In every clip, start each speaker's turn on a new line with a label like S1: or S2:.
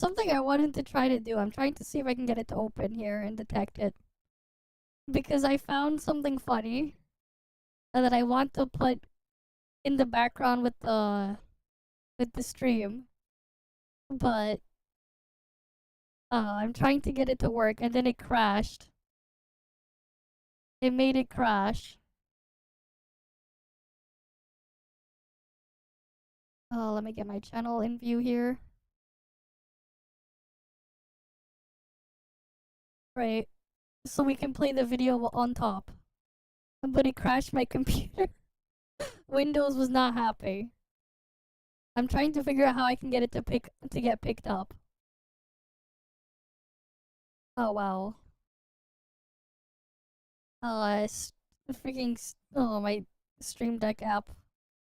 S1: something I wanted to try to do. I'm trying to see if I can get it to open here and detect it. Because I found something funny that I want to put in the background with the stream. But I'm trying to get it to work and then it crashed. It made it crash. Let me get my channel in view here. Right. So we can play the video on top. But it crashed my computer. Windows was not happy. I'm trying to figure out how I can get it to get picked up. Oh wow. My Stream Deck app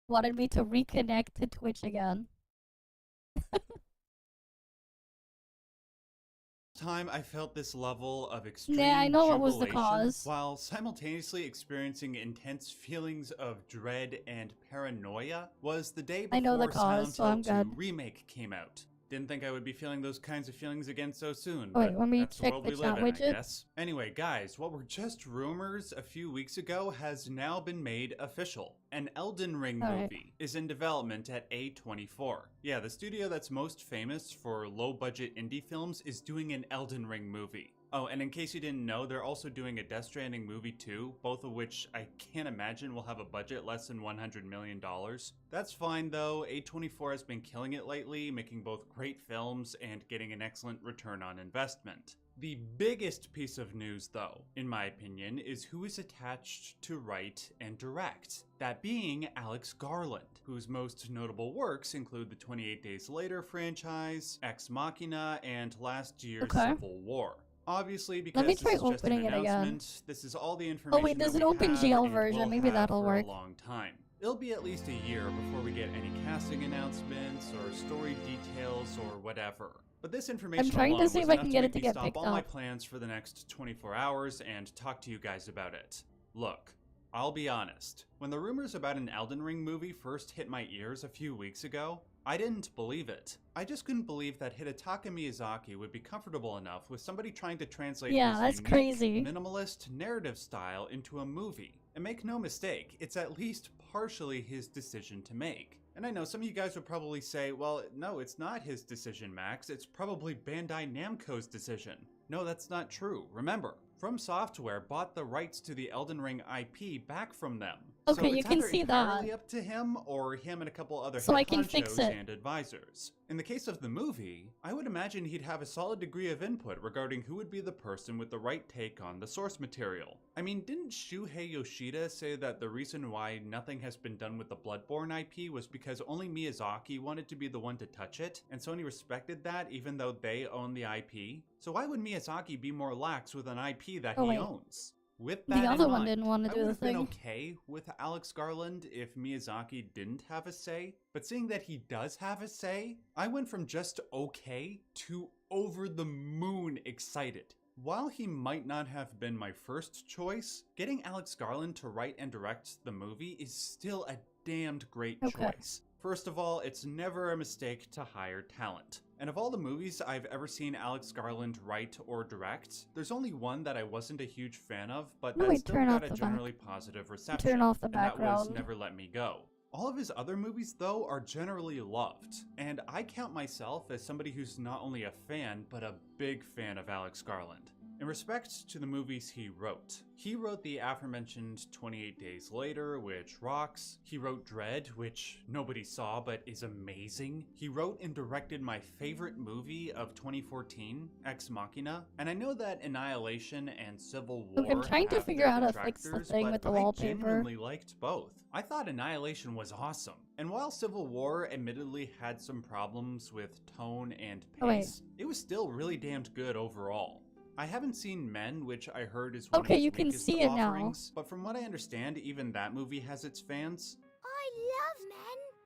S1: wanted me to reconnect to Twitch again.
S2: Time I felt this level of extreme
S1: Yeah, I know what was the
S2: jubilation
S1: cause.
S2: while simultaneously experiencing intense feelings of dread and paranoia was the day
S1: I know the
S2: before
S1: cause, so I'm
S2: Silent Hill 2
S1: good.
S2: Remake came out. Didn't think I would be feeling those kinds of feelings again so soon,
S1: Oh, wait,
S2: but
S1: let me
S2: that's the
S1: check
S2: world
S1: the
S2: we
S1: chat
S2: live in, I
S1: widget.
S2: guess. Anyway, guys, what were just rumors a few weeks ago has now been made official. An Elden Ring movie is in development at A24. Yeah, the studio that's most famous for low-budget indie films is doing an Elden Ring movie. Oh, and in case you didn't know, they're also doing a Death Stranding movie too, both of which I can't imagine will have a budget less than $100 million. That's fine though, A24 has been killing it lately, making both great films and getting an excellent return on investment. The biggest piece of news though, in my opinion, is who is attached to write and direct. That being Alex Garland, whose most notable works include the 28 Days Later franchise, Ex Machina, and last year's Civil War. Obviously, because this is just an announcement, this is all the information
S1: wait, there's
S2: that
S1: an
S2: we have
S1: OpenGL
S2: and
S1: version.
S2: will
S1: Maybe
S2: have
S1: that'll
S2: for
S1: work.
S2: a long time. It'll be at least a year before we get any casting announcements or story details or whatever. But this information
S1: I'm trying
S2: alone
S1: to see
S2: was
S1: if I
S2: enough
S1: can
S2: to
S1: get
S2: make
S1: it to
S2: me
S1: get
S2: stop
S1: picked
S2: all my
S1: up.
S2: plans for the next 24 hours and talk to you guys about it. Look, I'll be honest. When the rumors about an Elden Ring movie first hit my ears a few weeks ago, I didn't believe it. I just couldn't believe that Hidetaka Miyazaki would be comfortable enough with somebody trying to translate his unique, minimalist narrative style into a movie. And make no mistake, it's at least partially his decision to make. And I know some of you guys would probably say, well, no, it's not his decision, Max. It's probably Bandai Namco's decision. No, that's not true. Remember, From Software bought the rights to the Elden Ring IP back from them.
S1: Okay,
S2: So
S1: you can see that.
S2: It's up to him or him and a couple other
S1: so I
S2: head
S1: can fix
S2: honchos
S1: it.
S2: and advisors. In the case of the movie, I would imagine he'd have a solid degree of input regarding who would be the person with the right take on the source material. I mean, didn't Shuhei Yoshida say that the reason why nothing has been done with the Bloodborne IP was because only Miyazaki wanted to be the one to touch it, and Sony respected that even though they own the IP? So why would Miyazaki be more lax with an IP that he owns? With that
S1: the other
S2: in
S1: one
S2: mind,
S1: didn't want to
S2: I
S1: do
S2: would
S1: the
S2: have been
S1: thing.
S2: okay with Alex Garland if Miyazaki didn't have a say, but seeing that he does have a say, I went from just okay to over the moon excited. While he might not have been my first choice, getting Alex Garland to write and direct the movie is still a damned great choice. First of all, it's never a mistake to hire talent. And of all the movies I've ever seen Alex Garland write or direct, there's only one that I wasn't a huge fan of, but that still got a generally positive reception,
S1: Turn off the
S2: and that was
S1: background.
S2: Never Let Me Go. All of his other movies, though, are generally loved, and I count myself as somebody who's not only a fan, but a big fan of Alex Garland. In respect to the movies he wrote the aforementioned 28 Days Later, which rocks. He wrote Dread, which nobody saw but is amazing. He wrote and directed my favorite movie of 2014, Ex Machina. And I know that Annihilation and Civil War
S1: I'm trying to figure out how to fix the thing with the wallpaper.
S2: I genuinely liked both. I thought Annihilation was awesome. And while Civil War admittedly had some problems with tone and pace, it was still really damned good overall. I haven't seen Men, which I heard is one of his weakest offerings, but from what I understand, even that movie has its fans.
S3: I love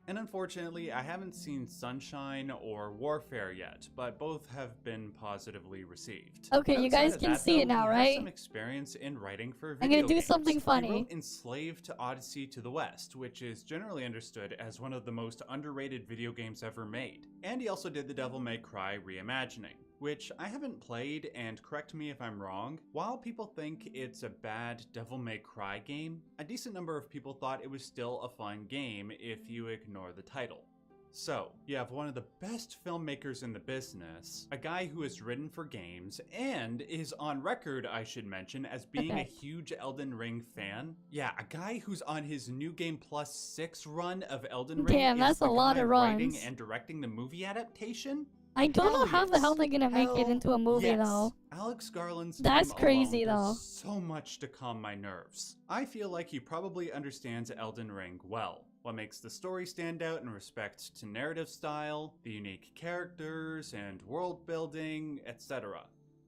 S3: Men!
S2: And unfortunately, I haven't seen Sunshine or Warfare yet, but both have been positively received.
S1: Okay, you
S2: Outside
S1: guys
S2: of
S1: can
S2: that,
S1: see
S2: though,
S1: it now,
S2: he has
S1: right?
S2: some experience in writing for
S1: I'm
S2: video
S1: gonna do
S2: games.
S1: something
S2: He
S1: funny.
S2: wrote Enslaved to Odyssey to the West, which is generally understood as one of the most underrated video games ever made. And he also did the Devil May Cry reimagining, which I haven't played, and correct me if I'm wrong, while people think it's a bad Devil May Cry game, a decent number of people thought it was still a fun game if you ignore the title. So, you have one of the best filmmakers in the business, a guy who has written for games, and is on record, I should mention, as being a huge Elden Ring fan. Yeah, a guy who's on his New Game Plus 6 run of Elden Ring.
S1: Damn, that's a lot of
S2: writing
S1: runs.
S2: and directing the movie adaptation.
S1: I don't know how the hell they're gonna make it into a movie
S2: yes.
S1: though.
S2: Alex Garland's
S1: That's
S2: name
S1: crazy
S2: alone
S1: though.
S2: does so much to calm my nerves. I feel like he probably understands Elden Ring well. What makes the story stand out in respect to narrative style, the unique characters and world building, etc.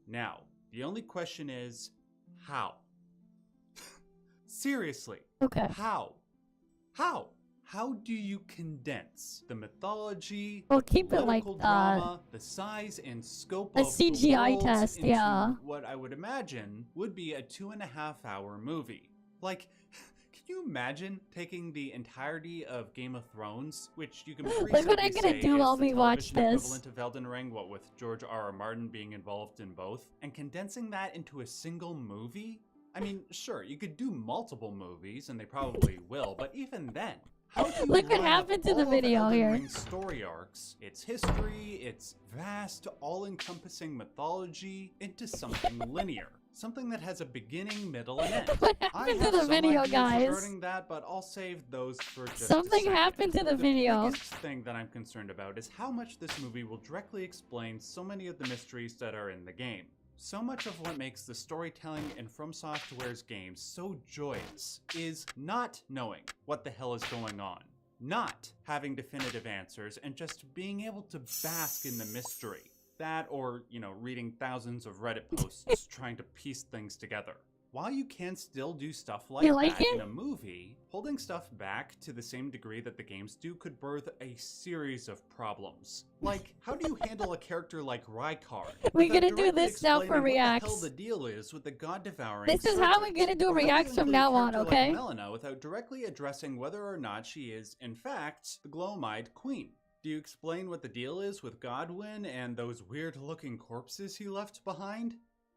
S2: Now, the only question is, how? Seriously.
S1: Okay.
S2: How? How? How do you condense the mythology,
S1: Well, keep it like
S2: political drama, the size and scope
S1: a
S2: of
S1: CGI
S2: the worlds
S1: test,
S2: into
S1: yeah.
S2: what I would imagine would be a 2.5-hour movie? Like, can you imagine taking the entirety of Game of Thrones, which you can
S1: Look what I'm
S2: say
S1: gonna do
S2: is
S1: while
S2: the
S1: we watch
S2: television
S1: this.
S2: equivalent of Elden Ring, what with George R.R. Martin being involved in both, and condensing that into a single movie? I mean, sure, you could do multiple movies, and they probably will, but even then, how do you
S1: Look what
S2: line up
S1: happened to the
S2: all of
S1: video
S2: Elden
S1: here.
S2: Ring's story arcs, its history, its vast, all-encompassing mythology into something linear? Something that has a beginning, middle, and end.
S1: What
S2: I
S1: happened to
S2: have
S1: the
S2: some
S1: video,
S2: ideas
S1: guys?
S2: regarding that, but I'll save those for just
S1: Something
S2: a second.
S1: happened to the video.
S2: The biggest thing that I'm concerned about is how much this movie will directly explain so many of the mysteries that are in the game. So much of what makes the storytelling in From Software's games so joyous is not knowing what the hell is going on, not having definitive answers, and just being able to bask in the mystery. That or, reading thousands of Reddit posts trying to piece things together. While you can still do stuff like that in a movie, holding stuff back to the same degree that the games do could birth a series of problems. Like, how do you handle a character like Rykard?
S1: We're gonna do this now for
S2: What the hell
S1: reacts.
S2: the deal is with the god-devouring
S1: This is how we're gonna do
S2: Or how do you
S1: reacts from
S2: include a
S1: now on,
S2: character
S1: okay?
S2: like Melina without directly addressing whether or not she is, in fact, the Glow-eyed Queen. Do you explain what the deal is with Godwyn and those weird-looking corpses he left behind?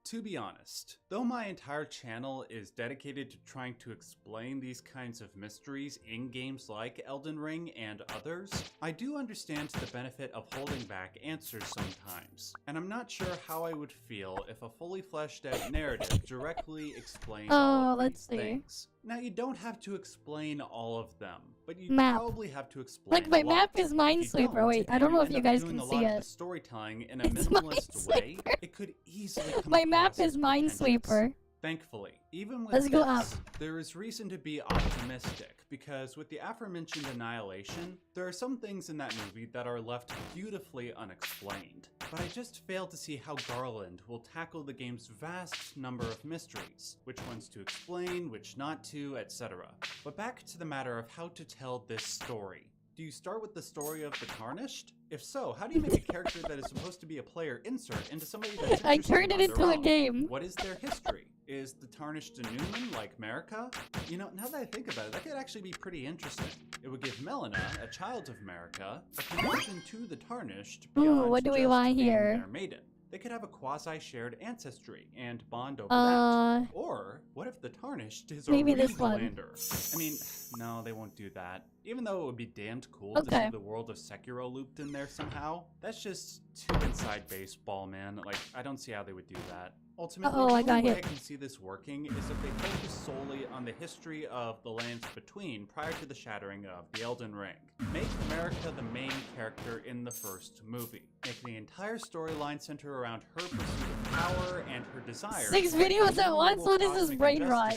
S2: To be honest, though my entire channel is dedicated to trying to explain these kinds of mysteries in games like Elden Ring and others, I do understand the benefit of holding back answers sometimes, and I'm not sure how I would feel if a fully fleshed out narrative directly explained all of these things. Now, you don't have to explain all of them, but you probably have to explain
S1: Like, my
S2: a lot.
S1: map is Minesweeper. Wait, I don't know if you guys can see it.
S2: Storytelling in a minimalist way, it could easily come
S1: My map
S2: across
S1: is
S2: as
S1: Minesweeper.
S2: Thankfully, even with
S1: Let's go up.
S2: this, there is reason to be optimistic, because with the aforementioned Annihilation, there are some things in that movie that are left beautifully unexplained. But I just fail to see how Garland will tackle the game's vast number of mysteries, which ones to explain, which not to, etc. But back to the matter of how to tell this story. Do you start with the story of the Tarnished? If so, how do you make a character that is supposed to be a player insert into somebody that's
S1: I turned it into a game.
S2: What is their history? Is the Tarnished a Newman like Marika? Now that I think about it, that could actually be pretty interesting. It would give Melina, a child of Marika, a connection to the Tarnished beyond
S1: what do we
S2: just
S1: want
S2: being
S1: here?
S2: their maiden. They could have a quasi-shared ancestry and bond over that. Or, what if the Tarnished is a Reedlander? I mean, no, they won't do that. Even though it would be damned cool to see the world of Sekiro looped in there somehow, that's just too inside baseball, man. Like, I don't see how they would do that. Ultimately, the only way I can see this working is if they focus solely on the history of the lands between prior to the shattering of the Elden Ring. Make Marika the main character in the first movie. Make the entire storyline center around her pursuit of power and her desire.
S1: 6 videos at once? What is this brain rot?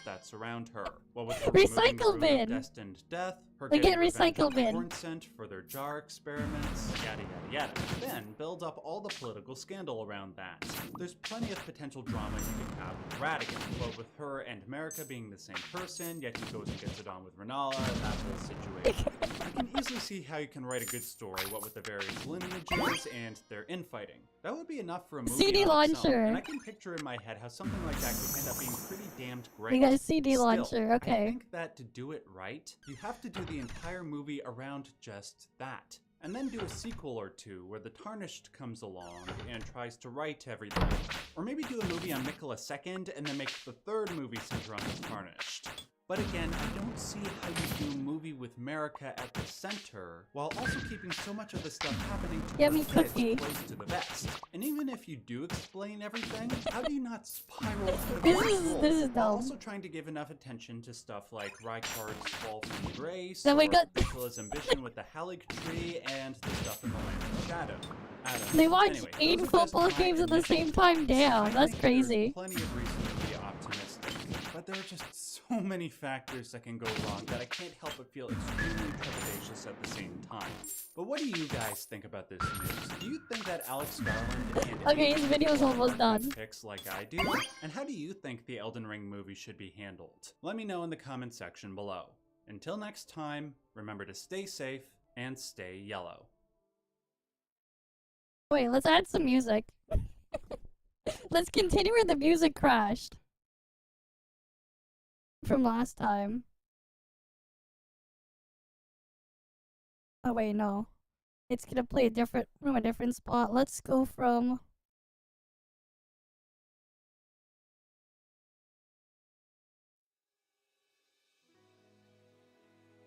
S2: That surround her. What with her
S1: Recycle bin!
S2: Destined death, her
S1: They
S2: getting
S1: get recycle
S2: revenge on
S1: bin.
S2: corn scent for their jar experiments, yada yada yada. Then build up all the political scandal around that. There's plenty of potential drama you could have with Radigan, but with her and America being the same person, yet he goes and gets it on with Renala, that whole situation. I can easily see how you can write a good story, what with the various lineages and their infighting. That would be enough for a movie
S1: CD
S2: on its own,
S1: launcher.
S2: and I can picture in my head how something like that could end up being pretty damned great.
S1: We got a CD
S2: Still,
S1: launcher,
S2: I
S1: okay.
S2: think that to do it right, you have to do the entire movie around just that. And then do a sequel or two where the Tarnished comes along and tries to right everything. Or maybe do a movie on Mikola II and then make the third movie center on the Tarnished. But again, I don't see how you do a movie with America at the center while also keeping so much of the stuff happening to
S1: Get me
S2: her head
S1: cookie.
S2: close to the vest. And even if you do explain everything, how do you not spiral out of
S1: This
S2: control
S1: is
S2: while
S1: dumb.
S2: also trying to give enough attention to stuff like Rykard's fall from grace,
S1: Then we
S2: or
S1: got-
S2: Mikolas' ambition with the Halig tree, and the stuff in the Land of Shadow? Adam.
S1: They watch
S2: Anyway,
S1: 8
S2: those are just
S1: football
S2: my
S1: games at the
S2: initial
S1: same time.
S2: thoughts.
S1: Damn,
S2: I
S1: that's
S2: think
S1: crazy.
S2: There's plenty of reason to be optimistic, but there are just so many factors that can go wrong that I can't help but feel extremely trepidatious at the same time. But what do you guys think about this news? Do you think that Alex Garland and
S1: Okay, his video's almost done.
S2: picks like I do? And how do you think the Elden Ring movie should be handled? Let me know in the comment section below. Until next time, remember to stay safe and stay yellow.
S1: Wait, let's add some music. Let's continue where the music crashed. From last time. Oh wait, no. It's gonna play from a different spot. Let's go from...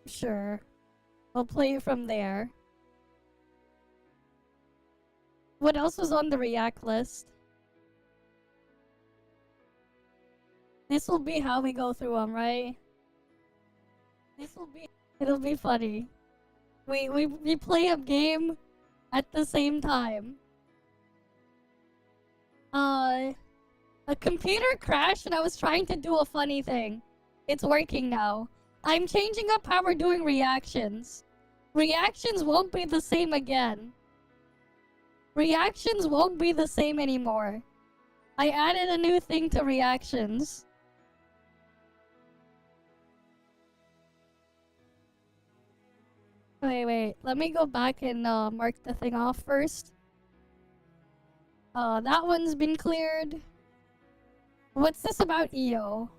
S1: Sure. I'll play it from there. What else was on the React list? This will be how we go through them, right? It'll be funny. We play a game at the same time. A computer crashed and I was trying to do a funny thing. It's working now. I'm changing up how we're doing reactions. Reactions won't be the same again. Reactions won't be the same anymore. I added a new thing to reactions. Wait. Let me go back and mark the thing off first. That one's been cleared. What's this about EO?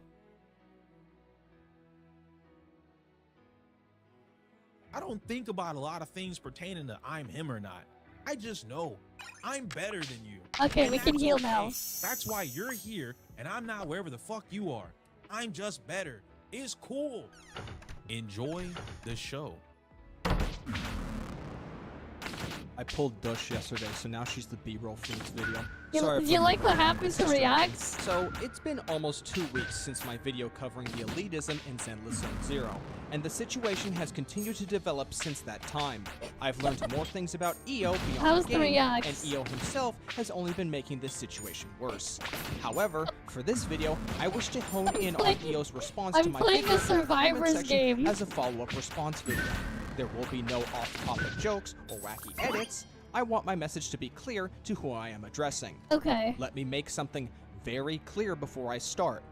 S3: I don't think about a lot of things pertaining to I'm him or not. I just know I'm better than you.
S1: Okay,
S3: And
S1: we can
S3: that's
S1: heal
S3: okay.
S1: now.
S3: That's why you're here and I'm not wherever the fuck you are. I'm just better. It's cool. Enjoy the show.
S4: I pulled Dush yesterday, so now she's the B-roll for this video.
S1: You,
S4: Sorry
S1: do
S4: for
S1: you
S4: the
S1: like what happens to reacts?
S4: So, it's been almost 2 weeks since my video covering the elitism in Zenless Zone Zero, and the situation has continued to develop since that time. I've learned more things about EO beyond
S1: How's
S4: the
S1: the
S4: game, and
S1: reacts?
S4: EO himself has only been making this situation worse. However, for this video, I wish to hone in on EO's response to
S1: I'm
S4: my
S1: playing
S4: video
S1: a
S4: in the comment
S1: Survivor's
S4: section
S1: game.
S4: as a follow-up response video. There will be no off-topic jokes or wacky edits. I want my message to be clear to who I am addressing.
S1: Okay.
S4: Let me make something very clear before I start.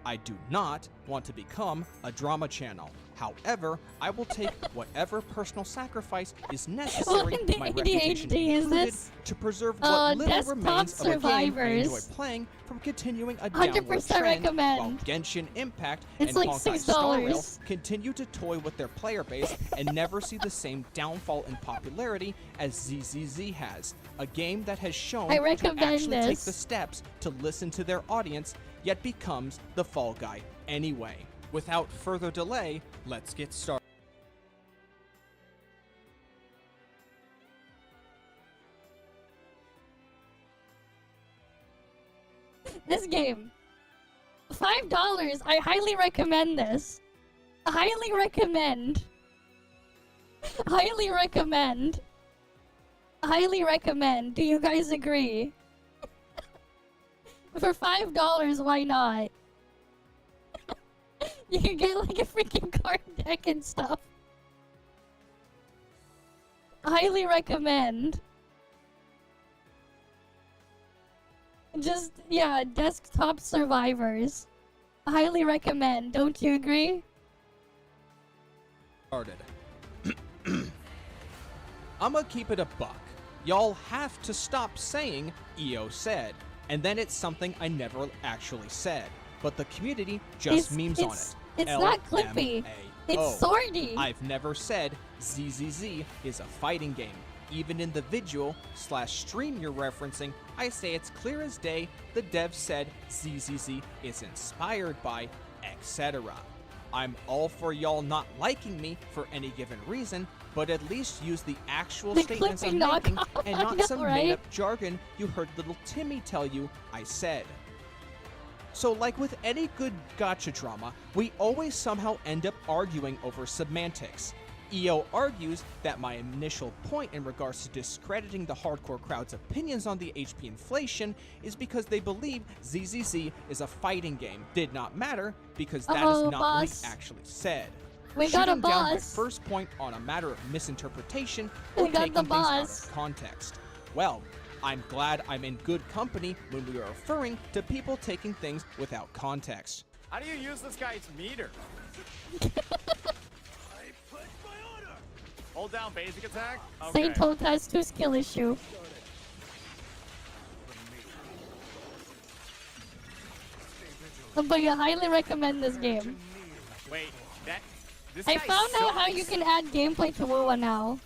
S4: I do not want to become a drama channel. However, I will take whatever personal sacrifice is necessary,
S1: What in
S4: my
S1: the
S4: reputation
S1: ADHD is
S4: included,
S1: this?
S4: to preserve what little
S1: Desktop
S4: remains of a game I enjoy
S1: Survivors.
S4: playing from continuing a
S1: 100%
S4: downward trend,
S1: recommend.
S4: while Genshin Impact
S1: It's
S4: and
S1: like
S4: Honkai Star Rail
S1: $6.
S4: continue to toy with their player base and never see the same downfall in popularity as ZZZ has, a game that has shown
S1: I
S4: to
S1: recommend
S4: actually take
S1: this.
S4: the steps to listen to their audience, yet becomes the fall guy anyway. Without further delay, let's get started.
S1: This game. $5. I highly recommend this. Highly recommend. Highly recommend. Highly recommend. Do you guys agree? For $5, why not? You can get like a freaking card deck and stuff. highly recommend. Just, yeah, desktop survivors. Highly recommend, don't you agree?
S4: Started. I'ma keep it a buck. Y'all have to stop saying EO said, and then it's something I never actually said, but the community just memes on it.
S1: It's not clippy. It's swordy.
S4: I've never said ZZZ is a fighting game. Even in the visual/stream you're referencing, I say it's clear as day the dev said ZZZ is inspired by etc. I'm all for y'all not liking me for any given reason, but at least use the actual statements I'm making and not some made-up jargon you heard little Timmy tell you I said. So like with any good gacha drama, we always somehow end up arguing over semantics. EO argues that my initial point in regards to discrediting the hardcore crowd's opinions on the HP inflation is because they believe ZZZ is a fighting game. Did not matter because that is not what he actually said.
S1: We got a
S4: Shooting down my
S1: boss.
S4: first point on a matter of misinterpretation
S1: We
S4: or
S1: got
S4: taking
S1: the
S4: things out
S1: boss.
S4: of context. Well, I'm glad I'm in good company when we are referring to people taking things without context.
S5: How do you use this guy's meter? Hold down basic attack? Okay.
S1: Saint Toad has 2 skill issue. But you highly recommend this game.
S5: Wait, this
S1: I
S5: guy
S1: found out how
S5: sucks.
S1: you can add gameplay to WoWa now.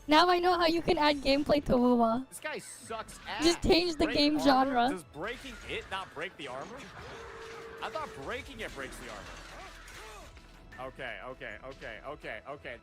S1: Now I know how you can add gameplay to WoWa.
S5: This guy sucks ass.
S1: Just change the
S5: Break
S1: game
S5: armor?
S1: genre.
S5: Does breaking it not break the armor? I thought breaking it breaks the armor. Okay.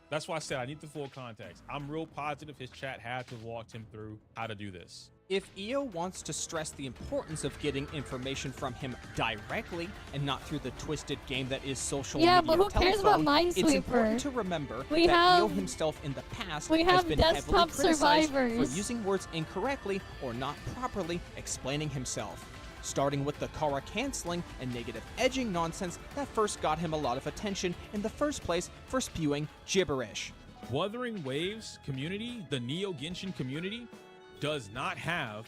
S3: That's why I said I need the full context. I'm real positive his chat had to have walked him through how to do this.
S4: If EO wants to stress the importance of getting information from him directly and not through the twisted game that is social
S1: Yeah,
S4: media
S1: but who cares about
S4: telephone, it's important
S1: Minesweeper?
S4: to remember
S1: We
S4: that EO
S1: have-
S4: himself in the past
S1: we
S4: has
S1: have
S4: been heavily
S1: desktop
S4: criticized
S1: survivors.
S4: for using words incorrectly or not properly explaining himself. Starting with the Kara canceling and negative edging nonsense that first got him a lot of attention in the first place for spewing gibberish.
S3: Wuthering Waves community, the Neo Genshin community, does not have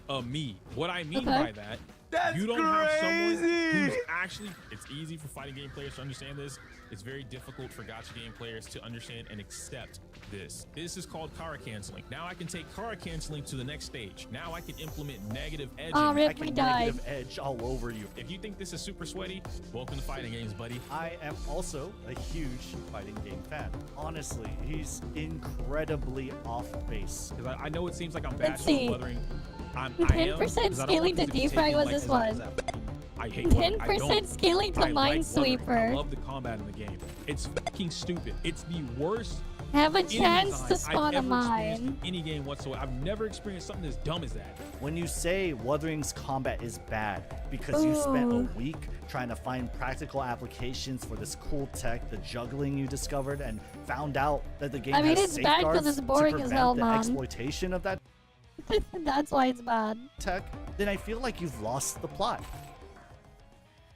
S3: a me. What I mean by that, you don't have someone who's actually, it's easy for fighting game players to understand this. It's very difficult for gacha game players to understand and accept this. This is called Kara canceling. Now I can take Kara canceling to the next stage. Now I can implement negative edging.
S1: Oh,
S3: I
S1: rip,
S3: can
S1: we died.
S6: Negative edge all over you.
S3: If you think this is super sweaty, welcome to fighting games, buddy.
S6: I am also a huge fighting game fan. Honestly, he's incredibly off base.
S3: Because I know it seems like I'm
S1: Let's
S3: bashing
S1: see.
S3: on Wuthering. I am,
S1: 10%
S3: 'cause I don't
S1: scaling
S3: want
S1: to
S3: this be
S1: defrag
S3: taken
S1: was
S3: like
S1: this
S3: as
S1: one.
S3: I hate Wuthering. I
S1: 10%
S3: don't.
S1: scaling to
S3: I like Wuthering. I
S1: Minesweeper.
S3: love the combat in the game. It's fucking stupid. It's the worst
S1: Have a
S3: enemy
S1: chance to
S3: design
S1: spawn a
S3: I've ever experienced
S1: mine.
S3: in any game whatsoever. I've never experienced something as dumb as that.
S6: When you say Wuthering's combat is bad because you spent a
S1: Ooh.
S6: week trying to find practical applications for this cool tech, the juggling you discovered, and found out that the game
S1: I mean,
S6: has
S1: it's bad 'cause
S6: safeguards
S1: it's boring
S6: to
S1: as
S6: prevent
S1: hell,
S6: the
S1: man.
S6: exploitation of that
S1: That's why it's bad.
S6: tech, then I feel like you've lost the plot.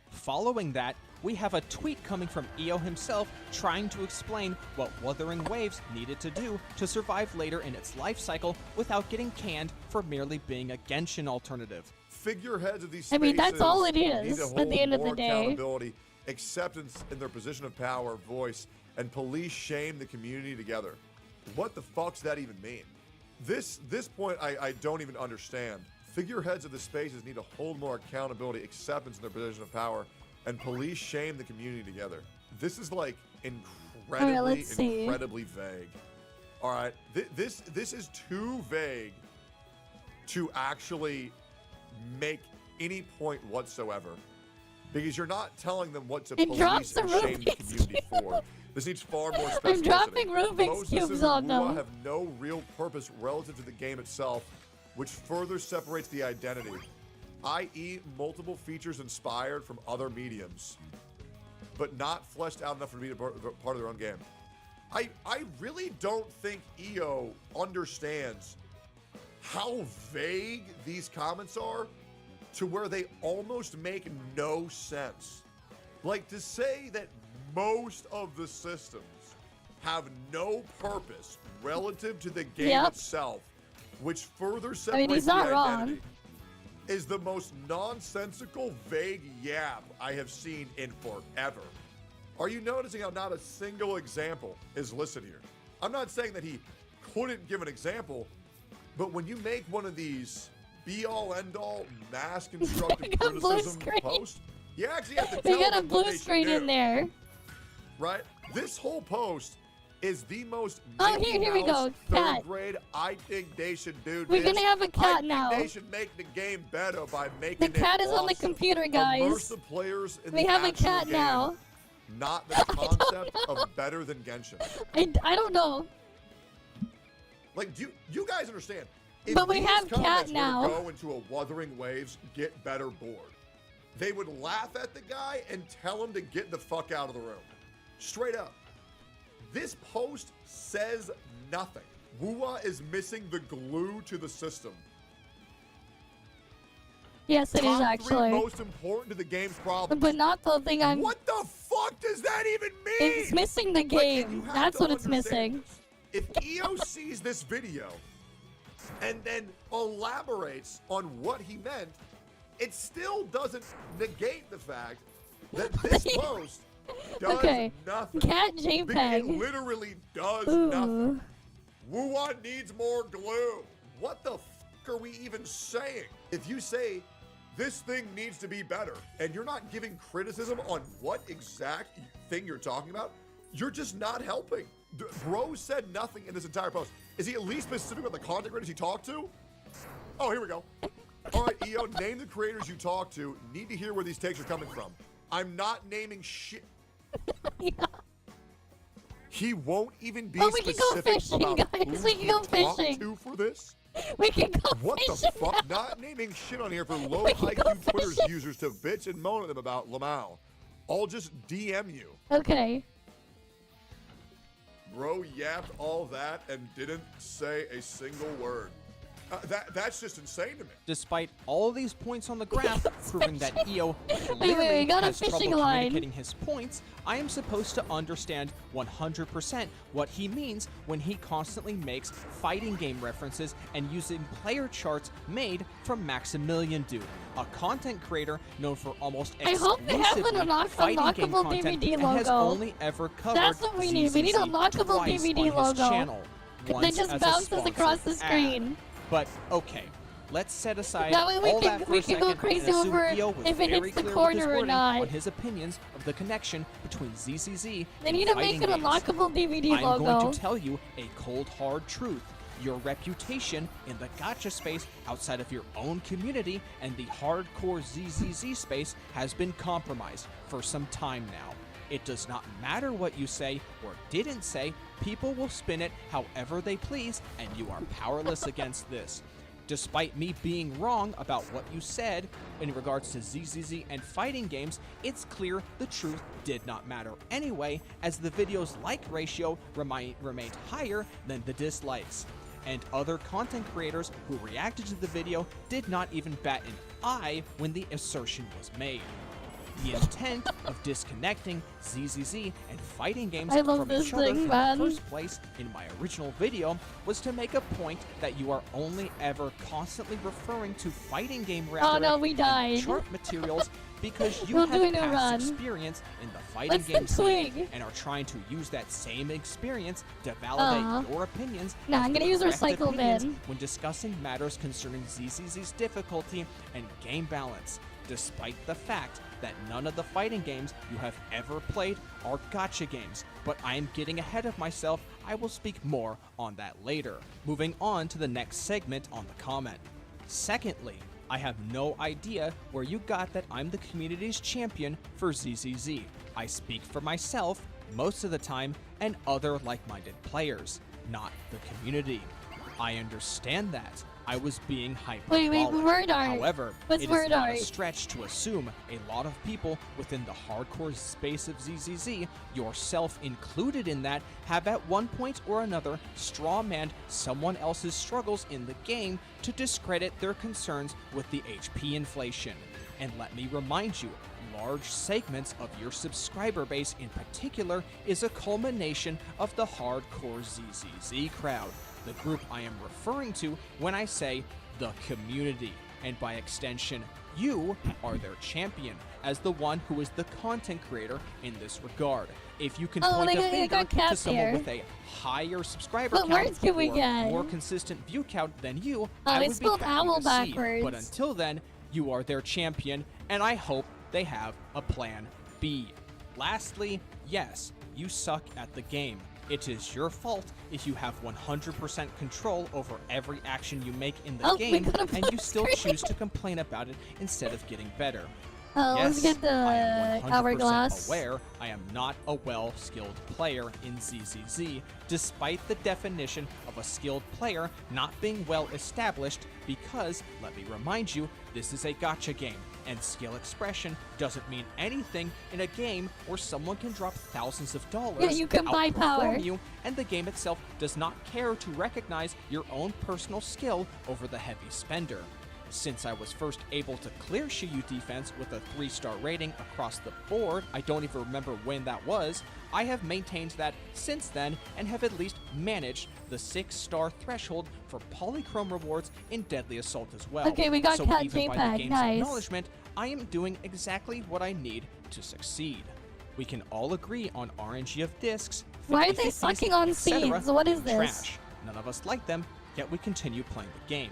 S4: Following that, we have a tweet coming from EO himself trying to explain what Wuthering Waves needed to do to survive later in its life cycle without getting canned for merely being a Genshin alternative.
S7: Figureheads of these
S1: I mean, that's all it
S7: spaces
S1: is
S7: need to
S1: at
S7: hold
S1: the end of the
S7: more
S1: day.
S7: accountability, acceptance in their position of power, voice, and police shame the community together. What the fuck's that even mean? This point I don't even understand. Figureheads of the spaces need to hold more accountability, acceptance in their position of power, and police shame the community together. This is like
S1: let's see.
S7: incredibly vague. All right, this is too vague to actually make any point whatsoever, because you're not telling them what to
S1: It drops
S7: police
S1: the
S7: and shame the
S1: Rubik's
S7: community for. This needs far more specificity.
S1: I'm dropping Rubik's
S7: Most
S1: cubes
S7: systems
S1: on
S7: in
S1: them.
S7: WoW have no real purpose relative to the game itself, which further separates the identity, i.e. multiple features inspired from other mediums, but not fleshed out enough to be a part of their own game. I really don't think EO understands how vague these comments are to where they almost make no sense. Like, to say that most of the systems have no purpose relative to the game
S1: Yep.
S7: itself, which further
S1: I
S7: separates
S1: mean, he's
S7: the
S1: not
S7: identity,
S1: wrong.
S7: is the most nonsensical, vague yap I have seen in forever. Are you noticing how not a single example is listed here? I'm not saying that he couldn't give an example, but when you make one of these be-all, end-all, mass constructive
S1: got blue
S7: criticism
S1: screen.
S7: posts, you actually have to
S1: We
S7: tell
S1: got a
S7: them what
S1: blue
S7: they should
S1: screen in
S7: do,
S1: there.
S7: right? This whole post is the most
S1: Oh,
S7: Mickey
S1: here we
S7: Mouse,
S1: go.
S7: third
S1: Cat.
S7: grade, I think they should do
S1: We're
S7: this.
S1: gonna have a
S7: I
S1: cat
S7: think
S1: now.
S7: they should make the game better by
S1: The
S7: making
S1: cat
S7: it
S1: is on the
S7: awesome.
S1: computer, guys.
S7: Immerse the players in
S1: We
S7: the
S1: have a
S7: actual
S1: cat
S7: game,
S1: now.
S7: not the concept of better than Genshin.
S1: I don't know.
S7: Like, do you guys understand? If
S1: But we
S7: these
S1: have cat
S7: comments were to
S1: now.
S7: go into a Wuthering Waves get better board, they would laugh at the guy and tell him to get the fuck out of the room. Straight up. This post says nothing. Wua is missing the glue to the system.
S1: Yes, it is
S7: Top three
S1: actually.
S7: most important to the game's problem.
S1: But not the thing I'm.
S7: What the fuck does that even mean?
S1: It's missing the
S7: Like,
S1: game.
S7: you have
S1: That's
S7: to
S1: what it's
S7: understand
S1: missing.
S7: this. If EO sees this video and then elaborates on what he meant, it still doesn't negate the fact that this post does
S1: Okay.
S7: nothing.
S1: Cat
S7: Because it
S1: JPEG.
S7: literally does
S1: Ooh.
S7: nothing. Wuwa needs more glue. What the fuck are we even saying? If you say this thing needs to be better and you're not giving criticism on what exact thing you're talking about, you're just not helping. Bro said nothing in this entire post. Is he at least specific about the content creators he talked to? Oh, here we go. All right, EO, name the creators you talked to. Need to hear where these takes are coming from. I'm not naming shit.
S1: Yeah.
S7: He won't even be
S1: Oh, we can go
S7: specific
S1: fishing,
S7: about
S1: guys.
S7: who
S1: We can
S7: he
S1: go
S7: talked
S1: fishing.
S7: to for this.
S1: We can go
S7: What the
S1: fishing
S7: fuck?
S1: now.
S7: Not naming shit on here for low
S1: We can go
S7: IQ Twitter's
S1: fishing.
S7: users to bitch and moan at them about Lamau. I'll just DM you.
S1: Okay.
S7: Bro yapped all that and didn't say a single word. That's just insane to me.
S4: Despite all of these points on the graph proving that EO
S1: wait,
S4: clearly
S1: we got a
S4: has trouble
S1: fishing line.
S4: communicating his points, I am supposed to understand 100% what he means when he constantly makes fighting game references and using player charts made from Maximilian Dude, a content creator known for almost
S1: I hope they have an
S4: exclusively fighting game
S1: unlockable
S4: content
S1: DVD
S4: and has
S1: logo.
S4: only ever covered
S1: That's what we need. We need
S4: ZZZ
S1: unlockable
S4: twice
S1: DVD
S4: on his
S1: logo.
S4: channel,
S1: That
S4: once
S1: just
S4: as a
S1: bounces
S4: sponsored
S1: across the
S4: ad.
S1: screen.
S4: But okay, let's set aside
S1: That way we
S4: all
S1: can-
S4: that for
S1: we
S4: a
S1: can go
S4: second
S1: crazy
S4: and assume
S1: over
S4: EO was
S1: if it
S4: very
S1: hits the
S4: clear with his
S1: corner or
S4: wording
S1: not.
S4: on his opinions of the connection between ZZZ
S1: They
S4: and
S1: need to
S4: fighting
S1: make an
S4: games.
S1: unlockable DVD
S4: I'm
S1: logo.
S4: going to tell you a cold, hard truth. Your reputation in the gacha space outside of your own community and the hardcore ZZZ space has been compromised for some time now. It does not matter what you say or didn't say, people will spin it however they please, and you are powerless against this. Despite me being wrong about what you said in regards to ZZZ and fighting games, it's clear the truth did not matter anyway, as the video's like ratio remained higher than the dislikes. And other content creators who reacted to the video did not even bat an eye when the assertion was made. The intent of disconnecting ZZZ and fighting games
S1: I love
S4: from
S1: this
S4: each other
S1: thing,
S4: in
S1: man.
S4: the first place in my original video was to make a point that you are only ever constantly referring to fighting game rhetoric
S1: Oh no, we
S4: and
S1: died.
S4: chart materials because you
S1: We're
S4: have
S1: doing a
S4: past
S1: run.
S4: experience in the fighting
S1: Let's
S4: game scene
S1: swing.
S4: and are trying to use that same experience to validate your opinions.
S1: Nah,
S4: as
S1: I'm
S4: the
S1: gonna use
S4: correct
S1: recycle
S4: opinions
S1: bin.
S4: when discussing matters concerning ZZZ's difficulty and game balance, despite the fact that none of the fighting games you have ever played are gacha games. But I am getting ahead of myself. I will speak more on that later. Moving on to the next segment on the comment. Secondly, I have no idea where you got that I'm the community's champion for ZZZ. I speak for myself most of the time and other like-minded players, not the community. I understand that. I was being hyperbolic.
S1: Wait, word art.
S4: However,
S1: What's
S4: it is
S1: word
S4: not
S1: art?
S4: a stretch to assume a lot of people within the hardcore space of ZZZ, yourself included in that, have at one point or another strawmanned someone else's struggles in the game to discredit their concerns with the HP inflation. And let me remind you, large segments of your subscriber base in particular is a culmination of the hardcore ZZZ crowd, the group I am referring to when I say the community, and by extension, you are their champion as the one who is the content creator in this regard. If you can point a finger to someone with a higher subscriber count or more consistent view count than you, I would be happy to see. But until then, you are their champion, and I hope they have a plan B. Lastly, yes, you suck at the game. It is your fault if you have 100% control over every action you make in the game, and you still choose to complain about it instead of getting better.
S1: Let's get the
S4: I am 100%
S1: hourglass.
S4: aware I am not a well-skilled player in ZZZ, despite the definition of a skilled player not being well established because, let me remind you, this is a gacha game, and skill expression doesn't mean anything in a game where someone can drop thousands of dollars,
S1: Yeah, you can buy power.
S4: you, and the game itself does not care to recognize your own personal skill over the heavy spender. Since I was first able to clear Shiyu defense with a 3-star rating across the board, I don't even remember when that was, I have maintained that since then and have at least managed the 6-star threshold for polychrome rewards in Deadly Assault as well.
S1: Okay, we got
S4: so
S1: Cat
S4: even by the
S1: JPEG,
S4: game's
S1: nice.
S4: acknowledgement, I am doing exactly what I need to succeed. We can all agree on RNG of discs.
S1: Why are they
S4: 50/50s,
S1: sucking on
S4: etc.,
S1: seeds? What is
S4: being
S1: this?
S4: trash. None of us like them, yet we continue playing the game.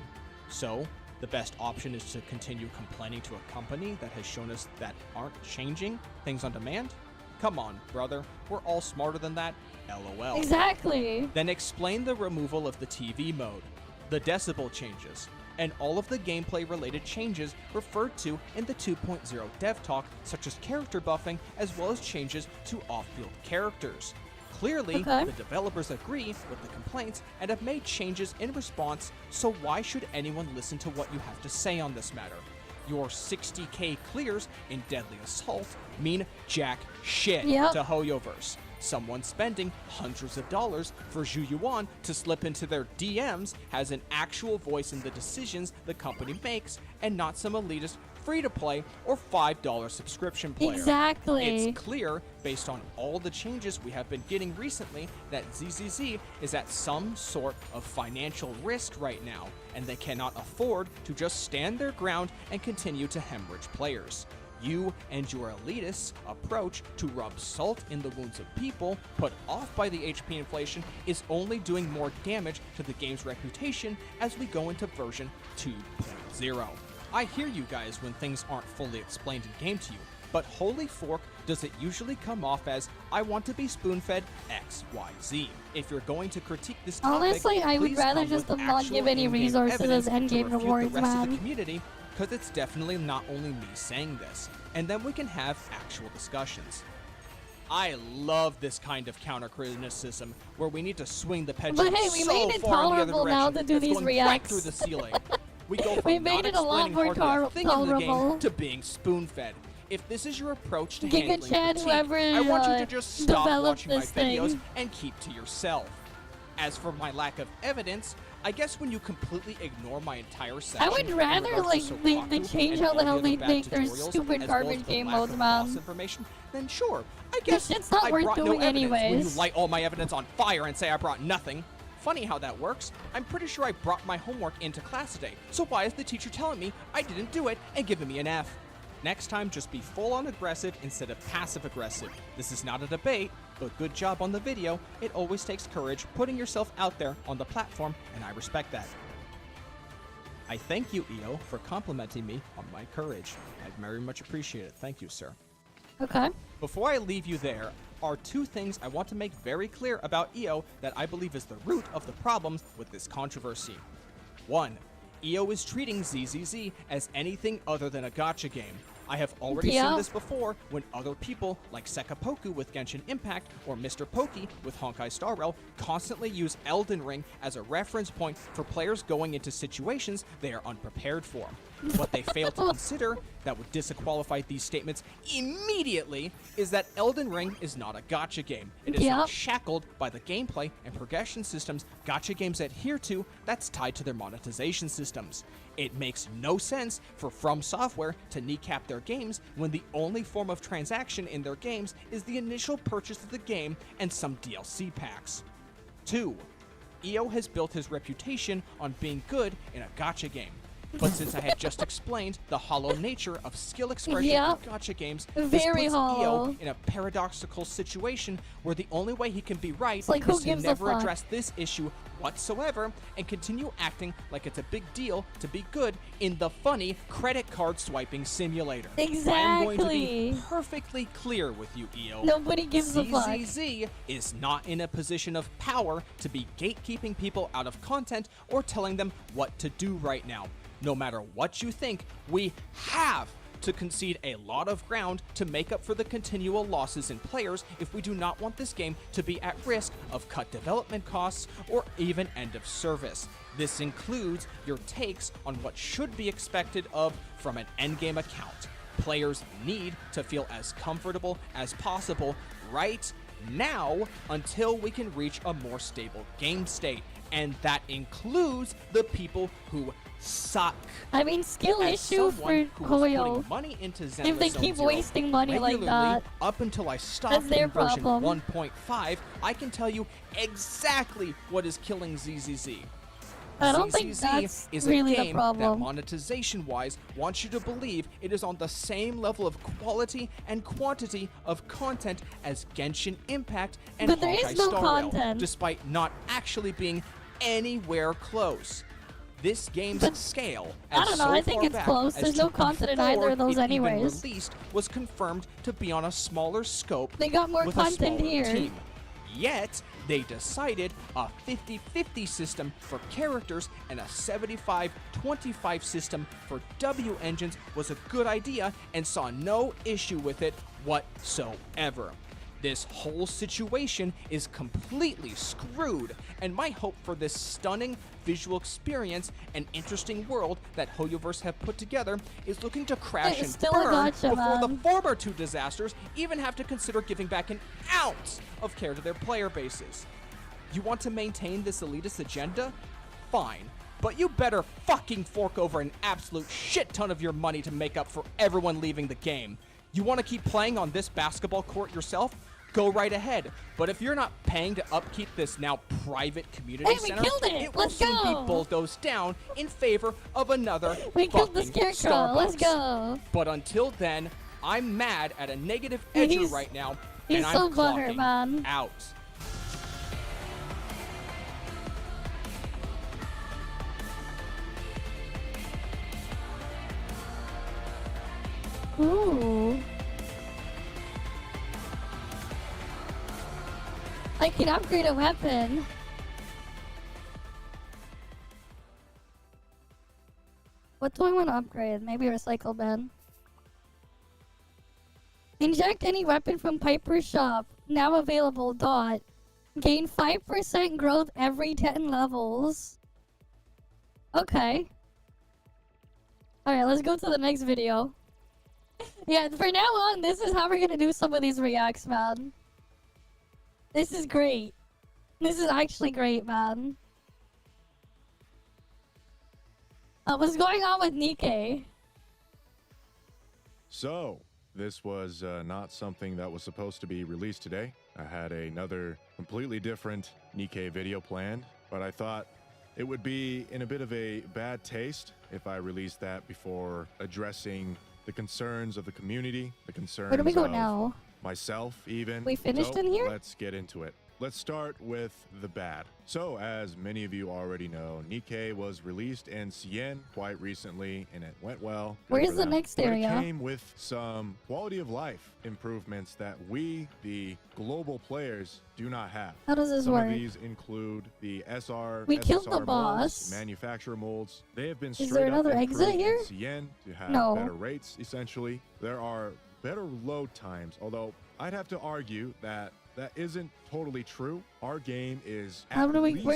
S4: So, the best option is to continue complaining to a company that has shown us that aren't changing things on demand? Come on, brother. We're all smarter than that. LOL.
S1: Exactly.
S4: Then explain the removal of the TV mode, the decibel changes, and all of the gameplay-related changes referred to in the 2.0 dev talk, such as character buffing, as well as changes to off-field characters. Clearly, the developers agree with the complaints and have made changes in response, so why should anyone listen to what you have to say on this matter? Your 60k clears in Deadly Assault mean jack shit to Hoyoverse. Someone spending hundreds of dollars for Zhu Yuan to slip into their DMs has an actual voice in the decisions the company makes, and not some elitist free-to-play or $5 subscription player.
S1: Exactly.
S4: It's clear, based on all the changes we have been getting recently, that ZZZ is at some sort of financial risk right now, and they cannot afford to just stand their ground and continue to hemorrhage players. You and your elitists' approach to rub salt in the wounds of people put off by the HP inflation is only doing more damage to the game's reputation as we go into version 2.0. I hear you guys when things aren't fully explained in game to you, but holy fork, does it usually come off as, I want to be spoon-fed XYZ. If you're going to critique this topic,
S1: honestly, I would
S4: please
S1: rather
S4: come
S1: just
S4: with
S1: not give
S4: actual
S1: any
S4: in-game
S1: resources
S4: evidence
S1: as endgame
S4: to refute
S1: rewards,
S4: the rest of the
S1: man.
S4: community, because it's definitely not only me saying this, and then we can have actual discussions. I love this kind of counter-criticism, where we need to swing the pendulum
S1: But hey, we
S4: so
S1: made it
S4: far in the other
S1: tolerable now
S4: direction,
S1: to do
S4: it's
S1: these
S4: going right
S1: reacts.
S4: through the ceiling. We go from
S1: We made
S4: not
S1: it a lot
S4: explaining
S1: more
S4: hardly a thing in the game
S1: tolerable.
S4: to being spoon-fed. If this is your approach to
S1: Giga
S4: handling
S1: Chad,
S4: critique,
S1: whoever,
S4: I want you to just stop
S1: developed
S4: watching my
S1: this
S4: videos
S1: thing.
S4: and keep to yourself. As for my lack of evidence, I guess when you completely ignore my entire section,
S1: I would rather,
S4: in regards
S1: like,
S4: to
S1: they
S4: Sokaku
S1: change
S4: and
S1: how the
S4: all
S1: hell
S4: other
S1: they
S4: bad
S1: make their
S4: tutorials,
S1: stupid
S4: as well as
S1: garbage
S4: the
S1: game
S4: lack
S1: modes,
S4: of
S1: man.
S4: boss information, then sure, I
S1: This
S4: guess
S1: shit's not
S4: I
S1: worth
S4: brought no
S1: doing
S4: evidence when you
S1: anyways.
S4: light all my evidence on fire and say I brought nothing. Funny how that works. I'm pretty sure I brought my homework into class today, so why is the teacher telling me I didn't do it and giving me an F? Next time, just be full-on aggressive instead of passive-aggressive. This is not a debate, but good job on the video. It always takes courage putting yourself out there on the platform, and I respect that. I thank you, EO, for complimenting me on my courage. I very much appreciate it. Thank you, sir.
S1: Okay.
S4: Before I leave you there, are two things I want to make very clear about EO that I believe is the root of the problems with this controversy. 1. EO is treating ZZZ as anything other than a gacha game. I have already seen this before when other people like Sekapoku with Genshin Impact or Mr. Pokey with Honkai Star Rail constantly use Elden Ring as a reference point for players going into situations they are unprepared for. What they fail to consider that would disqualify these statements immediately is that Elden Ring is not a gacha game. It is not shackled by the gameplay and progression systems gacha games adhere to that's tied to their monetization systems. It makes no sense for From Software to kneecap their games when the only form of transaction in their games is the initial purchase of the game and some DLC packs. 2. EO has built his reputation on being good in a gacha game. But since I had just explained the hollow nature of skill expression in gacha games, this puts EO in a paradoxical situation where the only way he can be right is to never address this issue whatsoever and continue acting like it's a big deal to be good in the funny credit card swiping simulator.
S1: Exactly.
S4: I am going to be perfectly clear with you, EO.
S1: Nobody gives a fuck.
S4: ZZZ is not in a position of power to be gatekeeping people out of content or telling them what to do right now. No matter what you think, we have to concede a lot of ground to make up for the continual losses in players if we do not want this game to be at risk of cut development costs or even end of service. This includes your takes on what should be expected of from an endgame account. Players need to feel as comfortable as possible right now until we can reach a more stable game state. And that includes the people who suck.
S1: I mean, skill issue for Koyo. If they keep wasting money like that,
S4: up until I stopped in version 1.5, I can tell you exactly what is killing ZZZ.
S1: I don't think that's really the problem.
S4: That monetization-wise wants you to believe it is on the same level of quality and quantity of content as Genshin Impact and Honkai Star Rail, despite not actually being anywhere close. This game's scale,
S1: I don't know, I think it's close. There's no content in either of those anyways.
S4: Released was confirmed to be on a smaller scope.
S1: They got more content here.
S4: Team. Yet, they decided a 50-50 system for characters and a 75-25 system for W engines was a good idea and saw no issue with it whatsoever. This whole situation is completely screwed, and my hope for this stunning visual experience and interesting world that HoYoverse have put together is looking to crash and burn before the former two disasters even have to consider giving back an ounce of care to their player bases. You want to maintain this elitist agenda? Fine. But you better fucking fork over an absolute shit ton of your money to make up for everyone leaving the game. You want to keep playing on this basketball court yourself? Go right ahead. But if you're not paying to upkeep this now private community center, it will soon be bulldozed down in favor of another
S1: killed the Scarecrow. Let's go.
S4: But until then, I'm mad at a negative edger right now, and I'm clocking out.
S1: Ooh. I can upgrade a weapon. What do I want to upgrade? Maybe recycle bin. Inject any weapon from Piper's shop. Now available. Dot. Gain 5% growth every 10 levels. Okay. Alright, let's go to the next video. Yeah, for now on, this is how we're gonna do some of these reacts, man. This is great. This is actually great, man. What's going on with Nikkei?
S8: So, this was not something that was supposed to be released today. I had another completely different Nikkei video planned, but I thought it would be in a bit of a bad taste if I released that before addressing the concerns of the community, the concerns
S1: Where do we go now?
S8: Myself even.
S1: We finished in here?
S8: Let's get into it. Let's start with the bad. So, as many of you already know, Nikkei was released in Cien quite recently, and it went well.
S1: Where's the next area?
S8: But it came with some quality of life improvements that we, the global players, do not have.
S1: How does this work?
S8: Some of these include the SR.
S1: We killed the
S8: molds,
S1: boss.
S8: manufacturer molds. They have been
S1: Is there another exit here?
S8: in Cien to have better rates, essentially. There are better load times, although I'd have to argue that isn't totally true. Our game is where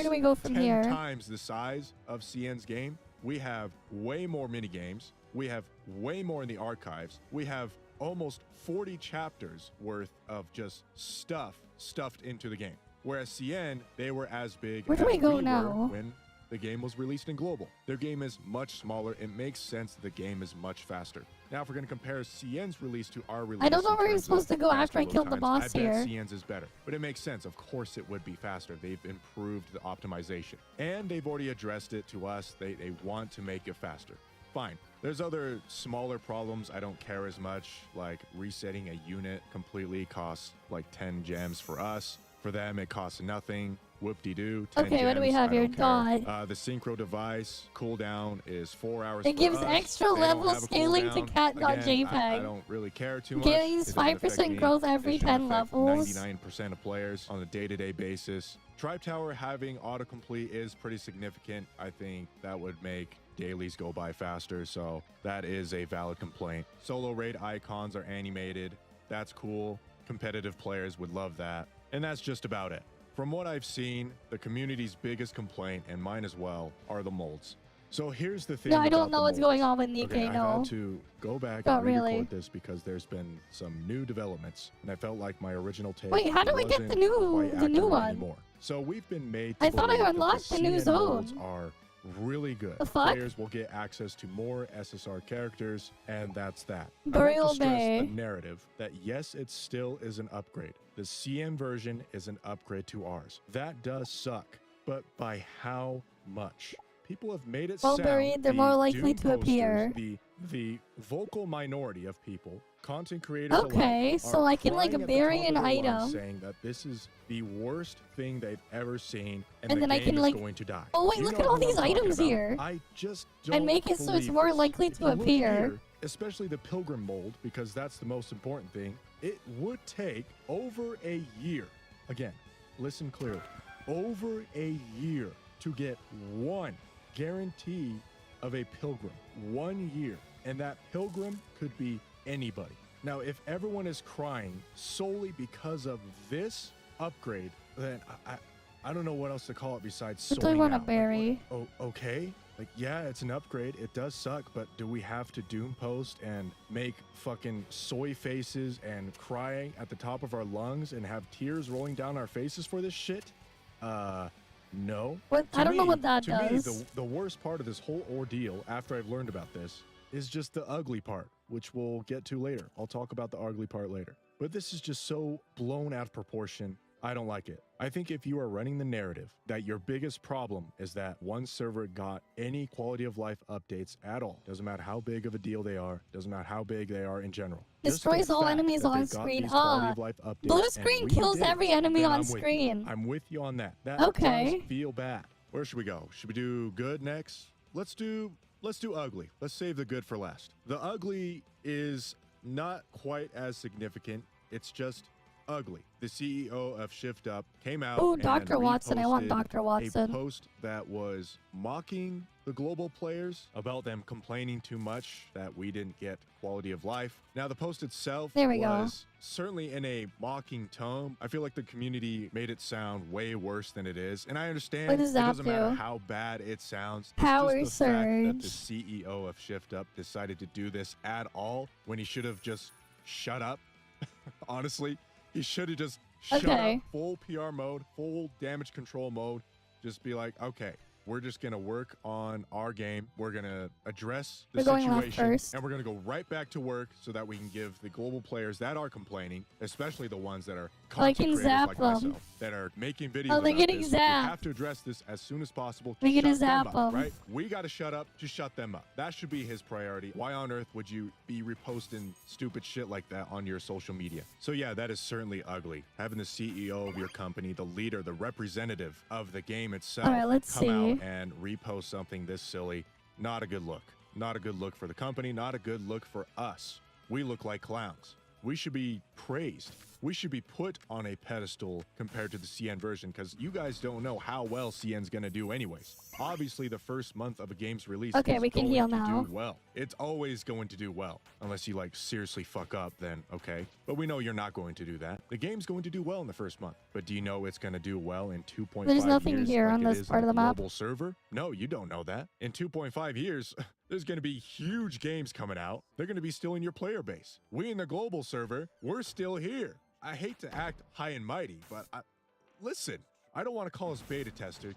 S8: do we go from
S1: 10
S8: times the size of Cien's game. We have way more mini games. We have way more in the archives. We have almost 40 chapters worth of just stuff stuffed into the game. Whereas CN, they were as big
S1: Where do
S8: as
S1: we go
S8: were
S1: now?
S8: when the game was released in global. Their game is much smaller. It makes sense that the game is much faster. Now, if we're going to compare CN's release to our release,
S1: I don't know
S8: in
S1: where you're
S8: terms
S1: supposed to
S8: of
S1: go
S8: faster
S1: after I
S8: load
S1: killed the
S8: times,
S1: boss
S8: I bet
S1: here.
S8: CN's is better, but it makes sense. Of course, it would be faster. They've improved the optimization, and they've already addressed it to us. They want to make it faster. Fine. There's other smaller problems I don't care as much, like resetting a unit completely costs like 10 gems for us. For them, it costs nothing. Whoop-de-doo, 10
S1: Okay, what do we
S8: gems,
S1: have
S8: I
S1: here?
S8: don't care.
S1: Dot.
S8: The synchro device cooldown is 4 hours.
S1: It
S8: for
S1: gives
S8: us.
S1: extra
S8: They don't
S1: level
S8: have a
S1: scaling to
S8: cooldown.
S1: cat.jpg.
S8: Again, I don't really care too much.
S1: Gains
S8: It doesn't affect
S1: 5%
S8: me.
S1: growth
S8: It
S1: every
S8: shouldn't
S1: 10
S8: affect
S1: levels.
S8: 99% of players on a day-to-day basis. Tribe Tower having autocomplete is pretty significant. I think that would make dailies go by faster, so that is a valid complaint. Solo raid icons are animated. That's cool. Competitive players would love that. And that's just about it. From what I've seen, the community's biggest complaint, and mine as well, are the molds. So here's the thing.
S1: No, I don't
S8: about
S1: know
S8: the
S1: what's going
S8: molds.
S1: on with Nikkei,
S8: Okay, I've
S1: no.
S8: had to go back
S1: Not
S8: and re-record
S1: really.
S8: this because there's been some new developments, and I felt like my original take
S1: Wait, how do we get
S8: wasn't
S1: the new
S8: quite
S1: the new
S8: accurate
S1: one?
S8: anymore. So we've been made
S1: I
S8: to
S1: thought I
S8: believe that
S1: unlocked the new
S8: CN molds
S1: zone.
S8: are really good.
S1: The fuck?
S8: Players will get access to more SSR characters, and that's that.
S1: Burial
S8: I want to stress
S1: Bay.
S8: the narrative that yes, it still is an upgrade. The CM version is an upgrade to ours. That does suck, but by how much? People have made it
S1: Well
S8: sound
S1: buried, they're
S8: the
S1: more likely
S8: Doom
S1: to appear.
S8: posters, the vocal minority of people, content creators
S1: Okay,
S8: alike,
S1: so
S8: are
S1: I can, like,
S8: crying at the
S1: bury
S8: top
S1: an
S8: of their lungs
S1: item.
S8: saying that this is the worst thing they've ever seen, and
S1: And
S8: the
S1: then I
S8: game
S1: can,
S8: is
S1: like-
S8: going to die.
S1: Oh, wait,
S8: You
S1: look
S8: know
S1: at all
S8: who I'm
S1: these
S8: talking
S1: items
S8: about.
S1: here.
S8: I just don't
S1: And make it so it's
S8: believe
S1: more
S8: this.
S1: likely
S8: If
S1: to
S8: you look
S1: appear.
S8: here, especially the pilgrim mold, because that's the most important thing. It would take over a year. Again, listen clearly. Over a year to get one guarantee of a pilgrim. 1 year. And that pilgrim could be anybody. Now, if everyone is crying solely because of this upgrade, then I don't know what else to call it besides
S1: What do I
S8: sorting
S1: wanna
S8: out. Like,
S1: bury?
S8: oh, okay. Like, yeah, it's an upgrade. It does suck, but do we have to doom post and make fucking soy faces and crying at the top of our lungs and have tears rolling down our faces for this shit? No.
S1: What?
S8: To
S1: I don't know
S8: me-
S1: what that
S8: to
S1: does.
S8: me, the worst part of this whole ordeal, after I've learned about this, is just the ugly part, which we'll get to later. I'll talk about the ugly part later. But this is just so blown out of proportion. I don't like it. I think if you are running the narrative that your biggest problem is that one server got any quality of life updates at all, doesn't matter how big of a deal they are, doesn't matter how big they are in general. Just the
S1: Destroys all
S8: fact
S1: enemies
S8: that they
S1: on
S8: got
S1: screen.
S8: these quality
S1: Ah,
S8: of life updates
S1: blue
S8: and
S1: screen
S8: we
S1: kills
S8: did it,
S1: every enemy
S8: then
S1: on
S8: I'm with you.
S1: screen.
S8: I'm with you on that. That
S1: Okay.
S8: does feel bad. Where should we go? Should we do good next? Let's do ugly. Let's save the good for last. The ugly is not quite as significant. It's just ugly. The CEO of Shift Up came out
S1: Ooh,
S8: and
S1: Dr. Watson. I want
S8: reposted
S1: Dr. Watson.
S8: a post that was mocking the global players about them complaining too much that we didn't get quality of life. Now, the post itself
S1: There we go.
S8: was certainly in a mocking tone. I feel like the community made it sound way worse than it is. And I understand
S1: What
S8: it
S1: does that
S8: doesn't matter
S1: do?
S8: how bad it sounds.
S1: Power
S8: it's just the fact that the
S1: surge.
S8: CEO of Shift Up decided to do this at all when he should have just shut up. Honestly, he should have just shut
S1: Okay.
S8: up, full PR mode, full damage control mode. Just be like, okay, we're just going to work on our game. We're going to address the
S1: We're going left
S8: situation.
S1: first.
S8: And we're going to go right back to work so that we can give the global players that are complaining, especially the ones that are
S1: I
S8: content
S1: can
S8: creators
S1: zap
S8: like
S1: them.
S8: myself, that are making videos
S1: Oh, they're
S8: about
S1: getting
S8: this. We
S1: zapped.
S8: have to address this as soon as possible.
S1: We're
S8: Shut
S1: gonna
S8: them
S1: zap
S8: up,
S1: 'em.
S8: right? We got to shut up. Just shut them up. That should be his priority. Why on earth would you be reposting stupid shit like that on your social media? So yeah, that is certainly ugly. Having the CEO of your company, the leader, the representative of the game itself,
S1: All right, let's
S8: come out
S1: see.
S8: and repost something this silly, not a good look. Not a good look for the company, not a good look for us. We look like clowns. We should be praised We should be put on a pedestal compared to the CN version because you guys don't know how well CN's gonna do anyways. Obviously, the first month of a game's release
S1: Okay,
S8: is
S1: we can
S8: going
S1: heal
S8: to
S1: now.
S8: do well. It's always going to do well. Unless you like seriously fuck up, then okay. But we know you're not going to do that. The game's going to do well in the first month. But do you know it's going to do well in 2.5
S1: There's nothing
S8: years
S1: here
S8: like
S1: on
S8: it
S1: this
S8: is
S1: part
S8: in
S1: of the
S8: a
S1: map.
S8: global server? No, you don't know that. In 2.5 years, there's going to be huge games coming out. They're going to be still in your player base. We in the global server, we're still here. I hate to act high and mighty, but listen, I don't want to call us beta testers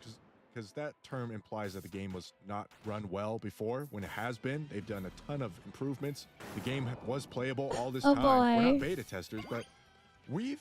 S8: because that term implies that the game was not run well before when it has been. They've done a ton of improvements. The game was playable all this
S1: Oh,
S8: time. We're
S1: boy.
S8: not beta testers, but we've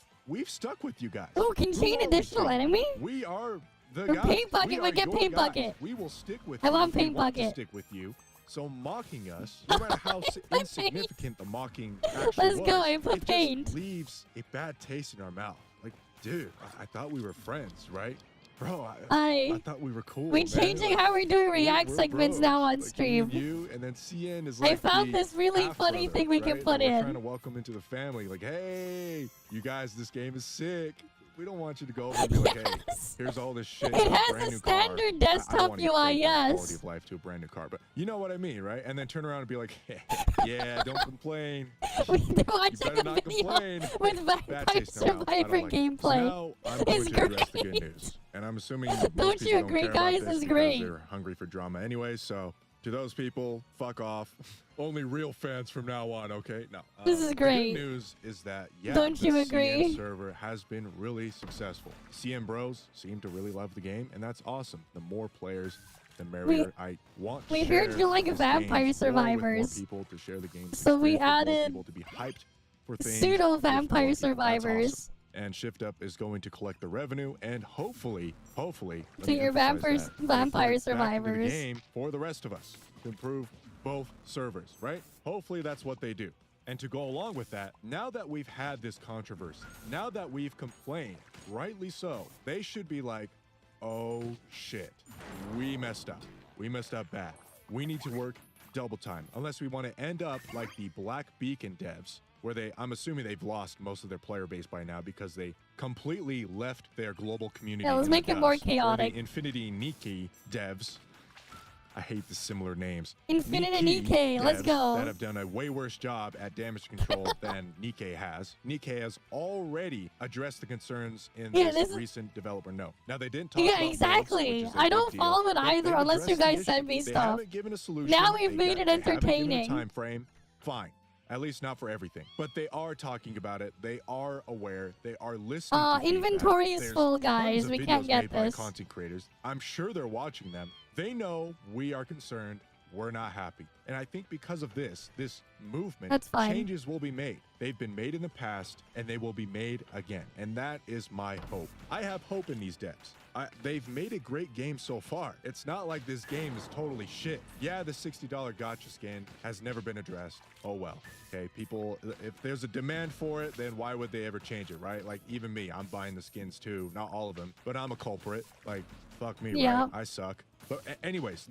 S8: stuck with you guys.
S1: Oh, contain
S8: We are
S1: additional
S8: Vstreamer.
S1: enemy?
S8: We are the
S1: Or
S8: guys.
S1: paint bucket,
S8: We
S1: we
S8: are
S1: get
S8: your
S1: paint
S8: guys.
S1: bucket.
S8: We will stick with
S1: I
S8: you.
S1: want
S8: We
S1: paint
S8: want to
S1: bucket.
S8: stick with you. So mocking us, no matter how insignificant the mocking actually
S1: Let's
S8: was,
S1: go, I put
S8: it
S1: paint.
S8: just leaves a bad taste in our mouth. Like, dude, I thought we were friends, right? Bro, I thought we were cool.
S1: We're
S8: man.
S1: changing
S8: Like,
S1: how we're doing
S8: we're
S1: react segments
S8: bros.
S1: now on
S8: Like, me
S1: stream.
S8: and you, and then CN is
S1: I
S8: like
S1: found
S8: the
S1: this really
S8: half
S1: funny
S8: brother,
S1: thing we can
S8: right?
S1: put
S8: That we're
S1: in.
S8: trying to welcome into the family. Like, hey, you guys, this game is sick. We don't want you to go over and be like, hey,
S1: Yes.
S8: here's all this shit.
S1: It
S8: a
S1: has
S8: brand
S1: a
S8: new car.
S1: standard
S8: I don't
S1: desktop
S8: wanna
S1: UI,
S8: equate that
S1: yes.
S8: quality of life to a brand new car, but you know what I mean, right? And then turn around and be like, hey, yeah, don't complain.
S1: We're
S8: You
S1: watching
S8: better
S1: a
S8: not
S1: video
S8: complain.
S1: with
S8: Bad
S1: Vampire
S8: taste in my mouth. I don't
S1: Survivor
S8: like it.
S1: gameplay.
S8: So now I'm going
S1: It's
S8: to address the
S1: great.
S8: good news. And I'm assuming most
S1: Don't
S8: people
S1: you agree,
S8: care about
S1: guys?
S8: this
S1: It's
S8: because
S1: great.
S8: they're hungry for drama anyway. So to those people, fuck off. Only real fans from now on, okay? No.
S1: This is great.
S8: The good news is that, yeah,
S1: Don't
S8: the
S1: you
S8: CN
S1: agree?
S8: server has been really successful. CN bros seem to really love the game, and that's awesome. The more players, the merrier. I want to
S1: we
S8: share
S1: heard you like
S8: this
S1: Vampire
S8: game more with
S1: Survivors.
S8: more people to share the game.
S1: So we
S8: experience with more
S1: added
S8: people to be hyped for things
S1: Pseudo
S8: with more
S1: Vampire
S8: people. That's
S1: Survivors.
S8: awesome. And Shift Up is going to collect the revenue and hopefully, let
S1: To
S8: me
S1: your
S8: emphasize that,
S1: Vampire
S8: put it back into the
S1: Survivors.
S8: game for the rest of us to improve both servers, right? Hopefully that's what they do. And to go along with that, now that we've had this controversy, now that we've complained, rightly so, they should be like, oh shit, we messed up. We messed up bad. We need to work double time, unless we want to end up like the Black Beacon devs, where I'm assuming they've lost most of their player base by now because they completely left their global community.
S1: Yeah, let's
S8: in the
S1: make it more
S8: dust. Or
S1: chaotic.
S8: the Infinity Nikki devs. I hate the similar names.
S1: Infinity
S8: Nikki
S1: Nikkei, let's
S8: devs
S1: go.
S8: That have done a way worse job at damage control than Nikkei has. Nikkei has already addressed the concerns in
S1: Yeah,
S8: this
S1: this is-
S8: recent developer note. Now they didn't talk
S1: Yeah,
S8: about builds,
S1: exactly.
S8: which is a
S1: I
S8: big
S1: don't
S8: deal,
S1: follow it
S8: but
S1: either
S8: they've
S1: unless you
S8: addressed the
S1: guys
S8: issue.
S1: send me
S8: They
S1: stuff.
S8: haven't given a solution.
S1: Now we've made it
S8: they haven't given a
S1: entertaining.
S8: time frame. Fine. At least not for everything. But they are talking about it. They are aware. They are listening to feedback.
S1: Inventory is
S8: There's
S1: full,
S8: tons
S1: guys.
S8: of
S1: We
S8: videos
S1: can't get
S8: made by
S1: this.
S8: content creators. I'm sure they're watching them. They know we are concerned. We're not happy. And I think because of this movement,
S1: That's fine.
S8: changes will be made. They've been made in the past, and they will be made again. And that is my hope. I have hope in these devs. They've made a great game so far. It's not like this game is totally shit. Yeah, the $60 gotcha skin has never been addressed. Oh well. Okay, people, if there's a demand for it, then why would they ever change it, right? Like, even me, I'm buying the skins too. Not all of them, but I'm a culprit. Like, fuck me,
S1: Yeah.
S8: right? I suck. But anyways,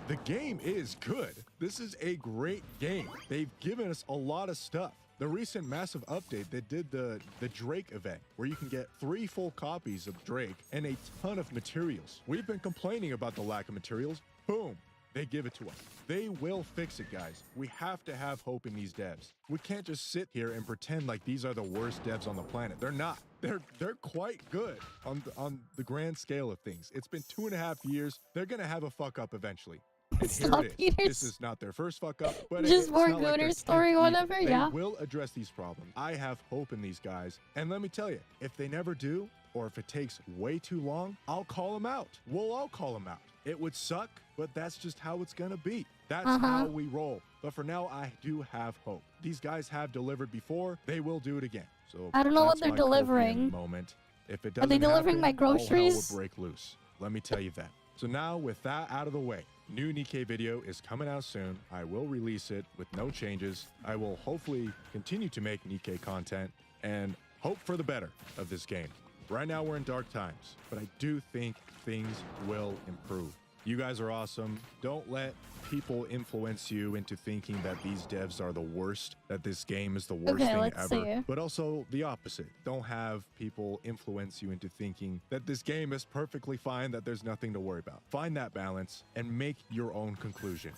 S8: the game is good. This is a great game. They've given us a lot of stuff. The recent massive update that did the Drake event, where you can get 3 full copies of Drake and a ton of materials. We've been complaining about the lack of materials. Boom. They give it to us. They will fix it, guys. We have to have hope in these devs. We can't just sit here and pretend like these are the worst devs on the planet. They're not. They're quite good on the grand scale of things. It's been 2.5 years. They're gonna have a fuck up eventually. And
S1: Stop,
S8: here it is.
S1: Peters.
S8: This is not their first fuck up, but
S1: Just
S8: it's
S1: more
S8: not like
S1: Gooner
S8: their
S1: story,
S8: 10th either.
S1: whatever,
S8: They
S1: yeah.
S8: will address these problems. I have hope in these guys. And let me tell you, if they never do, or if it takes way too long, I'll call them out. We'll all call them out. It would suck, but that's just how it's gonna be. That's how we roll. But for now, I do have hope. These guys have delivered before. They will do it again. So
S1: I don't know what
S8: that's
S1: they're
S8: my
S1: delivering.
S8: Copian moment. If it
S1: Are
S8: doesn't
S1: they delivering
S8: happen,
S1: my
S8: all hell
S1: groceries?
S8: will break loose. Let me tell you that. So now with that out of the way, new Nikkei video is coming out soon. I will release it with no changes. I will hopefully continue to make Nikkei content and hope for the better of this game. Right now we're in dark times, but I do think things will improve. You guys are awesome. Don't let people influence you into thinking that these devs are the worst, that this game is the worst
S1: Okay,
S8: thing
S1: let's
S8: ever.
S1: see.
S8: But also the opposite. Don't have people influence you into thinking that this game is perfectly fine, that there's nothing to worry about. Find that balance and make your own conclusion.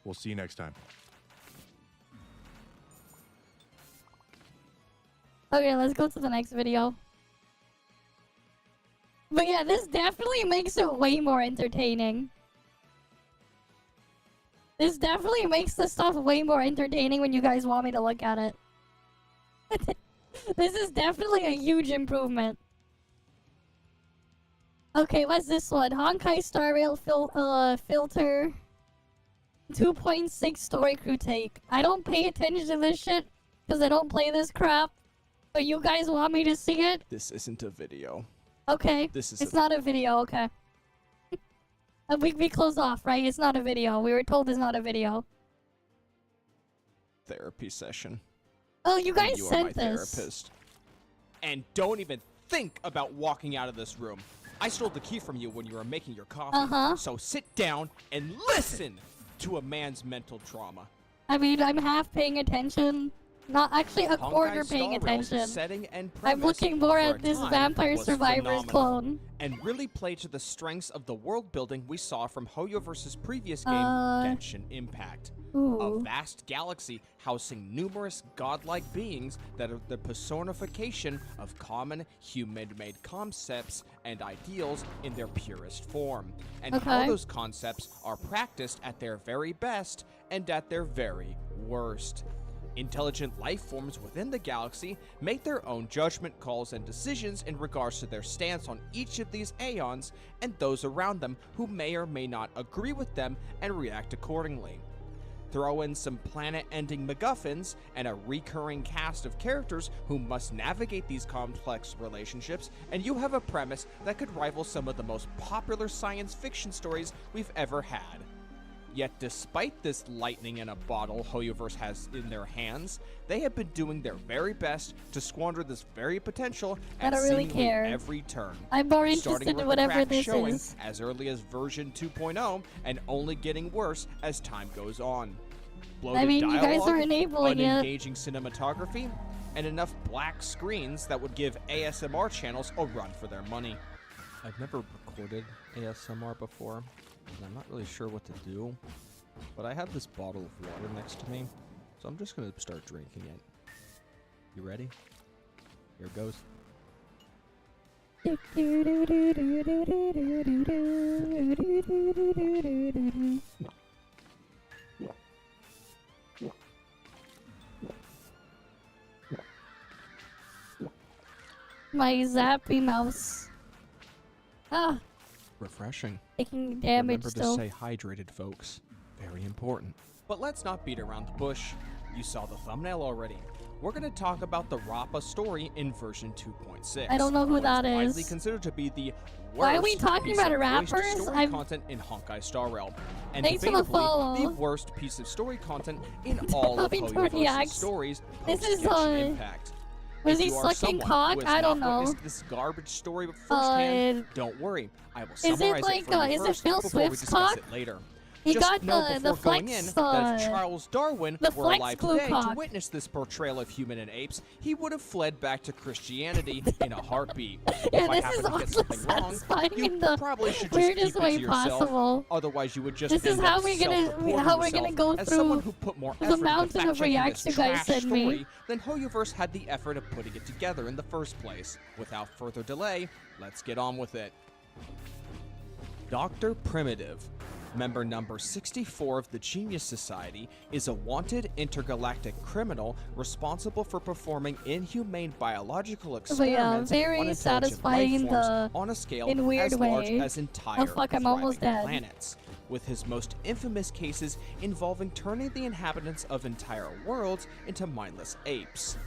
S8: We'll see you next time.
S1: Okay, let's go to the next video. But yeah, this definitely makes it way more entertaining. This definitely makes the stuff way more entertaining when you guys want me to look at it. This is definitely a huge improvement. Okay, what's this one? Honkai Star Rail filter 2.6 story crew take. I don't pay attention to this shit because I don't play this crap. But you guys want me to see it?
S4: This isn't a video.
S1: Okay.
S4: This is
S1: It's not a video, okay. We closed off, right? It's not a video. We were told it's not a video.
S4: Therapy session.
S1: Oh, you guys
S4: You are my
S1: sent this.
S4: therapist. And don't even think about walking out of this room. I stole the key from you when you were making your coffee.
S1: Uh-huh.
S4: So sit down and listen to a man's mental trauma.
S1: I mean, I'm half paying attention. Not actually a quarter
S4: Honkai
S1: paying
S4: Star Rail's
S1: attention.
S4: setting and
S1: I'm
S4: premise
S1: looking more
S4: for
S1: at
S4: a
S1: this
S4: time
S1: Vampire
S4: was
S1: Survivors
S4: phenomenal,
S1: clone.
S4: and really played to the strengths of the world building we saw from Hoyoverse's previous game, Genshin Impact. A
S1: Ooh.
S4: vast galaxy housing numerous godlike beings that are the personification of common human-made concepts and ideals in their purest form, and how
S1: Okay.
S4: those concepts are practiced at their very best and at their very worst. Intelligent life forms within the galaxy make their own judgment calls and decisions in regards to their stance on each of these aeons, and those around them who may or may not agree with them and react accordingly. Throw in some planet-ending MacGuffins and a recurring cast of characters who must navigate these complex relationships, and you have a premise that could rival some of the most popular science fiction stories we've ever had. Yet despite this lightning in a bottle Hoyoverse has in their hands, they have been doing their very best to squander this very potential
S1: I
S4: at
S1: don't really
S4: seemingly
S1: care.
S4: every turn.
S1: I'm more
S4: Starting
S1: interested
S4: with
S1: in
S4: the
S1: whatever
S4: cracks
S1: this
S4: showing
S1: is.
S4: as early as version 2.0 and only getting worse as time goes on. Bloated
S1: mean, you guys
S4: dialogue,
S1: are enabling it.
S4: unengaging cinematography, and enough black screens that would give ASMR channels a run for their money. I've never recorded ASMR before, and I'm not really sure what to do. But I have this bottle of water next to me, so I'm just gonna start drinking it. You ready? Here goes.
S1: My zappy mouse. Ah,
S4: Refreshing.
S1: taking damage
S4: Remember
S1: still.
S4: to stay hydrated, folks. Very important. But let's not beat around the bush. You saw the thumbnail already. We're going to talk about the Rappa story in version 2.6.
S1: I don't know who
S4: what
S1: that is.
S4: Widely considered to be the worst
S1: Why are we talking
S4: piece
S1: about
S4: of voiced
S1: rappers?
S4: story
S1: I'm-
S4: content in Honkai Star Rail, and
S1: Thanks for the
S4: debatably
S1: follow.
S4: the worst piece of story content in all of
S1: Toby
S4: Hoyoverse's
S1: Axe.
S4: stories
S1: This
S4: post
S1: is,
S4: Genshin Impact.
S1: was
S4: If
S1: he
S4: you are
S1: sucking
S4: someone
S1: cock?
S4: who has
S1: I don't
S4: not
S1: know.
S4: witnessed this garbage story firsthand, don't worry. I will
S1: it
S4: summarize
S1: like,
S4: for you
S1: is it
S4: first
S1: Phil
S4: before we
S1: Swift's
S4: discuss
S1: cock?
S4: it later.
S1: He
S4: Just
S1: got
S4: know
S1: the
S4: before going
S1: flex,
S4: in that if
S1: uh,
S4: Charles Darwin
S1: the
S4: were
S1: flex
S4: alive
S1: glue
S4: today
S1: cock.
S4: to witness this portrayal of human and apes, he would have fled back to Christianity in a heartbeat.
S1: Yeah,
S4: If I
S1: this
S4: happen
S1: is
S4: to get
S1: also
S4: something wrong,
S1: satisfying
S4: you
S1: in the
S4: probably should just
S1: weirdest
S4: keep it
S1: way
S4: to yourself.
S1: possible.
S4: Otherwise, you would just
S1: This is
S4: end
S1: how
S4: up
S1: we're gonna-
S4: self-reporting
S1: how we're gonna
S4: yourself
S1: go
S4: as someone
S1: through
S4: who put more
S1: the
S4: effort into
S1: mountain of
S4: fact-checking
S1: reacts
S4: this
S1: you guys
S4: trash
S1: sent me.
S4: story than Hoyoverse had the effort of putting it together in the first place. Without further delay, let's get on with it. Dr. Primitive, member number 64 of the Genius Society, is a wanted intergalactic criminal responsible for performing inhumane biological experiments
S1: very
S4: on intelligent
S1: satisfying
S4: life
S1: in
S4: forms
S1: the-
S4: on a scale
S1: in weird
S4: as large
S1: way.
S4: as entire
S1: Oh, fuck, I'm almost
S4: thriving
S1: dead.
S4: planets, with his most infamous cases involving turning the inhabitants of entire worlds into mindless apes.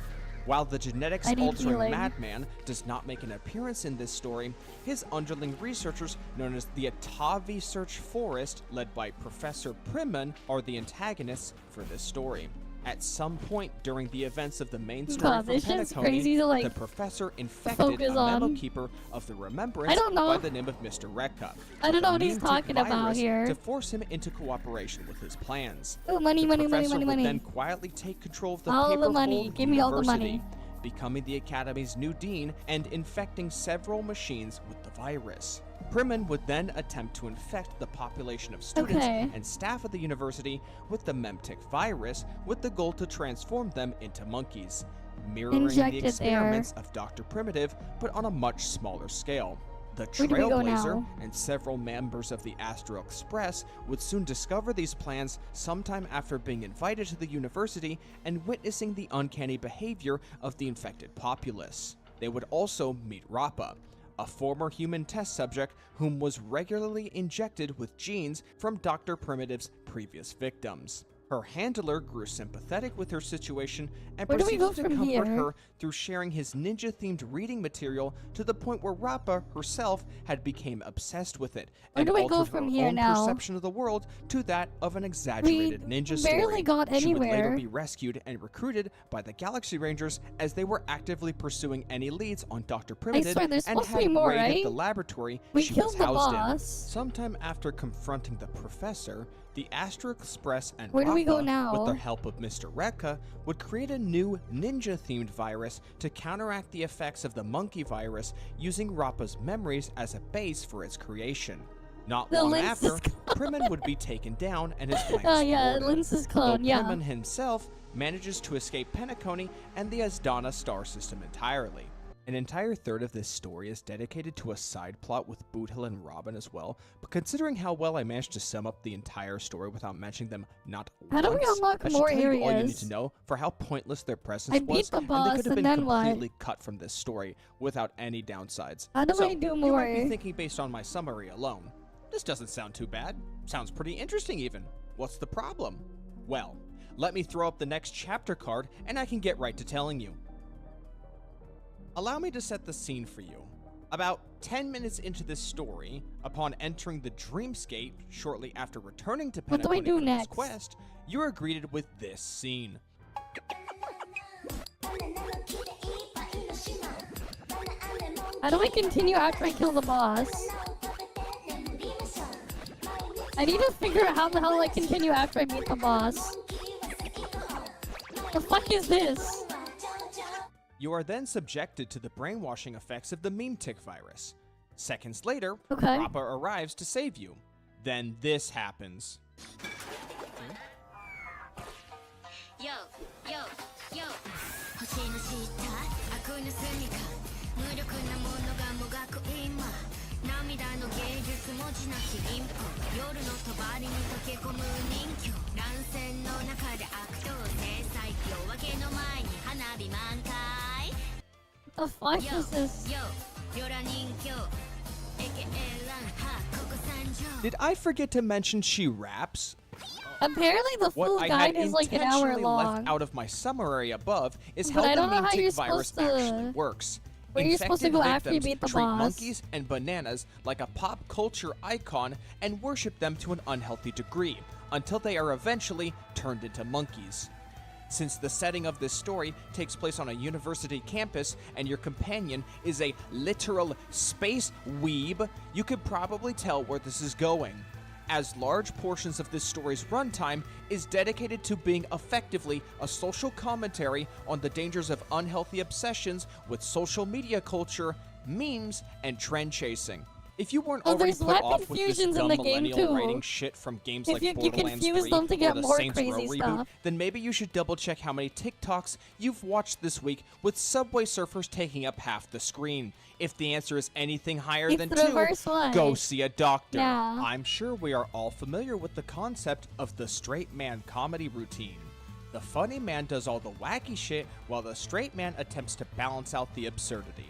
S4: While the
S1: I need
S4: genetics-altering
S1: healing.
S4: madman does not make an appearance in this story, his underling researchers, known as the Atavi Search Forest, led by Professor Primman, are the antagonists for this story. At some point during the events of the main story
S1: God,
S4: from
S1: this shit's
S4: Penacony,
S1: crazy to, like,
S4: the professor infected a
S1: focus
S4: memo
S1: on.
S4: keeper of the Remembrance
S1: I don't know.
S4: by the name of Mr. Rekka.
S1: I don't know what
S4: The
S1: he's
S4: mutant
S1: talking about
S4: virus
S1: here.
S4: To force him into cooperation with his plans.
S1: Oh, money,
S4: The
S1: money, money,
S4: professor
S1: money,
S4: would
S1: money.
S4: then quietly take control of the
S1: All the
S4: paper
S1: money.
S4: fold
S1: Give me all the
S4: university,
S1: money.
S4: becoming the academy's new dean and infecting several machines with the virus. Primin would then attempt to infect the population of students
S1: Okay.
S4: and staff of the university with the memtic virus with the goal to transform them into monkeys, mirroring
S1: Inject
S4: the
S1: it there.
S4: experiments of Dr. Primitive, but on a much smaller scale. The
S1: Where do we go
S4: Trailblazer
S1: now?
S4: and several members of the Astro Express would soon discover these plans sometime after being invited to the university and witnessing the uncanny behavior of the infected populace. They would also meet Rappa, a former human test subject whom was regularly injected with genes from Dr. Primitive's previous victims. Her handler grew sympathetic with her situation and
S1: Where do we
S4: proceeded
S1: go
S4: to
S1: from
S4: comfort
S1: here?
S4: her through sharing his ninja-themed reading material to the point where Rappa herself had become obsessed with it
S1: Where
S4: and
S1: do we go
S4: altered
S1: from
S4: her
S1: here
S4: own
S1: now?
S4: perception of the world to that of an exaggerated ninja
S1: barely
S4: story.
S1: got
S4: She would later
S1: anywhere.
S4: be rescued and recruited by the Galaxy Rangers as they were actively pursuing any leads on Dr. Primitive
S1: swear there's
S4: and
S1: supposed to
S4: had
S1: be more,
S4: raided
S1: right?
S4: the laboratory
S1: We
S4: she
S1: killed
S4: was
S1: the
S4: housed in.
S1: boss.
S4: Sometime after confronting the professor, the Astro Express and
S1: Where do we go
S4: Rappa,
S1: now?
S4: with the help of Mr. Rekka, would create a new ninja-themed virus to counteract the effects of the monkey virus using Rappa's memories as a base for its creation. Not
S1: The
S4: long
S1: Lynx
S4: after,
S1: is
S4: Primin would be taken down and his plans
S1: Oh yeah,
S4: thwarted.
S1: Lince's
S4: Though
S1: clone, yeah.
S4: Primin himself manages to escape Penacony and the Asdana star system entirely. An entire third of this story is dedicated to a side plot with Boothill and Robin as well, but considering how well I managed to sum up the entire story without mentioning them not
S1: How do we
S4: once,
S1: unlock
S4: that should
S1: more
S4: tell you all you need
S1: areas?
S4: to know for how pointless their presence
S1: I beat
S4: was,
S1: the
S4: and they
S1: boss,
S4: could have
S1: and
S4: been
S1: then what?
S4: completely cut from this story without any downsides.
S1: How do
S4: So,
S1: I do
S4: You might
S1: more?
S4: be thinking based on my summary alone, this doesn't sound too bad. Sounds pretty interesting even. What's the problem? Well, let me throw up the next chapter card and I can get right to telling you. Allow me to set the scene for you. About 10 minutes into this story, upon entering the dreamscape shortly after returning to
S1: What do I
S4: Penacony
S1: do
S4: for this
S1: next?
S4: quest, you are greeted with this scene.
S1: How do I continue after I kill the boss? I need to figure out how the hell I continue after I meet the boss. The fuck is this?
S4: You are then subjected to the brainwashing effects of the memtic virus. Seconds later,
S1: Okay.
S4: Rappa arrives to save you. Then this happens.
S9: Yo, yo, yo. 星の下悪の住みか無力なものがもがく今涙の芸術文字なきインポ夜の帳に溶け込む人魚乱戦の中で悪党制裁夜明けの前に花火満開
S1: The fuck is this?
S9: よ夜ら人形エケエランハここ参上
S4: Did I forget to mention she raps?
S1: Apparently the
S4: What
S1: full
S4: I
S1: guide
S4: had
S1: is like an hour
S4: intentionally
S1: long.
S4: left out of my summary above is
S1: But
S4: how
S1: I
S4: the
S1: don't know how you're
S4: memtic virus
S1: supposed to-
S4: actually works.
S1: Where you're supposed to
S4: Infected
S1: go after you
S4: victims
S1: beat the
S4: treat
S1: boss.
S4: monkeys and bananas like a pop culture icon and worship them to an unhealthy degree, until they are eventually turned into monkeys. Since the setting of this story takes place on a university campus and your companion is a literal space weeb, you could probably tell where this is going, as large portions of this story's runtime is dedicated to being effectively a social commentary on the dangers of unhealthy obsessions with social media culture, memes, and trend chasing. If you weren't
S1: Oh,
S4: already
S1: there's
S4: put
S1: weapon
S4: off with this
S1: fusions in
S4: dumb
S1: the game,
S4: millennial
S1: too.
S4: writing shit from games
S1: If
S4: like
S1: you
S4: Borderlands
S1: confuse
S4: 3
S1: them to
S4: or
S1: get
S4: the
S1: more
S4: Saints Row
S1: crazy
S4: reboot,
S1: stuff.
S4: then maybe you should double check how many TikToks you've watched this week with Subway Surfers taking up half the screen. If the answer is anything higher
S1: It's
S4: than
S1: the
S4: 2,
S1: reverse one.
S4: go see a doctor.
S1: Yeah.
S4: I'm sure we are all familiar with the concept of the straight man comedy routine. The funny man does all the wacky shit while the straight man attempts to balance out the absurdity.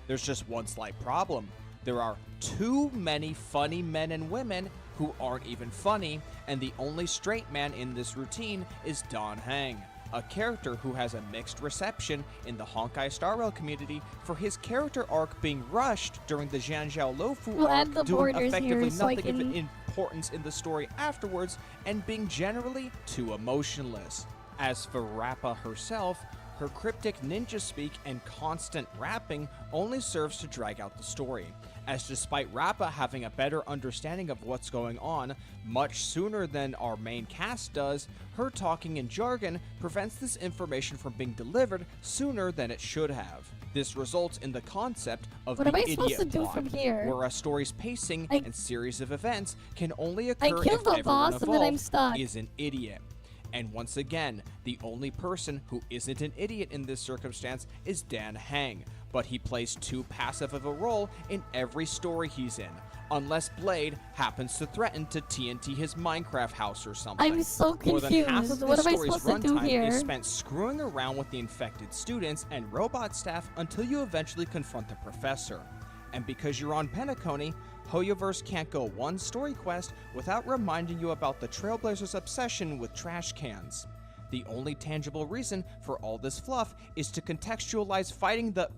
S4: There's just one slight problem. There are too many funny men and women who aren't even funny, and the only straight man in this routine is Don Hang, a character who has a mixed reception in the Honkai Star Rail community for his character arc being rushed during the Zhanjiao Lofu
S1: We'll
S4: arc,
S1: add the
S4: doing
S1: borders
S4: effectively
S1: here so I
S4: nothing of
S1: can-
S4: importance in the story afterwards, and being generally too emotionless. As for Rappa herself, her cryptic ninja speak and constant rapping only serves to drag out the story, as despite Rappa having a better understanding of what's going on much sooner than our main cast does, her talking in jargon prevents this information from being delivered sooner than it should have. This results in the concept of
S1: What
S4: the
S1: am I supposed
S4: idiot
S1: to do
S4: plot,
S1: from here?
S4: where a story's pacing
S1: I-
S4: and series of events can only
S1: I
S4: occur
S1: killed
S4: if
S1: the
S4: everyone
S1: boss and then I'm
S4: involved
S1: stuck.
S4: is an idiot. And once again, the only person who isn't an idiot in this circumstance is Dan Heng, but he plays too passive of a role in every story he's in, unless Blade happens to threaten to TNT his Minecraft house or something.
S1: I'm so
S4: More than half
S1: confused.
S4: of
S1: What
S4: this
S1: am I
S4: story's
S1: supposed to do
S4: runtime
S1: here?
S4: is spent screwing around with the infected students and robot staff until you eventually confront the professor. And because you're on Penacony, Hoyoverse can't go one story quest without reminding you about the Trailblazers' obsession with trash cans. The only tangible reason for all this fluff is to contextualize fighting the...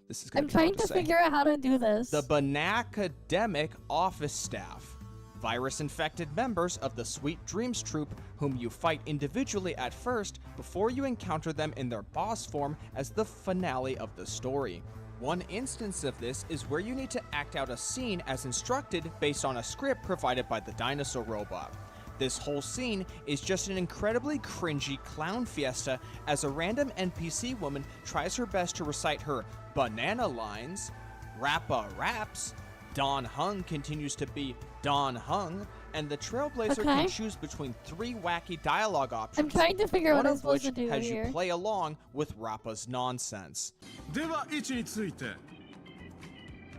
S4: This is gonna
S1: I'm
S4: be hard
S1: trying to
S4: say.
S1: figure out how to do this.
S4: The Banacademic office staff. Virus-infected members of the Sweet Dreams troupe whom you fight individually at first before you encounter them in their boss form as the finale of the story. One instance of this is where you need to act out a scene as instructed based on a script provided by the dinosaur robot. This whole scene is just an incredibly cringy clown fiesta as a random NPC woman tries her best to recite her banana lines, Rappa raps, Don Hung continues to be Don Hung, and the Trailblazer can
S1: Okay.
S4: choose between 3 wacky dialogue options.
S1: I'm trying to figure out
S4: one
S1: what I'm
S4: of
S1: supposed
S4: which
S1: to do
S4: has
S1: here.
S4: you play along with Rappa's nonsense.
S10: では位置について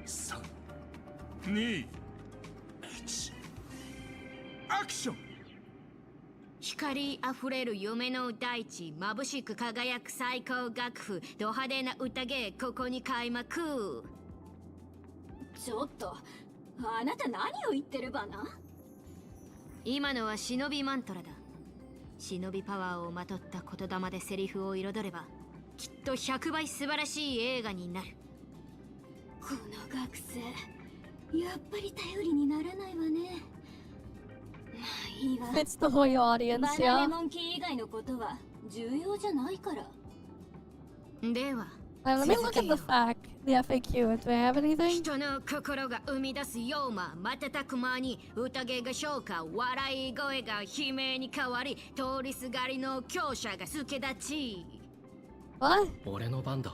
S10: 3、2、1アクション。
S9: 光あふれる夢の大地眩しく輝く最高楽譜ド派手な宴ここに開幕。
S11: ちょっとあなた何を言ってるばな。
S9: 今のは忍びマントラだ。忍びパワーをまとった言霊でセリフを彩ればきっと100倍素晴らしい映画になる。
S11: この学生やっぱり頼りにならないわね。まあいいわ。
S1: Fits the Hoyo audience,
S11: バナ
S1: yeah.
S11: レモンキー以外のことは重要じゃないから。
S9: では
S1: Let me look at the fact, the FAQ. Do I have anything?
S9: 人の心が生み出すヨーマ瞬く間に宴が消化笑い声が悲鳴に変わり通りすがりの強者が助立ち。
S1: What?
S12: 俺の番だ。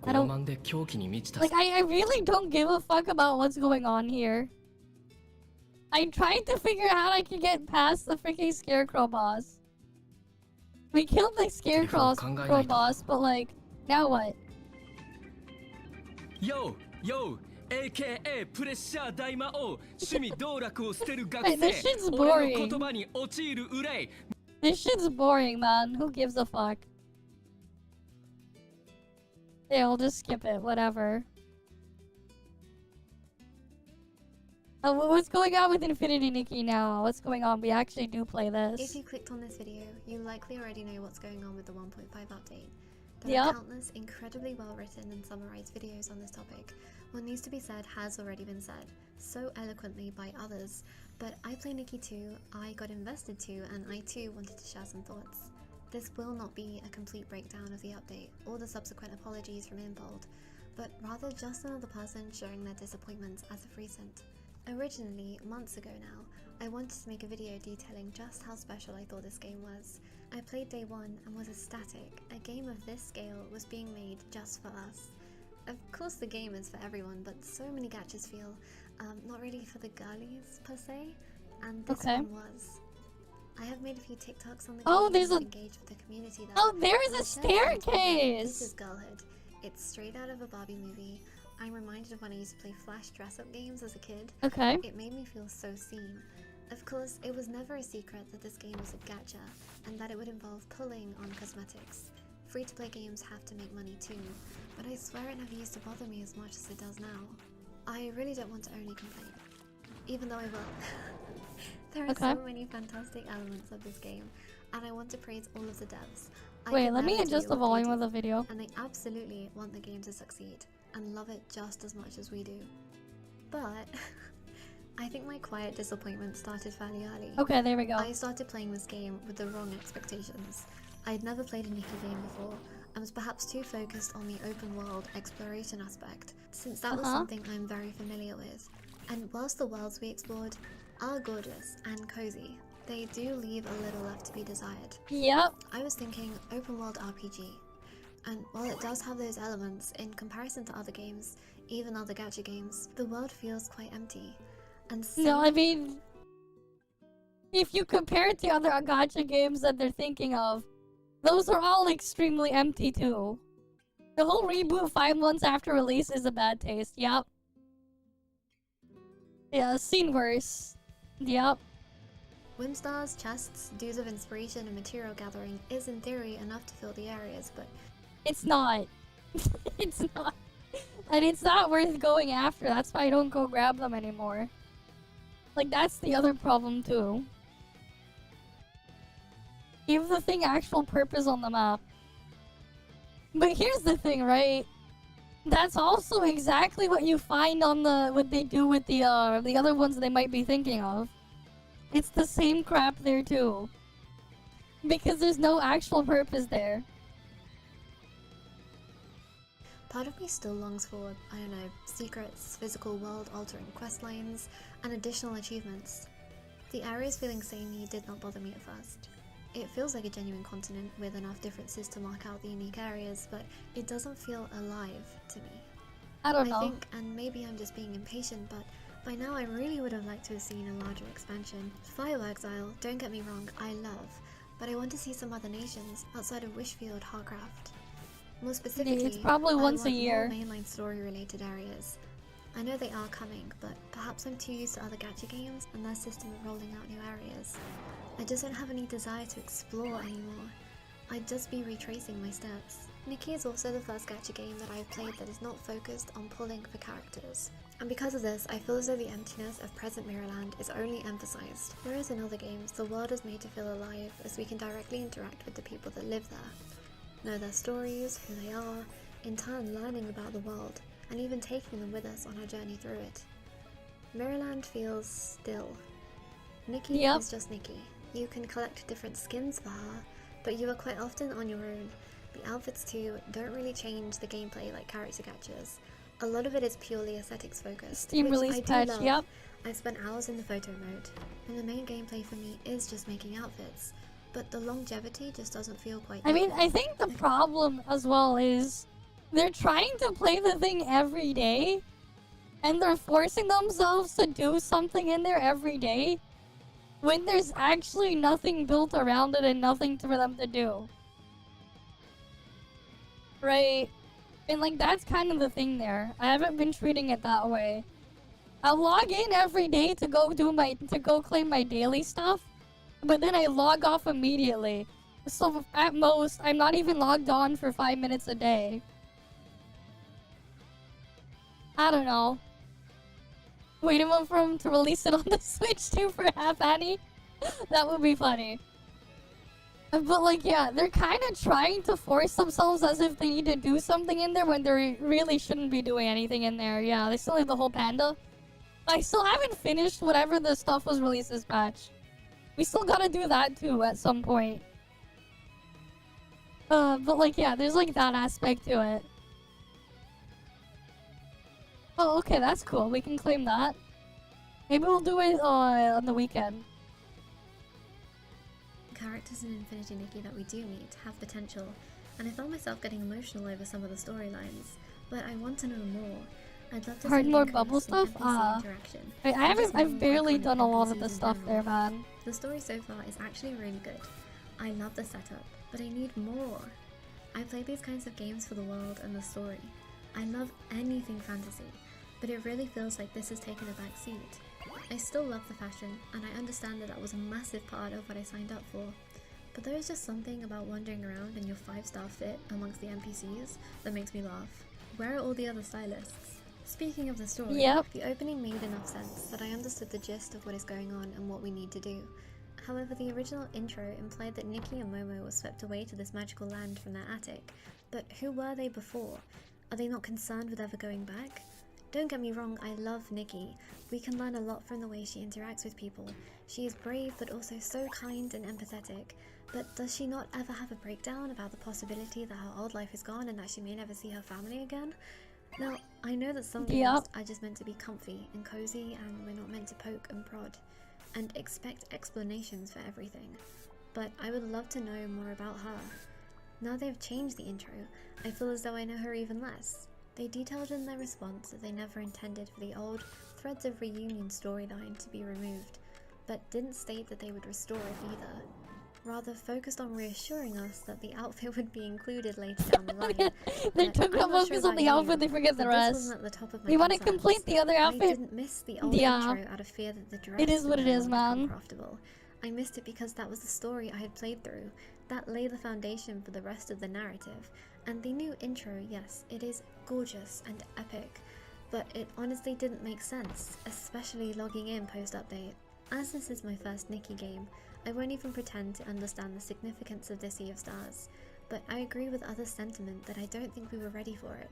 S1: I don't-
S12: 傲慢で狂気に満ちた
S1: Like, I really don't give a fuck about what's going on here. I'm trying to figure out how I can get past the freaking Scarecrow boss. We killed the Scarecrow boss, but like, now what?
S12: Yo! Yo! AKA プレッシャー大魔王趣味道楽を捨てる学
S1: Hey, this
S12: 生
S1: shit's
S12: 俺
S1: boring.
S12: の言葉に陥る憂い
S1: This shit's boring, man. Who gives a fuck? Yeah, I'll just skip it. Whatever. What's going on with Infinity Nikki now? What's going on? We actually do play
S13: If
S1: this.
S13: you clicked on this video, you likely already know what's going on with the 1.5 update. There
S1: Yep.
S13: are countless incredibly well written and summarized videos on this topic. What needs to be said has already been said, so eloquently by others, but I play Nikki too, I got invested too, and I too wanted to share some thoughts. This will not be a complete breakdown of the update or the subsequent apologies from EnVtuber, but rather just another person sharing their disappointments as of recent. Originally, months ago now, I wanted to make a video detailing just how special I thought this game was. I played day one and was ecstatic. A game of this scale was being made just for us. Of course the game is for everyone, but so many gachas feel not really for the girlies per se, and this
S1: Okay.
S13: one was. I have made a few TikToks on the
S1: Oh,
S13: game
S1: there's
S13: and
S1: a-
S13: engaged with the community there.
S1: Oh, there is
S13: And
S1: a
S13: I shared some thoughts. This
S1: staircase!
S13: is girlhood. It's straight out of a Barbie movie. I'm reminded of when I used to play Flash dress-up games as a kid.
S1: Okay.
S13: It made me feel so seen. Of course, it was never a secret that this game was a gacha, and that it would involve pulling on cosmetics. Free-to-play games have to make money too, but I swear it never used to bother me as much as it does now. I really don't want to only complain, even though I will. There are
S1: Okay.
S13: so many fantastic elements of this game, and I want to praise all of the devs. I
S1: Wait,
S13: can
S1: let me
S13: never do
S1: adjust the
S13: what they
S1: volume
S13: do,
S1: of the video.
S13: and they absolutely want the game to succeed and love it just as much as we do. But I think my quiet disappointment started fairly early.
S1: Okay, there we go.
S13: I started playing this game with the wrong expectations. I'd never played a Nikki game before, and was perhaps too focused on the open world exploration aspect, since that was something I'm very familiar with. And whilst the worlds we explored are gorgeous and cozy, they do leave a little left to be desired.
S1: Yep.
S13: I was thinking open world RPG, and while it does have those elements, in comparison to other games, even other gacha games, the world feels quite empty. And
S1: no, I mean, if you compare it to other gacha games that they're thinking of, those are all extremely empty too. The whole reboot 5 months after release is a bad taste. Yep. Yeah, seen worse. Yep.
S13: Whimstars, chests, dues of inspiration, and material gathering is in theory enough to fill the areas, but
S1: it's not. It's not. And it's not worth going after. That's why I don't go grab them anymore. Like, that's the other problem too. Give the thing actual purpose on the map. But here's the thing, right? That's also exactly what you find on what they do with the other ones they might be thinking of. It's the same crap there too. Because there's no actual purpose there.
S13: part of me still longs for, I don't know, secrets, physical world-altering questlines, and additional achievements. The areas feeling samey did not bother me at first. It feels like a genuine continent with enough differences to mark out the unique areas, but it doesn't feel alive to me.
S1: I don't know.
S13: I think, and maybe I'm just being impatient, but by now I really would have liked to have seen a larger expansion. Fireworks Isle, don't get me wrong, I love, but I want to see some other nations outside of Wishfield Harcraft. More specifically,
S1: it's probably once a year.
S13: More mainline story-related areas. I know they are coming, but perhaps I'm too used to other gacha games and their system of rolling out new areas. I just don't have any desire to explore anymore. I'd just be retracing my steps. Nikki is also the first gacha game that I've played that is not focused on pulling for characters. And because of this, I feel as though the emptiness of present Mirrorland is only emphasized, whereas in other games, the world is made to feel alive as we can directly interact with the people that live there, know their stories, who they are, in turn learning about the world, and even taking them with us on our journey through it. Mirrorland feels still. Nikki is just Nikki. You can collect different skins for her, but you are quite often on your own. The outfits too don't really change the gameplay like character gachas. A lot of it is purely aesthetics focused,
S1: Steam
S13: which
S1: release
S13: I do
S1: patch,
S13: love. I spent hours in the photo mode, and the main gameplay for me is just making outfits, but the longevity just doesn't feel quite
S1: I mean,
S13: equal.
S1: I think the problem as well is they're trying to play the thing every day, and they're forcing themselves to do something in there every day when there's actually nothing built around it and nothing for them to do. Right? And like, that's kind of the thing there. I haven't been treating it that way. I log in every day to go claim my daily stuff, but then I log off immediately. So at most, I'm not even logged on for 5 minutes a day. I don't know. Waiting for them to release it on the Switch too for half Annie? That would be funny. But like, yeah, they're kind of trying to force themselves as if they need to do something in there when they really shouldn't be doing anything in there. Yeah, they still have the whole panda. I still haven't finished whatever the stuff was released this patch. We still gotta do that too at some point. But like, yeah, there's like that aspect to it. Oh, okay, that's cool. We can claim that. Maybe we'll do it on the weekend.
S13: Characters in Infinity Nikki that we do meet have potential, and I found myself getting emotional over some of the storylines, but I want to know more. I'd love to see
S1: more
S13: increase
S1: bubble
S13: in
S1: stuff?
S13: NPC interaction.
S1: I've barely
S13: iconic
S1: done a lot of
S13: NPCs
S1: the
S13: in
S1: stuff
S13: general.
S1: there, man.
S13: The story so far is actually really good. I love the setup, but I need more. I play these kinds of games for the world and the story. I love anything fantasy, but it really feels like this has taken a back seat. I still love the fashion, and I understand that was a massive part of what I signed up for. But there is just something about wandering around in your 5-star fit amongst the NPCs that makes me laugh. Where are all the other stylists? Speaking of the story, the opening made enough sense that I understood the gist of what is going on and what we need to do. However, the original intro implied that Nikki and Momo were swept away to this magical land from their attic. But who were they before? Are they not concerned with ever going back? Don't get me wrong, I love Nikki. We can learn a lot from the way she interacts with people. She is brave but also so kind and empathetic. But does she not ever have a breakdown about the possibility that her old life is gone and that she may never see her family again? Now, I know that some games are just meant to be comfy and cozy and we're not meant to poke and prod and expect explanations for everything. But I would love to know more about her. Now they've changed the intro, I feel as though I know her even less. They detailed in their response that they never intended for the old Threads of Reunion storyline to be removed, but didn't state that they would restore it either. Rather focused on reassuring us that the outfit would be included later down the line.
S1: They took the focus on the outfit, they forget the rest. You want to complete the other outfit?
S13: I didn't miss the old intro out of fear that the dress
S1: it is what it is, man.
S13: Uncomfortable. I missed it because that was the story I had played through. That lay the foundation for the rest of the narrative. And the new intro, yes, it is gorgeous and epic, but it honestly didn't make sense, especially logging in post-update. As this is my first Nikki game, I won't even pretend to understand the significance of the Sea of Stars, but I agree with others' sentiment that I don't think we were ready for it.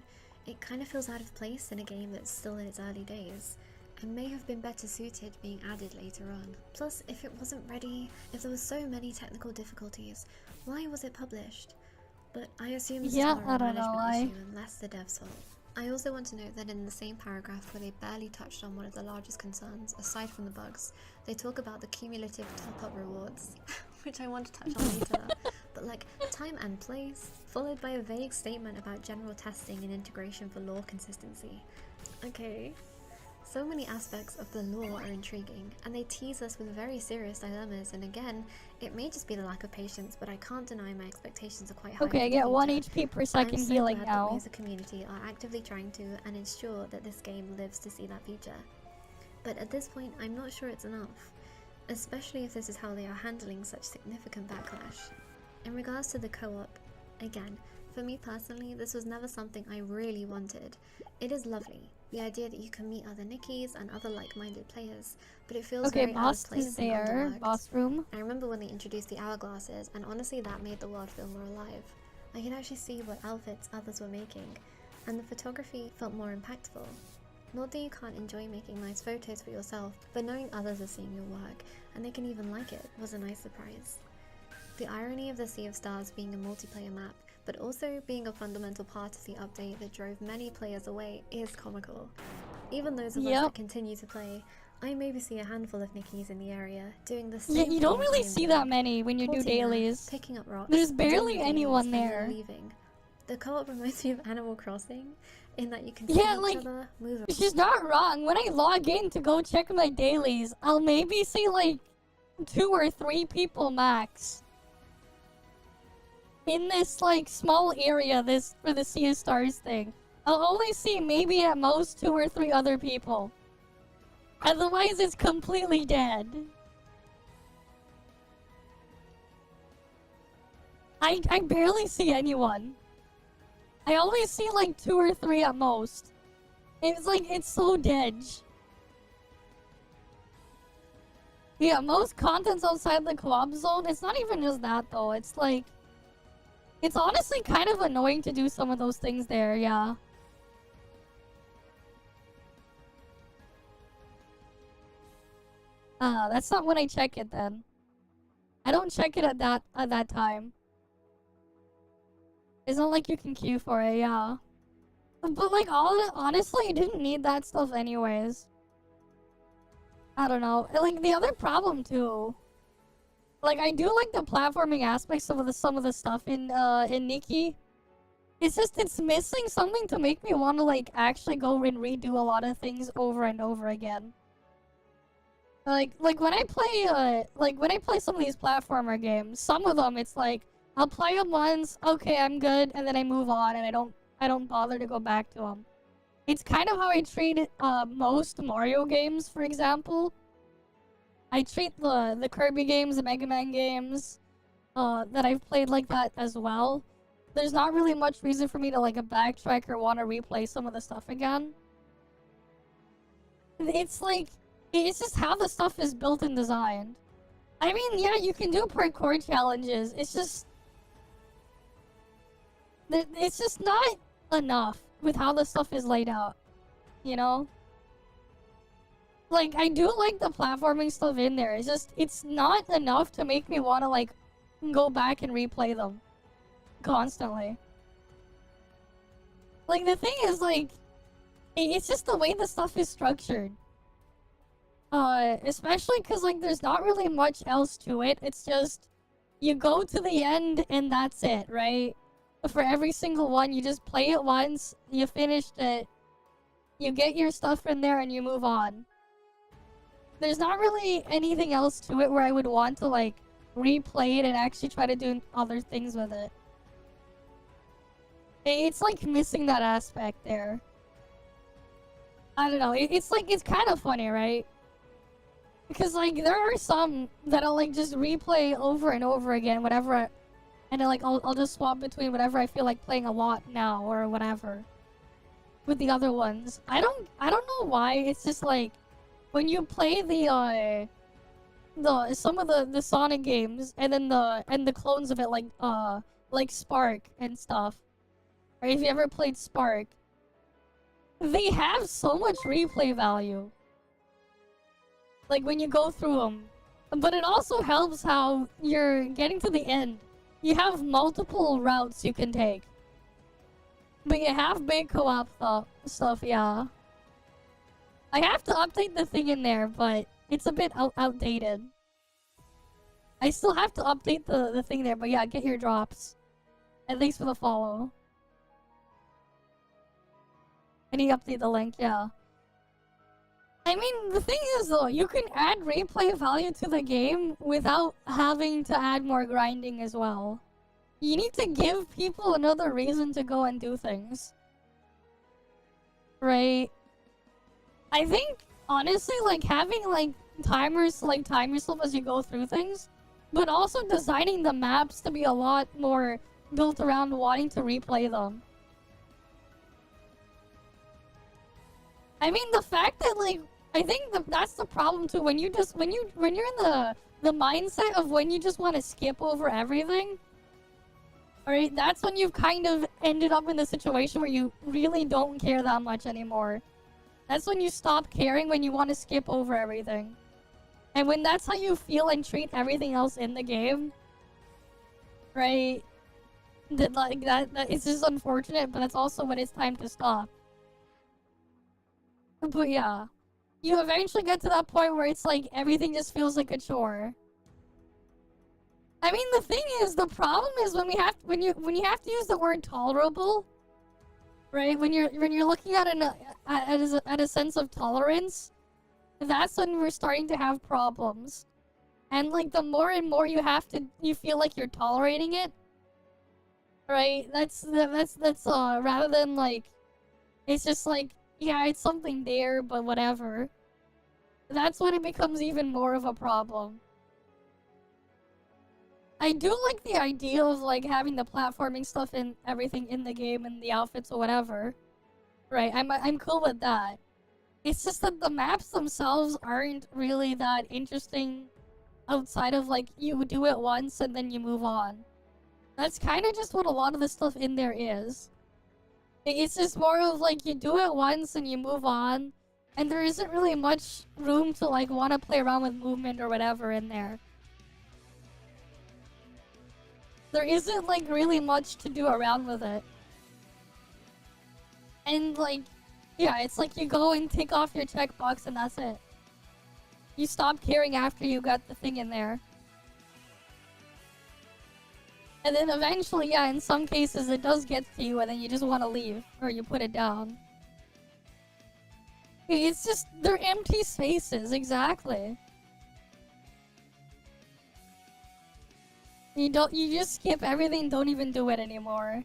S13: It kind of feels out of place in a game that's still in its early days, and may have been better suited being added later on. Plus, if it wasn't ready, if there were so many technical difficulties, why was it published? But I assume this is more of a management issue and less the dev's fault. I also want to note that in the same paragraph where they barely touched on one of the largest concerns, aside from the bugs, they talk about the cumulative top-up rewards, which I want to touch on later, but like time and place, followed by a vague statement about general testing and integration for lore consistency. Okay. So many aspects of the lore are intriguing, and they tease us with very serious dilemmas, and again, it may just be the lack of patience, but I can't deny my expectations are quite high.
S1: Okay, I get 1 HP per second healing
S13: now.
S1: now.
S13: We as a community are actively trying to and ensure that this game lives to see that future. But at this point, I'm not sure it's enough, especially if this is how they are handling such significant backlash. In regards to the co-op, again, for me personally, this was never something I really wanted. It is lovely, the idea that you can meet other Nickies and other like-minded players, but it feels very out of place and underworked.
S1: Boss room.
S13: I remember when they introduced the hourglasses, and honestly that made the world feel more alive. I could actually see what outfits others were making, and the photography felt more impactful. Not that you can't enjoy making nice photos for yourself, but knowing others are seeing your work, and they can even like it, was a nice surprise. The irony of the Sea of Stars being a multiplayer map, but also being a fundamental part of the update that drove many players away is comical. Even those of us that continue to play, I maybe see a handful of Nickies in the area doing the same.
S1: Yeah, you don't really see that many when you do dailies.
S13: Picking up rocks.
S1: There's barely anyone there.
S13: Leaving. The co-op reminds me of Animal Crossing, in that you can
S1: see
S13: each other, move around.
S1: She's not wrong. When I log in to go check my dailies, I'll maybe see like 2 or 3 people max. In this like small area for the Sea of Stars thing. I'll only see maybe at most 2 or 3 other people. Otherwise it's completely dead. I barely see anyone. I always see like 2 or 3 at most. It's like, it's so dead. Yeah, most content's outside the co-op zone. It's not even just that though, it's like, it's honestly kind of annoying to do some of those things there, yeah. That's not when I check it then. I don't check it at that time. It's not like you can queue for it, yeah. But like honestly, I didn't need that stuff anyways. I don't know. Like the other problem too. Like I do like the platforming aspects of some of the stuff in Nikki. It's just it's missing something to make me want to like actually go and redo a lot of things over and over again. Like when I play some of these platformer games, some of them it's like I'll play them once, okay, I'm good, and then I move on and I don't bother to go back to them. It's kind of how I treat most Mario games, for example. I treat the Kirby games, the Mega Man games, that I've played like that as well. There's not really much reason for me to like backtrack or want to replay some of the stuff again. It's like, it's just how the stuff is built and designed. I mean, yeah, you can do parkour challenges. It's just not enough with how the stuff is laid out. you know? Like, I do like the platforming stuff in there. It's just, it's not enough to make me want to, like, go back and replay them constantly. Like, the thing is, like, it's just the way the stuff is structured. Especially because, like, there's not really much else to it. It's just, you go to the end and that's it, right? For every single one, you just play it once, you finished it, you get your stuff in there, and you move on. There's not really anything else to it where I would want to, like, replay it and actually try to do other things with it. It's, like, missing that aspect there. I don't know, it's, like, it's kind of funny, right? Because, like, there are some that I'll, like, just replay over and over again, whatever and then, like, I'll just swap between whatever I feel like playing a lot now or whatever. With the other ones. I don't know why, it's just, like, when you play some of the Sonic games and then the clones of it, like Spark and stuff. Or if you ever played Spark, they have so much replay value. Like, when you go through them. But it also helps how you're getting to the end. You have multiple routes you can take. But you have big co-op stuff, yeah. I have to update the thing in there, but it's a bit outdated. I still have to update the thing there, but yeah, get your drops. And thanks for the follow. I need to update the link, yeah. I mean, the thing is though, you can add replay value to the game without having to add more grinding as well. You need to give people another reason to go and do things. Right? I think, honestly, like, having, like, timers, like, time yourself as you go through things, but also designing the maps to be a lot more built around wanting to replay them. I mean, the fact that, like, I think that's the problem too. When you're in the mindset of when you just want to skip over everything, alright, that's when you've kind of ended up in the situation where you really don't care that much anymore. That's when you stop caring, when you want to skip over everything. And when that's how you feel and treat everything else in the game, right? That it's just unfortunate, but that's also when it's time to stop. But yeah, you eventually get to that point where it's like everything just feels like a chore. I mean, the thing is, the problem is when you have to use the word tolerable, right? When you're looking at a sense of tolerance, that's when we're starting to have problems. And like the more and more you feel like you're tolerating it, right? That's rather than like, it's just like, yeah, it's something there, but whatever. That's when it becomes even more of a problem. I do like the idea of like having the platforming stuff and everything in the game and the outfits or whatever. Right, I'm cool with that. It's just that the maps themselves aren't really that interesting outside of like you do it once and then you move on. That's kind of just what a lot of the stuff in there is. It's just more of like you do it once and you move on, and there isn't really much room to like want to play around with movement or whatever in there. There isn't like really much to do around with it. And like, yeah, it's like you go and take off your checkbox and that's it. You stop caring after you got the thing in there. And then eventually, yeah, in some cases it does get to you and then you just want to leave. Or you put it down. It's just, they're empty spaces, exactly. You just skip everything, don't even do it anymore.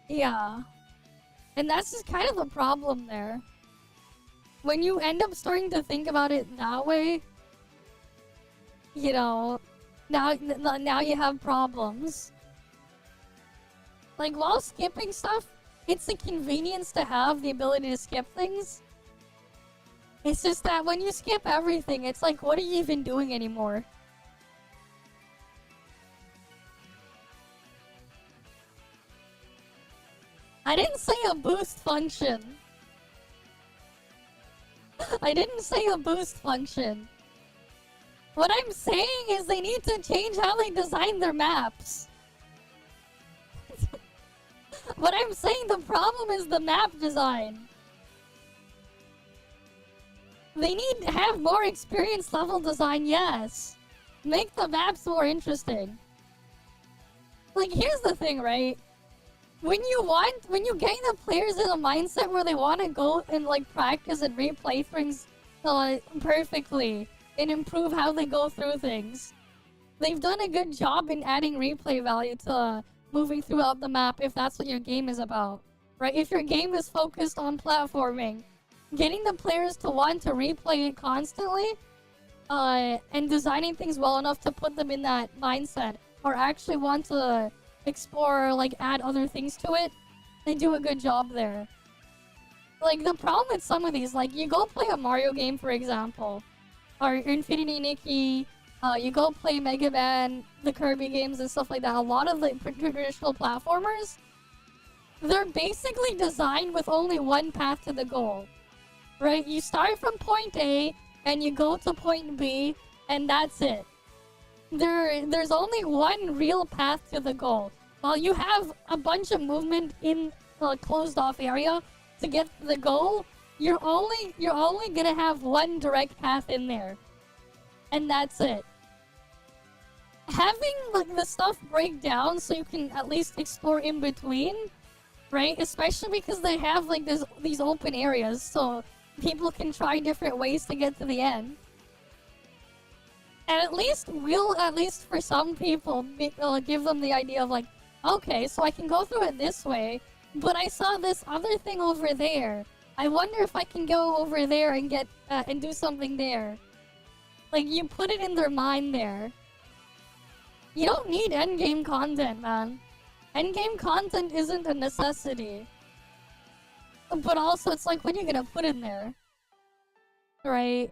S1: Yeah. And that's just kind of the problem there. When you end up starting to think about it that way, you know, now you have problems. Like, while skipping stuff, it's a convenience to have the ability to skip things. It's just that when you skip everything, it's like, what are you even doing anymore? I didn't say a boost function. I didn't say a boost function. What I'm saying is they need to change how they design their maps. What I'm saying, the problem is the map design. They need to have more experience level design, yes. Make the maps more interesting. Like, here's the thing, right? When you get the players in a mindset where they want to go and, like, practice and replay things perfectly and improve how they go through things, they've done a good job in adding replay value to moving throughout the map if that's what your game is about, right? If your game is focused on platforming, getting the players to want to replay it constantly and designing things well enough to put them in that mindset or actually want to explore or like add other things to it, they do a good job there. Like, the problem with some of these, like, you go play a Mario game, for example, or Infinity Nikki, you go play Mega Man, the Kirby games and stuff like that. A lot of the traditional platformers, they're basically designed with only one path to the goal, right? You start from point A and you go to point B, and that's it. There's only one real path to the goal. While you have a bunch of movement in a closed off area to get to the goal, you're only gonna have one direct path in there. And that's it. Having like the stuff break down so you can at least explore in between, right? Especially because they have like these open areas, so people can try different ways to get to the end. And at least for some people, give them the idea of like, okay, so I can go through it this way, but I saw this other thing over there. I wonder if I can go over there and get and do something there. Like, you put it in their mind there. You don't need endgame content, man. Endgame content isn't a necessity. But also, it's like, what are you gonna put in there? Right?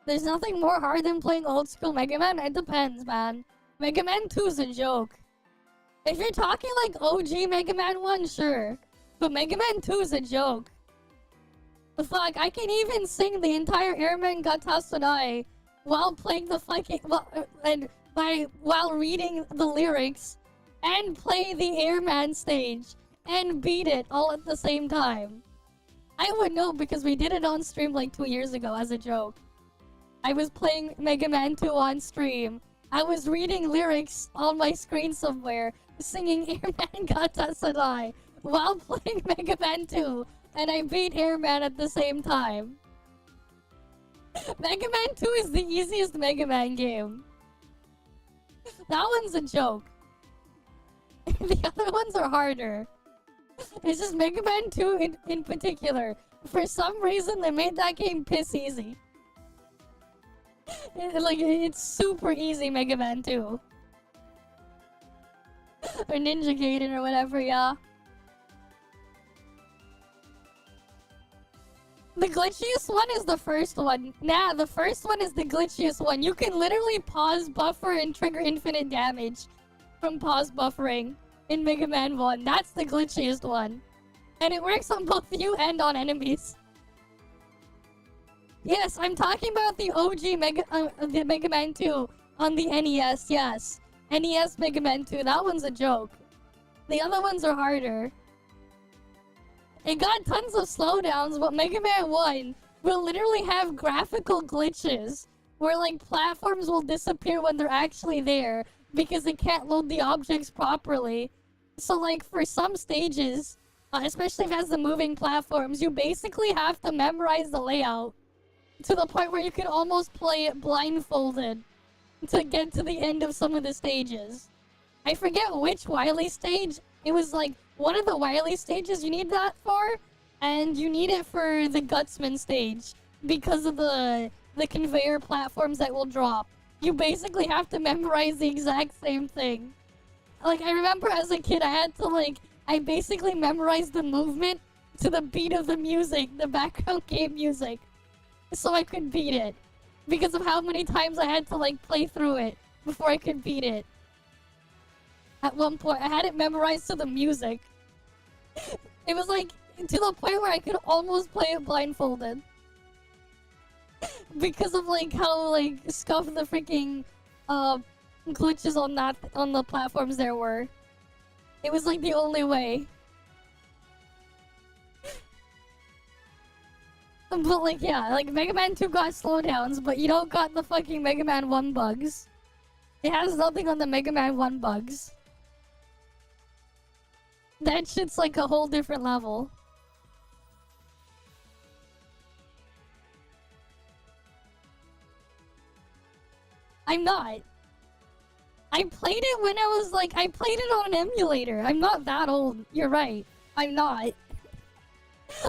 S1: There's nothing more hard than playing old school Mega Man. It depends, man. Mega Man 2 is a joke. If you're talking like OG Mega Man 1, sure. But Mega Man 2 is a joke. Fuck, I can even sing the entire Airman Gatasunai while playing the fucking... while reading the lyrics and play the Airman stage and beat it all at the same time. I would know because we did it on stream like 2 years ago as a joke. I was playing Mega Man 2 on stream. I was reading lyrics on my screen somewhere, singing Airman Gatasunai while playing Mega Man 2, and I beat Airman at the same time. Mega Man 2 is the easiest Mega Man game. That one's a joke. The other ones are harder. It's just Mega Man 2 in particular. For some reason, they made that game piss easy. It's super easy, Mega Man 2. Or Ninja Gaiden or whatever, yeah. The glitchiest one is the first one. Nah, the first one is the glitchiest one. You can literally pause buffer and trigger infinite damage from pause buffering in Mega Man 1. That's the glitchiest one. And it works on both you and on enemies. Yes, I'm talking about the OG Mega Man 2 on the NES, yes. NES Mega Man 2, that one's a joke. The other ones are harder. It got tons of slowdowns, but Mega Man 1 will literally have graphical glitches where like platforms will disappear when they're actually there because it can't load the objects properly. So like for some stages, especially if it has the moving platforms, you basically have to memorize the layout to the point where you can almost play it blindfolded to get to the end of some of the stages. I forget which Wily stage. It was like one of the Wily stages you need that for, and you need it for the Gutsman stage because of the conveyor platforms that will drop. You basically have to memorize the exact same thing. Like, I remember as a kid, I basically memorized the movement to the beat of the music, the background game music, so I could beat it. Because of how many times I had to, like, play through it before I could beat it. At one point, I had it memorized to the music. It was like to the point where I could almost play it blindfolded. Because of like how like scuffed the freaking glitches on the platforms there were. It was like the only way. But like yeah, like Mega Man 2 got slowdowns, but you don't got the fucking Mega Man 1 bugs. It has nothing on the Mega Man 1 bugs. That shit's like a whole different level. I'm not. I played it when I was like, I played it on an emulator. I'm not that old. You're right. I'm not.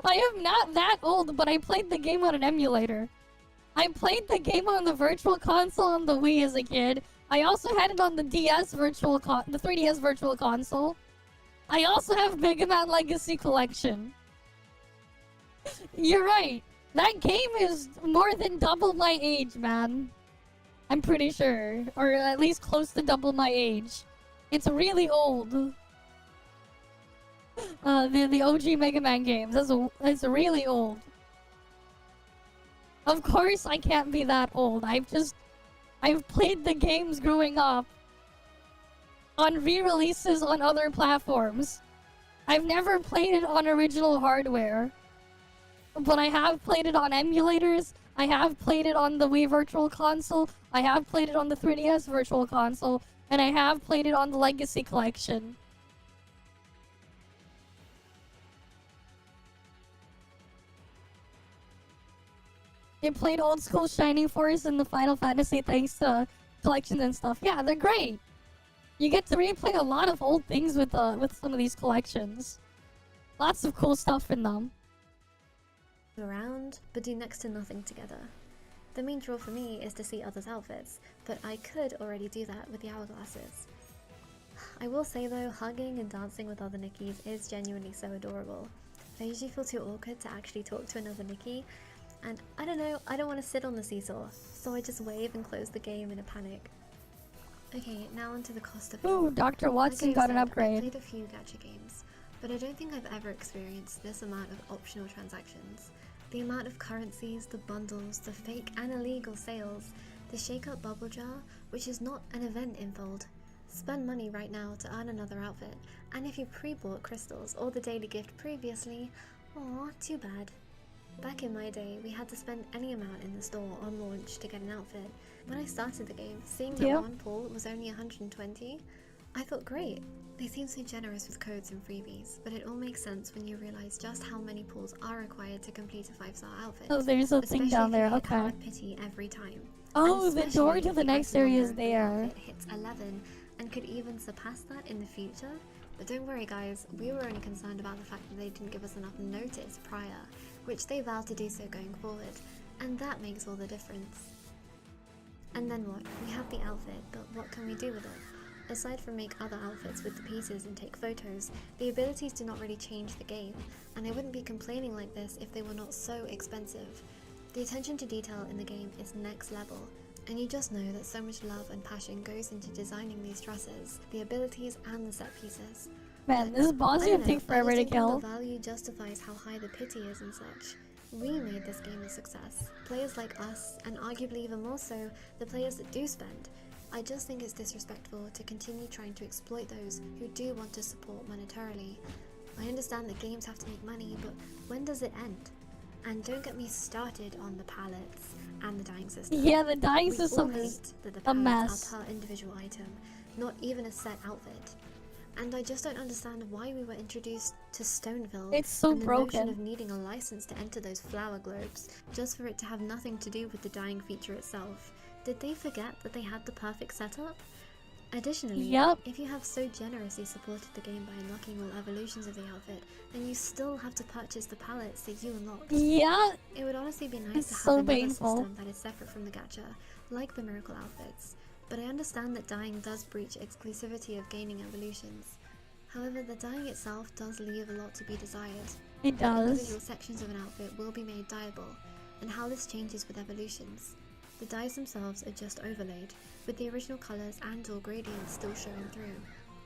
S1: I am not that old, but I played the game on an emulator. I played the game on the Virtual Console on the Wii as a kid. I also had it on the the 3DS Virtual Console. I also have Mega Man Legacy Collection. You're right. That game is more than double my age, man. I'm pretty sure. Or at least close to double my age. It's really old. The OG Mega Man games. It's really old. Of course I can't be that old. I've played the games growing up. On re-releases on other platforms. I've never played it on original hardware. But I have played it on emulators. I have played it on the Wii Virtual Console. I have played it on the 3DS Virtual Console. And I have played it on the Legacy Collection. I played old school Shining Force and the Final Fantasy thanks to collections and stuff. Yeah, they're great. You get to replay a lot of old things with some of these collections. Lots of cool stuff in them.
S13: Around, but do next to nothing together. The main draw for me is to see others' outfits, but I could already do that with the hourglasses. I will say though, hugging and dancing with other Nickies is genuinely so adorable. I usually feel too awkward to actually talk to another Nicki, and I don't know, I don't want to sit on the seesaw, so I just wave and close the game in a panic. Okay, now onto the cost of it.
S1: Ooh, Dr. Watson got an upgrade.
S13: I played a few gacha games, but I don't think I've ever experienced this amount of optional transactions. The amount of currencies, the bundles, the fake and illegal sales, the shake-up bubble jar, which is not an event in Fold. Spend money right now to earn another outfit, and if you pre-bought crystals or the daily gift previously, aw, too bad. Back in my day, we had to spend any amount in the store on launch to get an outfit. When I started the game, seeing that one pull was only 120, I thought great. They seem so generous with codes and freebies, but it all makes sense when you realize just how many pulls are required to complete a 5-star outfit.
S1: Oh, there's a thing down there, okay.
S13: Pity every time.
S1: Oh, the door to the next area is there.
S13: It hits 11 and could even surpass that in the future. But don't worry guys, we were only concerned about the fact that they didn't give us enough notice prior, which they vowed to do so going forward, and that makes all the difference. And then what? We have the outfit, but what can we do with it? Aside from make other outfits with the pieces and take photos, the abilities do not really change the game, and I wouldn't be complaining like this if they were not so expensive. The attention to detail in the game is next level, and you just know that so much love and passion goes into designing these dresses, the abilities and the set pieces.
S1: Man, this boss is gonna take forever to kill.
S13: The value justifies how high the pity is and such. We made this game a success. Players like us, and arguably even more so, the players that do spend. I just think it's disrespectful to continue trying to exploit those who do want to support monetarily. I understand that games have to make money, but when does it end? And don't get me started on the palettes and the dyeing system.
S1: Yeah, the dyeing system
S13: is
S1: a mess.
S13: Are per individual item, not even a set outfit. And I just don't understand why we were introduced to Stoneville.
S1: It's so
S13: and the
S1: broken.
S13: notion of needing a license to enter those flower globes, just for it to have nothing to do with the dyeing feature itself. Did they forget that they had the perfect setup? Additionally, if you have so generously supported the game by unlocking all evolutions of the outfit, then you still have to purchase the palettes that you unlocked.
S1: Yeah.
S13: It would honestly be nice to have
S1: so
S13: another
S1: painful.
S13: system that is separate from the gacha, like the miracle outfits. But I understand that dyeing does breach exclusivity of gaining evolutions. However, the dyeing itself does leave a lot to be desired.
S1: It does.
S13: Individual sections of an outfit will be made dyeable, and how this changes with evolutions. The dyes themselves are just overlaid, with the original colours and or gradients still showing through.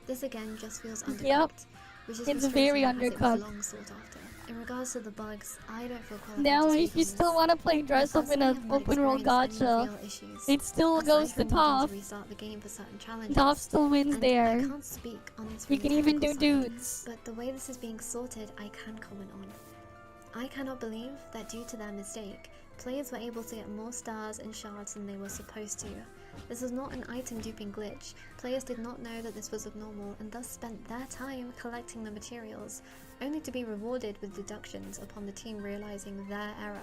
S13: This again just feels undercooked, which is
S1: It's very
S13: frustrating as it was
S1: undercooked.
S13: long sought after. In regards to the bugs, I don't feel qualified
S1: Now,
S13: to
S1: if
S13: speak
S1: you
S13: on
S1: still
S13: this.
S1: want to play dress up in
S13: I
S1: an
S13: have not
S1: open world
S13: experienced any
S1: gacha,
S13: real issues,
S1: it still
S13: aside
S1: goes to
S13: from needing
S1: top.
S13: to restart the game for certain challenges.
S1: Top still wins
S13: And
S1: there.
S13: I can't speak on this from
S1: You
S13: the
S1: can even do
S13: technical side,
S1: dudes.
S13: but the way this is being sorted, I can comment on. I cannot believe that due to their mistake, players were able to get more stars and shards than they were supposed to. This was not an item duping glitch. Players did not know that this was abnormal and thus spent their time collecting the materials, only to be rewarded with deductions upon the team realizing their error.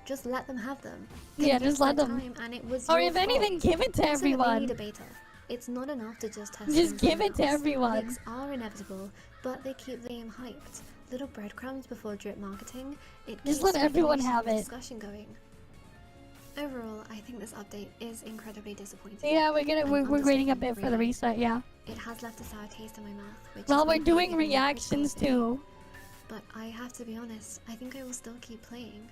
S13: Just let them have them. They
S1: Yeah, just
S13: used
S1: let
S13: their
S1: them.
S13: time and it was
S1: Or
S13: your
S1: if anything,
S13: fault.
S1: give it to
S13: Also, that they
S1: everyone.
S13: need a beta. It's not enough to just test
S1: Just give it to
S13: themselves.
S1: everyone.
S13: Leaks are inevitable, but they keep the game hyped. Little breadcrumbs before drip marketing. It
S1: Just
S13: keeps
S1: let everyone
S13: speculation
S1: have
S13: and
S1: it.
S13: discussion going. Overall, I think this update is incredibly disappointing.
S1: Yeah, we're
S13: and
S1: grading a bit
S13: understatement,
S1: for the
S13: really.
S1: reset, yeah.
S13: It has left a sour taste in my mouth, which
S1: Well,
S13: has
S1: we're
S13: made me
S1: doing
S13: even more
S1: reactions
S13: critical of
S1: too.
S13: it. But I have to be honest, I think I will still keep playing.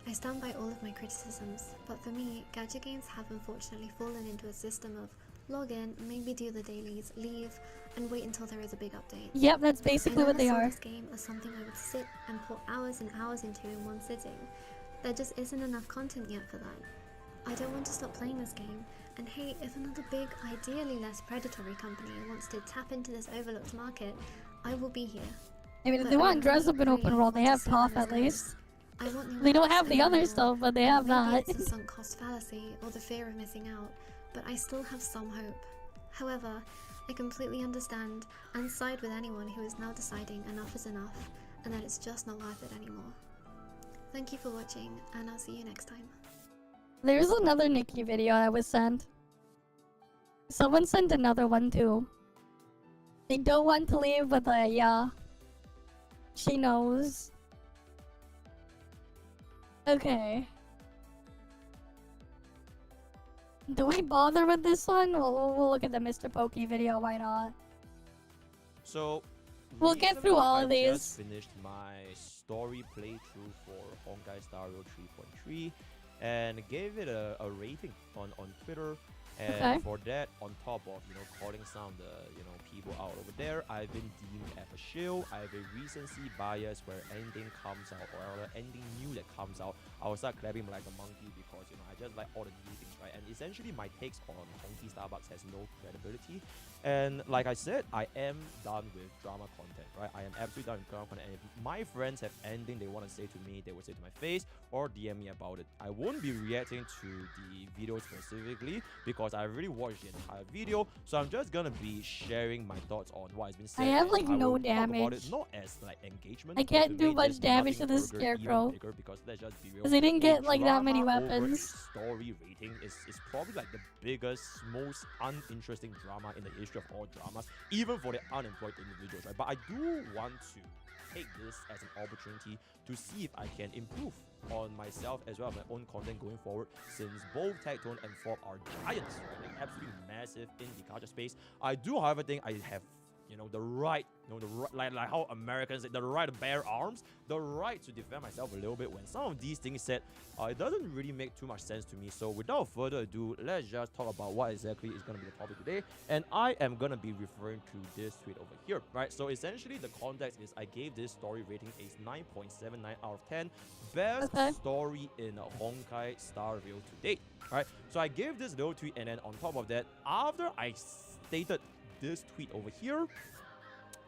S13: I stand by all of my criticisms, but for me, gacha games have unfortunately fallen into a system of log in, maybe do the dailies, leave, and wait until there is a big update.
S1: Yep, that's basically
S13: I
S1: what they
S13: never saw
S1: are.
S13: this game as something I would sit and pour hours and hours into in one sitting. There just isn't enough content yet for that. I don't want to stop playing this game, and hey, if another big, ideally less predatory company wants to tap into this overlooked market, I will be here.
S1: I mean, if
S13: But
S1: they
S13: I
S1: want dress up in
S13: really,
S1: open
S13: really
S1: world, they
S13: want to
S1: have
S13: see
S1: ToF
S13: them
S1: at
S13: as
S1: least.
S13: I want new
S1: They don't
S13: maps
S1: have the
S13: and
S1: other
S13: more.
S1: stuff, but they
S13: And
S1: have
S13: maybe
S1: that.
S13: it's the sunk cost fallacy or the fear of missing out, but I still have some hope. However, I completely understand and side with anyone who is now deciding enough is enough and that it's just not worth it anymore. Thank you for watching, and I'll see you next time.
S1: There's another Nikki video that was sent. Someone sent another one too. They don't want to leave, but yeah. She knows. Okay. Do we bother with this one? We'll look at the Mr. Pokey video, why not?
S14: So,
S1: We'll get through all of
S14: I
S1: these.
S14: just finished my story playthrough for Honkai Star Rail 3.3 and gave it a rating on Twitter. And
S1: Okay.
S14: for that, on top of calling some of the people out over there, I've been deemed as a shield. I have a recency bias where anything comes out or anything new that comes out, I will start clapping like a monkey because I just like all the new things, right? And essentially my takes on Honky Starbucks has no credibility. And like I said, I am done with drama content, right? I am absolutely done with drama content. And if my friends have anything they want to say to me, they will say to my face or DM me about it. I won't be reacting to the video specifically because I really watched the entire video. So I'm just gonna be sharing my thoughts on what has been said.
S1: I have
S14: and
S1: like no
S14: will talk about
S1: damage.
S14: it, not as like engagement.
S1: I
S14: but
S1: can't
S14: to
S1: do
S14: make
S1: much
S14: this
S1: damage to
S14: nothing
S1: this
S14: burger even
S1: scarecrow.
S14: bigger, because let's just be real,
S1: Because they didn't
S14: a
S1: get like that many
S14: drama
S1: weapons.
S14: story rating is probably like the biggest, most uninteresting drama in the history of all dramas, even for the unemployed individuals, right? But I do want to take this as an opportunity to see if I can improve on myself as well as my own content going forward, since both Tectone and Fob are giants, right? They're absolutely massive in the gacha space. I do, however, think I have the right, like how Americans say, the right to bear arms, the right to defend myself a little bit when some of these things said, it doesn't really make too much sense to me. So without further ado, let's just talk about what exactly is going to be the topic today. And I am going to be referring to this tweet over here, right? So essentially the context is I gave this story rating a 9.79 out of 10. Best story in Honkai Star Rail to date, right? So I gave this little tweet, and then on top of that, after I stated this tweet over here,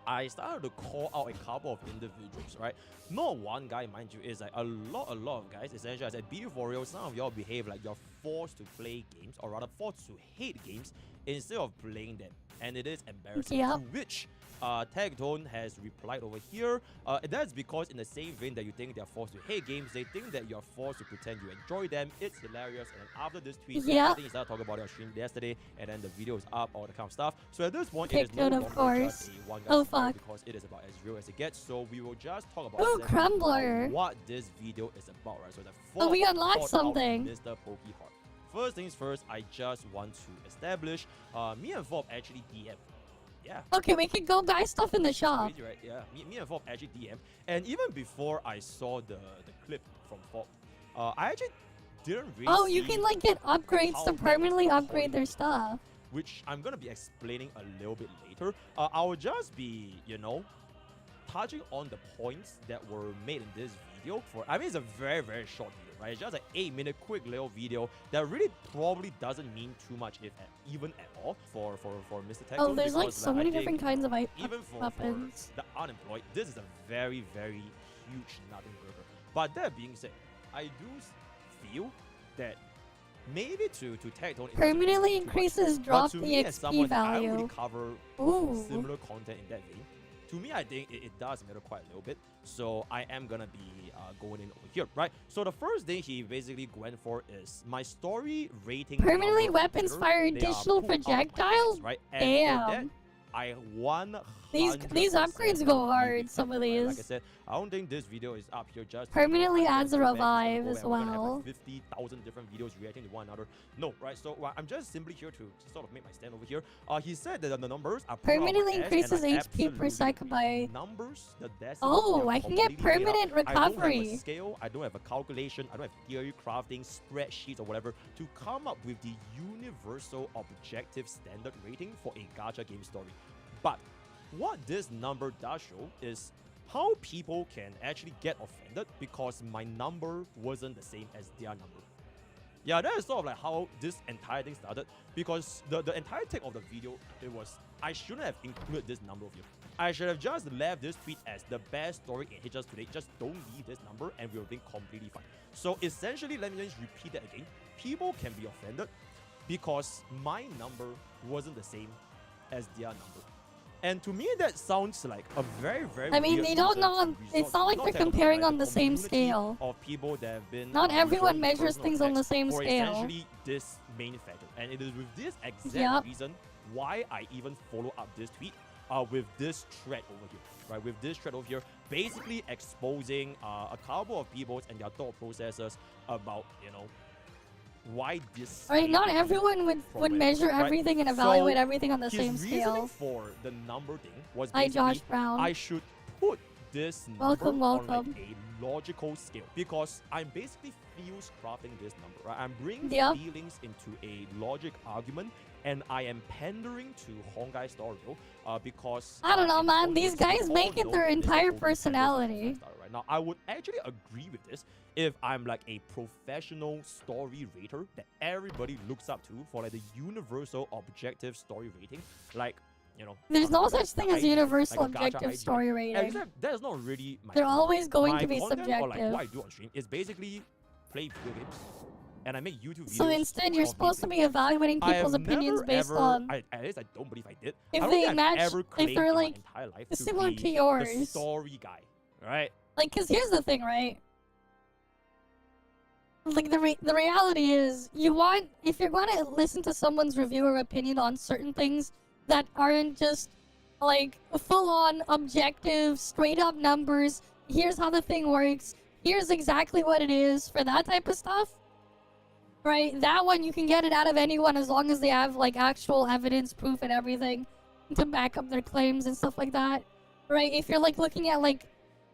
S14: I started to call out a couple of individuals, right? Not one guy, mind you, is like a lot of guys. Essentially, I said, be for real, some of y'all behave like you're forced to play games, or rather forced to hate games instead of playing them. And it is embarrassing.
S1: Yep.
S14: To which Tectone has replied over here. That's because in the same vein that you think they're forced to hate games, they think that you're forced to pretend you enjoy them. It's hilarious. And then after this tweet, I think he started talking about it on stream yesterday, and then the video is up, all the kind of stuff. So at this point, it is no longer just a one guy story because it is about as real as it gets. So we will just talk about
S1: Crumbler.
S14: what this video is about, right? So the
S1: we unlocked something.
S14: Mr. Pokey Heart. First things first, I just want to establish me and Fob actually DM. Yeah.
S1: Okay, we can go buy stuff in the shop.
S14: Crazy, right? Yeah. Me and Fob actually DM. And even before I saw the clip from Fob, I actually didn't really
S1: you can like get upgrades to permanently upgrade their stuff.
S14: Which I'm gonna be explaining a little bit later. I will just be, touching on the points that were made in this video, I mean, it's a very, very short video, right? It's just an 8-minute quick little video that really probably doesn't mean too much, if even at all, for Mr. Tech.
S1: Oh, there's like so many different kinds of
S14: even for
S1: weapons.
S14: the unemployed, this is a very, very huge nothing burger. But that being said, I do feel that maybe to Tectone
S1: permanently increases drop
S14: the
S1: EXP value.
S14: I already cover similar content in that vein. To me, I think it does matter quite a little bit. So I am gonna be going in over here, right? So the first thing he basically went for is my story rating.
S1: Permanently weapons fire additional projectiles?
S14: Right? And
S1: Damn.
S14: I won.
S1: These upgrades go hard, some of these.
S14: Like I said, I don't think this video is up here just
S1: permanently adds a revive as well.
S14: 50,000 different videos reacting to one another. No, right? So I'm just simply here to sort of make my stand over here. He said that the numbers are
S1: permanently increases HP per second by
S14: numbers.
S1: Oh, I can get permanent recovery.
S14: I don't have a scale. I don't have a calculation. I don't have theory crafting, spreadsheets or whatever to come up with the universal objective standard rating for a gacha game story. But what this number does show is how people can actually get offended because my number wasn't the same as their number. Yeah, that is sort of like how this entire thing started, because the entire take of the video, it was, I shouldn't have included this number of you. I should have just left this tweet as the best story in HS today. Just don't leave this number and we'll be completely fine. So essentially, let me just repeat that again. People can be offended because my number wasn't the same as their number. And to me, that sounds like a very, very
S1: I mean, they don't know. It's not like they're comparing on the same scale.
S14: Of people that have been
S1: not everyone measures things on the same scale.
S14: Essentially, this main factor, and it is with this exact reason why I even follow up this tweet with this thread over here, right? With this thread over here, basically exposing a couple of people and their thought processes about, you know, why this.
S1: Right, not everyone would measure everything and evaluate everything on the same scale.
S14: For the number thing was
S1: Hi, Josh Brown.
S14: I should put this number on like a logical scale, because I'm basically feels crafting this number, right? I'm bringing feelings into a logic argument, and I am pandering to Hongai Storio because
S1: I don't know, man. These guys make it their entire personality.
S14: Right now, I would actually agree with this if I'm like a professional story rater that everybody looks up to for like the universal objective story rating, like, you know,
S1: there's no such thing as universal objective story rating.
S14: Except that's not really my
S1: They're always going to be
S14: content,
S1: subjective.
S14: or like what I do on stream is basically play video games, and I make YouTube videos.
S1: So instead, you're supposed to be evaluating people's opinions based on.
S14: At least I don't believe I did.
S1: If they match, if they're like similar to yours,
S14: the story guy, right?
S1: Like, cause here's the thing, right? Like the reality is, if you're going to listen to someone's review or opinion on certain things that aren't just like full-on objective, straight-up numbers. Here's how the thing works. Here's exactly what it is for that type of stuff. Right? That one, you can get it out of anyone as long as they have like actual evidence, proof, and everything to back up their claims and stuff like that. Right? If you're like looking at like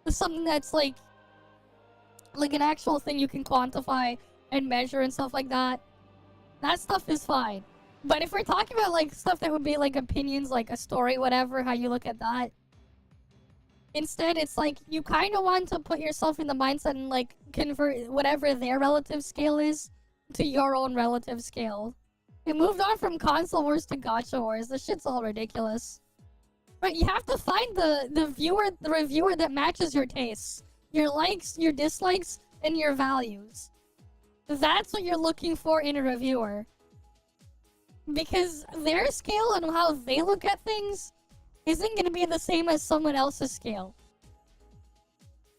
S1: something that's like an actual thing you can quantify and measure and stuff like that, that stuff is fine. But if we're talking about like stuff that would be like opinions, like a story, whatever, how you look at that, instead it's like you kind of want to put yourself in the mindset and like convert whatever their relative scale is to your own relative scale. We moved on from console wars to gacha wars. This shit's all ridiculous. Right, you have to find the reviewer that matches your tastes, your likes, your dislikes, and your values. That's what you're looking for in a reviewer. Because their scale and how they look at things isn't going to be the same as someone else's scale.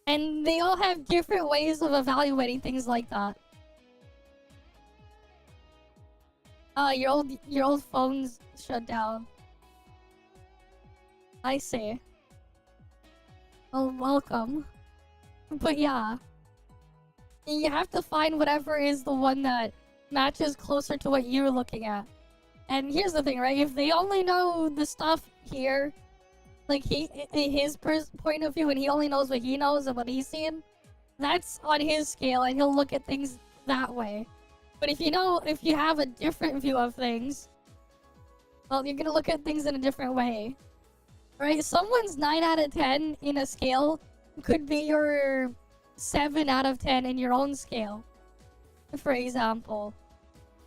S1: And they all have different ways of evaluating things like that. Your old phone's shut down. I see. Well, welcome. But yeah. You have to find whatever is the one that matches closer to what you're looking at. And here's the thing, right? If they only know the stuff here, like his point of view, and he only knows what he knows and what he's seen, that's on his scale, and he'll look at things that way. But if you have a different view of things, well, you're gonna look at things in a different way. Right? Someone's 9 out of 10 in a scale could be your 7 out of 10 in your own scale, for example.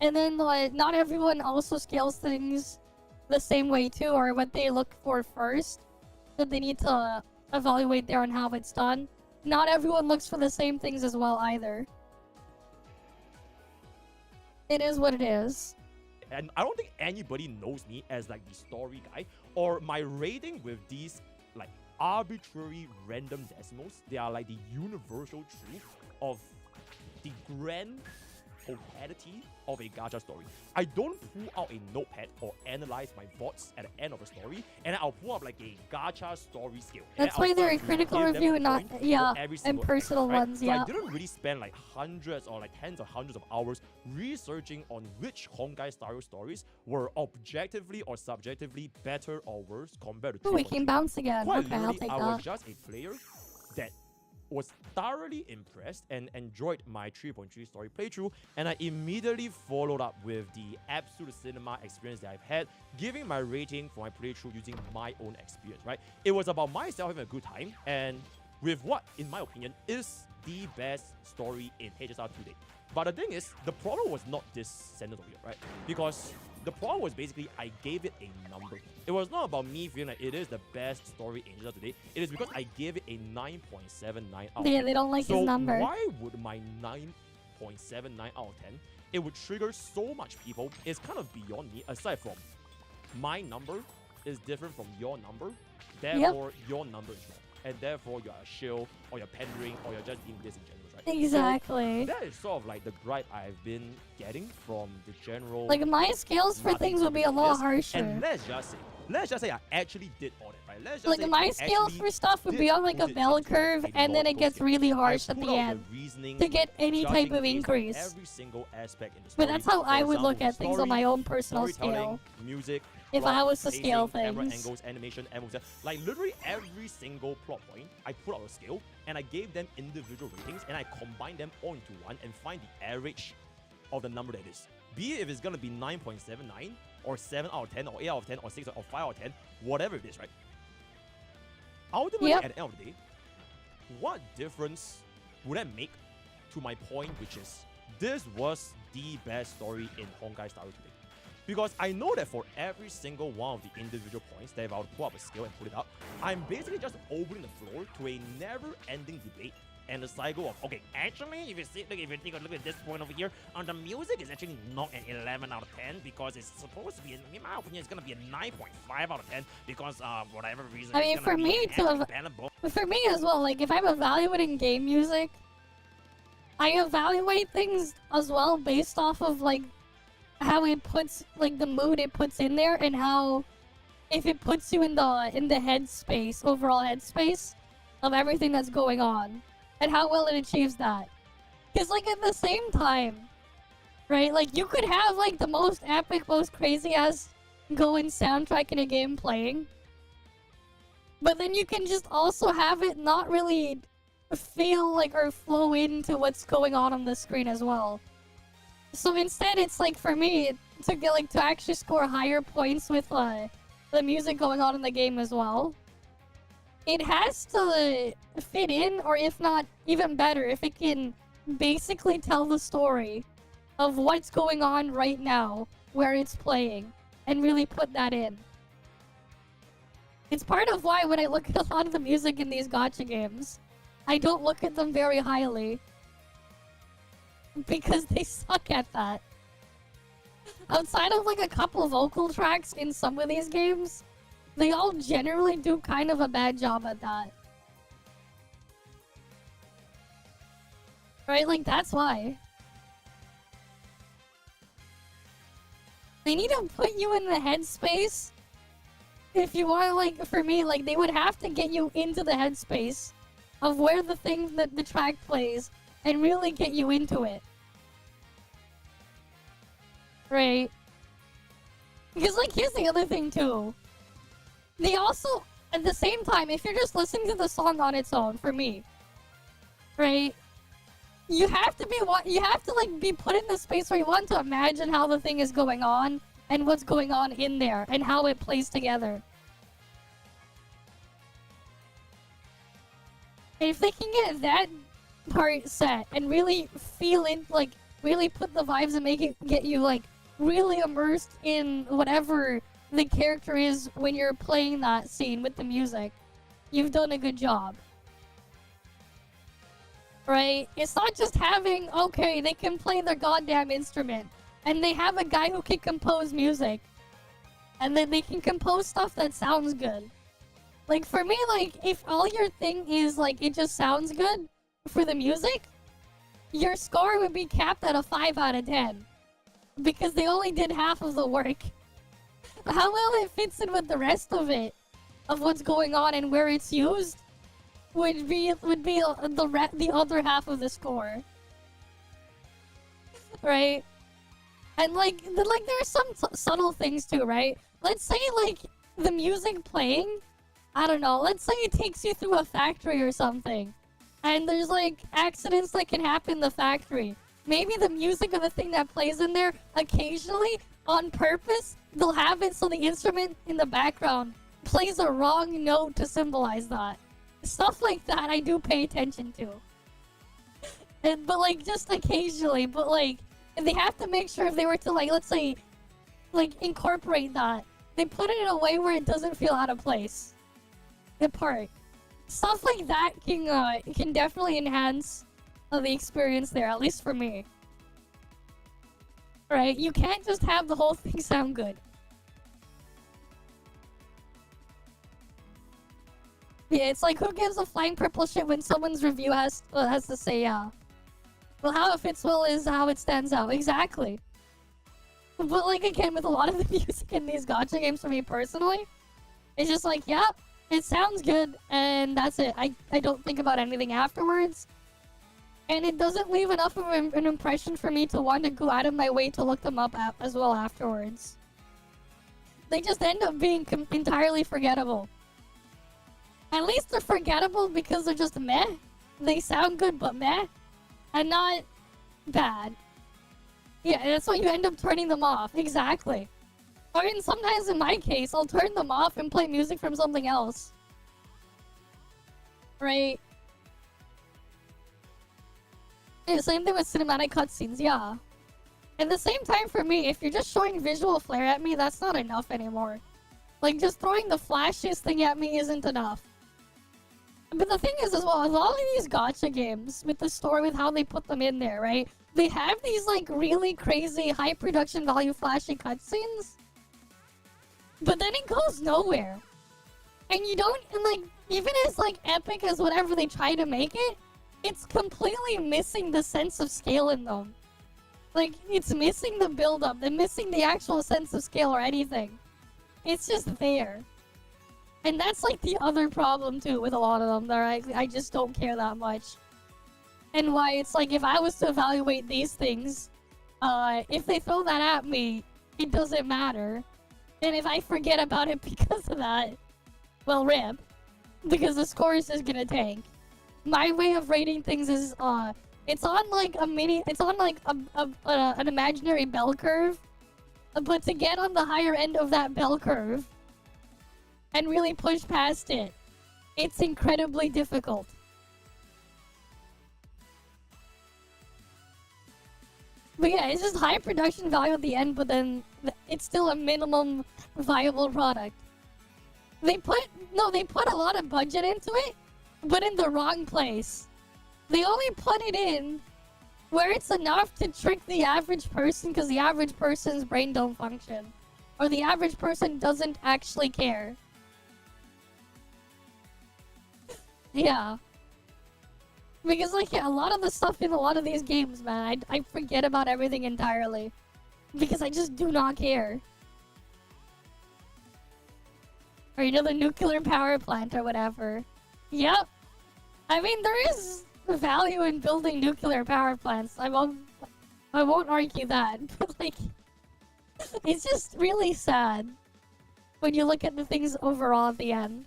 S1: And then, like, not everyone also scales things the same way too, or what they look for first that they need to evaluate there on how it's done. Not everyone looks for the same things as well either. It is what it is.
S14: And I don't think anybody knows me as like the story guy, or my rating with these like arbitrary random decimals. They are like the universal truth of the grand totality of a gacha story. I don't pull out a notepad or analyze my thoughts at the end of a story, and I'll pull up like a gacha story scale.
S1: That's why they're in critical review, not and personal ones.
S14: So I didn't really spend like hundreds or like tens or hundreds of hours researching on which Honkai style stories were objectively or subjectively better or worse compared to.
S1: Oh, we can bounce again.
S14: Quite
S1: Okay, I'll take
S14: I
S1: that.
S14: was just a player that was thoroughly impressed and enjoyed my 3.3 story playthrough, and I immediately followed up with the absolute cinema experience that I've had, giving my rating for my playthrough using my own experience, right? It was about myself having a good time, and with what, in my opinion, is the best story in HSR to date. But the thing is, the problem was not this sentence over here, right? Because the problem was basically I gave it a number. It was not about me feeling like it is the best story in HSR today. It is because I gave it a 9.79 out of 10.
S1: Yeah, they don't like his number.
S14: So why would my 9.79 out of 10, it would trigger so much people, is kind of beyond me, aside from my number is different from your number, therefore your number is wrong. And therefore you're a shill, or you're pandering, or you're just being disingenuous.
S1: Exactly.
S14: So that is sort of like the gripe I've been getting from the general.
S1: Like my scales for things would be a lot harsher.
S14: And let's just say I actually did all that, right? Let's just
S1: Like
S14: say
S1: my
S14: I
S1: scales
S14: actually
S1: for stuff would be on like a bell curve, and then it gets really harsh at the end to get any type of increase.
S14: Every single aspect in the
S1: But
S14: story.
S1: that's how I
S14: For
S1: would look
S14: example,
S1: at things on my own personal
S14: storytelling,
S1: scale.
S14: Music,
S1: If
S14: plot,
S1: I was to
S14: pacing,
S1: scale
S14: camera
S1: things.
S14: angles, animation, like literally every single plot point, I put out a scale and I gave them individual ratings and I combined them all into one and find the average of the number that it is. Be it if it's gonna be 9.79 or 7 out of 10 or 8 out of 10 or 6 or 5 out of 10, whatever it is, right? Ultimately, at the end of the day, what difference would that make to my point, which is this was the best story in Honkai Star Rail today? Because I know that for every single one of the individual points that if I were to pull up a scale and put it up, I'm basically just opening the floor to a never-ending debate and the cycle of, okay, actually, if you take a look at this point over here, the music is actually not an 11 out of 10 because it's supposed to be, in my opinion, it's going to be a 9.5 out of 10 because for whatever reason,
S1: I mean, for me for me as well, like if I'm evaluating game music, I evaluate things as well based off of like how it puts, like the mood it puts in there, and how if it puts you in the headspace, overall headspace of everything that's going on, and how well it achieves that. Because like at the same time, right, like you could have like the most epic, most crazy ass going soundtrack in a game playing, but then you can just also have it not really feel like or flow into what's going on the screen as well. So instead, it's like for me to actually score higher points with the music going on in the game as well. It has to fit in, or if not, even better, if it can basically tell the story of what's going on right now where it's playing and really put that in. It's part of why when I look at a lot of the music in these gacha games, I don't look at them very highly. Because they suck at that. Outside of like a couple of vocal tracks in some of these games, they all generally do kind of a bad job at that. Right? Like that's why. They need to put you in the headspace. If you want, like, for me, like, they would have to get you into the headspace of where the thing that the track plays and really get you into it. Right? Because, like, here's the other thing, too. They also, at the same time, if you're just listening to the song on its own, for me, right? You have to be put in the space where you want to imagine how the thing is going on and what's going on in there and how it plays together. if they can get that part set and really feel it, like really put the vibes and make it get you like really immersed in whatever the character is when you're playing that scene with the music, you've done a good job. Right? It's not just having, okay, they can play their goddamn instrument, and they have a guy who can compose music, and then they can compose stuff that sounds good. Like, for me, like, if all your thing is, like, it just sounds good for the music, your score would be capped at a 5 out of 10. Because they only did half of the work. How well it fits in with the rest of it, of what's going on and where it's used, would be the other half of the score, right? And like there are some subtle things too, right? Let's say like the music playing, I don't know. Let's say it takes you through a factory or something, and there's like accidents that can happen in the factory. Maybe the music of the thing that plays in there, occasionally, on purpose, they'll have it so the instrument in the background plays a wrong note to symbolize that. Stuff like that I do pay attention to. But like, just occasionally, but like, they have to make sure if they were to like, let's say, like, incorporate that, they put it in a way where it doesn't feel out of place. The part. Stuff like that can definitely enhance the experience there, at least for me. Right? You can't just have the whole thing sound good. Yeah, it's like, who gives a flying purple shit when someone's review has to say, yeah. Well, how it fits well is how it stands out. Exactly. But like, again, with a lot of the music in these gacha games for me personally, it's just like, yeah, it sounds good, and that's it. I don't think about anything afterwards. And it doesn't leave enough of an impression for me to want to go out of my way to look them up as well afterwards. They just end up being entirely forgettable. At least they're forgettable because they're just meh. They sound good, but meh. And not bad. Yeah, that's why you end up turning them off. Exactly. Or sometimes in my case, I'll turn them off and play music from something else. Right? Yeah, same thing with cinematic cutscenes, yeah. At the same time for me, if you're just showing visual flair at me, that's not enough anymore. Like, just throwing the flashiest thing at me isn't enough. But the thing is as well, with all of these gacha games, with the story, with how they put them in there, right? They have these, like, really crazy, high production value flashy cutscenes. But then it goes nowhere. And you don't, and like, even as, like, epic as whatever they try to make it, it's completely missing the sense of scale in them. Like, it's missing the build-up, they're missing the actual sense of scale or anything. It's just there. And that's like the other problem too with a lot of them, that I just don't care that much. And why it's like, if I was to evaluate these things, if they throw that at me, it doesn't matter. And if I forget about it because of that, well, rip. Because the score is just gonna tank. My way of rating things is, it's on like an imaginary bell curve. But to get on the higher end of that bell curve and really push past it, it's incredibly difficult. But yeah, it's just high production value at the end, but then it's still a minimum viable product. They put a lot of budget into it, but in the wrong place. They only put it in where it's enough to trick the average person, because the average person's brain don't function. Or the average person doesn't actually care. Yeah. Because, like, yeah, a lot of the stuff in a lot of these games, man, I forget about everything entirely. Because I just do not care. Or, you know, the nuclear power plant or whatever. Yep. I mean, there is value in building nuclear power plants. I won't argue that. But, like, it's just really sad when you look at the things overall at the end.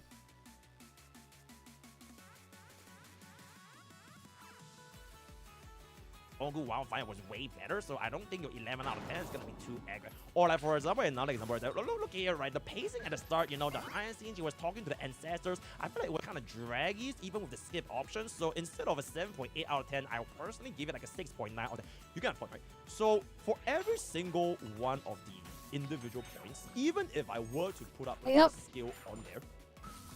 S14: Ongu Wildfire was way better, so I don't think your 11 out of 10 is gonna be too accurate. Or like for example, another example is that, look here, right? The pacing at the start, you know, the high scene, she was talking to the ancestors. I feel like it was kind of draggy, even with the skip option. So instead of a 7.8 out of 10, I'll personally give it like a 6.9 out of 10. You get a point, right? So for every single one of the individual points, even if I were to put up like a scale on there,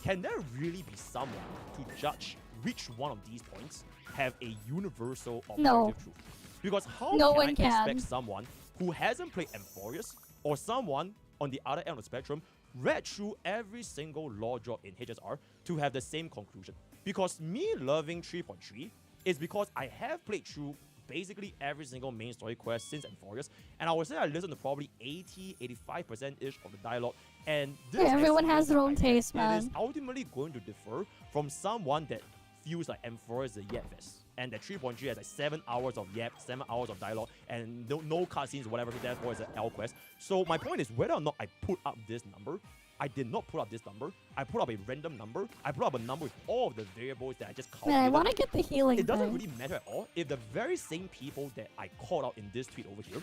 S14: can there really be someone to judge which one of these points have a universal objective truth? Because how can I expect someone who hasn't played Amphorius or someone on the other end of the spectrum read through every single law drop in HSR to have the same conclusion? Because me loving 3.3 is because I have played through basically every single main story quest since Amphorius, and I would say I listened to probably 80-85%-ish of the dialogue, and this
S1: everyone has their own taste, man.
S14: It is ultimately going to differ from someone that feels like Amphorius is a yap fest, and that 3.3 has like 7 hours of yap, 7 hours of dialogue, and no cutscenes, whatever, so therefore it's an L quest. So my point is, whether or not I put up this number, I did not put up this number. I put up a random number. I put up a number with all of the variables that I just calculated.
S1: Man, I want to get the healing.
S14: It doesn't really matter at all if the very same people that I called out in this tweet over here,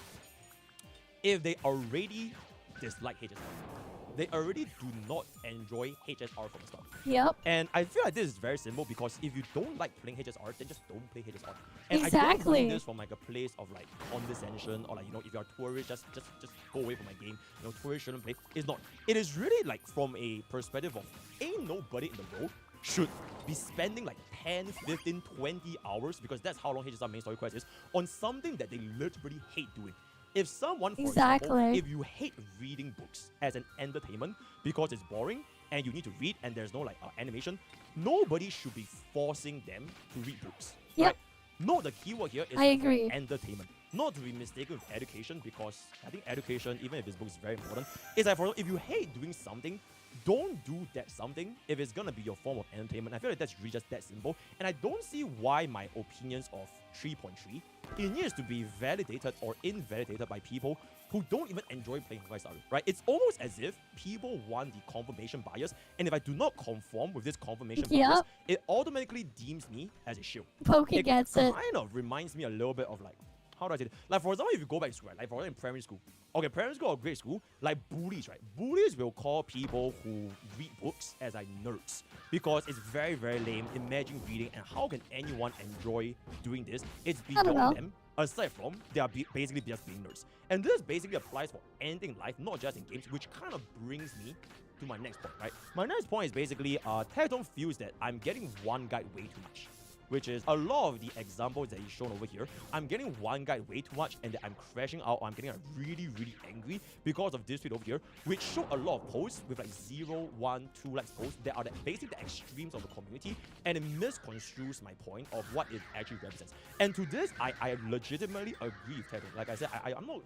S14: if they already dislike HSR, they already do not enjoy HSR from the start.
S1: Yep.
S14: And I feel like this is very simple, because if you don't like playing HSR, then just don't play HSR. And
S1: exactly.
S14: I don't mean this from like a place of like condescension, or like, you know, if you're a tourist, just go away from my game. You know, tourists shouldn't play. It's not. It is really like from a perspective of ain't nobody in the world should be spending like 10, 15, 20 hours, because that's how long HSR main story quest is, on something that they literally hate doing. If someone, for example, if you hate reading books as an entertainment because it's boring and you need to read and there's no like animation, nobody should be forcing them to read books.
S1: Yep.
S14: Right? No, the keyword here is entertainment. Not to be mistaken with education, because I think education, even if this book is very important, is like, for example, if you hate doing something, don't do that something if it's gonna be your form of entertainment. I feel like that's really just that simple, and I don't see why my opinions of 3.3 it needs to be validated or invalidated by people who don't even enjoy playing Honkai Star Rail, right? It's almost as if people want the confirmation bias, and if I do not conform with this confirmation bias, it automatically deems me as a shield.
S1: Poke gets it.
S14: It kind of reminds me a little bit of like, how do I say it? Like, for example, if you go back to school, right? Like, for example, in primary school. Okay, primary school or grade school, like bullies, right? Bullies will call people who read books as like nerds, because it's very, very lame. Imagine reading, and how can anyone enjoy doing this? It's beyond them, aside from they are basically just being nerds. And this basically applies for anything in life, not just in games, which kind of brings me to my next point, right? My next point is basically, Tecton feels that I'm getting one guide way too much, which is a lot of the examples that he's shown over here. I'm getting one guide way too much, and I'm crashing out, or I'm getting really, really angry because of this tweet over here, which showed a lot of posts with like 0, 1, 2 likes posts that are basically the extremes of the community, and it misconstrues my point of what it actually represents. And to this, I legitimately agree with Tecton. Like I said, I'm not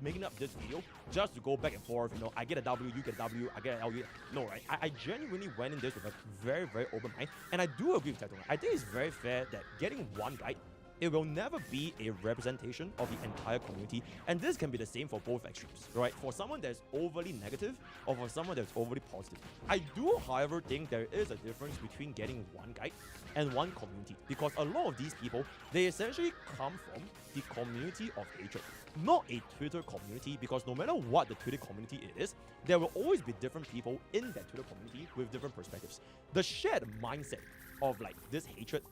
S14: making up this video just to go back and forth, you know, I get a W, you get a W, I get an L, you get... No, right? I genuinely went in this with a very, very open mind, and I do agree with Tecton. I think it's very fair that getting one guide, it will never be a representation of the entire community, and this can be the same for both extremes, right? For someone that's overly negative, or for someone that's overly positive. I do, however, think there is a difference between getting one guide and one community, because a lot of these people, they essentially come from the community of hatred, not a Twitter community, because no matter what the Twitter community is, there will always be different people in that Twitter community with different perspectives. The shared mindset of like this hatred,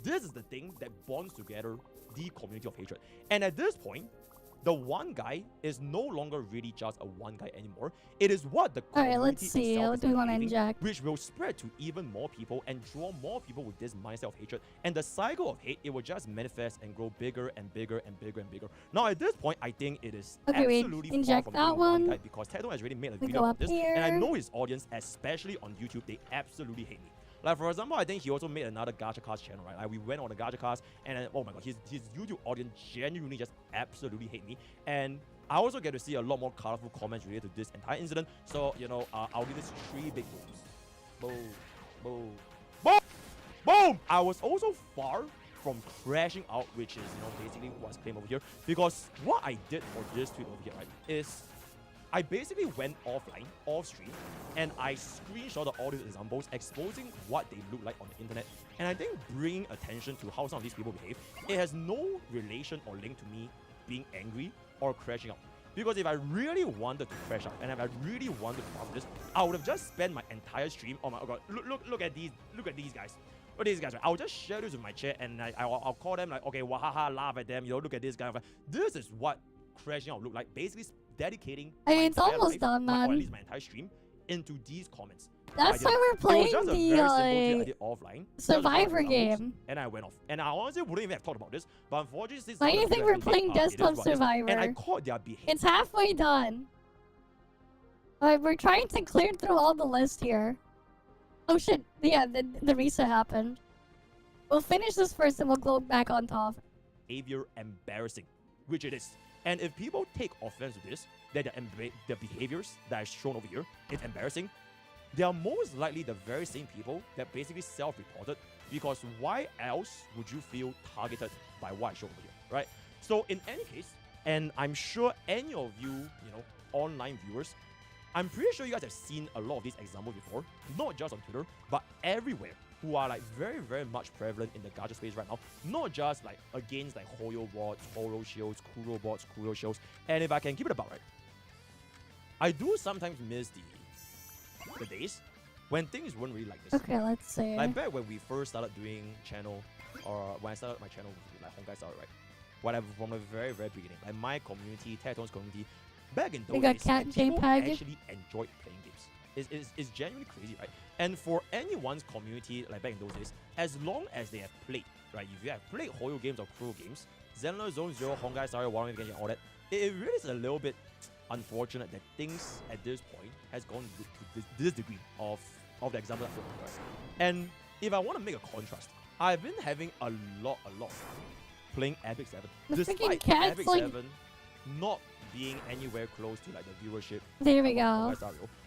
S14: this is the thing that bonds together the community of hatred. And at this point, the one guy is no longer really just a one guy anymore. It is what the community
S1: let's see.
S14: itself
S1: What
S14: is
S1: do we want to
S14: creating,
S1: inject?
S14: which will spread to even more people and draw more people with this mindset of hatred. And the cycle of hate, it will just manifest and grow bigger and bigger and bigger and bigger. Now, at this point, I think it is absolutely far
S1: inject
S14: from
S1: that
S14: being
S1: one.
S14: guy, because Tecton has already made a
S1: We
S14: video
S1: go
S14: about
S1: up
S14: this,
S1: here.
S14: and I know his audience, especially on YouTube, they absolutely hate me. Like, for example, I think he also made another gacha cards channel, right? Like, we went on the gacha cards, and then, oh my god, his YouTube audience genuinely just absolutely hate me. And I also get to see a lot more colorful comments related to this entire incident. So, you know, I'll give this 3 big booms. Boom, boom, boom, boom! I was also far from crashing out, which is, you know, basically what's claimed over here. Because what I did for this tweet over here, right, is I basically went offline, off stream, and I screenshotted all these examples, exposing what they look like on the internet. And I think bringing attention to how some of these people behave, it has no relation or link to me being angry or crashing out. Because if I really wanted to crash out, and if I really wanted to farm this, I would have just spent my entire stream. Oh my god! Look at these guys! Look at these guys! Right? I'll just share this with my chat, and I'll call them like, okay, wahaha, laugh at them. Look at this guy. This is what crashing out look like. Basically, dedicating.
S1: I mean, it's almost done, man.
S14: Or at least my entire stream into these comments.
S1: That's why we're playing the
S14: offline
S1: Survivor game.
S14: And I went off. And I honestly wouldn't even have talked about this, but unfortunately,
S1: why do you think we're playing Desktop Survivor?
S14: And I caught their behavior.
S1: It's halfway done. We're trying to clear through all the list here. Oh shit! Yeah, the reset happened. We'll finish this first, and we'll go back on top.
S14: Behavior embarrassing, which it is. And if people take offense to this, that the behaviors that are shown over here, it's embarrassing. They are most likely the very same people that basically self-reported, because why else would you feel targeted by what I showed over here, right? So in any case, and I'm sure any of you, online viewers, I'm pretty sure you guys have seen a lot of these examples before, not just on Twitter, but everywhere, who are like very, very much prevalent in the gacha space right now. Not just like against like Hoyo bots, Horo shields, Kuro bots, Kuro shields. And if I can keep it about right, I do sometimes miss the days when things weren't really like this.
S1: Okay, let's see.
S14: Like back when we first started doing channel, or when I started my channel with like Honkai Star, right? Whatever, from the very, very beginning. Like my community, Tecton's community, back in those days, people actually enjoyed playing games. It's genuinely crazy, right? And for anyone's community, like back in those days, as long as they have played, right? If you have played Hoyo games or Kuro games, Zenless, Zone Zero, Honkai Star, Warring Genshin, all that, it really is a little bit unfortunate that things at this point has gone to this degree of the example I put, right? And if I want to make a contrast, I've been having a lot of fun playing Epic 7. Despite Epic 7 not being anywhere close to like the viewership.
S1: There we go.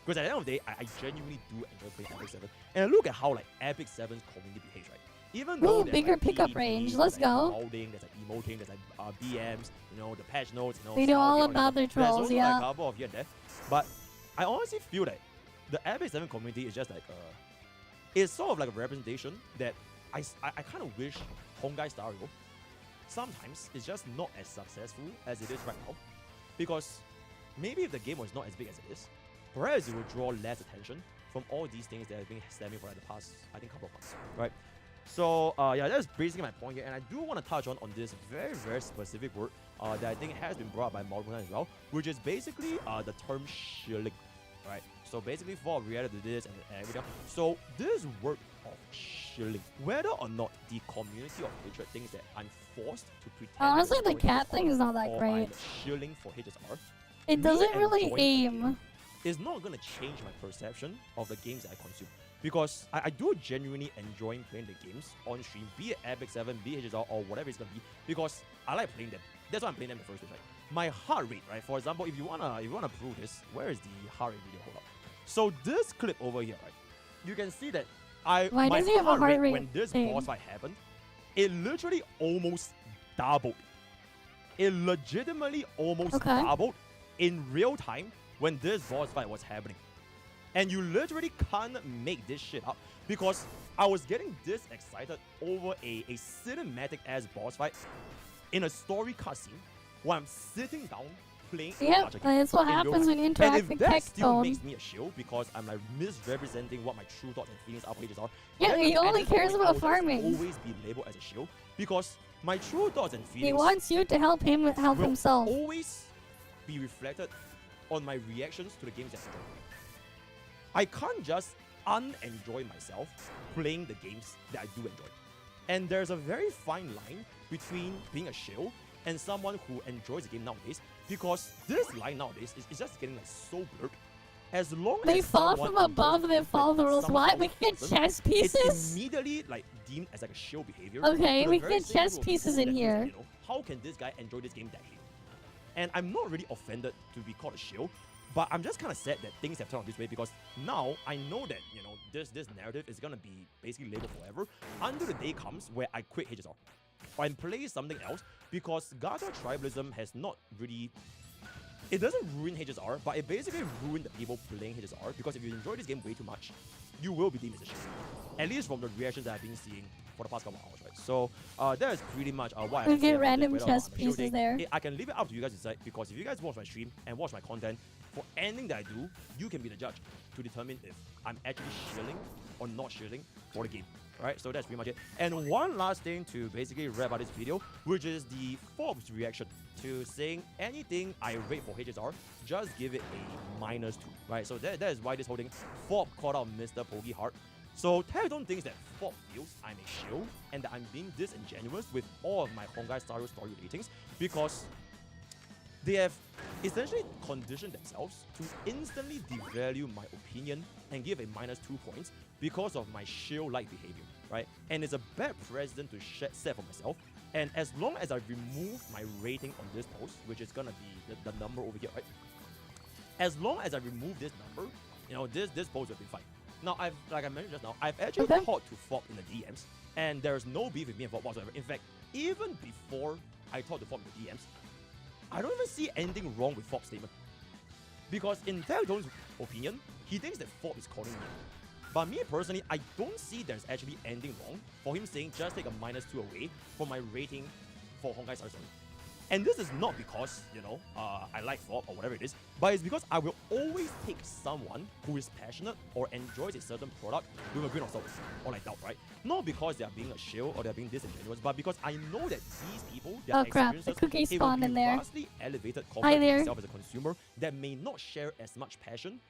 S14: Because at the end of the day, I genuinely do enjoy playing Epic 7. And look at how like Epic 7's community behaves, right? Even though
S1: bigger
S14: like,
S1: pickup
S14: PvP,
S1: range. Let's go.
S14: Molding, there's like emoting, there's like BMs, the patch notes,
S1: We know all about the trolls,
S14: there's
S1: yeah.
S14: Like a couple of here and there. But I honestly feel that the Epic 7 community is just like it's sort of like a representation that I kind of wish Honkai Star Rail sometimes is just not as successful as it is right now. Because maybe if the game was not as big as it is, perhaps it would draw less attention from all these things that have been stemming for like the past, I think, couple of months, right? So, yeah, that's basically my point here. And I do want to touch on this very, very specific word that I think has been brought up by multiple times as well, which is basically the term shilling, right? So basically, for reality to this and everything. So this word of shilling, whether or not the community of hatred thinks that I'm forced to pretend.
S1: Honestly, the cat thing is not that great.
S14: Shilling for HSR.
S1: It doesn't really aim.
S14: It's not gonna change my perception of the games that I consume. Because I do genuinely enjoy playing the games on stream, be it Epic 7, be it HSR, or whatever it's gonna be, because I like playing them. That's why I'm playing them in the first place, right? My heart rate, right? For example, if you wanna prove this, where is the heart rate video? Hold up. So this clip over here, right? You can see that
S1: Why does he have a heart rate
S14: when this boss fight happened, it literally almost doubled. It legitimately almost doubled in real time when this boss fight was happening. And you literally can't make this shit up, because I was getting this excited over a cinematic ass boss fight in a story cutscene while I'm sitting down playing.
S1: Yep, that's what happens when you interact with
S14: that still
S1: Tecton.
S14: makes me a shield, because I'm like misrepresenting what my true thoughts and feelings are pages are.
S1: Yeah, he only cares about farming.
S14: Always be labeled as a shield, because my true thoughts and feelings.
S1: He wants you to help him help himself.
S14: Always be reflected on my reactions to the games that I enjoy. I can't just unenjoy myself playing the games that I do enjoy. And there's a very fine line between being a shield and someone who enjoys the game nowadays, because this line nowadays is just getting like so blurred. As long
S1: they
S14: as
S1: fall from above, they follow the rules. What? We get chess pieces?
S14: It's immediately like deemed as like a shield behavior.
S1: Okay, we get chess pieces in here.
S14: How can this guy enjoy this game that hate? And I'm not really offended to be called a shield, but I'm just kind of sad that things have turned out this way, because now I know that, this narrative is gonna be basically labeled forever until the day comes where I quit HSR or play something else, because gacha tribalism has not really, it doesn't ruin HSR, but it basically ruined the people playing HSR, because if you enjoy this game way too much, you will be deemed as a shit. At least from the reactions that I've been seeing for the past couple of hours, right? So that is pretty much what I have to say
S1: get
S14: about
S1: random
S14: this, whether
S1: chess
S14: I'm a shielding.
S1: pieces there.
S14: I can leave it up to you guys to decide, because if you guys watch my stream and watch my content, for anything that I do, you can be the judge to determine if I'm actually shielding or not shielding for the game. Right, so that's pretty much it. And one last thing to basically wrap up this video, which is the Forbes reaction to saying anything I rate for HSR, just give it a -2. Right, so that is why this whole thing, Forbes called out Mr. Pogi Heart. So Teradon thinks that Forbes feels I'm a shield and that I'm being disingenuous with all of my Hongai Star Rail story ratings, because they have essentially conditioned themselves to instantly devalue my opinion and give a -2 points because of my shield-like behavior, right? And it's a bad precedent to set for myself. And as long as I remove my rating on this post, which is gonna be the number over here, right? As long as I remove this number, you know, this post will be fine. Now, like I mentioned just now, I've actually talked to Fob in the DMs, and there's no beef with me and Fob whatsoever. In fact, even before I talked to Fob in the DMs, I don't even see anything wrong with Fob's statement. Because in Teradon's opinion, he thinks that Fob is calling me. But me personally, I don't see there's actually anything wrong for him saying just take a -2 away from my rating for Honkai Star Rail. And this is not because, you know, I like Fob or whatever it is, but it's because I will always take someone who is passionate or enjoys a certain product with a grain of salt or like doubt, right? Not because they are being a shield or they are being disingenuous, but because I know that these people, their experiences,
S1: the cookie
S14: they will
S1: spawned
S14: be
S1: in there.
S14: vastly elevated compared to myself as a consumer that may not share as much passion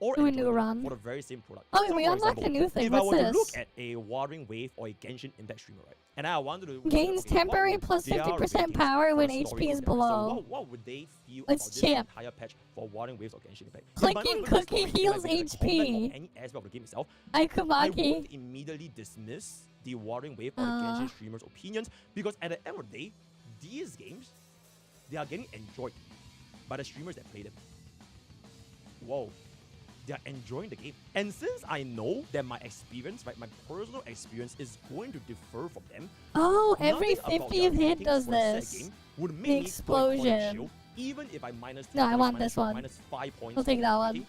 S14: or enjoyment for the very same product.
S1: Oh,
S14: So
S1: we
S14: for
S1: unlocked
S14: example,
S1: a new thing.
S14: if
S1: What's
S14: I were
S1: this?
S14: to look at a Watering Wave or a Genshin Impact streamer, right? And I wanted to
S1: Gains temporary plus 50% power when HP is below.
S14: So what would they feel
S1: Let's
S14: about this
S1: chip.
S14: entire patch for Watering Waves or Genshin Impact?
S1: Clicking cookie heals HP.
S14: Any aspect of the game itself,
S1: I
S14: won't immediately dismiss the Watering Wave or the Genshin streamers' opinions, because at the end of the day, these games, they are getting enjoyed by the streamers that play them. Whoa. They are enjoying the game. And since I know that my experience, right, my personal experience is going to differ from them.
S1: Oh, every
S14: nothing about
S1: 50th
S14: their
S1: hit
S14: ratings
S1: does
S14: for the said
S1: this.
S14: game would make
S1: The
S14: me feel like calling
S1: explosion.
S14: shield, even if I -2
S1: No, I
S14: points,
S1: want this one.
S14: -5 points.
S1: I'll take that one.
S14: rating.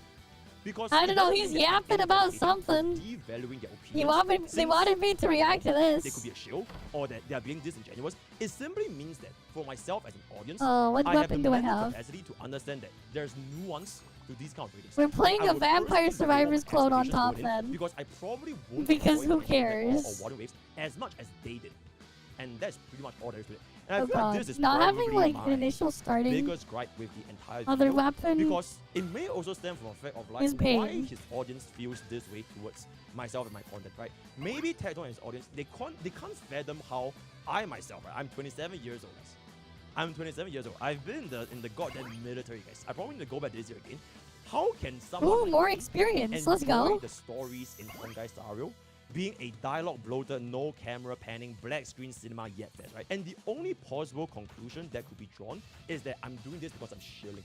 S14: Because
S1: I
S14: it
S1: don't know,
S14: doesn't
S1: he's
S14: mean that I'm
S1: yapping about
S14: advocating for
S1: something.
S14: devaluing their opinions.
S1: They
S14: Since
S1: wanted me to react to this.
S14: They could be a shield, or that they are being disingenuous. It simply means that for myself as an audience,
S1: Oh, what
S14: I have
S1: weapon
S14: the
S1: do I
S14: mental
S1: have?
S14: capacity to understand that there's nuance to these kind of ratings.
S1: We're playing
S14: I
S1: a
S14: would
S1: Vampire
S14: personally
S1: Survivors
S14: develop
S1: clone on
S14: expectations
S1: top
S14: going in,
S1: then.
S14: because I probably won't
S1: Because
S14: enjoy
S1: who
S14: Genshin Impact
S1: cares?
S14: or Water Waves as much as they did. And that's pretty much all there is to it. And I
S1: Oh
S14: feel like
S1: god,
S14: this is
S1: not having
S14: probably
S1: like
S14: my
S1: an initial starting
S14: biggest gripe with the entire
S1: other
S14: video,
S1: weapon
S14: because it may also stem from a fact of like
S1: is pain.
S14: why his audience feels this way towards myself and my content, right? Maybe Teradon and his audience, they can't fathom how I myself, right? I'm 27 years old, guys. I'm 27 years old. I've been in the goddamn military, guys. I probably need to go back this year again. How can someone
S1: Ooh,
S14: like
S1: more
S14: me
S1: experience. Let's
S14: enjoy
S1: go.
S14: the stories in Honkai Star Rail being a dialogue bloated, no camera panning, black screen cinema yet fest, right? And the only possible conclusion that could be drawn is that I'm doing this because I'm shilling.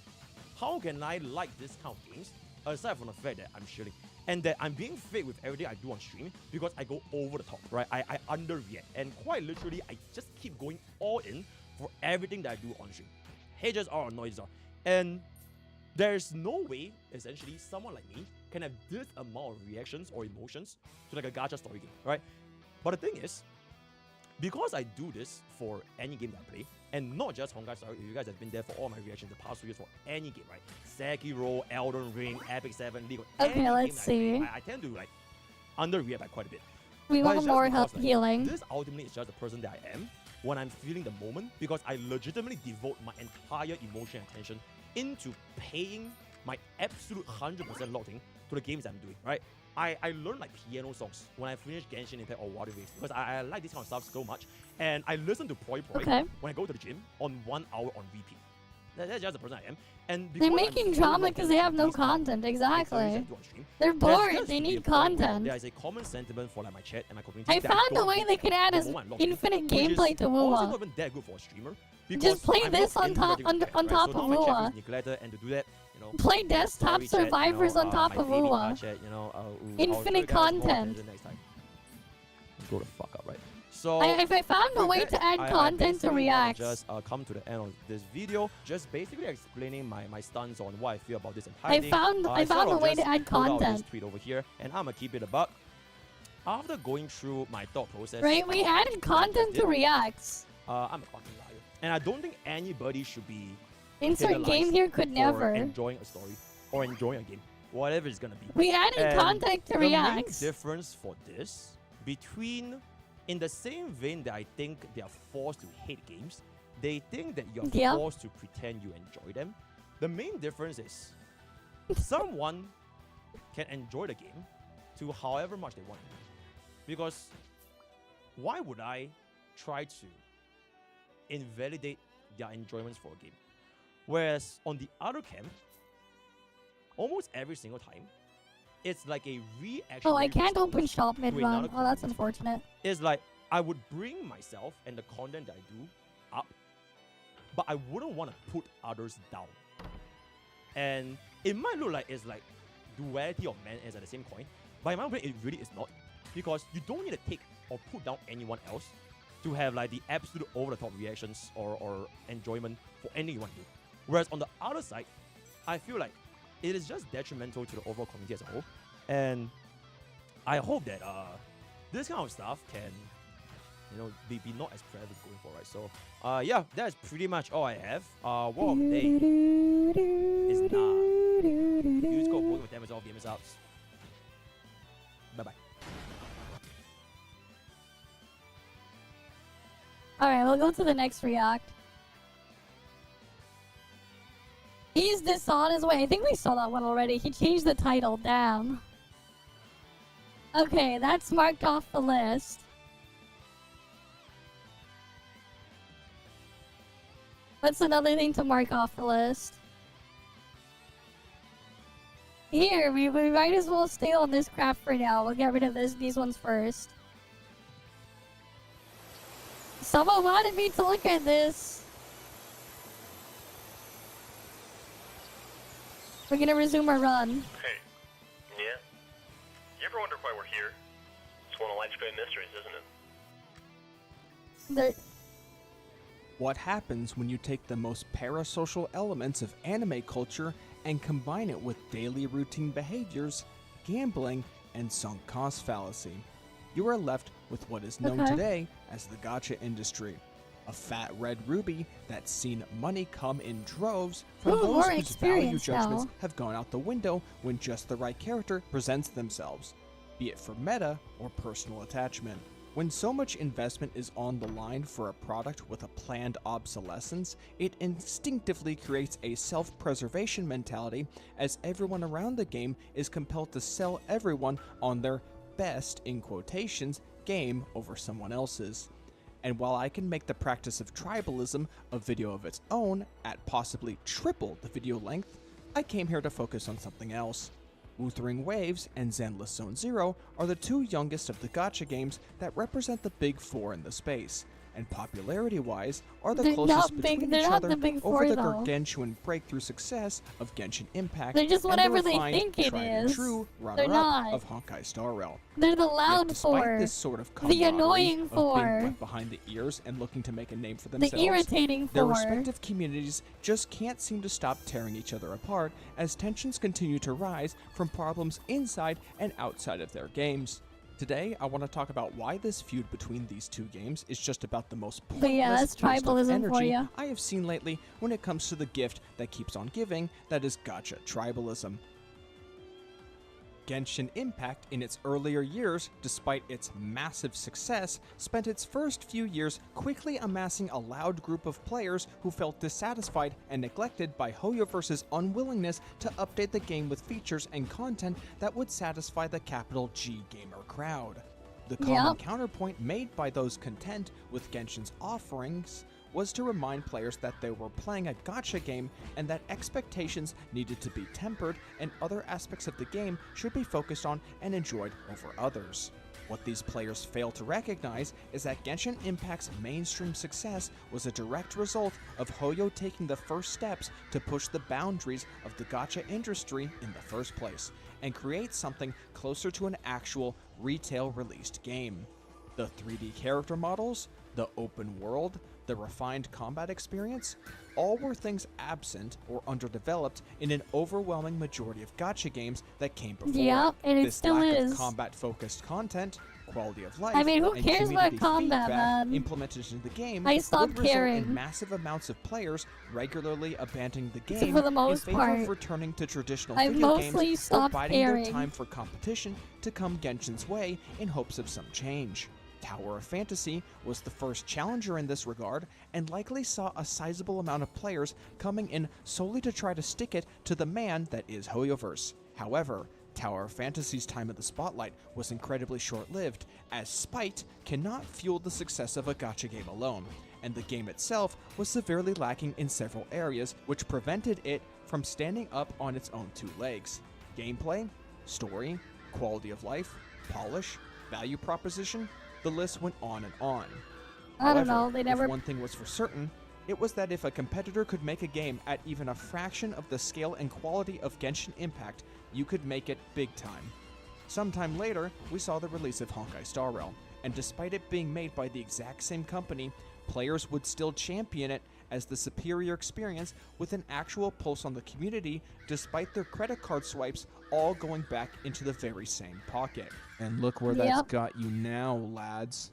S14: How can I like this kind of games aside from the fact that I'm shilling? And that I'm being fake with everything I do on stream because I go over the top, right? I underreact. And quite literally, I just keep going all in for everything that I do on stream. Haters are or noises are. And there's no way, essentially, someone like me can have this amount of reactions or emotions to like a gacha story game, right? But the thing is, because I do this for any game that I play, and not just Honkai Star Rail, if you guys have been there for all my reactions the past 2 years for any game, right? Sekiro, Elden Ring, Epic 7, League of
S1: Okay,
S14: any
S1: let's
S14: game that I
S1: see.
S14: play, I tend to like underreact by quite a bit.
S1: We
S14: But
S1: want
S14: it's
S1: more
S14: just
S1: help
S14: because, like,
S1: healing.
S14: This ultimately is just the person that I am when I'm feeling the moment, because I legitimately devote my entire emotion and attention into paying my absolute 100% locked in to the games I'm doing, right? I learn like piano songs when I finish Genshin Impact or Water Waves because I like this kind of stuff so much, and I listen to Poi when I go to the gym on 1 hour on repeat. That's just the person I am. And
S1: They're
S14: because
S1: making
S14: I'm so
S1: drama
S14: locked
S1: because they have no
S14: into these kind of
S1: content.
S14: stories
S1: Exactly.
S14: I do on stream,
S1: They're
S14: there's
S1: bored.
S14: just
S1: They
S14: to be a
S1: need
S14: point where
S1: content.
S14: There is a common sentiment for like my chat and my community.
S1: I
S14: that
S1: found a
S14: don't
S1: way
S14: get
S1: they can add
S14: the
S1: as
S14: moment I'm locked in,
S1: infinite
S14: which is
S1: gameplay to
S14: honestly not
S1: Wua.
S14: even that good for a streamer.
S1: Just play
S14: I'm
S1: this
S14: not
S1: on top
S14: integrating with
S1: on
S14: that,
S1: top
S14: right? So
S1: of
S14: now my chat
S1: Wua.
S14: is neglected, and to do that, you know,
S1: Play desktop
S14: story chat, you
S1: survivors
S14: know,
S1: on top
S14: my
S1: of
S14: daily
S1: Wua.
S14: chat, you know, I'll show you
S1: Infinite
S14: guys more
S1: content.
S14: attention next time. Grow the fuck up, right? So
S1: I found a way to add content to React.
S14: Just come to the end of this video, just basically explaining my stance on what I feel about this entire thing.
S1: I found a way to add content.
S14: This tweet over here, and I'm gonna keep it a buck. After going through my thought process,
S1: Right, we added content to Reacts.
S14: I'm a fucking liar, and I don't think anybody should be
S1: Insert game here could never.
S14: Enjoying a story or enjoying a game, whatever it's gonna be.
S1: We added content to Reacts.
S14: The main difference for this between, in the same vein that I think they are forced to hate games, they think that you're forced to pretend you enjoy them. The main difference is someone can enjoy the game to however much they want. Because why would I try to invalidate their enjoyments for a game? Whereas on the other camp, almost every single time, it's like a reaction.
S1: Oh, I can't open shop mid-run. Oh, that's unfortunate.
S14: It's like I would bring myself and the content that I do up, but I wouldn't want to put others down. And it might look like it's like duality of man as at the same coin, but in my opinion, it really is not. Because you don't need to take or put down anyone else to have like the absolute over-the-top reactions or enjoyment for anything you want to do. Whereas on the other side, I feel like it is just detrimental to the overall community as a whole. And I hope that this kind of stuff can, be not as prevalent going forward, right? So yeah, that's pretty much all I have. Word of the day is nah. Use code voting with Amazon Gamers out. Bye bye.
S1: Alright, we'll go to the next React. He's this on his way. I think we saw that one already. He changed the title. Damn. Okay, that's marked off the list. What's another thing to mark off the list? Here, we might as well stay on this crap for now. We'll get rid of these ones first. Someone wanted me to look at this. We're gonna resume our run.
S15: Hey, yeah? You ever wonder why we're here? It's one of life's great mysteries, isn't it?
S4: What happens when you take the most parasocial elements of anime culture and combine it with daily routine behaviors, gambling, and sunk cost fallacy? You are left with what is known today as the gacha industry. A fat red ruby that's seen money come in droves from those whose value judgments have gone out the window when just the right character presents themselves, be it for meta or personal attachment. When so much investment is on the line for a product with a planned obsolescence, it instinctively creates a self-preservation mentality, as everyone around the game is compelled to sell everyone on their best, in quotations, game over someone else's. And while I can make the practice of tribalism a video of its own at possibly triple the video length, I came here to focus on something else. Wuthering Waves and Zenless Zone Zero are the two youngest of the gacha games that represent the big four in the space, and popularity-wise are the closest between each other over the gargantuan breakthrough success of Genshin Impact.
S1: They're just whatever they think it is.
S4: True runner-up of Honkai Star Rail.
S1: They're the loud four,
S4: this sort of
S1: the annoying four,
S4: wet behind the ears and looking to make a name for themselves,
S1: the irritating four.
S4: Their respective communities just can't seem to stop tearing each other apart as tensions continue to rise from problems inside and outside of their games. Today, I want to talk about why this feud between these two games is just about the most pointless waste of energy I have seen lately when it comes to the gift that keeps on giving, that is gacha tribalism. Genshin Impact, in its earlier years, despite its massive success, spent its first few years quickly amassing a loud group of players who felt dissatisfied and neglected by Hoyoverse's unwillingness to update the game with features and content that would satisfy the capital G gamer crowd. The common counterpoint made by those content with Genshin's offerings was to remind players that they were playing a gacha game and that expectations needed to be tempered and other aspects of the game should be focused on and enjoyed over others. What these players fail to recognize is that Genshin Impact's mainstream success was a direct result of Hoyo taking the first steps to push the boundaries of the gacha industry in the first place and create something closer to an actual retail released game. The 3D character models, the open world, the refined combat experience, all were things absent or underdeveloped in an overwhelming majority of gacha games that came before.
S1: Yeah, and it
S4: this
S1: still
S4: lack
S1: is.
S4: of combat-focused content, quality of life,
S1: I mean, who
S4: and
S1: cares about
S4: community
S1: combat,
S4: feedback
S1: man?
S4: implemented into the game
S1: I
S4: would
S1: stopped
S4: result
S1: caring.
S4: in massive amounts of players regularly abandoning the
S1: Except
S4: game
S1: for the most
S4: in favor
S1: part.
S4: of returning to traditional
S1: I
S4: video
S1: mostly
S4: games or
S1: stopped
S4: biding
S1: caring.
S4: their time for competition to come Genshin's way in hopes of some change. Tower of Fantasy was the first challenger in this regard and likely saw a sizable amount of players coming in solely to try to stick it to the man that is Hoyoverse. However, Tower of Fantasy's time in the spotlight was incredibly short-lived, as spite cannot fuel the success of a gacha game alone, and the game itself was severely lacking in several areas, which prevented it from standing up on its own two legs. Gameplay, story, quality of life, polish, value proposition, the list went on and on.
S1: I don't
S4: However,
S1: know, they never...
S4: if one thing was for certain, it was that if a competitor could make a game at even a fraction of the scale and quality of Genshin Impact, you could make it big time. Sometime later, we saw the release of Honkai Star Rail, and despite it being made by the exact same company, players would still champion it as the superior experience with an actual pulse on the community, despite their credit card swipes all going back into the very same pocket. And look where that's got you now, lads.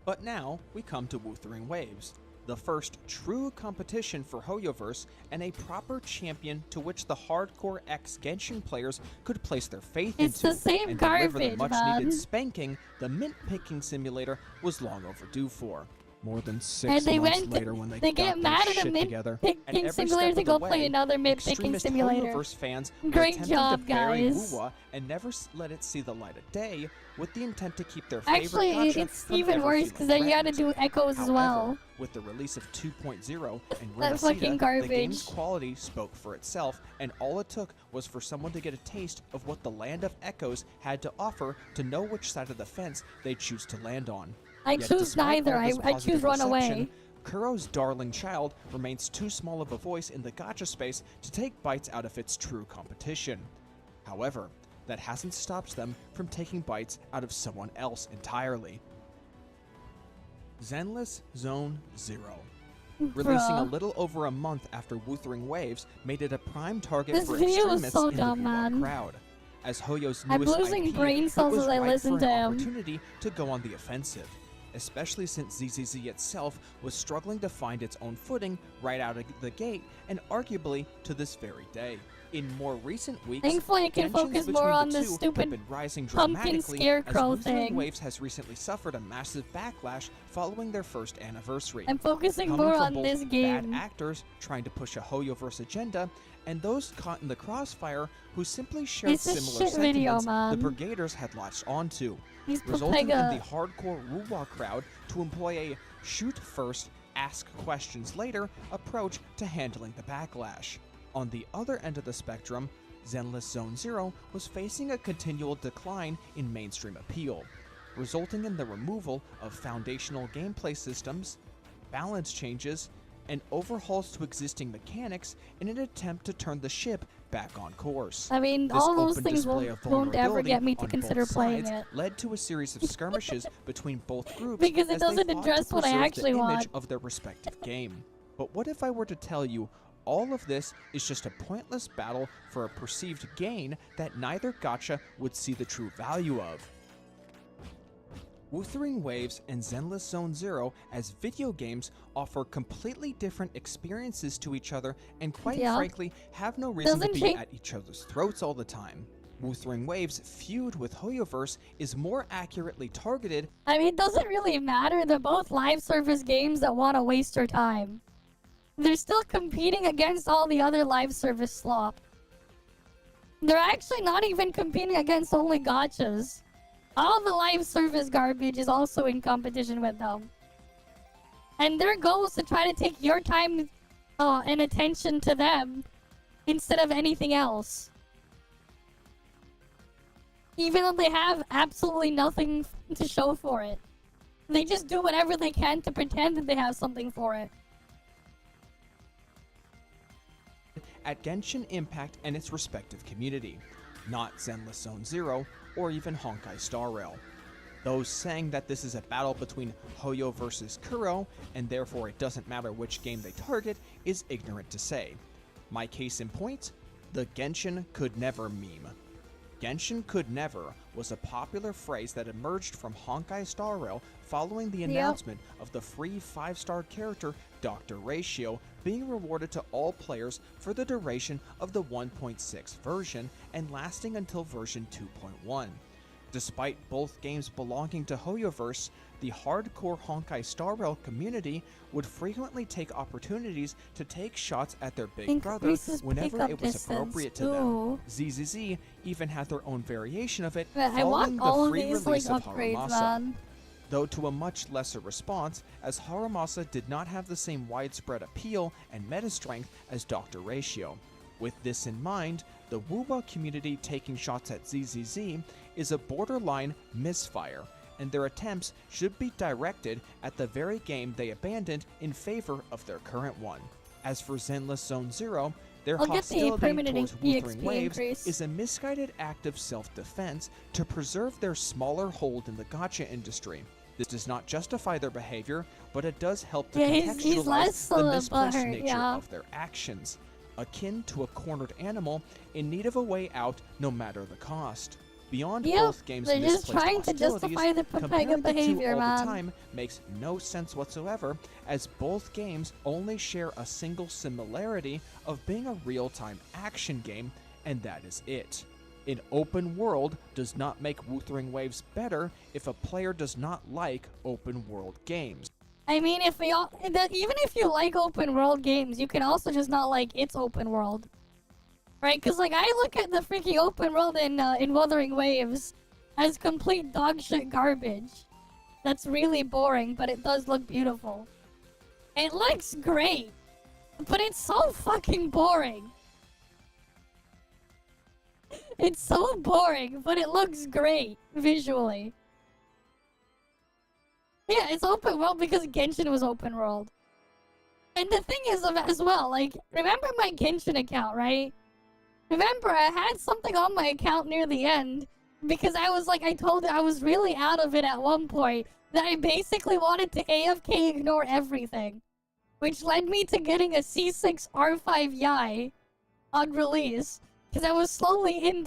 S4: But now, we come to Wuthering Waves, the first true competition for Hoyoverse and a proper champion to which the hardcore ex-Genshin players could place their faith
S1: It's
S4: into
S1: the same
S4: and deliver the
S1: garbage,
S4: much-needed
S1: man.
S4: spanking the mint-picking simulator was long overdue for. More than 6
S1: And they
S4: months
S1: went.
S4: later when they
S1: get
S4: got
S1: mad
S4: their
S1: at a
S4: shit
S1: mid
S4: together, and
S1: picking
S4: every
S1: simulator
S4: step
S1: to
S4: of
S1: go
S4: the
S1: play
S4: way,
S1: another mid picking
S4: extremist
S1: simulator.
S4: Hoyoverse fans were
S1: Great
S4: attempting
S1: job,
S4: to bury
S1: guys.
S4: Wuwa and never let it see the light of day, with the intent to keep their favorite
S1: Actually,
S4: gacha
S1: it's
S4: from
S1: even
S4: ever
S1: worse
S4: feeling
S1: because then you had to
S4: threatened.
S1: do echoes as
S4: However,
S1: well.
S4: with the release of 2.0 and
S1: That fucking
S4: Renacida, the
S1: garbage.
S4: game's quality spoke for itself, and all it took was for someone to get a taste of what the Land of Echoes had to offer to know which side of the fence they'd choose to land on.
S1: I
S4: Yet
S1: choose
S4: despite
S1: neither.
S4: all this
S1: I
S4: positive
S1: choose Runaway.
S4: reception, Kuro's darling child remains too small of a voice in the gacha space to take bites out of its true competition. However, that hasn't stopped them from taking bites out of someone else entirely. Zenless Zone Zero. Releasing a little over a month after Wuthering Waves made it a prime target
S1: This
S4: for
S1: video was
S4: extremists
S1: so
S4: in
S1: dumb,
S4: the Wuwa
S1: man.
S4: crowd. As Hoyo's
S1: I'm
S4: newest
S1: losing
S4: IP,
S1: brain
S4: it
S1: cells
S4: was
S1: as I
S4: ripe
S1: listen
S4: for
S1: to
S4: an
S1: him.
S4: opportunity to go on the offensive, especially since ZZZ itself was struggling to find its own footing right out of the gate, and arguably to this very day. In more recent weeks,
S1: Thankfully, I can
S4: tensions
S1: focus
S4: between
S1: more
S4: the
S1: on this
S4: two have
S1: stupid
S4: been rising
S1: pumpkin
S4: dramatically
S1: scarecrow
S4: as Wuthering
S1: thing.
S4: Waves has recently suffered a massive backlash following their first anniversary.
S1: I'm focusing
S4: Coming
S1: more
S4: from
S1: on
S4: both
S1: this
S4: bad
S1: game.
S4: actors trying to push a Hoyoverse agenda, and those caught in the crossfire who simply shared
S1: It's a
S4: similar
S1: shit video,
S4: sentiments
S1: man.
S4: the Brigaders had latched onto,
S1: He's
S4: resulting in
S1: Pepega.
S4: the hardcore Wuwa crowd to employ a shoot first, ask questions later approach to handling the backlash. On the other end of the spectrum, Zenless Zone Zero was facing a continual decline in mainstream appeal, resulting in the removal of foundational gameplay systems, balance changes, and overhauls to existing mechanics in an attempt to turn the ship back on course.
S1: I mean,
S4: This
S1: all those
S4: open
S1: things
S4: display of
S1: won't ever
S4: vulnerability
S1: get me to
S4: on
S1: consider
S4: both
S1: playing
S4: sides
S1: it.
S4: led to a series of skirmishes between both groups
S1: Because it
S4: as they
S1: doesn't
S4: fought to
S1: address what I
S4: preserve
S1: actually
S4: the image
S1: want.
S4: of their respective game. But what if I were to tell you all of this is just a pointless battle for a perceived gain that neither gacha would see the true value of? Wuthering Waves and Zenless Zone Zero as video games offer completely different experiences to each other and quite frankly have no reason to
S1: Doesn't
S4: be
S1: change-
S4: at each other's throats all the time. Wuthering Waves' feud with Hoyoverse is more accurately targeted.
S1: I mean, it doesn't really matter. They're both live service games that want to waste your time. They're still competing against all the other live service slop. They're actually not even competing against only gachas. All the live service garbage is also in competition with them. And their goal is to try to take your time and attention to them instead of anything else. Even though they have absolutely nothing to show for it. They just do whatever they can to pretend that they have something for it.
S4: At Genshin Impact and its respective community, not Zenless Zone Zero or even Honkai Star Rail. Those saying that this is a battle between Hoyo versus Kuro, and therefore it doesn't matter which game they target, is ignorant to say. My case in point? The Genshin could never meme. Genshin could never was a popular phrase that emerged from Honkai Star Rail following the announcement of the free 5-star character Dr. Ratio being rewarded to all players for the duration of the 1.6 version and lasting until version 2.1. Despite both games belonging to Hoyoverse, the hardcore Honkai Star Rail community would frequently take opportunities to take shots at their big brother whenever it was appropriate to them. ZZZ even had their own variation of it following the free release of Haramasa. Though to a much lesser response, as Haramasa did not have the same widespread appeal and meta strength as Dr. Ratio. With this in mind, the Wuba community taking shots at ZZZ is a borderline misfire, and their attempts should be directed at the very game they abandoned in favor of their current one. As for Zenless Zone Zero, their hostility towards Wuthering Waves is a misguided act of self-defense to preserve their smaller hold in the gacha industry. This does not justify their behavior, but it does help to contextualize the misplaced nature of their actions, akin to a cornered animal in need of a way out no matter the cost. Beyond both games'
S1: they're just
S4: misplaced
S1: trying to justify the
S4: comparing the
S1: behavior,
S4: two all
S1: man.
S4: the time makes no sense whatsoever, as both games only share a single similarity of being a real-time action game, and that is it. An open world does not make Wuthering Waves better if a player does not like open world games.
S1: I mean, if we all, even if you like open world games, you can also just not like its open world. Right? Because, like, I look at the freaking open world in Wuthering Waves as complete dogshit garbage. That's really boring, but it does look beautiful. It looks great, but it's so fucking boring. It's so boring, but it looks great visually. Yeah, it's open world because Genshin was open world. And the thing is, as well, like, remember my Genshin account, right? Remember, I had something on my account near the end because I was like, I told it I was really out of it at one point that I basically wanted to AFK ignore everything, which led me to getting a C6 R5 Yai on release because I was slowly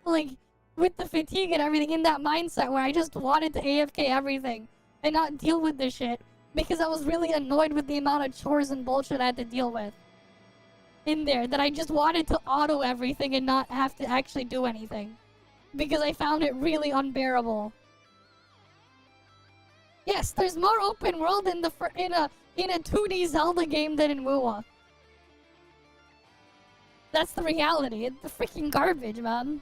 S1: like, with the fatigue and everything in that mindset where I just wanted to AFK everything and not deal with this shit because I was really annoyed with the amount of chores and bullshit I had to deal with in there, that I just wanted to auto everything and not have to actually do anything because I found it really unbearable. Yes, there's more open world in a 2D Zelda game than in WoA. That's the reality. It's the freaking garbage, man.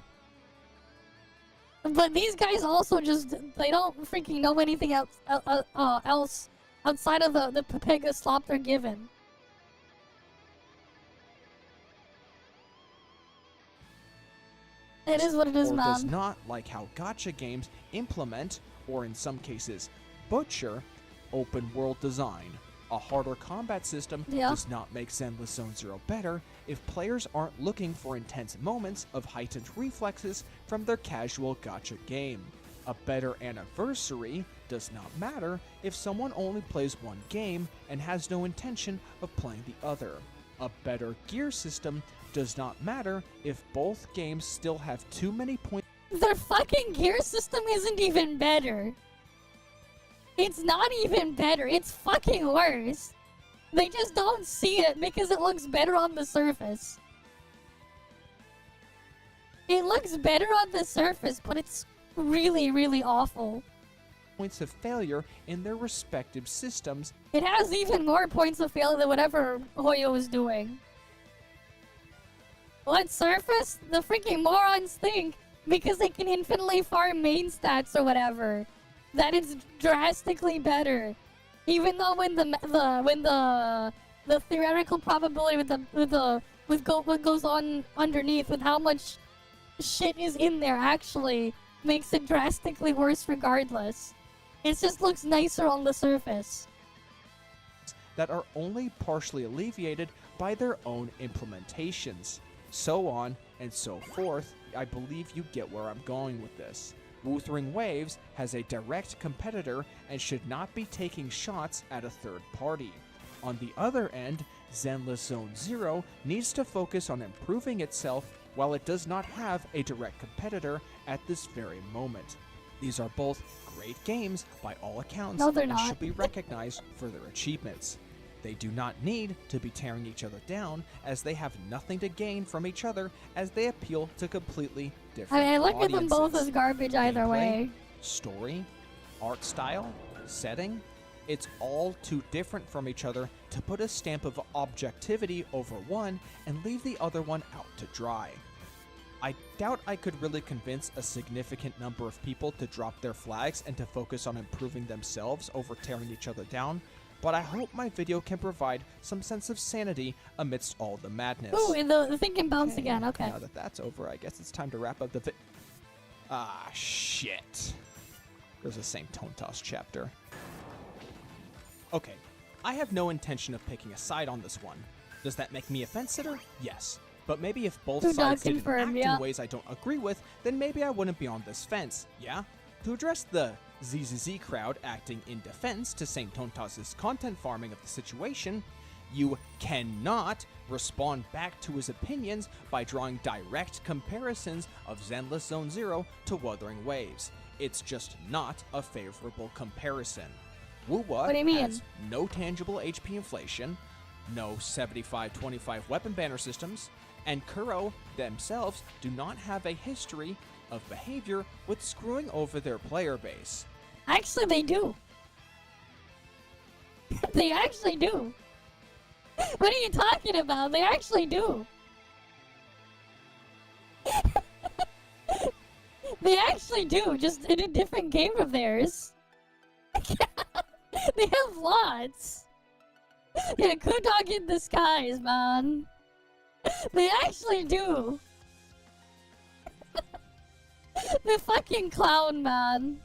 S1: But these guys also just, they don't freaking know anything else outside of the Pepega slop they're given. It is what it is,
S4: or
S1: man.
S4: does not like how gacha games implement, or in some cases, butcher, open world design. A harder combat system does not make Zenless Zone Zero better if players aren't looking for intense moments of heightened reflexes from their casual gacha game. A better anniversary does not matter if someone only plays one game and has no intention of playing the other. A better gear system does not matter if both games still have too many points.
S1: Their fucking gear system isn't even better. It's not even better. It's fucking worse. They just don't see it because it looks better on the surface. It looks better on the surface, but it's really, really awful.
S4: Points of failure in their respective systems.
S1: It has even more points of failure than whatever Hoyo is doing. What surface? The freaking morons think because they can infinitely farm main stats or whatever that it's drastically better. Even though when the theoretical probability with what goes on underneath with how much shit is in there actually makes it drastically worse regardless. It just looks nicer on the surface.
S4: That are only partially alleviated by their own implementations. So on and so forth. I believe you get where I'm going with this. Wuthering Waves has a direct competitor and should not be taking shots at a third party. On the other end, Zenless Zone Zero needs to focus on improving itself while it does not have a direct competitor at this very moment. These are both great games by all accounts
S1: No, they're
S4: and
S1: not.
S4: should be recognized for their achievements. They do not need to be tearing each other down, as they have nothing to gain from each other, as they appeal to completely different
S1: I look at them both
S4: audiences.
S1: as garbage either
S4: Gameplay,
S1: way.
S4: Story, art style, setting, it's all too different from each other to put a stamp of objectivity over one and leave the other one out to dry. I doubt I could really convince a significant number of people to drop their flags and to focus on improving themselves over tearing each other down, but I hope my video can provide some sense of sanity amidst all the madness.
S1: Ooh, and the thing can bounce again, okay.
S4: Now that that's over, I guess it's time to wrap up the Ah, shit. There's a St. Tone Toss chapter. Okay, I have no intention of picking a side on this one. Does that make me a fence sitter? Yes. But maybe if both
S1: Do not
S4: sides didn't
S1: confirm,
S4: act
S1: yeah.
S4: in ways I don't agree with, then maybe I wouldn't be on this fence, yeah? To address the ZZZ crowd acting in defense to St. Tontas's content farming of the situation, you cannot respond back to his opinions by drawing direct comparisons of Zenless Zone Zero to Wuthering Waves. It's just not a favorable comparison. Wuwa
S1: What do you mean?
S4: has no tangible HP inflation, no 75-25 weapon banner systems, and Kuro themselves do not have a history of behavior with screwing over their player base.
S1: Actually, they do. They actually do. What are you talking about? They actually do. They actually do, just in a different game of theirs. They have lots. Yeah, Kudog in disguise, man. They actually do. The fucking clown, man.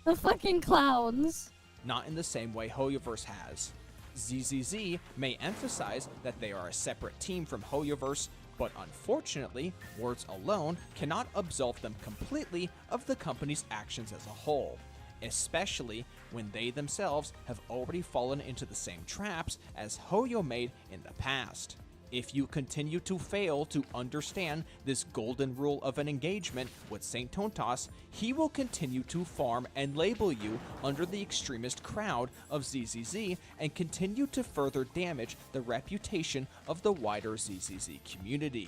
S1: The fucking clowns.
S4: Not in the same way Hoyoverse has. ZZZ may emphasize that they are a separate team from Hoyoverse, but unfortunately, words alone cannot absolve them completely of the company's actions as a whole, especially when they themselves have already fallen into the same traps as Hoyo made in the past. If you continue to fail to understand this golden rule of an engagement with St. Tontas, he will continue to farm and label you under the extremist crowd of ZZZ and continue to further damage the reputation of the wider ZZZ community.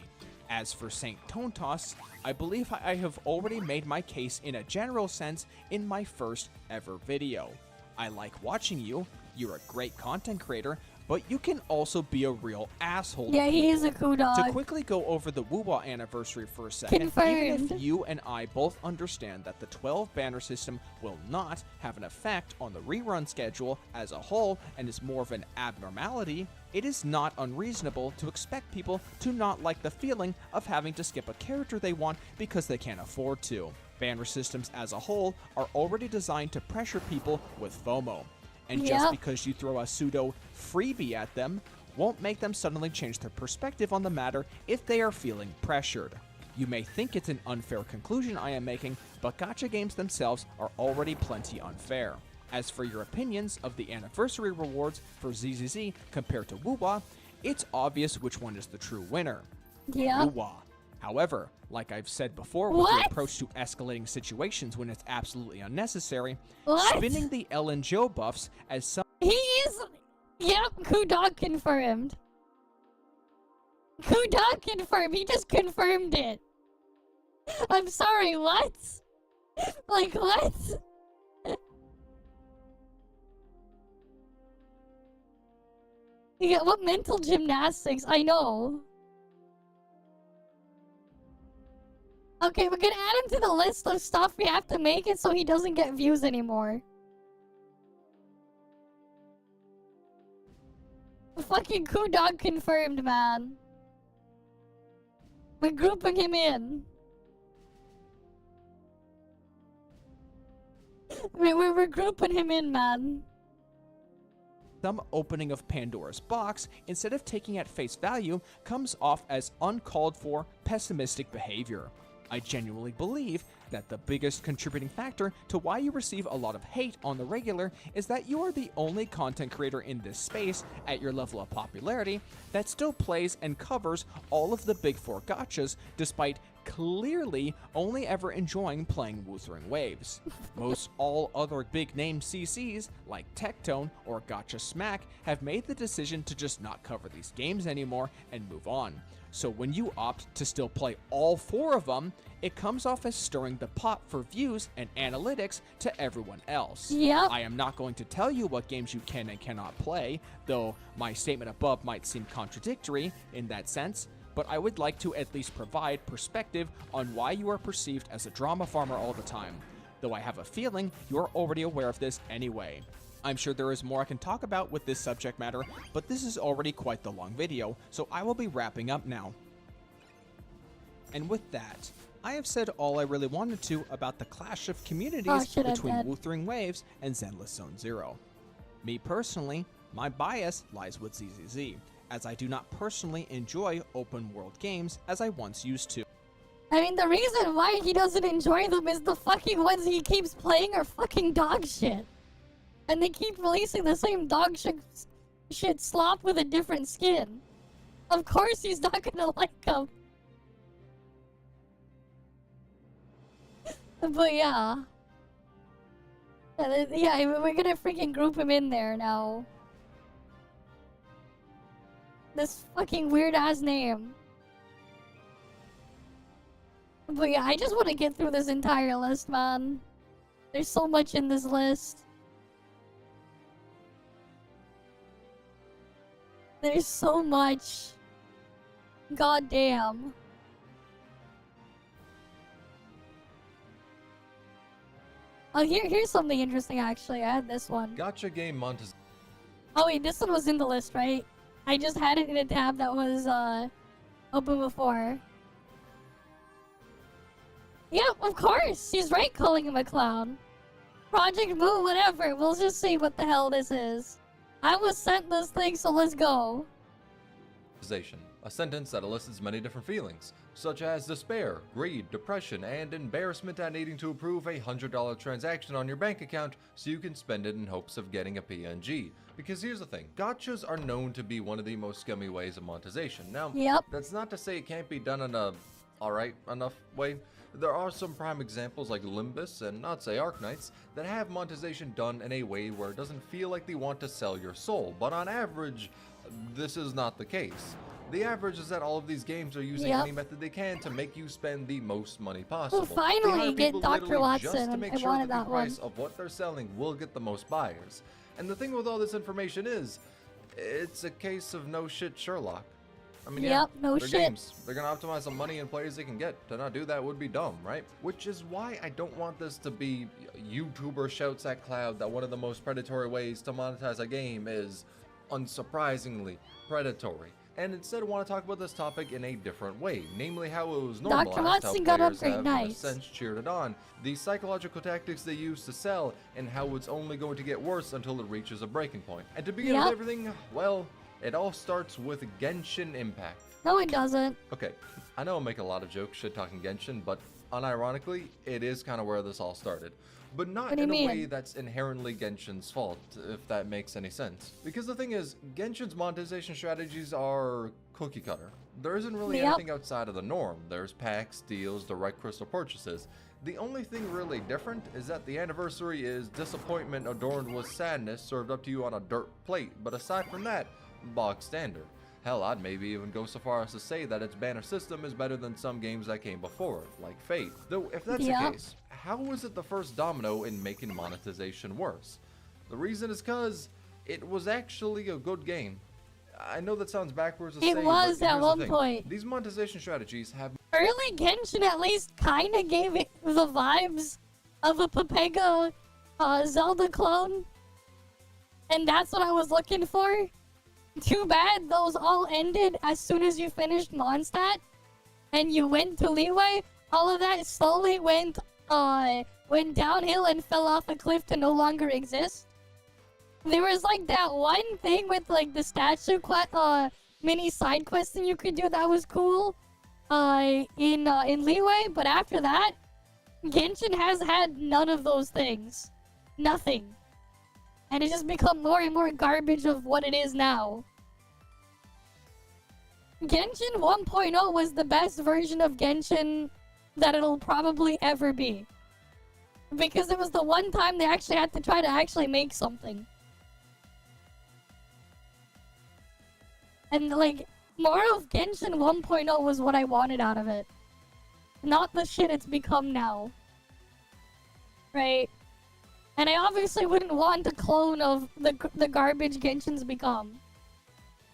S4: As for St. Tontas, I believe I have already made my case in a general sense in my first ever video. I like watching you, you're a great content creator, but you can also be a real asshole.
S1: Yeah, he is a cool dog.
S4: To quickly go over the Wuwa anniversary for a second, even
S1: Confirmed.
S4: if you and I both understand that the 12 banner system will not have an effect on the rerun schedule as a whole and is more of an abnormality, it is not unreasonable to expect people to not like the feeling of having to skip a character they want because they can't afford to. Banner systems as a whole are already designed to pressure people with FOMO. And just because you throw a pseudo freebie at them won't make them suddenly change their perspective on the matter if they are feeling pressured. You may think it's an unfair conclusion I am making, but gacha games themselves are already plenty unfair. As for your opinions of the anniversary rewards for ZZZ compared to Wuwa, it's obvious which one is the true winner.
S1: Yeah.
S4: Wuwa. However, like I've said before with the approach to escalating situations when it's absolutely unnecessary, spinning the Ellen Joe buffs as some—
S1: He is. Yep, Kudog confirmed. Kudog confirmed. He just confirmed it. I'm sorry, what? Like, what? Yeah, what mental gymnastics? I know. Okay, we're gonna add him to the list of stuff we have to make it so he doesn't get views anymore. Fucking Kudog confirmed, man. We're grouping him in. We're grouping him in, man.
S4: Some opening of Pandora's box, instead of taking at face value, comes off as uncalled for, pessimistic behavior. I genuinely believe that the biggest contributing factor to why you receive a lot of hate on the regular is that you are the only content creator in this space at your level of popularity that still plays and covers all of the big four gachas despite clearly only ever enjoying playing Wuthering Waves. Most all other big name CCs like Tectone or Gacha Smack have made the decision to just not cover these games anymore and move on. So when you opt to still play all four of them, it comes off as stirring the pot for views and analytics to everyone else.
S1: Yep.
S4: I am not going to tell you what games you can and cannot play, though my statement above might seem contradictory in that sense, but I would like to at least provide perspective on why you are perceived as a drama farmer all the time, though I have a feeling you are already aware of this anyway. I'm sure there is more I can talk about with this subject matter, but this is already quite the long video, so I will be wrapping up now. And with that, I have said all I really wanted to about the clash of communities between Wuthering Waves and Zenless Zone Zero. Me personally, my bias lies with ZZZ, as I do not personally enjoy open world games as I once used to.
S1: I mean, the reason why he doesn't enjoy them is the fucking ones he keeps playing are fucking dog shit. And they keep releasing the same dog shit slop with a different skin. Of course he's not gonna like them. But yeah. Yeah, we're gonna freaking group him in there now. This fucking weird ass name. But yeah, I just want to get through this entire list, man. There's so much in this list. There's so much. God damn. Oh, here's something interesting actually. I had this one.
S16: Gacha game monetization.
S1: Oh wait, this one was in the list, right? I just had it in a tab that was open before. Yep, of course. He's right calling him a clown. Project Boo, whatever. We'll just see what the hell this is. I was sent this thing, so let's go.
S16: A sentence that elicits many different feelings, such as despair, greed, depression, and embarrassment at needing to approve a $100 transaction on your bank account so you can spend it in hopes of getting a PNG. Because here's the thing, gachas are known to be one of the most scummy ways of monetization. Now, that's not to say it can't be done in a alright enough way. There are some prime examples like Limbus and not say Arknights that have monetization done in a way where it doesn't feel like they want to sell your soul, but on average, this is not the case. The average is that all of these games are using any method they can to make you spend the most money possible.
S1: Well, finally get Dr. Watson.
S16: Just to make
S1: I
S16: sure
S1: wanted
S16: that the
S1: that one.
S16: price of what they're selling will get the most buyers. And the thing with all this information is, it's a case of no shit Sherlock. I mean,
S1: no
S16: they're
S1: shit.
S16: games. They're gonna optimize the money and players they can get. To not do that would be dumb, right? Which is why I don't want this to be YouTuber shouts at cloud that one of the most predatory ways to monetize a game is, unsurprisingly, predatory. And instead want to talk about this topic in a different way, namely how it was normalized, how players have, in a sense, cheered it on, the psychological tactics they use to sell, and how it's only going to get worse until it reaches a breaking point. And to begin with everything, well, it all starts with Genshin Impact.
S1: No, it doesn't.
S16: Okay, I know I make a lot of jokes shit-talking Genshin, but unironically, it is kind of where this all started. But not in a way that's inherently Genshin's fault, if that makes any sense. Because the thing is, Genshin's monetization strategies are cookie cutter. There isn't really anything outside of the norm. There's packs, deals, direct crystal purchases. The only thing really different is that the anniversary is disappointment adorned with sadness served up to you on a dirt plate, but aside from that, bog standard. Hell, I'd maybe even go so far as to say that its banner system is better than some games that came before it, like Fate. Though, if that's the case, how was it the first domino in making monetization worse? The reason is because it was actually a good game. I know that sounds backwards to say,
S1: it was at one point.
S16: These monetization strategies have...
S1: Early Genshin at least kind of gave it the vibes of a Pepega Zelda clone. And that's what I was looking for. Too bad those all ended as soon as you finished Mondstadt and you went to Leeway. All of that slowly went downhill and fell off a cliff to no longer exist. There was like that one thing with like the statue mini side quest thing you could do that was cool. in leeway, but after that, Genshin has had none of those things. Nothing. And it's just become more and more garbage of what it is now. Genshin 1.0 was the best version of Genshin that it'll probably ever be. Because it was the one time they actually had to try to actually make something. And like, more of Genshin 1.0 was what I wanted out of it. Not the shit it's become now. Right? And I obviously wouldn't want a clone of the garbage Genshin's become.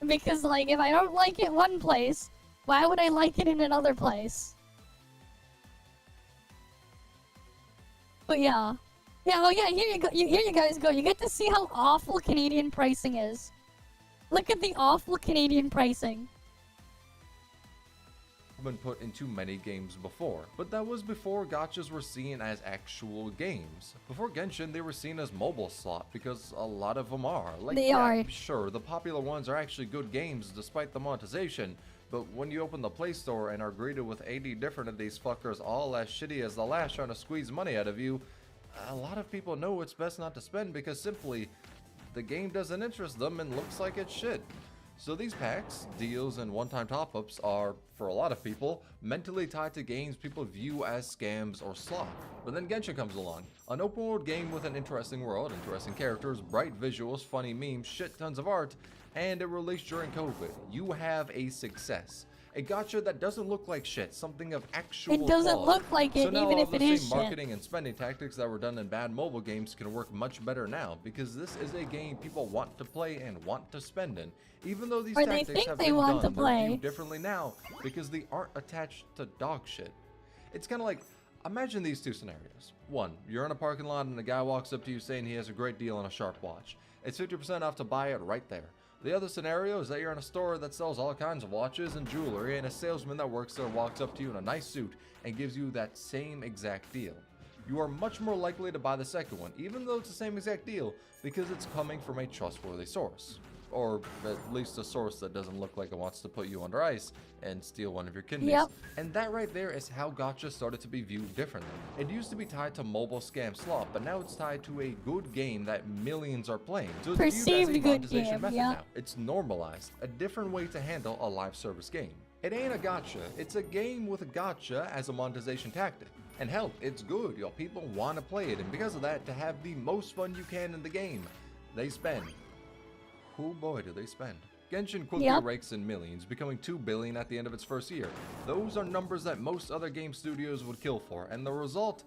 S1: Because like, if I don't like it one place, why would I like it in another place? But yeah. Yeah, oh yeah, here you go. Here you guys go. You get to see how awful Canadian pricing is. Look at the awful Canadian pricing.
S16: Been put into many games before, but that was before gachas were seen as actual games. Before Genshin, they were seen as mobile slot because a lot of them are. Like,
S1: they are.
S16: Sure, the popular ones are actually good games despite the monetization, but when you open the Play Store and are greeted with 80 different of these fuckers all as shitty as the last trying to squeeze money out of you, a lot of people know it's best not to spend because simply the game doesn't interest them and looks like it's shit. So these packs, deals, and one-time top-ups are, for a lot of people, mentally tied to games people view as scams or slop. But then Genshin comes along, an open-world game with an interesting world, interesting characters, bright visuals, funny memes, shit tons of art, and it released during COVID. You have a success. A gacha that doesn't look like shit, something of actual
S1: It doesn't
S16: quality.
S1: look like it,
S16: So now
S1: even
S16: all
S1: if
S16: the
S1: it is
S16: same
S1: shit.
S16: marketing and spending tactics that were done in bad mobile games can work much better now, because this is a game people want to play and want to spend in. Even though these
S1: Or they
S16: tactics
S1: think
S16: have
S1: they
S16: been
S1: want
S16: done,
S1: to
S16: they're
S1: play.
S16: viewed differently now because they aren't attached to dog shit. It's kind of like, imagine these two scenarios. One, you're in a parking lot and a guy walks up to you saying he has a great deal on a sharp watch. It's 50% off to buy it right there. The other scenario is that you're in a store that sells all kinds of watches and jewelry, and a salesman that works there walks up to you in a nice suit and gives you that same exact deal. You are much more likely to buy the second one, even though it's the same exact deal, because it's coming from a trustworthy source. Or at least a source that doesn't look like it wants to put you under ice and steal one of your kidneys.
S1: Yep.
S16: And that right there is how gacha started to be viewed differently. It used to be tied to mobile scam slop, but now it's tied to a good game that millions are playing. So it's viewed as
S1: Perceived
S16: a
S1: good
S16: monetization
S1: game,
S16: method
S1: yeah.
S16: now. It's normalized, a different way to handle a live service game. It ain't a gacha, it's a game with a gacha as a monetization tactic. And hell, it's good, y'all. People want to play it, and because of that, to have the most fun you can in the game, they spend. Oh boy, do they spend. Genshin quickly rakes in millions, becoming 2 billion at the end of its first year. Those are numbers that most other game studios would kill for, and the result,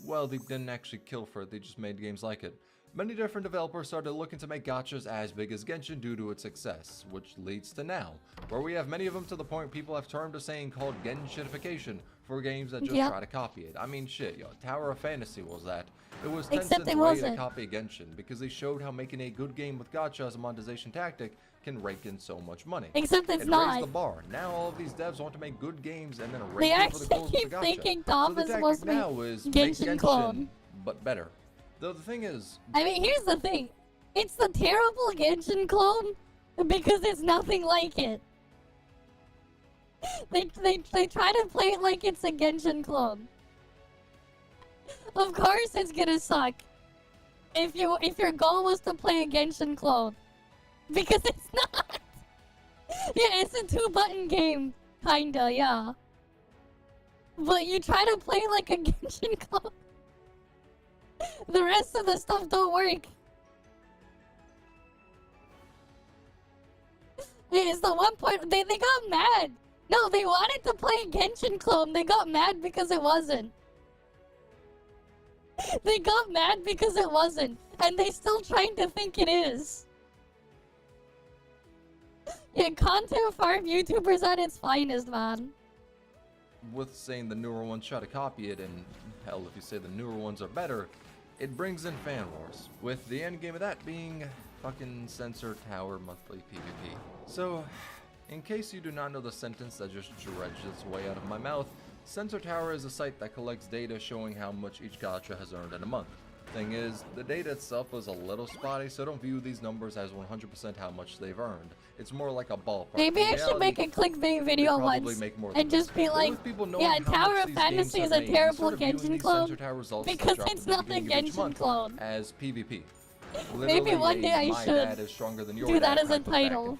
S16: well, they didn't actually kill for it, they just made games like it. Many different developers started looking to make gachas as big as Genshin due to its success, which leads to now, where we have many of them to the point people have termed a saying called Genshinification for games that just try to copy it. I mean shit, yo, Tower of Fantasy was that. It was Tencent's way to copy Genshin because they showed how making a good game with gacha as a monetization tactic can rake in so much money.
S1: Except it's
S16: it
S1: not.
S16: raised the bar. Now all of these devs want to make good games and then
S1: They
S16: rake you for the
S1: actually
S16: goals
S1: keep
S16: of the gacha.
S1: thinking
S16: So
S1: Tom
S16: the
S1: is
S16: tactic
S1: supposed to be
S16: now is make
S1: Genshin clone.
S16: but better. Though the thing is,
S1: I mean, here's the thing. It's the terrible Genshin clone because it's nothing like it. They try to play it like it's a Genshin clone. Of course it's gonna suck. If your goal was to play a Genshin clone. Because it's not. Yeah, it's a 2-button game. Kinda, yeah. But you try to play like a Genshin clone. The rest of the stuff don't work. It's the one point they got mad. No, they wanted to play Genshin clone. They got mad because it wasn't. They got mad because it wasn't. And they still trying to think it is. Yeah, content farm YouTubers at its finest, man.
S16: with saying the newer ones try to copy it, and hell, if you say the newer ones are better, it brings in fan wars, with the end game of that being fucking Sensor Tower monthly PvP. So, in case you do not know the sentence that just dredged its way out of my mouth, Sensor Tower is a site that collects data showing how much each gacha has earned in a month. Thing is, the data itself was a little spotty, so don't view these numbers as 100% how much they've earned. It's more like a ballpark.
S1: Maybe I should make a clickbait video once and just be like, yeah, Tower of Fantasy is a terrible Genshin clone because it's not a Genshin clone.
S16: As PvP.
S1: Maybe one day I should do that as a title.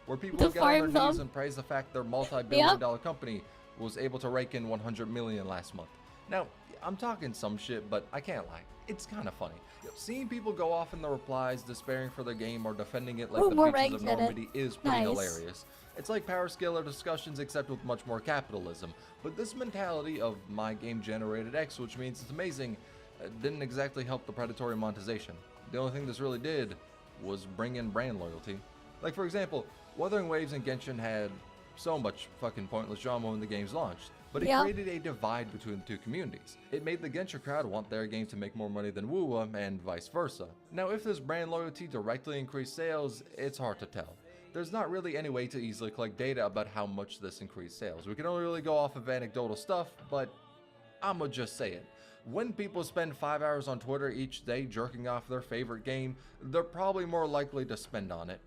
S16: Where people get on their knees and praise the fact their multi-billion-dollar company was able to rake in 100 million last month. Now, I'm talking some shit, but I can't lie. It's kind of funny. Seeing people go off in the replies, despairing for their game or defending it like the beaches of Normandy is pretty hilarious. It's like power scalar discussions except with much more capitalism. But this mentality of my game generated X, which means it's amazing, didn't exactly help the predatory monetization. The only thing this really did was bring in brand loyalty. Like for example, Wuthering Waves and Genshin had so much fucking pointless drama when the games launched, but it created a divide between the two communities. It made the Genshin crowd want their game to make more money than WoWa and vice versa. Now if this brand loyalty directly increased sales, it's hard to tell. There's not really any way to easily collect data about how much this increased sales. We can only really go off of anecdotal stuff, but I'ma just say it. When people spend 5 hours on Twitter each day jerking off their favorite game, they're probably more likely to spend on it.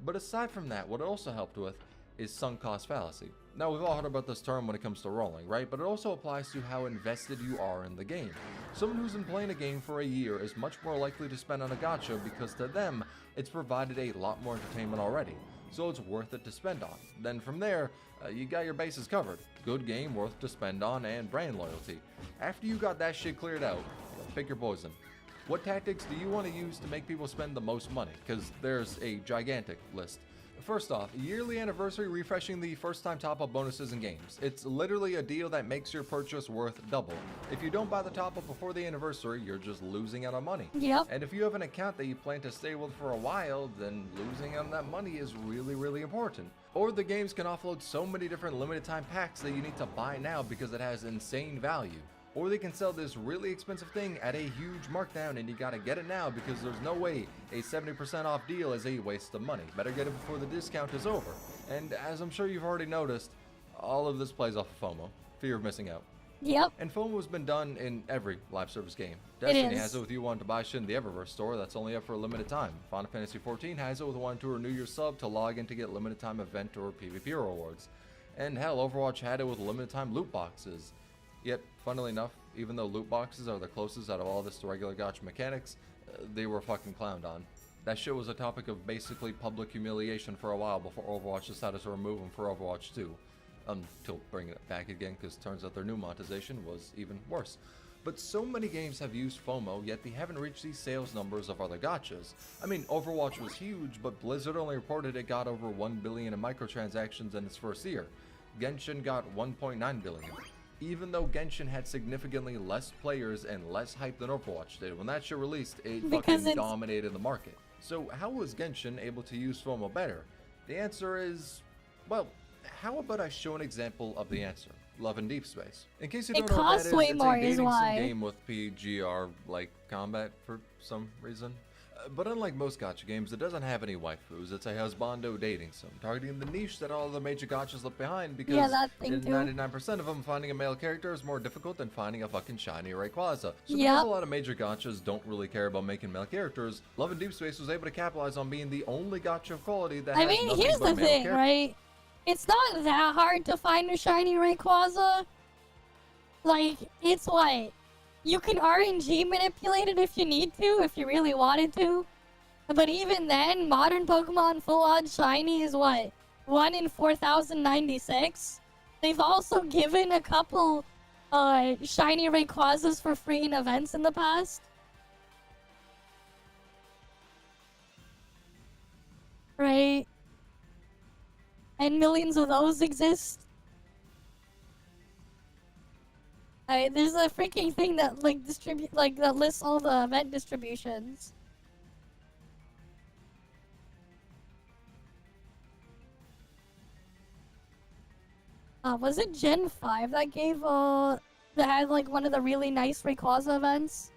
S16: But aside from that, what it also helped with is sunk cost fallacy. Now we've all heard about this term when it comes to rolling, right? But it also applies to how invested you are in the game. Someone who's been playing a game for a year is much more likely to spend on a gacha because to them, it's provided a lot more entertainment already. So it's worth it to spend on. Then from there, you got your bases covered. Good game, worth to spend on, and brand loyalty. After you got that shit cleared out, pick your poison. What tactics do you want to use to make people spend the most money? Because there's a gigantic list. First off, yearly anniversary refreshing the first time top-up bonuses in games. It's literally a deal that makes your purchase worth double. If you don't buy the top-up before the anniversary, you're just losing out on money.
S1: Yep.
S16: And if you have an account that you plan to stay with for a while, then losing out on that money is really, really important. Or the games can offload so many different limited time packs that you need to buy now because it has insane value. Or they can sell this really expensive thing at a huge markdown and you gotta get it now because there's no way a 70% off deal is a waste of money. Better get it before the discount is over. And as I'm sure you've already noticed, all of this plays off of FOMO, fear of missing out.
S1: Yep.
S16: And FOMO has been done in every live service game. Destiny has it with you wanting to buy shit in the Eververse store that's only up for a limited time. Final Fantasy XIV has it with wanting to renew your sub to log in to get limited time event or PvP rewards. And hell, Overwatch had it with limited time loot boxes. Yet, funnily enough, even though loot boxes are the closest out of all this to regular gacha mechanics, they were fucking clowned on. That shit was a topic of basically public humiliation for a while before Overwatch decided to remove them for Overwatch 2. Until bringing it back again, because turns out their new monetization was even worse. But so many games have used FOMO, yet they haven't reached these sales numbers of other gachas. I mean, Overwatch was huge, but Blizzard only reported it got over 1 billion in microtransactions in its first year. Genshin got 1.9 billion. Even though Genshin had significantly less players and less hype than Overwatch did, when that shit released, it fucking dominated the market. So how was Genshin able to use FOMO better? The answer is, well, how about I show an example of the answer? Love and Deep Space. In case you don't know what that is, it's a dating sim game with PGR-like combat for some reason. But unlike most gacha games, it doesn't have any waifus. It's a husbando dating sim, targeting the niche that all the major gachas left behind because in 99% of them, finding a male character is more difficult than finding a fucking shiny Rayquaza. So because a lot of major gachas don't really care about making male characters, Love and Deep Space was able to capitalize on being the only gacha of quality that has nothing
S1: here's
S16: but
S1: the thing, right? It's not that hard to find a shiny Rayquaza. Like, it's what? You can RNG manipulate it if you need to, if you really wanted to. But even then, modern Pokemon full-on shiny is what? 1 in 4,096? They've also given a couple shiny Rayquazas for free in events in the past. Right? And millions of those exist. There's a freaking thing that that lists all the event distributions. Was it Gen 5 that gave that had like one of the really nice Rayquaza events?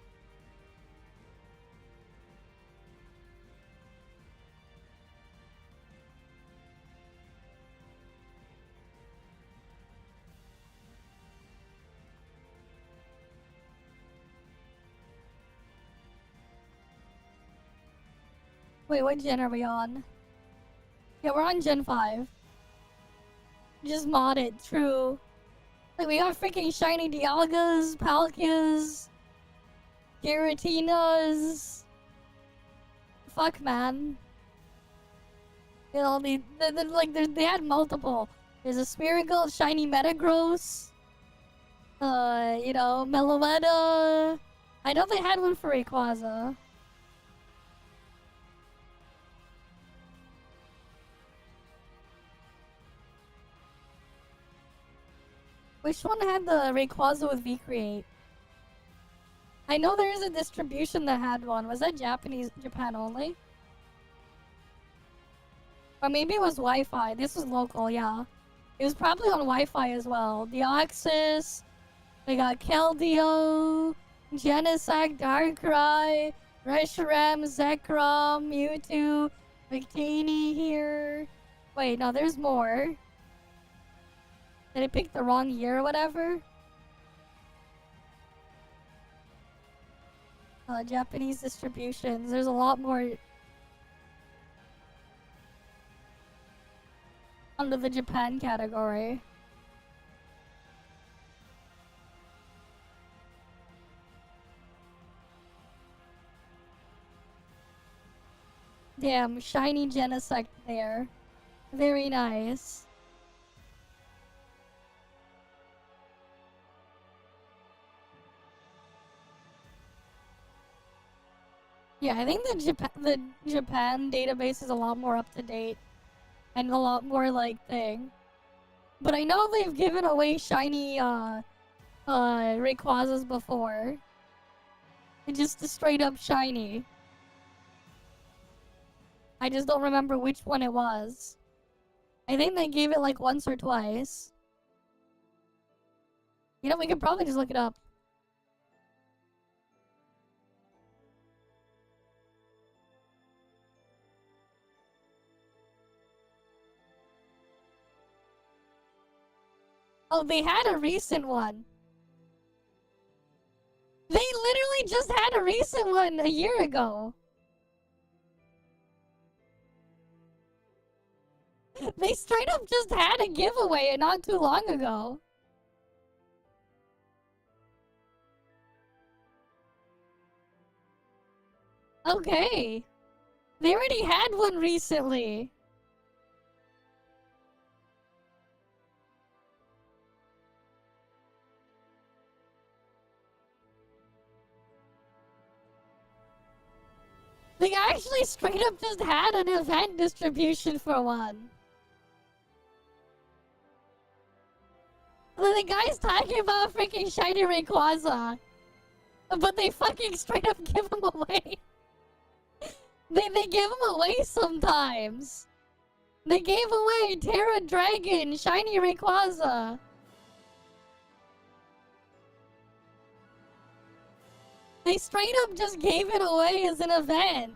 S1: Wait, what gen are we on? Yeah, we're on Gen 5. Just modded, true. Like, we got freaking shiny Dialgas, Palkias, Giratinas. Fuck, man. You know, they had multiple. There's a Spirigal, shiny Metagross. You know, Meloetta. I know they had one for Rayquaza. Which one had the Rayquaza with V-Create? I know there is a distribution that had one. Was that Japan only? Or maybe it was Wi-Fi. This was local, yeah. It was probably on Wi-Fi as well. Deoxys. We got Keldeo. Genesect, Darkrai. Reshiram, Zekrom, Mewtwo. Victini here. Wait, no, there's more. Did I pick the wrong year or whatever? Japanese distributions. There's a lot more under the Japan category. Damn, shiny Genesect there. Very nice. Yeah, I think the Japan database is a lot more up to date and a lot more like thing. But I know they've given away shiny Rayquazas before. It's just a straight up shiny. I just don't remember which one it was. I think they gave it like once or twice. You know, we could probably just look it up. Oh, they had a recent one. They literally just had a recent one a year ago. They straight up just had a giveaway not too long ago. Okay. They already had one recently. They actually straight up just had an event distribution for one. The guy's talking about freaking shiny Rayquaza. But they fucking straight up give him away. They give him away sometimes. They gave away Terra Dragon, shiny Rayquaza. They straight up just gave it away as an event.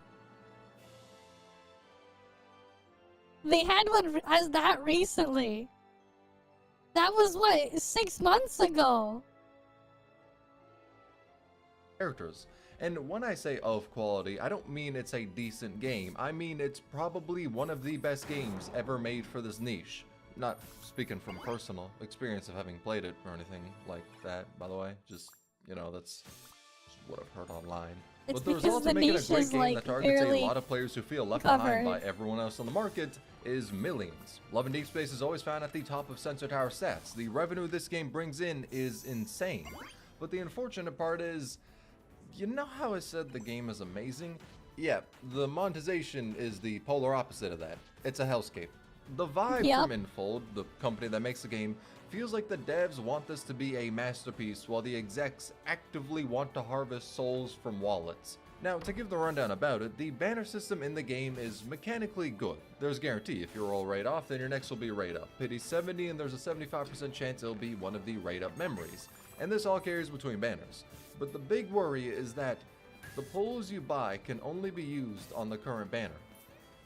S1: They had one as that recently. That was what, 6 months ago?
S16: Characters. And when I say of quality, I don't mean it's a decent game. I mean it's probably one of the best games ever made for this niche. Not speaking from personal experience of having played it or anything like that, by the way. Just, you know, that's what I've heard online.
S1: It's
S16: but the
S1: because
S16: result
S1: the
S16: of making a
S1: niche
S16: great
S1: is,
S16: game
S1: like,
S16: that targets a
S1: barely
S16: lot of players who feel left
S1: covered.
S16: behind by everyone else on the market is millions. Love and Deep Space is always found at the top of Sensor Tower stats. The revenue this game brings in is insane. But the unfortunate part is, you know how I said the game is amazing? Yeah, the monetization is the polar opposite of that. It's a hellscape. The vibe from EnVtuber, the company that makes the game, feels like the devs want this to be a masterpiece while the execs actively want to harvest souls from wallets. Now, to give the rundown about it, the banner system in the game is mechanically good. There's a guarantee if you're all right off, then your next will be right up. Pity 70 and there's a 75% chance it'll be one of the right up memories. And this all carries between banners. But the big worry is that the pulls you buy can only be used on the current banner.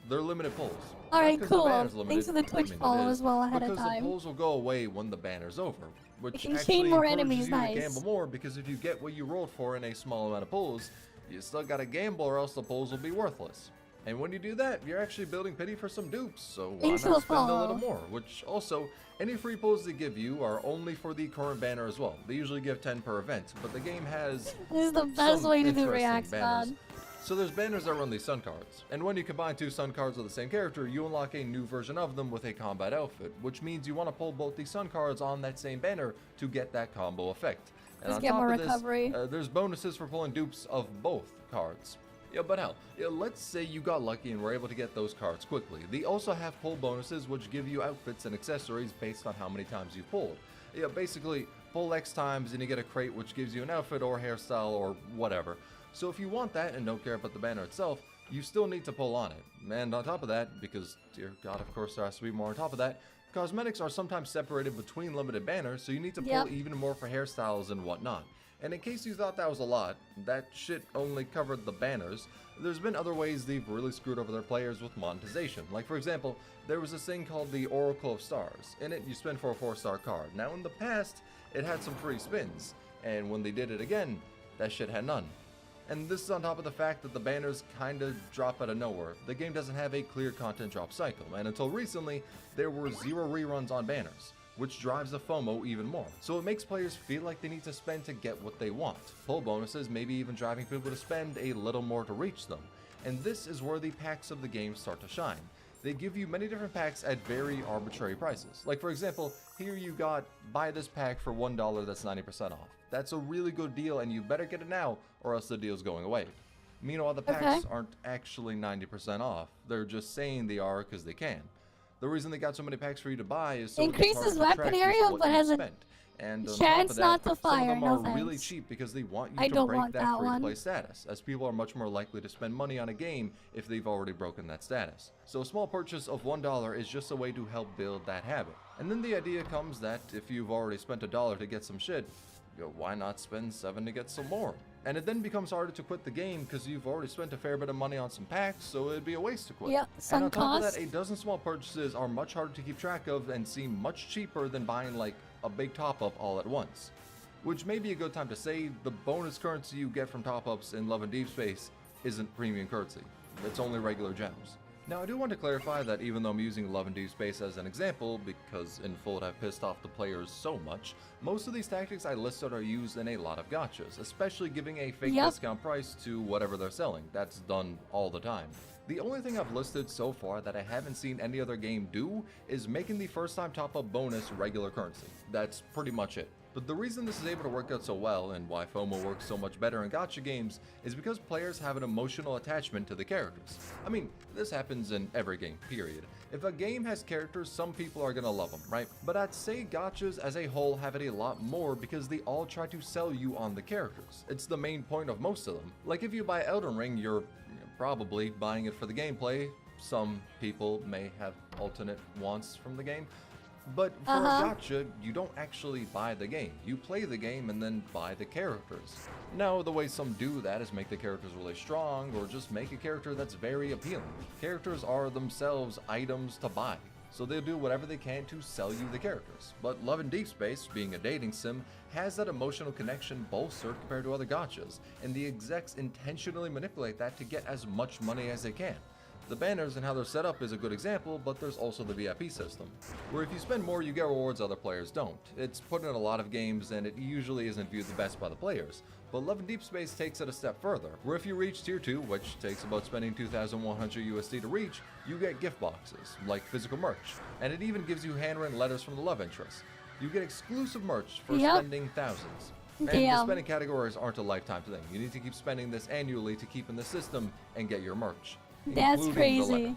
S16: They're limited pulls.
S1: Alright, cool. Thanks for the Twitch follow as well ahead of
S16: because
S1: time.
S16: the pulls will go away when the banner's over. Which
S1: can
S16: actually
S1: chain more
S16: encourages
S1: enemies,
S16: you
S1: nice.
S16: to gamble more, because if you get what you rolled for in a small amount of pulls, you still gotta gamble or else the pulls will be worthless. And when you do that, you're actually building pity for some dupes, so why
S1: Thanks
S16: not
S1: for
S16: spend a
S1: follow.
S16: little more? Which also, any free pulls they give you are only for the current banner as well. They usually give 10 per event, but the game has
S1: This is the best
S16: some
S1: way to do
S16: interesting
S1: reacts,
S16: banners.
S1: man.
S16: So there's banners that run these sun cards, and when you combine 2 sun cards of the same character, you unlock a new version of them with a combat outfit, which means you want to pull both the sun cards on that same banner to get that combo effect. And
S1: Let's
S16: on
S1: get
S16: top
S1: more
S16: of this,
S1: recovery.
S16: there's bonuses for pulling dupes of both cards. Yeah, but hell, let's say you got lucky and were able to get those cards quickly. They also have pull bonuses which give you outfits and accessories based on how many times you pulled. Yeah, basically, pull X times and you get a crate which gives you an outfit or hairstyle or whatever. So if you want that and don't care about the banner itself, you still need to pull on it. And on top of that, because dear God, of course there has to be more on top of that, cosmetics are sometimes separated between limited banners, so you need to pull even more for hairstyles and whatnot. And in case you thought that was a lot, that shit only covered the banners. There's been other ways they've really screwed over their players with monetization. Like for example, there was this thing called the Oracle of Stars. In it, you spin for a 4-star card. Now in the past, it had some free spins, and when they did it again, that shit had none. And this is on top of the fact that the banners kinda drop out of nowhere. The game doesn't have a clear content drop cycle, and until recently, there were 0 reruns on banners, which drives the FOMO even more. So it makes players feel like they need to spend to get what they want. Pull bonuses, maybe even driving people to spend a little more to reach them. And this is where the packs of the game start to shine. They give you many different packs at very arbitrary prices. Like for example, here you got buy this pack for $1 that's 90% off. That's a really good deal and you better get it now or else the deal's going away. Meanwhile, the packs aren't actually 90% off. They're just saying they are because they can. The reason they got so many packs for you to buy is so
S1: increases weapon area, but has a
S16: and on
S1: chance
S16: top of that,
S1: not to fire.
S16: some of them
S1: No
S16: are
S1: thanks.
S16: really cheap because they want you
S1: I
S16: to
S1: don't
S16: break
S1: want that
S16: free-to-play
S1: one.
S16: status, as people are much more likely to spend money on a game if they've already broken that status. So a small purchase of $1 is just a way to help build that habit. And then the idea comes that if you've already spent $1 to get some shit, why not spend $7 to get some more? And it then becomes harder to quit the game because you've already spent a fair bit of money on some packs, so it'd be a waste to quit.
S1: Yep,
S16: and on top
S1: cost.
S16: of that, a dozen small purchases are much harder to keep track of and seem much cheaper than buying like a big top-up all at once. Which may be a good time to say the bonus currency you get from top-ups in Love and Deep Space isn't premium currency. It's only regular gems. Now, I do want to clarify that even though I'm using Love and Deep Space as an example, because in full I've pissed off the players so much, most of these tactics I listed are used in a lot of gachas, especially giving a fake discount price to whatever they're selling. That's done all the time. The only thing I've listed so far that I haven't seen any other game do is making the first time top-up bonus regular currency. That's pretty much it. But the reason this is able to work out so well, and why FOMO works so much better in gacha games, is because players have an emotional attachment to the characters. I mean, this happens in every game, period. If a game has characters, some people are gonna love them, right? But I'd say gachas as a whole have it a lot more because they all try to sell you on the characters. It's the main point of most of them. Like if you buy Elden Ring, you're probably buying it for the gameplay. Some people may have alternate wants from the game. But for a gacha, you don't actually buy the game. You play the game and then buy the characters. Now, the way some do that is make the characters really strong or just make a character that's very appealing. Characters are themselves items to buy, so they'll do whatever they can to sell you the characters. But Love and Deep Space, being a dating sim, has that emotional connection bolstered compared to other gachas, and the execs intentionally manipulate that to get as much money as they can. The banners and how they're set up is a good example, but there's also the VIP system, where if you spend more, you get rewards other players don't. It's put in a lot of games, and it usually isn't viewed the best by the players. But Love and Deep Space takes it a step further, where if you reach Tier 2, which takes about spending 2,100 USD to reach, you get gift boxes, like physical merch, and it even gives you handwritten letters from the love interest. You get exclusive merch for spending thousands. And the spending categories aren't a lifetime thing. You need to keep spending this annually to keep in the system and get your merch.
S1: That's crazy.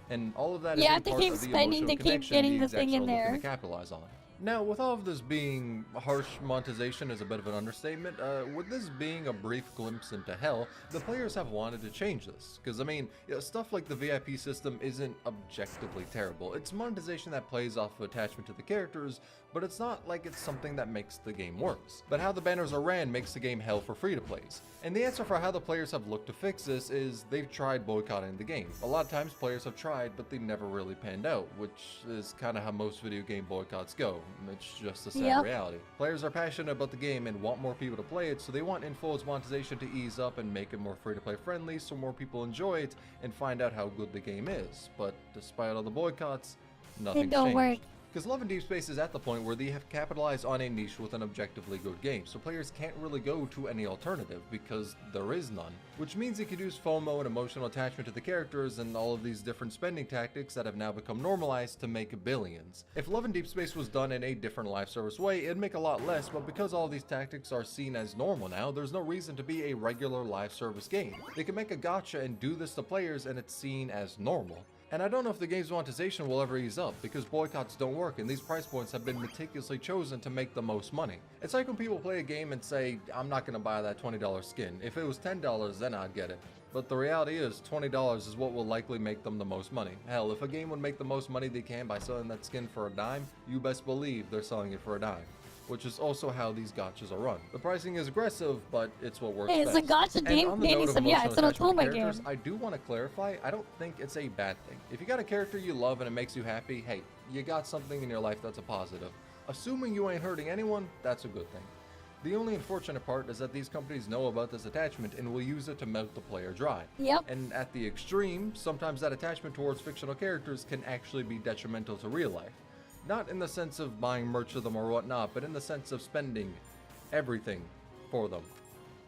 S16: And all of that is
S1: you
S16: a
S1: have to
S16: part
S1: keep
S16: of the
S1: spending to
S16: emotional
S1: keep
S16: connection
S1: getting the
S16: execs
S1: thing in
S16: are looking
S1: there.
S16: to capitalize on. Now, with all of this being harsh monetization is a bit of an understatement, with this being a brief glimpse into hell, the players have wanted to change this. Because, I mean, stuff like the VIP system isn't objectively terrible. It's monetization that plays off of attachment to the characters, but but it's not like it's something that makes the game worse. But how the banners are ran makes the game hell for free-to-plays. And the answer for how the players have looked to fix this is they've tried boycotting the game. A lot of times players have tried, but they never really panned out, which is kind of how most video game boycotts go. It's just a sad reality. Players are passionate about the game and want more people to play it, so they want EnVtuber's monetization to ease up and make it more free-to-play friendly so more people enjoy it and find out how good the game is. But despite all the boycotts, nothing's changed. Because Love and Deep Space is at the point where they have capitalized on a niche with an objectively good game, so players can't really go to any alternative because there is none. Which means they could use FOMO and emotional attachment to the characters and all of these different spending tactics that have now become normalized to make billions. If Love and Deep Space was done in a different live service way, it'd make a lot less, but because all these tactics are seen as normal now, there's no reason to be a regular live service game. They can make a gacha and do this to players and it's seen as normal. And I don't know if the game's monetization will ever ease up, because boycotts don't work and these price points have been meticulously chosen to make the most money. It's like when people play a game and say, I'm not gonna buy that $20 skin. If it was $10, then I'd get it. But the reality is, $20 is what will likely make them the most money. Hell, if a game would make the most money they can by selling that skin for a dime, you best believe they're selling it for a dime. Which is also how these gachas are run. The pricing is aggressive, but it's what works best.
S1: It's a gacha game, it's an Otome game.
S16: I do want to clarify, I don't think it's a bad thing. If you got a character you love and it makes you happy, hey, you got something in your life that's a positive. Assuming you ain't hurting anyone, that's a good thing. The only unfortunate part is that these companies know about this attachment and will use it to milk the player dry. And at the extreme, sometimes that attachment towards fictional characters can actually be detrimental to real life. Not in the sense of buying merch of them or whatnot, but in the sense of spending everything for them.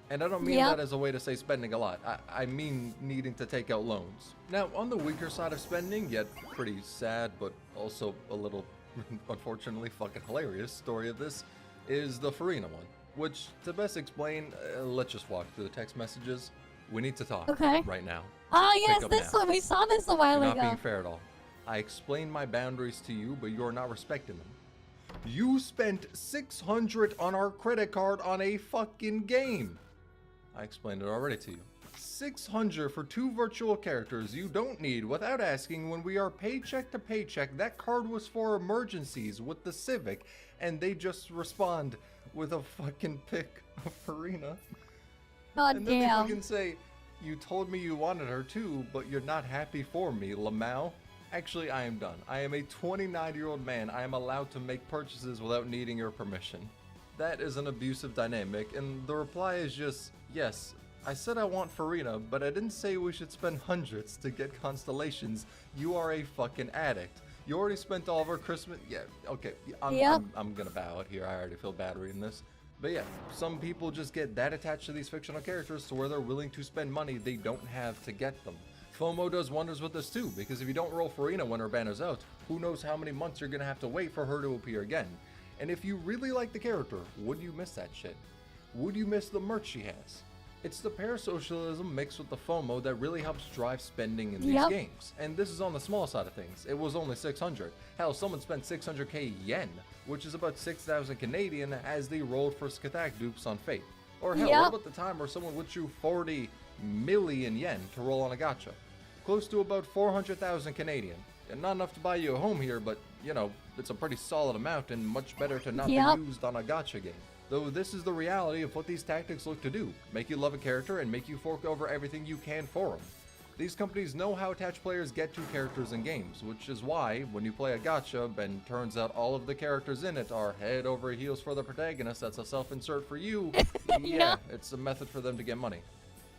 S16: And I don't mean that as a way to say spending a lot. I mean needing to take out loans. Now, on the weaker side of spending, yet pretty sad, but also a little, unfortunately, fucking hilarious story of this, is the Farina one. Which, to best explain, let's just walk through the text messages. We need to talk right now.
S1: Oh yes, this one, we saw this a while ago.
S16: Not being fair at all. I explained my boundaries to you, but you're not respecting them. You spent $600 on our credit card on a fucking game. I explained it already to you. $600 for 2 virtual characters you don't need without asking when we are paycheck to paycheck. That card was for emergencies with the Civic, and they just respond with a fucking pic of Farina.
S1: God
S16: and then they fucking say, you told me you wanted her too, but you're not happy for me, Lamau. Actually, I am done. I am a 29-year-old man. I am allowed to make purchases without needing your permission. That is an abusive dynamic, and the reply is just, yes, I said I want Farina, but I didn't say we should spend hundreds to get constellations. You are a fucking addict. You already spent all of our Christmas... Yeah, okay, I'm gonna bow out here. I already feel bad reading this. But yeah, some people just get that attached to these fictional characters to where they're willing to spend money they don't have to get them. FOMO does wonders with this too, because if you don't roll Farina when her banner's out, who knows how many months you're gonna have to wait for her to appear again. And if you really like the character, would you miss that shit? Would you miss the merch she has? It's the parasocialism mixed with the FOMO that really helps drive spending in these games. And this is on the small side of things. It was only 600. Hell, someone spent 600k yen, which is about 6,000 Canadian, as they rolled for Skathak dupes on Fate. Or hell, what about the time where someone would chew 40 million yen to roll on a gacha? Close to about 400,000 Canadian. And not enough to buy you a home here, but, you know, it's a pretty solid amount and much better to not be used on a gacha game. Though this is the reality of what these tactics look to do. Make you love a character and make you fork over everything you can for them. These companies know how attached players get to characters in games, which is why, when you play a gacha and turns out all of the characters in it are head over heels for the protagonist, that's a self-insert for you, it's a method for them to get money.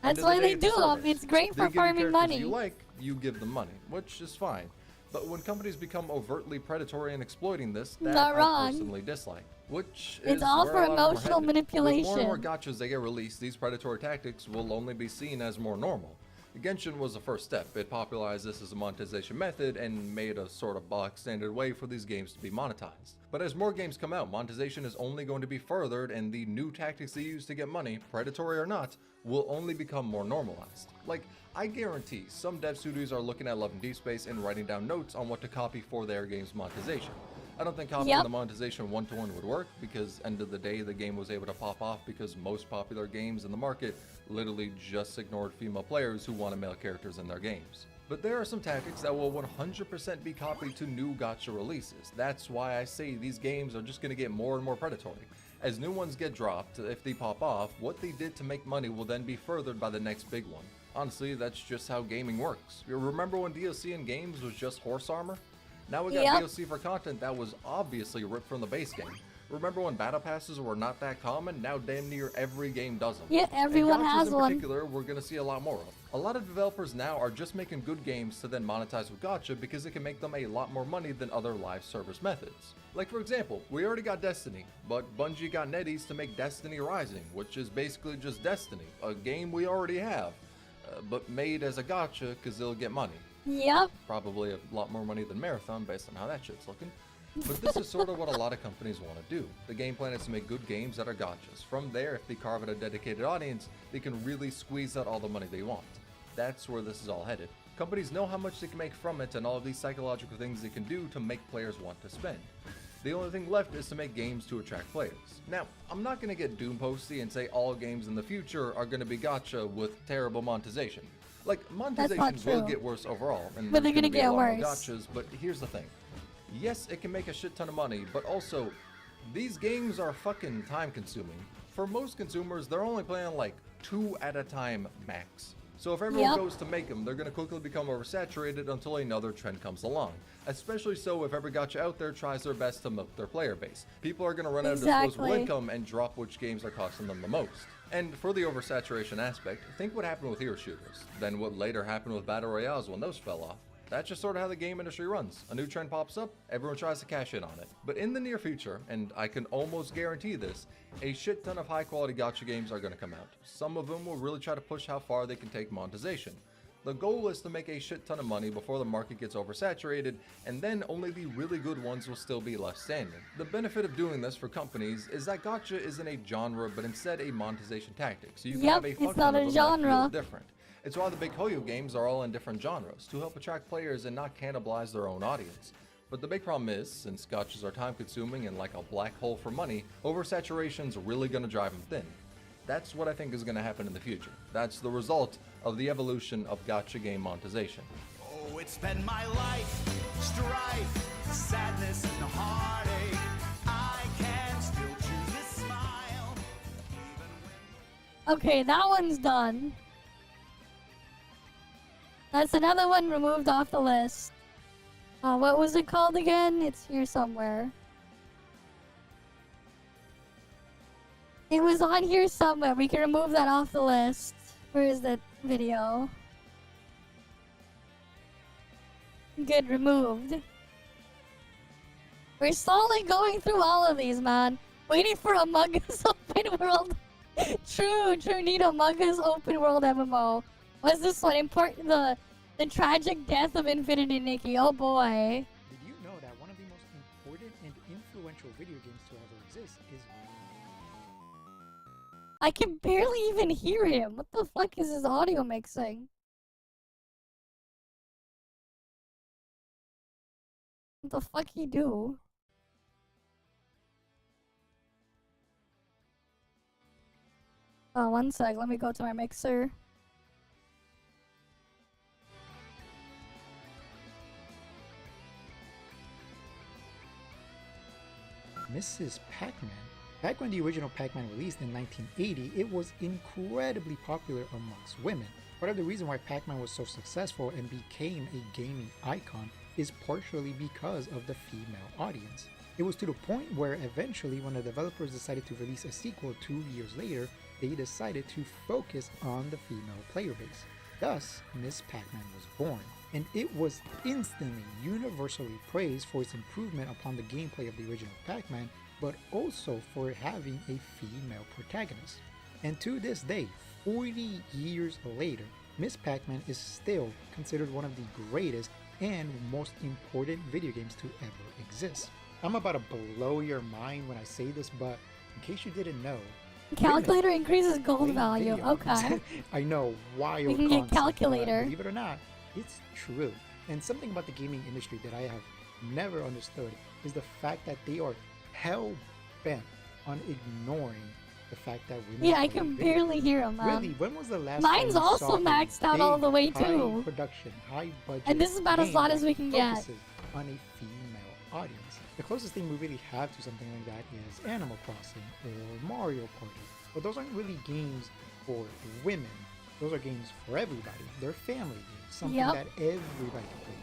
S1: That's why they do them. It's great for farming money.
S16: You like, you give them money, which is fine. But when companies become overtly predatory and exploiting this, that I personally dislike. Which is
S1: all for emotional manipulation.
S16: With more and more gachas that get released, these predatory tactics will only be seen as more normal. Genshin was the first step. It popularized this as a monetization method and made a sort of box standard way for these games to be monetized. But as more games come out, monetization is only going to be furthered, and the new tactics they use to get money, predatory or not, will only become more normalized. Like, I guarantee some dev studios are looking at Love and Deep Space and writing down notes on what to copy for their game's monetization. I don't think copying the monetization one-to-one would work, because end of the day the game was able to pop off because most popular games in the market literally just ignored female players who wanted male characters in their games. But there are some tactics that will 100% be copied to new gacha releases. That's why I say these games are just going to get more and more predatory. As new ones get dropped, if they pop off, what they did to make money will then be furthered by the next big one. Honestly, that's just how gaming works. You remember when DLC in games was just horse armor? Now we got DLC for content that was obviously ripped from the base game. Remember when battle passes were not that common? Now damn near every game does them.
S1: Yeah, everyone has one.
S16: In particular, we're gonna see a lot more of. A lot of developers now are just making good games to then monetize with gacha because it can make them a lot more money than other live service methods. Like for example, we already got Destiny, but Bungie got NetEase to make Destiny Rising, which is basically just Destiny, a game we already have, but made as a gacha because it'll get money.
S1: Yep.
S16: Probably a lot more money than Marathon based on how that shit's looking. But this is sort of what a lot of companies want to do. The game plan is to make good games that are gachas. From there, if they carve out a dedicated audience, they can really squeeze out all the money they want. That's where this is all headed. Companies know how much they can make from it and all of these psychological things they can do to make players want to spend. The only thing left is to make games to attract players. Now, I'm not going to get doom posty and say all games in the future are going to be gacha with terrible monetization. Like, monetization will get worse overall, and
S1: but they're
S16: going to
S1: get worse.
S16: Gachas, but here's the thing. Yes, it can make a shit ton of money, but also, these games are fucking time consuming. For most consumers, they're only playing like 2 at a time max. So if everyone goes to make them, they're going to quickly become oversaturated until another trend comes along. Especially so if every gacha out there tries their best to milk their player base. People are going to run out of disposable income and drop which games are costing them the most. And for the oversaturation aspect, think what happened with hero shooters, then what later happened with battle royales when those fell off. That's just sort of how the game industry runs. A new trend pops up, everyone tries to cash in on it. But in the near future, and I can almost guarantee this, a shit ton of high quality gacha games are going to come out. Some of them will really try to push how far they can take monetization. The goal is to make a shit ton of money before the market gets oversaturated, and then only the really good ones will still be left standing. The benefit of doing this for companies is that gacha isn't a genre, but instead a monetization tactic. So you can have a function
S1: it's not a genre.
S16: Different. It's why the big Hoyo games are all in different genres, to help attract players and not cannibalize their own audience. But the big problem is, since gachas are time consuming and like a black hole for money, oversaturation's really gonna drive them thin. That's what I think is gonna happen in the future. That's the result of the evolution of gacha game monetization.
S10: Oh, it's been my life, strife, sadness, and heartache. I can still choose to smile.
S1: Okay, that one's done. That's another one removed off the list. What was it called again? It's here somewhere. It was on here somewhere. We can remove that off the list. Where is that video? Good, removed. We're slowly going through all of these, man. Waiting for Among Us Open World. True, need Among Us Open World MMO. What's this one? The tragic death of Infinity Nikki. Oh boy.
S17: Did you know that one of the most important and influential video games to ever exist is...
S1: I can barely even hear him. What the fuck is his audio mixing? What the fuck he do? Oh, one sec. Let me go to my mixer.
S17: Mrs. Pac-Man. Back when the original Pac-Man released in 1980, it was incredibly popular amongst women. Part of the reason why Pac-Man was so successful and became a gaming icon is partially because of the female audience. It was to the point where eventually when the developers decided to release a sequel 2 years later, they decided to focus on the female player base. Thus, Miss Pac-Man was born, and it was instantly universally praised for its improvement upon the gameplay of the original Pac-Man, but also for having a female protagonist. And to this day, 40 years later, Miss Pac-Man is still considered one of the greatest and most important video games to ever exist. I'm about to blow your mind when I say this, but in case you didn't know,
S1: Calculator increases gold value. Okay.
S17: I know, wild
S1: We can get
S17: concept,
S1: calculator.
S17: but believe it or not, it's true. And something about the gaming industry that I have never understood is the fact that they are hell-bent on ignoring the fact that women.
S1: Yeah, I
S17: play
S1: can
S17: video
S1: barely hear him.
S17: Really, when was the last
S1: Mine's
S17: time you
S1: also
S17: saw a
S1: maxed out
S17: big,
S1: all the way
S17: high
S1: too.
S17: production, high budget,
S1: And this is about as
S17: game
S1: loud as
S17: that
S1: we can get.
S17: focuses on a female audience? The closest thing we really have to something like that is Animal Crossing or Mario Party. But those aren't really games for women. Those are games for everybody. They're family games, something that everybody can play.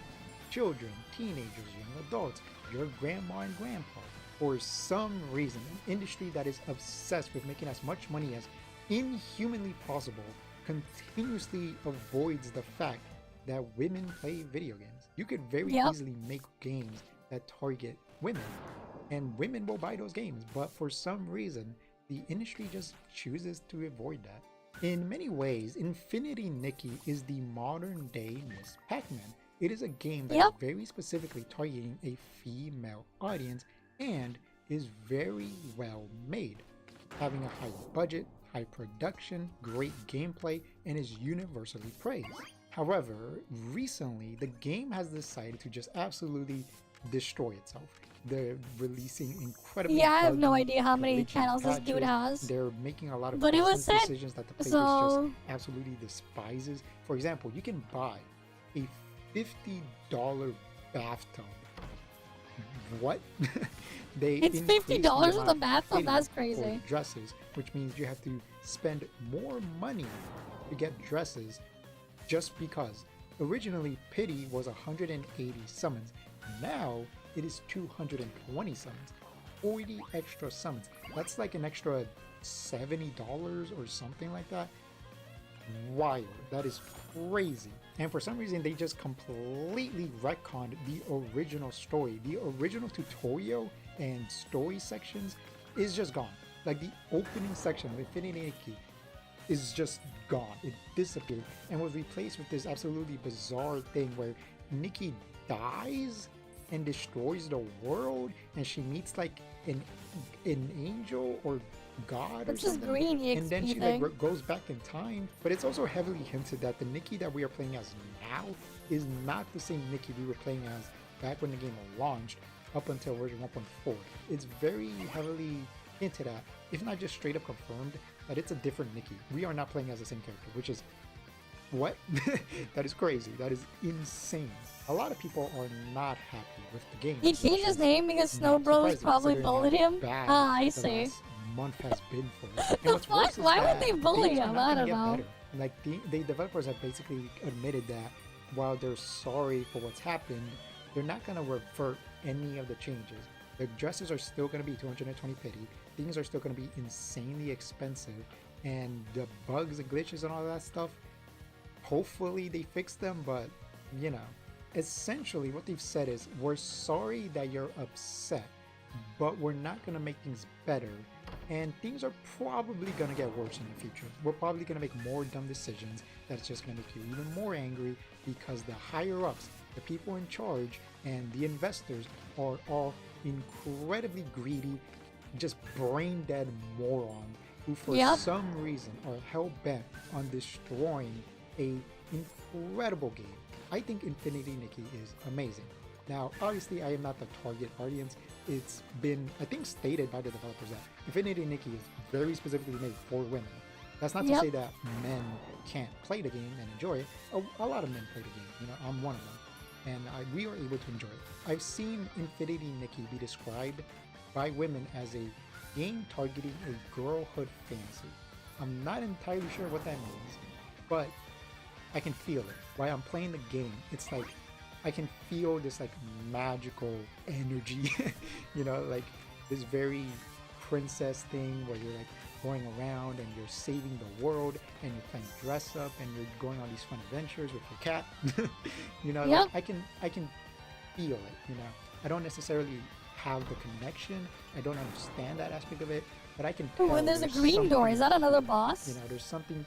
S17: Children, teenagers, young adults, your grandma and grandpa. For some reason, an industry that is obsessed with making as much money as inhumanly possible continuously avoids the fact that women play video games. You could very easily make games that target women, and women will buy those games, but for some reason, the industry just chooses to avoid that. In many ways, Infinity Nikki is the modern day Miss Pac-Man. It is a game that is very specifically targeting a female audience and is very well made, having a high budget, high production, great gameplay, and is universally praised. However, recently the game has decided to just absolutely destroy itself. They're releasing incredibly
S1: I have no
S17: buggy,
S1: idea how many
S17: glitchy
S1: channels this dude
S17: patches.
S1: has.
S17: They're making a lot of
S1: But it was
S17: business
S1: said-
S17: decisions that the player
S1: so-
S17: just absolutely despises. For example, you can buy a $50 bathtub. What?
S1: It's $50 for the bathtub? That's crazy.
S17: For dresses, which means you have to spend more money to get dresses just because. Originally, Pity was 180 summons. Now, it is 220 summons. 40 extra summons. That's like an extra $70 or something like that. Wild. That is crazy. And for some reason, they just completely retconned the original story. The original tutorial and story sections is just gone. Like the opening section of Infinity Nikki is just gone. It disappeared and was replaced with this absolutely bizarre thing where Nikki dies and destroys the world, and she meets like an angel or god or
S1: It's just
S17: something,
S1: green EXP
S17: and then she
S1: thing.
S17: like goes back in time. But it's also heavily hinted that the Nikki that we are playing as now is not the same Nikki we were playing as back when the game launched up until version 1.4. It's very heavily hinted at, if not just straight up confirmed, that it's a different Nikki. We are not playing as the same character, which is what? That is crazy. That is insane. A lot of people are not happy with the game.
S1: He changed his name because Snow Bros probably bullied him. Ah, I see.
S17: Month has been for it. And
S1: The
S17: what's worse
S1: fuck?
S17: is
S1: Why would
S17: that
S1: they bully
S17: things are
S1: him?
S17: not
S1: I
S17: gonna
S1: don't
S17: get
S1: know.
S17: better. Like the developers have basically admitted that while they're sorry for what's happened, they're not gonna revert any of the changes. The dresses are still gonna be 220 pity. Things are still gonna be insanely expensive, and the bugs and glitches and all that stuff, hopefully they fix them. But you know, essentially what they've said is, we're sorry that you're upset, but we're not gonna make things better, and things are probably gonna get worse in the future. We're probably gonna make more dumb decisions that's just gonna make you even more angry, because the higher ups, the people in charge, and the investors are all incredibly greedy, just brain dead morons who for some reason are hell-bent on destroying a incredible game. I think Infinity Nikki is amazing. Now, obviously, I am not the target audience. It's been, I think, stated by the developers that Infinity Nikki is very specifically made for women. That's not to say that men can't play the game and enjoy it. A lot of men play the game. You know, I'm one of them. And we are able to enjoy it. I've seen Infinity Nikki be described by women as a game targeting a girlhood fantasy. I'm not entirely sure what that means, but I can feel it. While I'm playing the game, it's like I can feel this like magical energy, you know, like this very princess thing where you're like going around and you're saving the world and you're playing dress up and you're going on these fun adventures with your cat. You know, like, I can feel it, you know. I don't necessarily have the connection. I don't understand that aspect of it, but I can tell.
S1: Oh, and there's a green door. Is that another boss?
S17: You know, there's something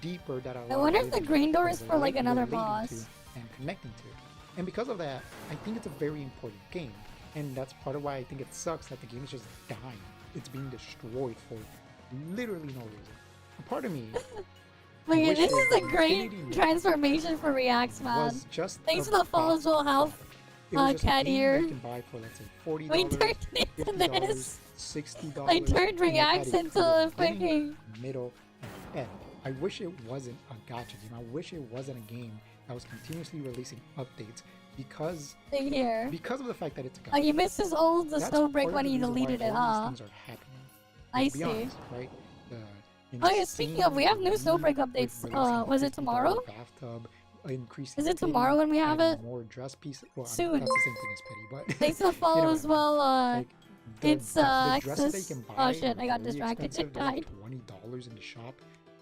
S17: deeper that
S1: I wonder if the green door is for like another boss.
S17: And connecting to it. And because of that, I think it's a very important game. And that's part of why I think it sucks that the game is just dying. It's being destroyed for literally no reason. A part of me
S1: Wait, this is a great
S17: Infinity
S1: transformation for Reacts, man.
S17: was just
S1: Thanks for the follow as well, Half.
S17: it was just a
S1: cat
S17: game
S1: ear.
S17: that you can buy for, let's say, $40,
S1: We turned into
S17: $50,
S1: this.
S17: $60.
S1: I turned
S17: and it had
S1: Reinx
S17: a
S1: into
S17: clear
S1: a
S17: beginning,
S1: freaking.
S17: middle, and end. I wish it wasn't a gacha game. I wish it wasn't a game that was continuously releasing updates because
S1: Here.
S17: because of the fact that it's a gacha.
S1: Oh, you missed his old
S17: That's
S1: stone break
S17: part
S1: when
S17: of
S1: he
S17: the reason why
S1: deleted it,
S17: all
S1: huh?
S17: these things are happening.
S1: I
S17: To be
S1: see.
S17: honest, right?
S1: Oh yeah, speaking of, we have new snowbreak updates. Was it tomorrow?
S17: Bathtub, increasing
S1: Is it
S17: pity,
S1: tomorrow when we have
S17: adding
S1: it?
S17: More dress pieces. Well,
S1: Soon.
S17: that's the same thing as pity, but
S1: Thanks for the follow
S17: you know
S1: as well.
S17: like,
S1: It's
S17: the dresses that
S1: Access.
S17: you can
S1: Oh
S17: buy
S1: shit,
S17: are
S1: I got
S17: very
S1: distracted.
S17: expensive.
S1: It
S17: They're
S1: died.
S17: like $20 in the shop.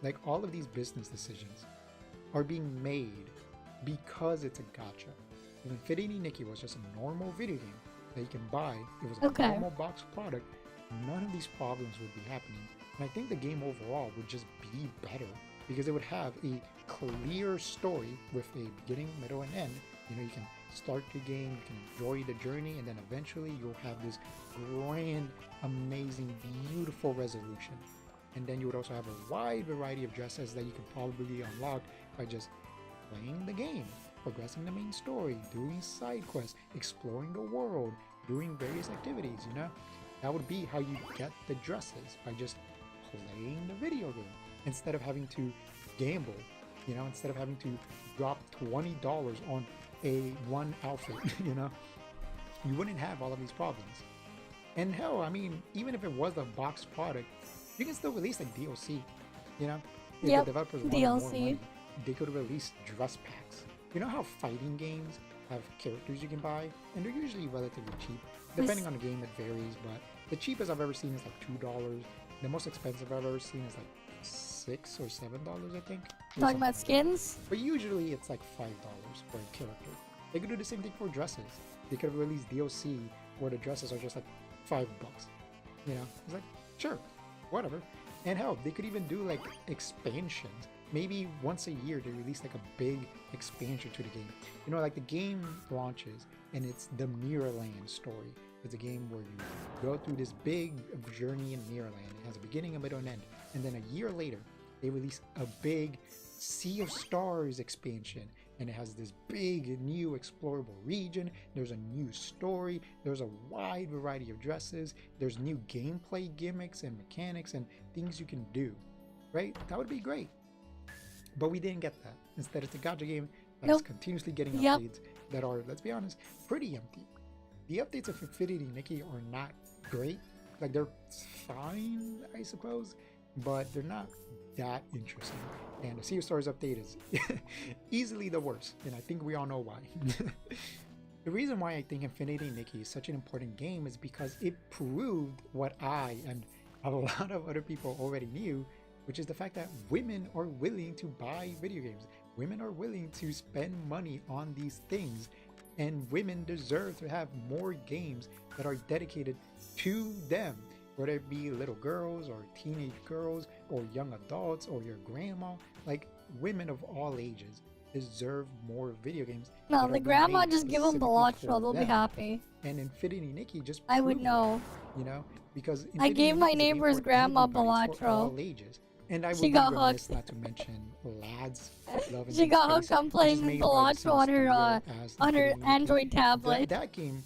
S17: Like all of these business decisions are being made because it's a gacha. If Infinity Nikki was just a normal video game that you can buy, it was a
S1: Okay.
S17: normal box product, none of these problems would be happening. And I think the game overall would just be better because it would have a clear story with a beginning, middle, and end. You know, you can start the game, you can enjoy the journey, and then eventually you'll have this grand, amazing, beautiful resolution. And then you would also have a wide variety of dresses that you can probably unlock by just playing the game, progressing the main story, doing side quests, exploring the world, doing various activities, you know? That would be how you get the dresses, by just playing the video game instead of having to gamble, you know, instead of having to drop $20 on one outfit, you know? You wouldn't have all of these problems. And hell, I mean, even if it was a box product, you can still release like DLC, you know? If
S1: Yep,
S17: the developers wanted more
S1: DLC.
S17: money, they could release dress packs. You know how fighting games have characters you can buy? And they're usually relatively cheap. Depending on the game, it varies, but the cheapest I've ever seen is like $2. The most expensive I've ever seen is like $6 or $7, I think.
S1: Talking about skins?
S17: But usually it's like $5 for a character. They could do the same thing for dresses. They could have released DLC where the dresses are just like $5. You know, it's like, sure, whatever. And hell, they could even do like expansions. Maybe once a year they release like a big expansion to the game. You know, like the game launches and it's the Mirrorland story. It's a game where you go through this big journey in Mirrorland. It has a beginning, a middle, and end. And then a year later, they release a big Sea of Stars expansion. And it has this big new explorable region. There's a new story. There's a wide variety of dresses. There's new gameplay gimmicks and mechanics and things you can do. Right? That would be great. But we didn't get that. Instead, it's a gacha game that's continuously getting updates that are, let's be honest, pretty empty. The updates of Infinity Nikki are not great. Like, they're fine, I suppose, but they're not that interesting. And the Sea of Stars update is easily the worst, and I think we all know why. The reason why I think Infinity Nikki is such an important game is because it proved what I and a lot of other people already knew, which is the fact that women are willing to buy video games. Women are willing to spend money on these things, and women deserve to have more games that are dedicated to them, whether it be little girls or teenage girls or young adults or your grandma. Like, women of all ages deserve more video games.
S1: No, the grandma just give them the Electro, they'll be happy.
S17: And Infinity Nikki just
S1: I would
S17: proved
S1: know.
S17: that, you know, because
S1: I
S17: Infinity
S1: gave my
S17: Nikki is a game
S1: neighbor's
S17: for
S1: grandma
S17: everybody, it's for all
S1: Balatro.
S17: ages. And I would
S1: She
S17: be
S1: got
S17: remiss
S1: hooked.
S17: not to mention Lads Love and
S1: She got
S17: Deep
S1: hooked
S17: Space,
S1: on
S17: which is
S1: playing
S17: made by the same
S1: Balatro on
S17: studio
S1: her
S17: as
S1: on her
S17: Infinity Nikki.
S1: Android tablet.
S17: That game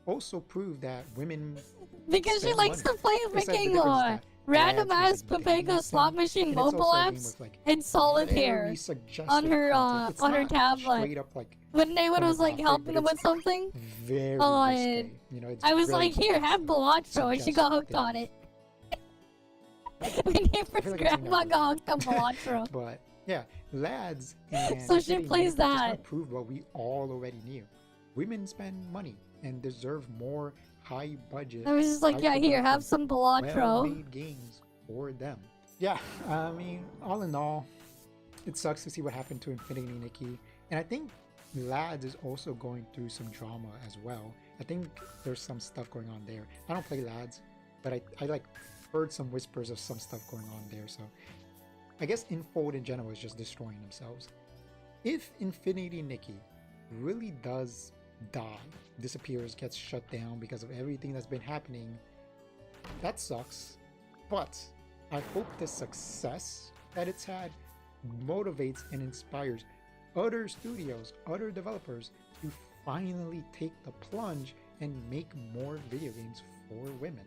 S17: also proved that women
S1: Because she
S17: spend
S1: likes
S17: money.
S1: to play
S17: Except the
S1: freaking
S17: difference is that
S1: random
S17: Lads
S1: ass
S17: was a dating
S1: Papega slot
S17: sim,
S1: machine
S17: and it's
S1: mobile
S17: also a game
S1: apps
S17: with, like,
S1: and solitaire
S17: very suggestive
S1: on her
S17: content. It's
S1: on her
S17: not
S1: tablet.
S17: straight up, like,
S1: When Naywood was like
S17: pornographic,
S1: helping
S17: but
S1: them with
S17: it's
S1: something,
S17: very
S1: oh,
S17: risque. You know, it's
S1: I was
S17: really
S1: like, here, have Balatro, and she got hooked
S17: suggestive.
S1: on it. My neighbor's
S17: like I've seen
S1: grandma
S17: that
S1: got hooked on Balatro.
S17: But yeah, Lads and
S1: So she
S17: Infinity
S1: plays
S17: Nikki just kinda
S1: that.
S17: proved what we all already knew. Women spend money and deserve more high budget.
S1: I was just like, yeah, here, have some Balatro.
S17: Well-made games for them. Yeah, I mean, all in all, it sucks to see what happened to Infinity Nikki, and I think Lads is also going through some drama as well. I think there's some stuff going on there. I don't play Lads, but I like heard some whispers of some stuff going on there, so I guess InFold in general is just destroying themselves. If Infinity Nikki really does die, disappears, gets shut down because of everything that's been happening, that sucks. But I hope the success that it's had motivates and inspires other studios, other developers to finally take the plunge and make more video games for women.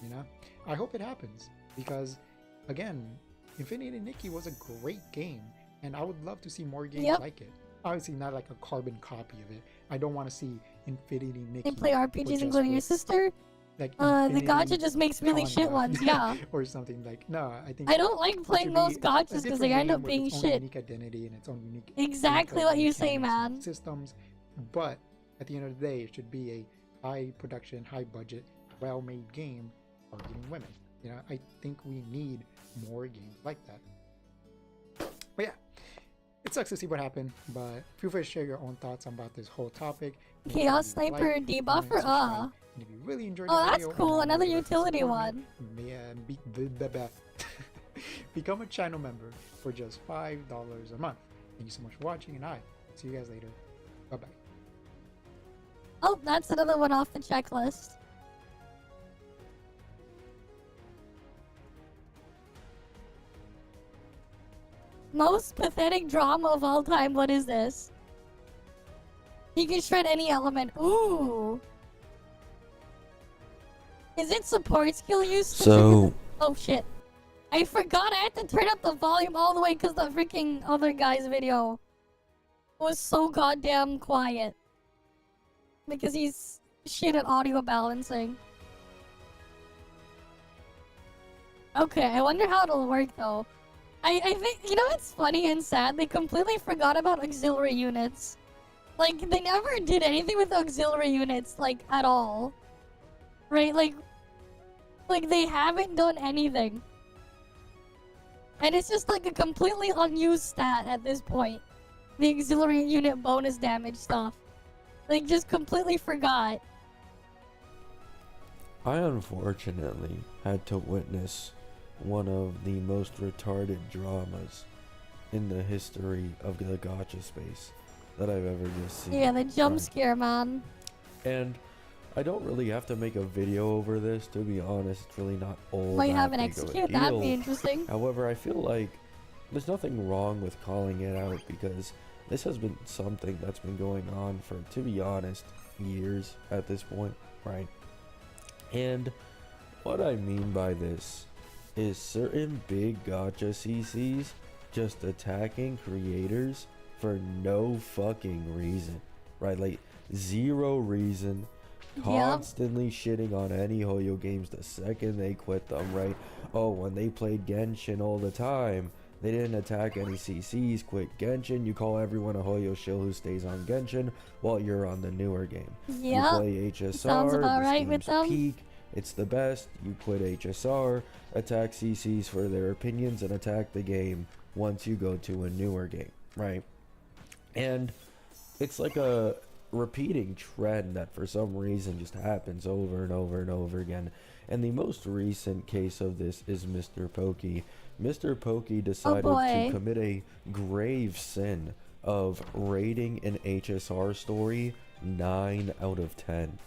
S17: You know, I hope it happens because, again, Infinity Nikki was a great game, and I would love to see more games like it. Obviously, not like a carbon copy of it. I don't want to see Infinity Nikki.
S1: They play RPGs including your sister.
S17: Like
S1: the gacha just makes really shit ones, yeah.
S17: Or something like I think
S1: I don't like playing those gachas because they end up being
S17: its own
S1: shit.
S17: Unique identity and its own unique.
S1: Exactly what you say, man.
S17: Systems, but at the end of the day, it should be a high production, high budget, well-made game targeting women. You know, I think we need more games like that. But yeah, it sucks to see what happened, but feel free to share your own thoughts about this whole topic.
S1: Chaos Sniper debuffer,
S17: and if you really enjoyed
S1: oh,
S17: the
S1: that's
S17: video,
S1: cool. Another utility one.
S17: Become a channel member for just $5 a month. Thank you so much for watching, and I see you guys later. Bye-bye.
S1: Oh, that's another one off the checklist. Most pathetic drama of all time. What is this? You can shred any element. Ooh. Is it support skill use?
S18: So.
S1: Oh shit. I forgot I had to turn up the volume all the way because the freaking other guy's video was so goddamn quiet. Because he's shit at audio balancing. Okay, I wonder how it'll work though. I think, you know what's funny and sad? They completely forgot about auxiliary units. Like, they never did anything with auxiliary units, like, at all. Right? Like they haven't done anything. And it's just like a completely unused stat at this point. The auxiliary unit bonus damage stuff. Like, just completely forgot.
S18: I unfortunately had to witness one of the most retarded dramas in the history of the gacha space that I've ever just seen.
S1: Yeah, the jump scare, man.
S18: And I don't really have to make a video over this, to be honest. It's really not all
S1: Might
S18: that
S1: have an
S18: big of a
S1: execute,
S18: deal.
S1: that'd be interesting.
S18: However, I feel like there's nothing wrong with calling it out because this has been something that's been going on for, to be honest, years at this point, right? And what I mean by this is certain big gacha CCs just attacking creators for no fucking reason, right? Like, zero reason. Constantly shitting on any Hoyo games the second they quit them, right? Oh, when they played Genshin all the time, they didn't attack any CCs, quit Genshin. You call everyone a Hoyo shill who stays on Genshin while you're on the newer game.
S1: Yeah,
S18: you play HSR,
S1: sounds about right with them.
S18: Peak, it's the best. You quit HSR, attack CCs for their opinions, and attack the game once you go to a newer game, right? And it's like a repeating trend that for some reason just happens over and over and over again. And the most recent case of this is Mr. Pokey. Mr. Pokey decided to commit a grave sin of rating an HSR story 9 out of 10.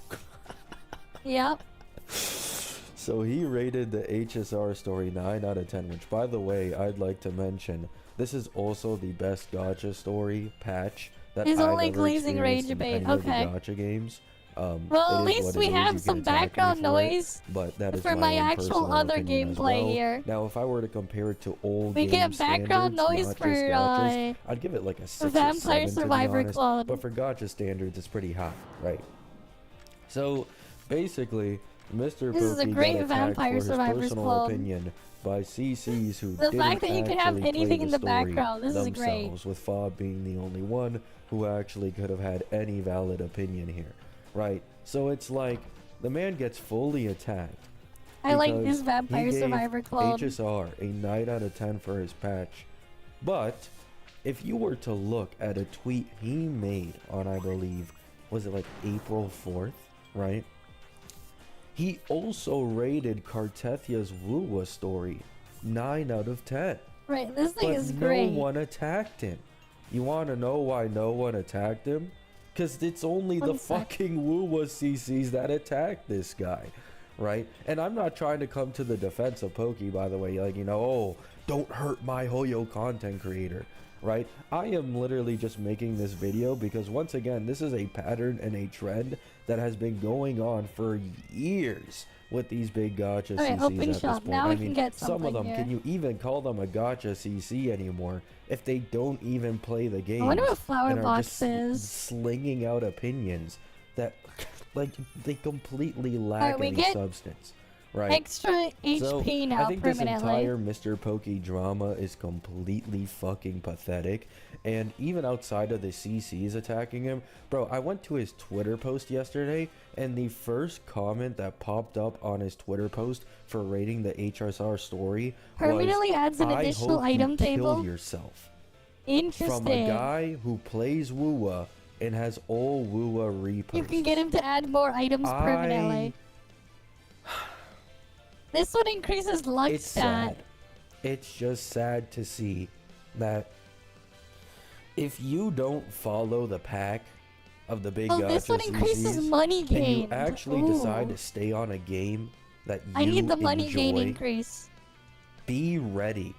S1: Yep.
S18: So he rated the HSR story 9 out of 10, which, by the way, I'd like to mention, this is also the best gacha story patch that
S1: He's
S18: I've
S1: only
S18: ever
S1: glazing rage
S18: experienced in
S1: debate.
S18: any of the
S1: Okay.
S18: gacha games.
S1: Well, at least we have some background noise
S18: but that is
S1: for my
S18: own
S1: actual
S18: personal
S1: other
S18: opinion as
S1: gameplay
S18: well.
S1: here.
S18: Now, if I were to compare it to old
S1: We
S18: game
S1: get background
S18: standards,
S1: noise
S18: not
S1: for
S18: just gachas, I'd give it like a 6
S1: Vampire
S18: or 7
S1: Survivor
S18: to be honest,
S1: Club.
S18: but for gacha standards, it's pretty high, right? So, basically, Mr.
S1: This is a
S18: Pookie
S1: great
S18: got attacked
S1: Vampire
S18: for his
S1: Survivors
S18: personal
S1: Club.
S18: opinion by CCs who
S1: The
S18: didn't
S1: fact that you can have
S18: actually
S1: anything
S18: play
S1: in the
S18: story
S1: background, this is great.
S18: themselves, with Fob being the only one who actually could have had any valid opinion here, right? So it's like the man gets fully attacked.
S1: I like
S18: because
S1: this Vampire
S18: he gave
S1: Survivor Club.
S18: HSR a 9 out of 10 for his patch, but if you were to look at a tweet he made on, I believe, was it like April 4th, right? He also rated Cartethia's Wuwa story 9 out of 10.
S1: Right, this thing
S18: But
S1: is
S18: no
S1: great.
S18: one attacked him. You want to know why no one attacked him? Because it's only the fucking Wuwa CCs that attacked this guy, right? And I'm not trying to come to the defense of Pokey, by the way, like, you know, oh, don't hurt my Hoyo content creator, right? I am literally just making this video because, once again, this is a pattern and a trend that has been going on for years with these big gacha CCs
S1: open
S18: at this
S1: shop.
S18: point.
S1: Now
S18: I
S1: we
S18: mean,
S1: can get
S18: some of them,
S1: here.
S18: can you even call them a gacha CC anymore if they don't even play the game?
S1: I wonder what Flower
S18: and are
S1: Box
S18: just
S1: is.
S18: slinging out opinions that, like, they completely lack
S1: we
S18: any
S1: get
S18: substance, right?
S1: Extra HP
S18: So,
S1: now
S18: I think
S1: permanently.
S18: this entire Mr. Pokey drama is completely fucking pathetic. And even outside of the CCs attacking him, bro, I went to his Twitter post yesterday, and the first comment that popped up on his Twitter post for rating the HSR story
S1: Permanently
S18: was,
S1: adds an
S18: "I
S1: additional
S18: hope
S1: item
S18: you
S1: table."
S18: kill yourself."
S1: Interesting.
S18: From a guy who plays Woowa and has all Woowa reposts.
S1: You can get him to add more items permanently. This one increases luck
S18: It's
S1: stat.
S18: sad. It's just sad to see that if you don't follow the pack of the big gacha
S1: this one increases
S18: CCs,
S1: money
S18: and you
S1: gained.
S18: actually decide to stay on a game that you
S1: I need the money gain
S18: enjoy,
S1: increase.
S18: be ready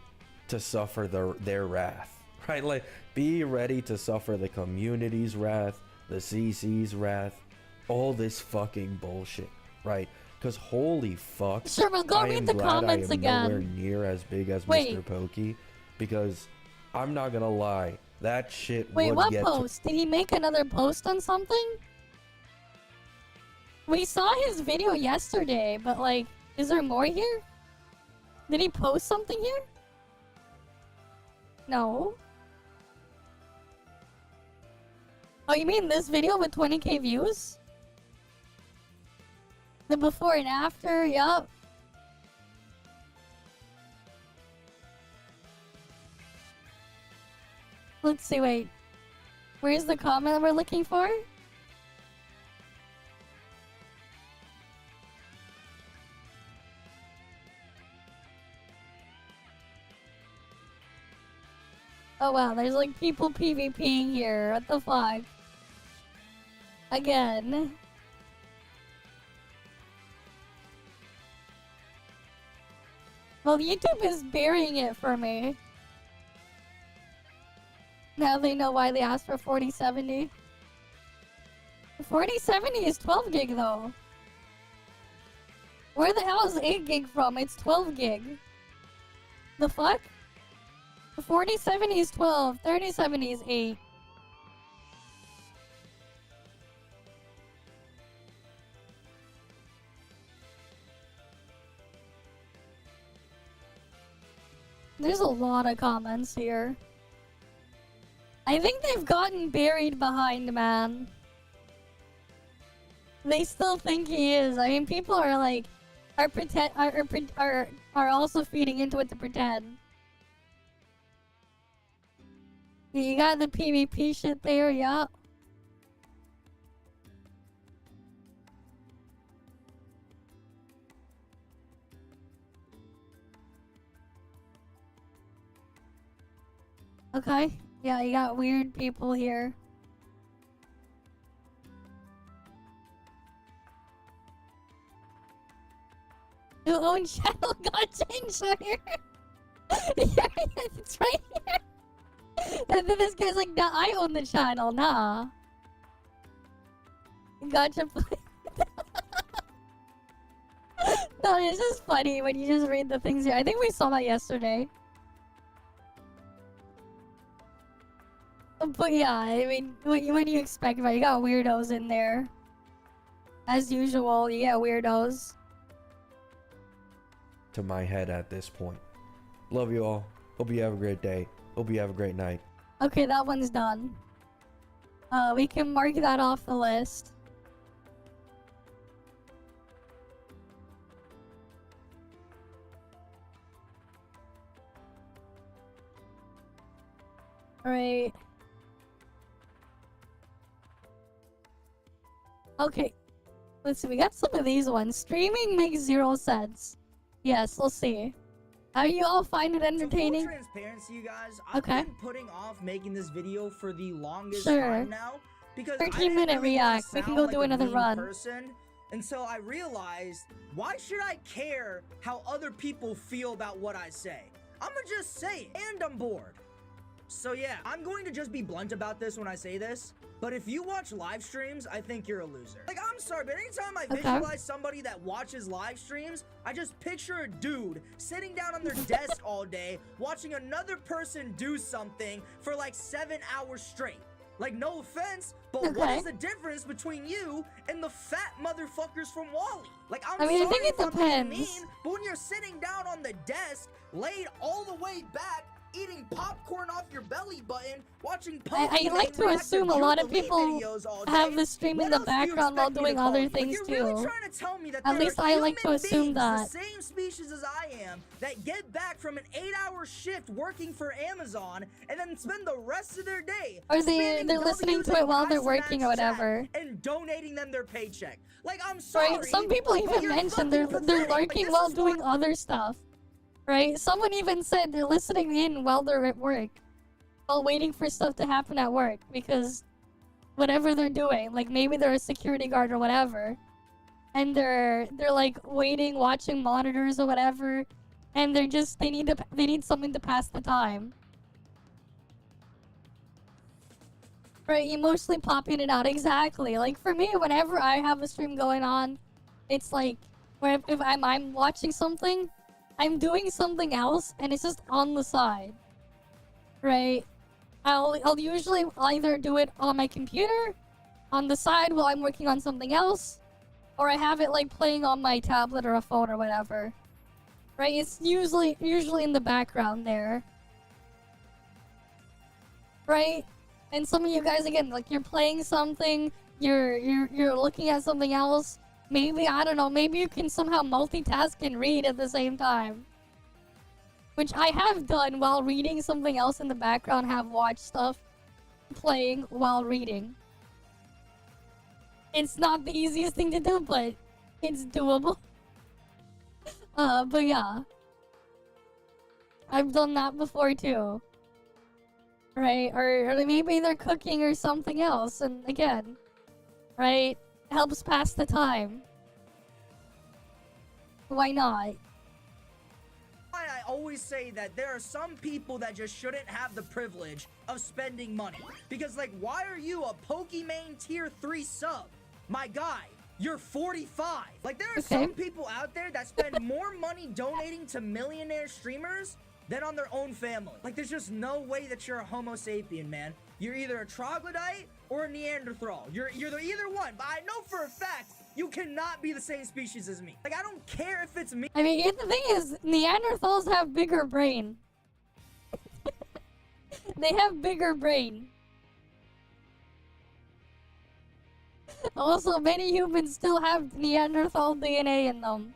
S18: to suffer their wrath, right? Like, be ready to suffer the community's wrath, the CC's wrath, all this fucking bullshit, right? Because holy fuck,
S1: Sure, we'll go
S18: I
S1: read
S18: am
S1: the
S18: glad
S1: comments
S18: I am
S1: again.
S18: nowhere near as big as
S1: Wait.
S18: Mr. Pokey, because I'm not gonna lie, that shit
S1: Wait,
S18: would
S1: what
S18: get
S1: post? Did he make another post on something? We saw his video yesterday, but like, is there more here? Did he post something here? No. Oh, you mean this video with 20k views? The before and after, yup. Let's see, wait. Where's the comment that we're looking for? Oh wow, there's like people PvPing here. What the fuck? Again. Well, YouTube is burying it for me. Now they know why they asked for 4070. 4070 is 12 gig though. Where the hell is 8 gig from? It's 12 gig. The fuck? 4070 is 12, 3070 is 8. There's a lot of comments here. I think they've gotten buried behind, man. They still think he is. I mean, people are like, are also feeding into it to pretend. You got the PvP shit there, yeah. Okay. Yeah, you got weird people here. Who owns channel got changed here? Yeah, it's right here. And then this guy's like, nah, I own the channel, nah. Gotcha. No, it's just funny when you just read the things here. I think we saw that yesterday. But yeah, I mean, what do you expect? Right? You got weirdos in there. As usual, you got weirdos.
S18: to my head at this point. Love you all. Hope you have a great day. Hope you have a great night.
S1: Okay, that one's done. We can mark that off the list. Alright. Okay. Let's see, we got some of these ones. Streaming makes 0 sense. Yes, we'll see. How you all find it entertaining?
S19: For transparency, you guys, I've been putting off making this video for the longest time now because
S1: 13-minute
S19: really
S1: react. We can go do another run.
S19: Person, until I realized, why should I care how other people feel about what I say? I'ma just say it, and I'm bored. So yeah, I'm going to just be blunt about this when I say this, but if you watch live streams, I think you're a loser. Like, I'm sorry, but anytime I visualize somebody that watches live streams, I just picture a dude sitting down on their desk all day, watching another person do something for like 7 hours straight. Like, no offense, but what is the difference between you and the fat motherfuckers from Wall-E? Like, I
S1: mean,
S19: sorry
S1: I think it
S19: if I'm being
S1: depends.
S19: mean, but when you're sitting down on the desk, laid all the way back, eating popcorn off your belly button, watching
S1: I like to assume a lot of people have the stream in the background while doing other things too. At least I like to assume that.
S19: The same species as I am that get back from an 8-hour shift working for Amazon and then spend the rest of their day
S1: Or they're listening to it while they're working or whatever.
S19: and donating them their paycheck. Like, I'm sorry.
S1: Right? Some people even mention they're lurking while doing other stuff. Right? Someone even said they're listening in while they're at work, while waiting for stuff to happen at work, because whatever they're doing, like maybe they're a security guard or whatever, and they're like waiting, watching monitors or whatever, and they need something to pass the time. Right? Emotionally pop in and out, exactly. Like for me, whenever I have a stream going on, it's like if I'm watching something, I'm doing something else, and it's just on the side, right? I'll usually either do it on my computer, on the side while I'm working on something else, or I have it like playing on my tablet or a phone or whatever, right? It's usually in the background there, right? And some of you guys, again, like you're playing something, you're looking at something else. Maybe, I don't know, maybe you can somehow multitask and read at the same time. Which I have done while reading something else in the background, have watched stuff playing while reading. It's not the easiest thing to do, but it's doable. But yeah. I've done that before too. Right? Or maybe they're cooking or something else, and again, right? Helps pass the time. Why not?
S19: I always say that there are some people that just shouldn't have the privilege of spending money. Because, like, why are you a Pokemon tier 3 sub? My guy, you're 45. Like, there are some people out there that spend more money donating to millionaire streamers than on their own family. Like, there's just no way that you're a Homo sapien, man. You're either a troglodyte or a Neanderthal. You're either one, but I know for a fact you cannot be the same species as me. Like, I don't care if it's me.
S1: I mean, the thing is, Neanderthals have bigger brain. They have bigger brain. Also, many humans still have Neanderthal DNA in them.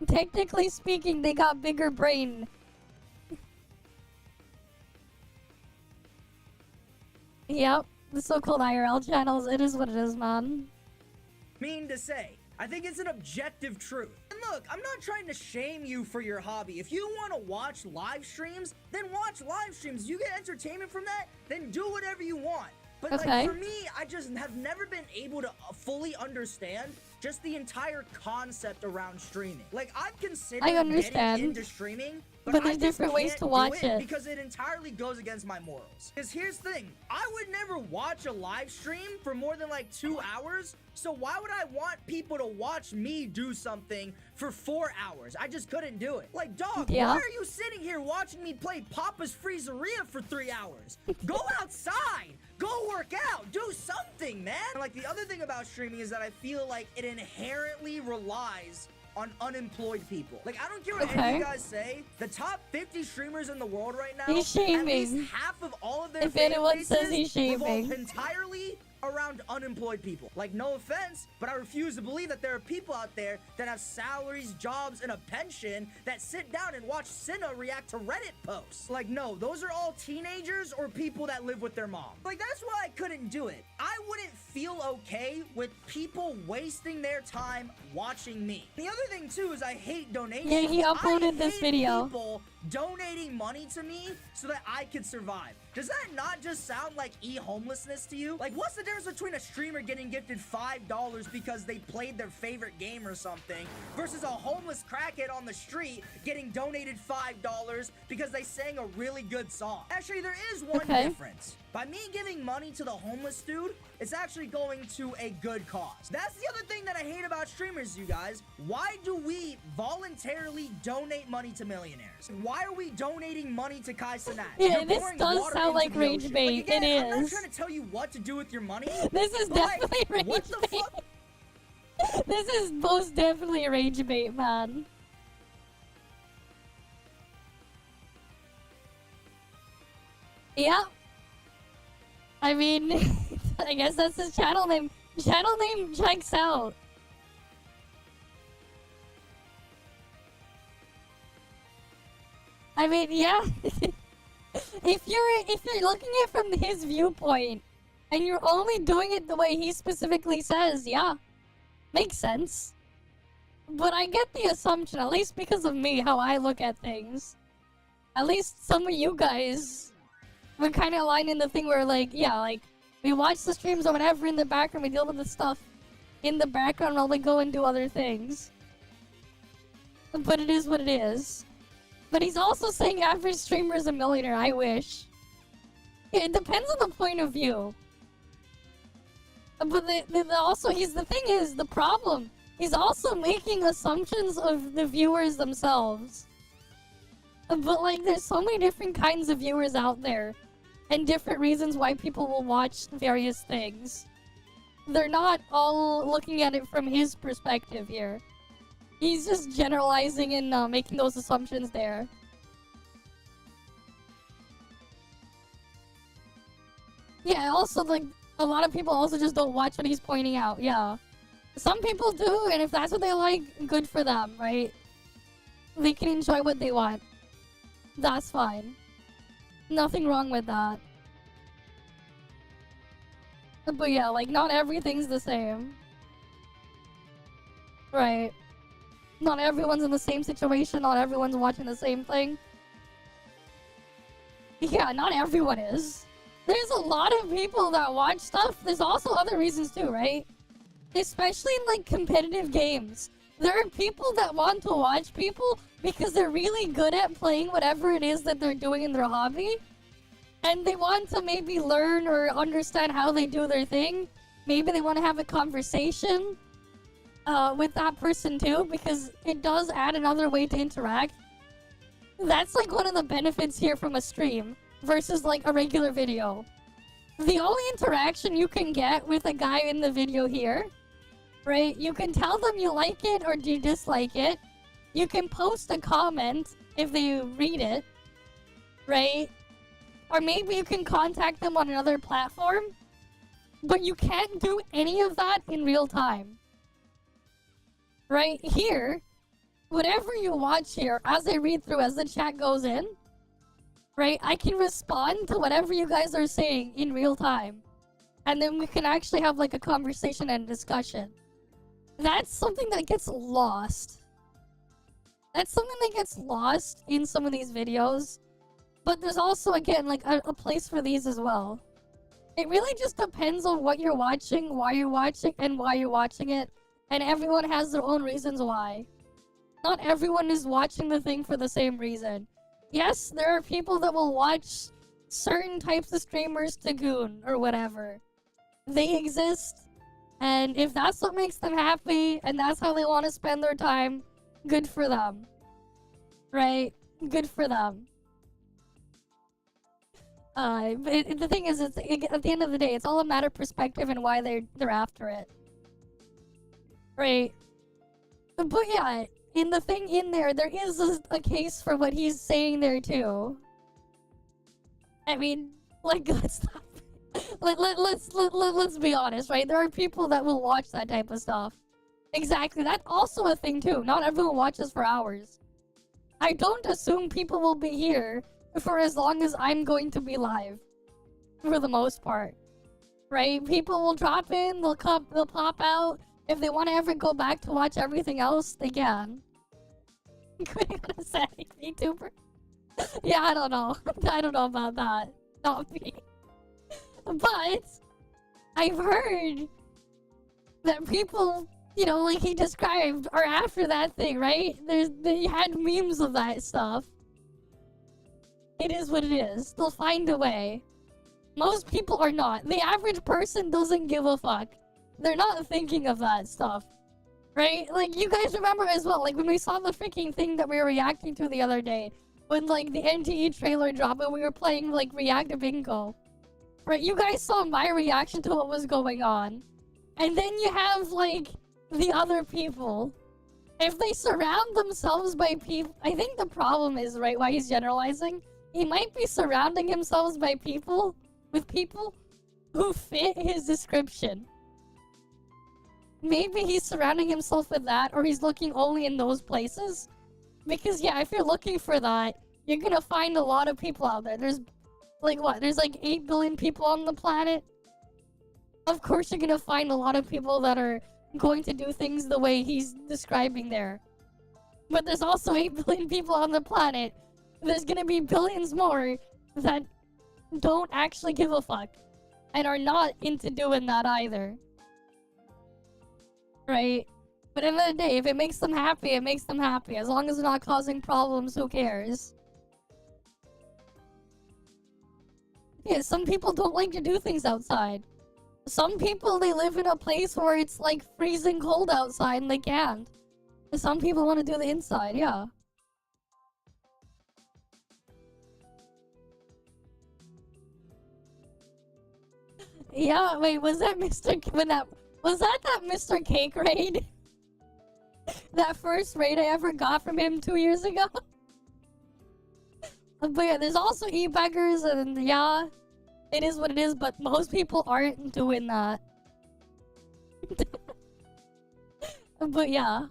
S1: Technically speaking, they got bigger brain. Yep, the so-called IRL channels, it is what it is, man.
S19: Mean to say, I think it's an objective truth. And look, I'm not trying to shame you for your hobby. If you want to watch live streams, then watch live streams. You get entertainment from that, then do whatever you want. But like, for me, I just have never been able to fully understand just the entire concept around streaming. Like, I've considered getting into streaming, but there's
S1: different ways to watch it
S19: because it entirely goes against my morals. Because here's the thing, I would never watch a live stream for more than like 2 hours, so why would I want people to watch me do something for 4 hours? I just couldn't do it. Like, dog, why are you sitting here watching me play Papa's Freezeria for 3 hours? Go outside! Go work out! Do something, man! Like, the other thing about streaming is that I feel like it inherently relies on unemployed people. Like, I don't care what any of you guys say. The top 50 streamers in the world right now,
S1: He's shaming.
S19: at least half of all of their
S1: If
S19: fan
S1: anyone
S19: bases
S1: says he's shaming.
S19: revolve entirely around unemployed people. Like, no offense, but I refuse to believe that there are people out there that have salaries, jobs, and a pension that sit down and watch Cinna react to Reddit posts. Like, no, those are all teenagers or people that live with their mom. Like, that's why I couldn't do it. I wouldn't feel okay with people wasting their time watching me. The other thing, too, is I hate donations.
S1: Yeah, he uploaded this video.
S19: People donating money to me so that I could survive. Does that not just sound like e-homelessness to you? Like, what's the difference difference between a streamer getting gifted $5 because they played their favorite game or something versus a homeless crackhead on the street getting donated $5 because they sang a really good song. Actually, there is one difference. By me giving money to the homeless dude, it's actually going to a good cause. That's the other thing that I hate about streamers, you guys. Why do we voluntarily donate money to millionaires? Why are we donating money to Kai Cenat?
S1: Yeah, this does sound like rage bait. It is.
S19: I'm not trying to tell you what to do with your money.
S1: This is definitely rage
S19: what the
S1: bait.
S19: fuck?
S1: This is most definitely rage bait, man. Yeah. I mean, I guess that's his channel name. Channel name checks out. I mean, yeah. if you're looking at it from his viewpoint, and you're only doing it the way he specifically says, yeah, makes sense. But I get the assumption, at least because of me, how I look at things. At least some of you guys would kind of align in the thing where, like, yeah, like, we watch the streams or whatever in the background, we deal with the stuff in the background while we go and do other things. But it is what it is. But he's also saying average streamer is a millionaire. I wish. Yeah, it depends on the point of view. But the thing is, the problem, he's also making assumptions of the viewers themselves. But, like, there's so many different kinds of viewers out there. And different reasons why people will watch various things. They're not all looking at it from his perspective here. He's just generalizing and making those assumptions there. Yeah, also, like, a lot of people also just don't watch what he's pointing out, yeah. Some people do, and if that's what they like, good for them, right? They can enjoy what they want. That's fine. Nothing wrong with that. But yeah, like, not everything's the same. Right. Not everyone's in the same situation, not everyone's watching the same thing. Yeah, not everyone is. There's a lot of people that watch stuff. There's also other reasons too, right? Especially in, like, competitive games. There are people that want to watch people because they're really good at playing whatever it is that they're doing in their hobby. And they want to maybe learn or understand how they do their thing. Maybe they want to have a conversation with that person too, because it does add another way to interact. That's like one of the benefits here from a stream versus like a regular video. The only interaction you can get with a guy in the video here, right? You can tell them you like it or you dislike it. You can post a comment if they read it, right? Or maybe you can contact them on another platform. But you can't do any of that in real time. Right here, whatever you watch here, as I read through, as the chat goes in, right, I can respond to whatever you guys are saying in real time. And then we can actually have like a conversation and discussion. That's something that gets lost. That's something that gets lost in some of these videos. But there's also, again, like a place for these as well. It really just depends on what you're watching, why you're watching, and why you're watching it. And everyone has their own reasons why. Not everyone is watching the thing for the same reason. Yes, there are people that will watch certain types of streamers to goon or whatever. They exist. And if that's what makes them happy, and that's how they want to spend their time, good for them. Right? Good for them. But the thing is, at the end of the day, it's all a matter of perspective and why they're after it. Right? But yeah, in the thing in there, there is a case for what he's saying there too. I mean, like, let's be honest, right? There are people that will watch that type of stuff. Exactly, that's also a thing too. Not everyone watches for hours. I don't assume people will be here for as long as I'm going to be live, for the most part, right? People will drop in, they'll pop out. If they want to ever go back to watch everything else, they can. Quitting on a static VTuber? Yeah, I don't know. I don't know about that. Not me. But I've heard that people, you know, like he described, are after that thing, right? They had memes of that stuff. It is what it is. They'll find a way. Most people are not. The average person doesn't give a fuck. They're not thinking of that stuff. Right? Like, you guys remember as well, like, when we saw the freaking thing that we were reacting to the other day, when, like, the NGE trailer dropped and we were playing, like, React Bingo. Right? You guys saw my reaction to what was going on. And then you have, like, the other people. If they surround themselves by people... I think the problem is, right, why he's generalizing, he might be surrounding himself by people, with people who fit his description. Maybe he's surrounding himself with that, or he's looking only in those places. Because, yeah, if you're looking for that, you're gonna find a lot of people out there. There's, like, what? There's, like, 8 billion people on the planet? Of course you're gonna find a lot of people that are going to do things the way he's describing there. But there's also 8 billion people on the planet. There's gonna be billions more that don't actually give a fuck. And are not into doing that either. Right? But at the end of the day, if it makes them happy, it makes them happy. As long as they're not causing problems, who cares? Yeah, some people don't like to do things outside. Some people, they live in a place where it's like freezing cold outside and they can't. Some people want to do the inside, yeah. Yeah, wait, was that Mr. Was that Mr. Cake raid? That first raid I ever got from him 2 years ago? But yeah, there's also e-beggars, and yeah, it is what it is, but most people aren't doing that. But yeah.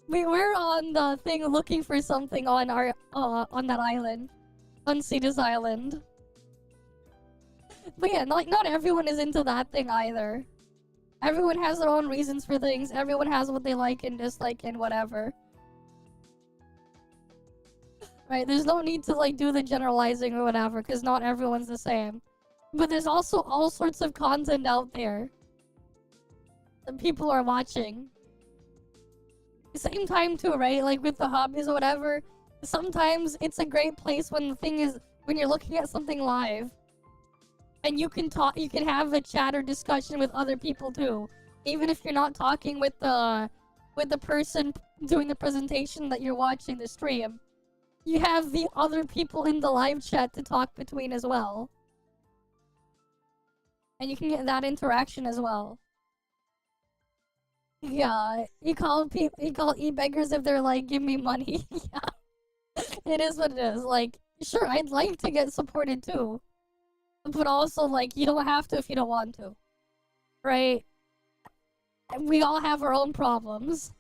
S1: We were on the thing looking for something on our, on that island. On Cetus Island. But yeah, not everyone is into that thing either. Everyone has their own reasons for things. Everyone has what they like and dislike and whatever. Right, there's no need to like do the generalizing or whatever, because not everyone's the same. But there's also all sorts of content out there that people are watching. Same time too, right? Like with the hobbies or whatever, sometimes it's a great place when the thing is, when you're looking at something live. And you can talk, you can have a chat or discussion with other people too. Even if you're not talking with the person doing the presentation that you're watching the stream. You have the other people in the live chat to talk between as well. And you can get that interaction as well. Yeah, you call e-beggars if they're like, give me money. Yeah. It is what it is. Like, sure, I'd like to get supported too. But also, like, you don't have to if you don't want to. Right? We all have our own problems.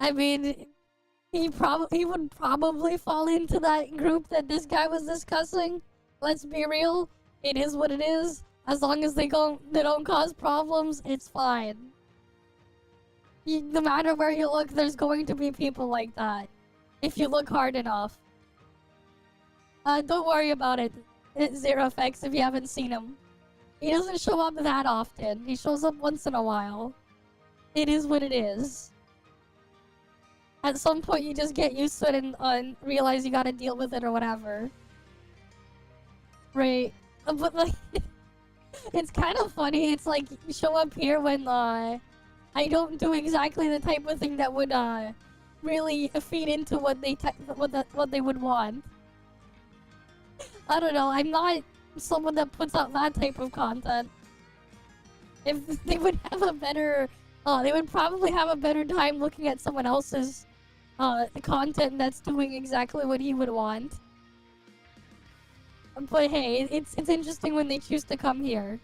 S1: I mean, he would probably fall into that group that this guy was discussing. Let's be real. It is what it is. As long as they don't cause problems, it's fine. No matter where you look, there's going to be people like that. If you look hard enough. Don't worry about it. It's Zero Effects if you haven't seen him. He doesn't show up that often. He shows up once in a while. It is what it is. At some point, you just get used to it and realize you gotta deal with it or whatever. Right. But like, it's kind of funny. It's like, you show up here when I don't do exactly the type of thing that would really feed into what they would want. I don't know, I'm not someone that puts out that type of content. If they would have a better, they would probably have a better time looking at someone else's content that's doing exactly what he would want. But hey, it's interesting when they choose to come here.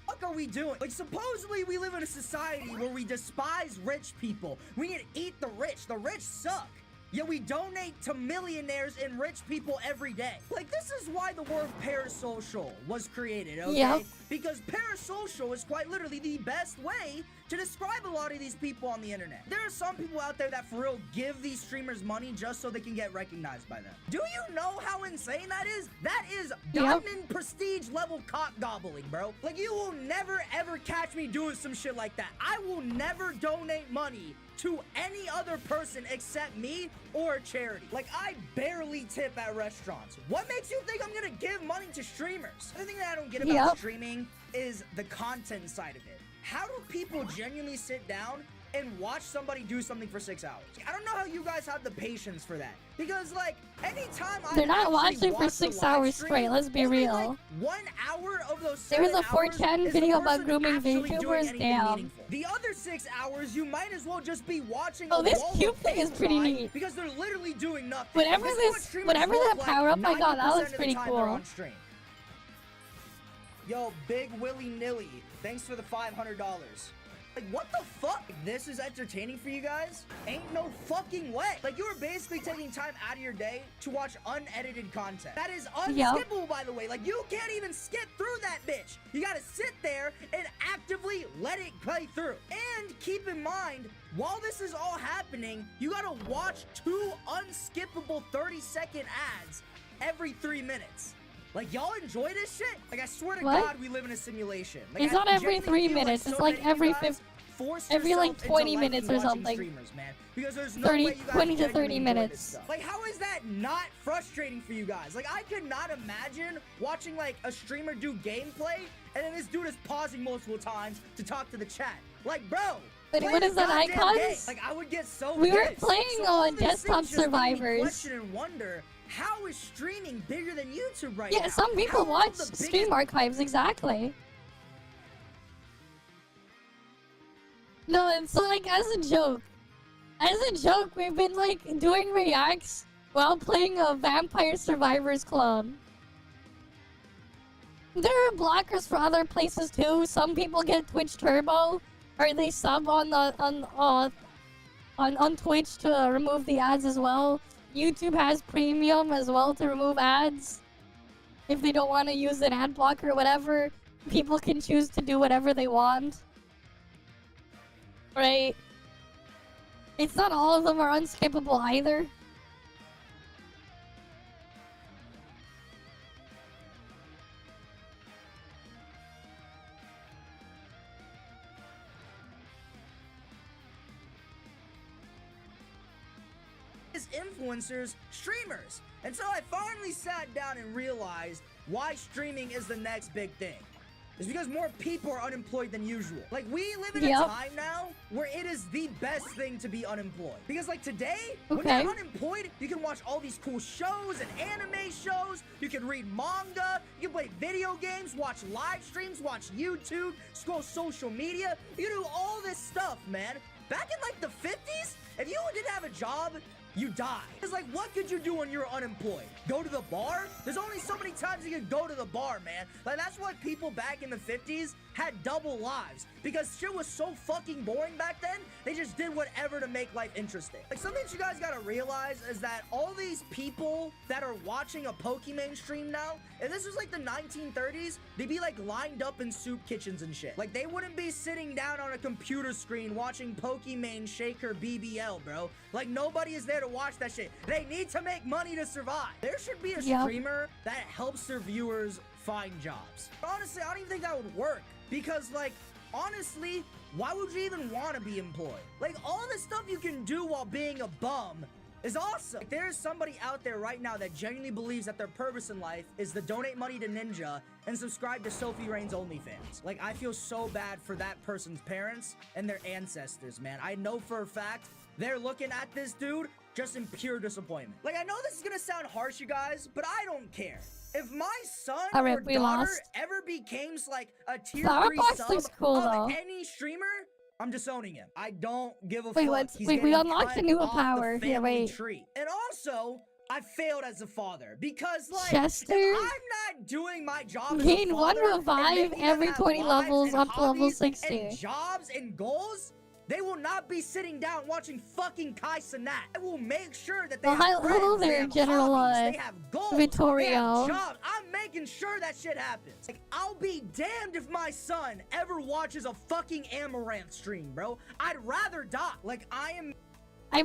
S19: What are we doing? Like, supposedly we live in a society where we despise rich people. We need to eat the rich. The rich suck. Yet we donate to millionaires and rich people every day. Like, this is why the word parasocial was created, okay?
S1: Yep.
S19: because parasocial is quite literally the best way to describe a lot of these people on the internet. There are some people out there that for real give these streamers money just so they can get recognized by them. Do you know how insane that is? That is diamond prestige level cock gobbling, bro. Like, you will never ever catch me doing some shit like that. I will never donate money to any other person except me or a charity. Like, I barely tip at restaurants. What makes you think I'm gonna give money to streamers? The thing that I don't get about streaming is the content side of it. How do people genuinely sit down and watch somebody do something for 6 hours? I don't know how you guys have the patience for that. Because, like, anytime
S1: They're not watching for 6 hours straight, let's be real.
S19: Like 1 hour of those 7
S1: there was a
S19: hours
S1: 4chan
S19: is
S1: video
S19: the
S1: about
S19: person
S1: grooming
S19: actually doing
S1: VTubers,
S19: anything
S1: damn.
S19: meaningful. The other 6 hours, you might as well just be watching
S1: Oh,
S19: a
S1: this
S19: wall
S1: cube
S19: of
S1: thing is
S19: paint
S1: pretty
S19: dry
S1: neat.
S19: because they're literally doing nothing.
S1: Whatever
S19: This is
S1: this-
S19: what streamers
S1: whatever
S19: look
S1: that
S19: like
S1: power-up I got, that
S19: 90%
S1: looks
S19: of the
S1: pretty
S19: time they're
S1: cool.
S19: on stream. Yo, Big Willy Nilly, thanks for the $500. Like, what the fuck? This is entertaining for you guys? Ain't no fucking way. Like, you are basically taking time out of your day to watch unedited content. That is unskippable, by the way. Like, you can't even skip through that bitch. You gotta sit there and actively let it play through. And keep in mind, while this is all happening, you gotta watch 2 unskippable 30-second ads every 3 minutes. Like, y'all enjoy this shit? Like, I swear to God, we live in a simulation. Like,
S1: It's
S19: I
S1: not every
S19: genuinely
S1: 3
S19: feel
S1: minutes,
S19: like
S1: it's
S19: so
S1: like
S19: many
S1: every
S19: of you guys
S1: 50,
S19: force
S1: every like
S19: yourself
S1: 20
S19: into
S1: minutes or
S19: liking watching
S1: something.
S19: streamers, man. Because there's no
S1: 30,
S19: way you guys
S1: 20 to 30
S19: genuinely enjoy
S1: minutes.
S19: this stuff. Like, how is that not frustrating for you guys? Like, I could not imagine watching, like, a streamer do gameplay, and then this dude is pausing multiple times to talk to the chat. Like, bro,
S1: But
S19: play
S1: what
S19: the
S1: is that
S19: goddamn
S1: icons?
S19: game. Like, I would get so
S1: We were
S19: pissed.
S1: playing
S19: So all
S1: on
S19: these
S1: Desktop
S19: things just made me
S1: Survivors.
S19: question and wonder, how is streaming bigger than YouTube right now?
S1: Yeah, some people
S19: How
S1: watch
S19: the biggest-
S1: stream archives, exactly. No, it's like, as a joke, we've been, like, doing reacts while playing a Vampire Survivors clone. There are blockers for other places, too. Some people get Twitch Turbo, or they sub on Twitch to remove the ads as well. YouTube has premium as well to remove ads. If they don't want to use an ad blocker or whatever, people can choose to do whatever they want. Right? It's not all of them are unskippable either.
S19: Influencers, streamers. And so I finally sat down and realized why streaming is the next big thing. It's because more people are unemployed than usual. Like, we live in a time now where it is the best thing to be unemployed. Because, like, today, when you're unemployed, you can watch all these cool shows and anime shows, you can read manga, you can play video games, watch live streams, watch YouTube, scroll social media, you can do all this stuff, man. Back in, like, the 50s, if you didn't have a job, you die. It's like, what could you do when you're unemployed? Go to the bar? There's only so many times you can go to the bar, man. Like, that's why people back in the 50s had double lives. Because shit was so fucking boring back then, they just did whatever to make life interesting. Like, something that you guys gotta realize is that all these people that are watching a Pokemon stream now, if this was like the 1930s, they'd be like lined up in soup kitchens and shit. Like, they wouldn't be sitting down on a computer screen watching Pokemon shake her BBL, bro. Like, nobody is there to watch that shit. They need to make money to survive. There should be a streamer that helps their viewers find jobs. Honestly, I don't even think that would work. Because, like, honestly, why would you even want to be employed? Like, all the stuff you can do while being a bum is awesome. Like, there's somebody out there right now that genuinely believes that their purpose in life is to donate money to Ninja and subscribe to Sophie Reinx OnlyFans. Like, I feel so bad for that person's parents and their ancestors, man. I know for a fact they're looking at this dude just in pure disappointment. Like, I know this is gonna sound harsh, you guys, but I don't care. If my son or daughter ever becomes like a tier 3 sub of any streamer, I'm disowning him. I don't give a fuck.
S1: Wait, we unlocked a new power. Here, wait.
S19: Tree. And also, I failed as a father because, like,
S1: Chester?
S19: if I'm not doing my job
S1: Gain
S19: as a
S1: one
S19: father,
S1: revive
S19: and
S1: every 20 levels up to level 60.
S19: and jobs and goals, They will not be sitting down watching fucking Kai Cenat. I will make sure that they
S1: Well,
S19: have friends,
S1: hello
S19: they
S1: there,
S19: have
S1: General
S19: hobbies, they have goals, they
S1: Vittorio.
S19: have jobs. I'm making sure that shit happens. Like, I'll be damned if my son ever watches a fucking Amaranth stream, bro. I'd rather die. Like,
S1: I'm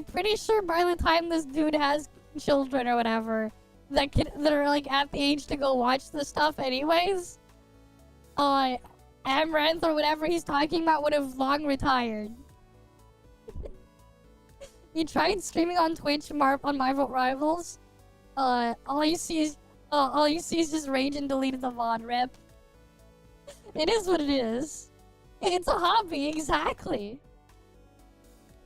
S1: pretty sure by the time this dude has children or whatever, that are like at the age to go watch this stuff anyways, Amaranth or whatever he's talking about would have long retired. He tried streaming on Twitch on Marvel Rivals. All you see is just rage and deleted the VOD rip. It is what it is. It's a hobby, exactly.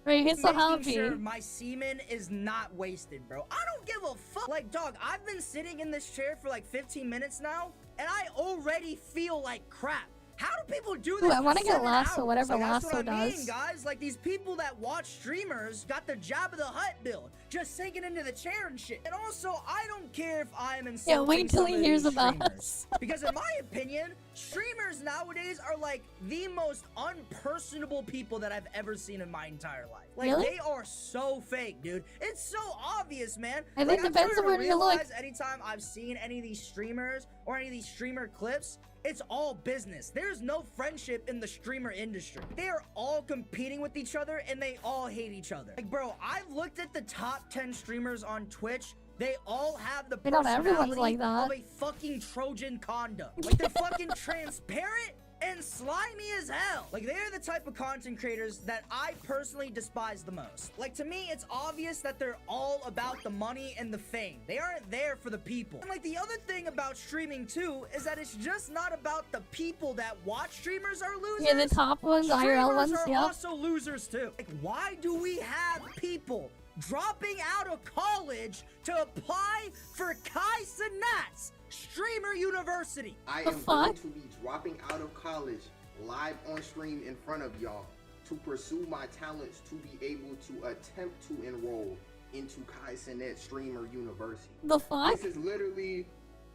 S1: Right, it's a hobby.
S19: Making sure my semen is not wasted, bro. I don't give a fuck. Like, dog, I've been sitting in this chair for like 15 minutes now, and I already feel like crap. How do people do this?
S1: Ooh, I want to get
S19: 7
S1: Lasso,
S19: hours?
S1: whatever
S19: Like,
S1: Lasso
S19: that's what I mean,
S1: does.
S19: guys. Like, these people that watch streamers got the Jabba the Hutt build, just sinking into the chair and shit. And also, I don't care if I'm insulting
S1: Yeah, wait till he
S19: some of
S1: hears
S19: these
S1: about
S19: streamers.
S1: us.
S19: Because in my opinion, streamers nowadays are like the most unpersonable people that I've ever seen in my entire life. Like,
S1: Really?
S19: they are so fake, dude. It's so obvious, man.
S1: I think
S19: Like,
S1: depends
S19: I'm
S1: on
S19: starting
S1: where
S19: to
S1: you look.
S19: realize anytime I've seen any of these streamers or any of these streamer clips, it's all business. There's no friendship in the streamer industry. They are all competing with each other and they all hate each other. Like, bro, I've looked at the top 10 streamers on Twitch. They all have the
S1: Not everyone's
S19: personality
S1: like that.
S19: of a fucking Trojan condom. Like, they're fucking transparent and slimy as hell. Like, they're the type of content creators that I personally despise the most. Like, to me, it's obvious that they're all about the money and the fame. They aren't there for the people. And like, the other thing about streaming too is that it's just not about the people that watch streamers are losers.
S1: Yeah, the top ones, IRL ones,
S19: Streamers are
S1: yep.
S19: also losers too. Like, why do we have people dropping out of college to apply for Kai Cenat's Streamer University?
S20: I am going to be dropping out of college live on stream in front of y'all to pursue my talents to be able to attempt to enroll into Kai Cenat Streamer University.
S1: The fuck?
S20: This is literally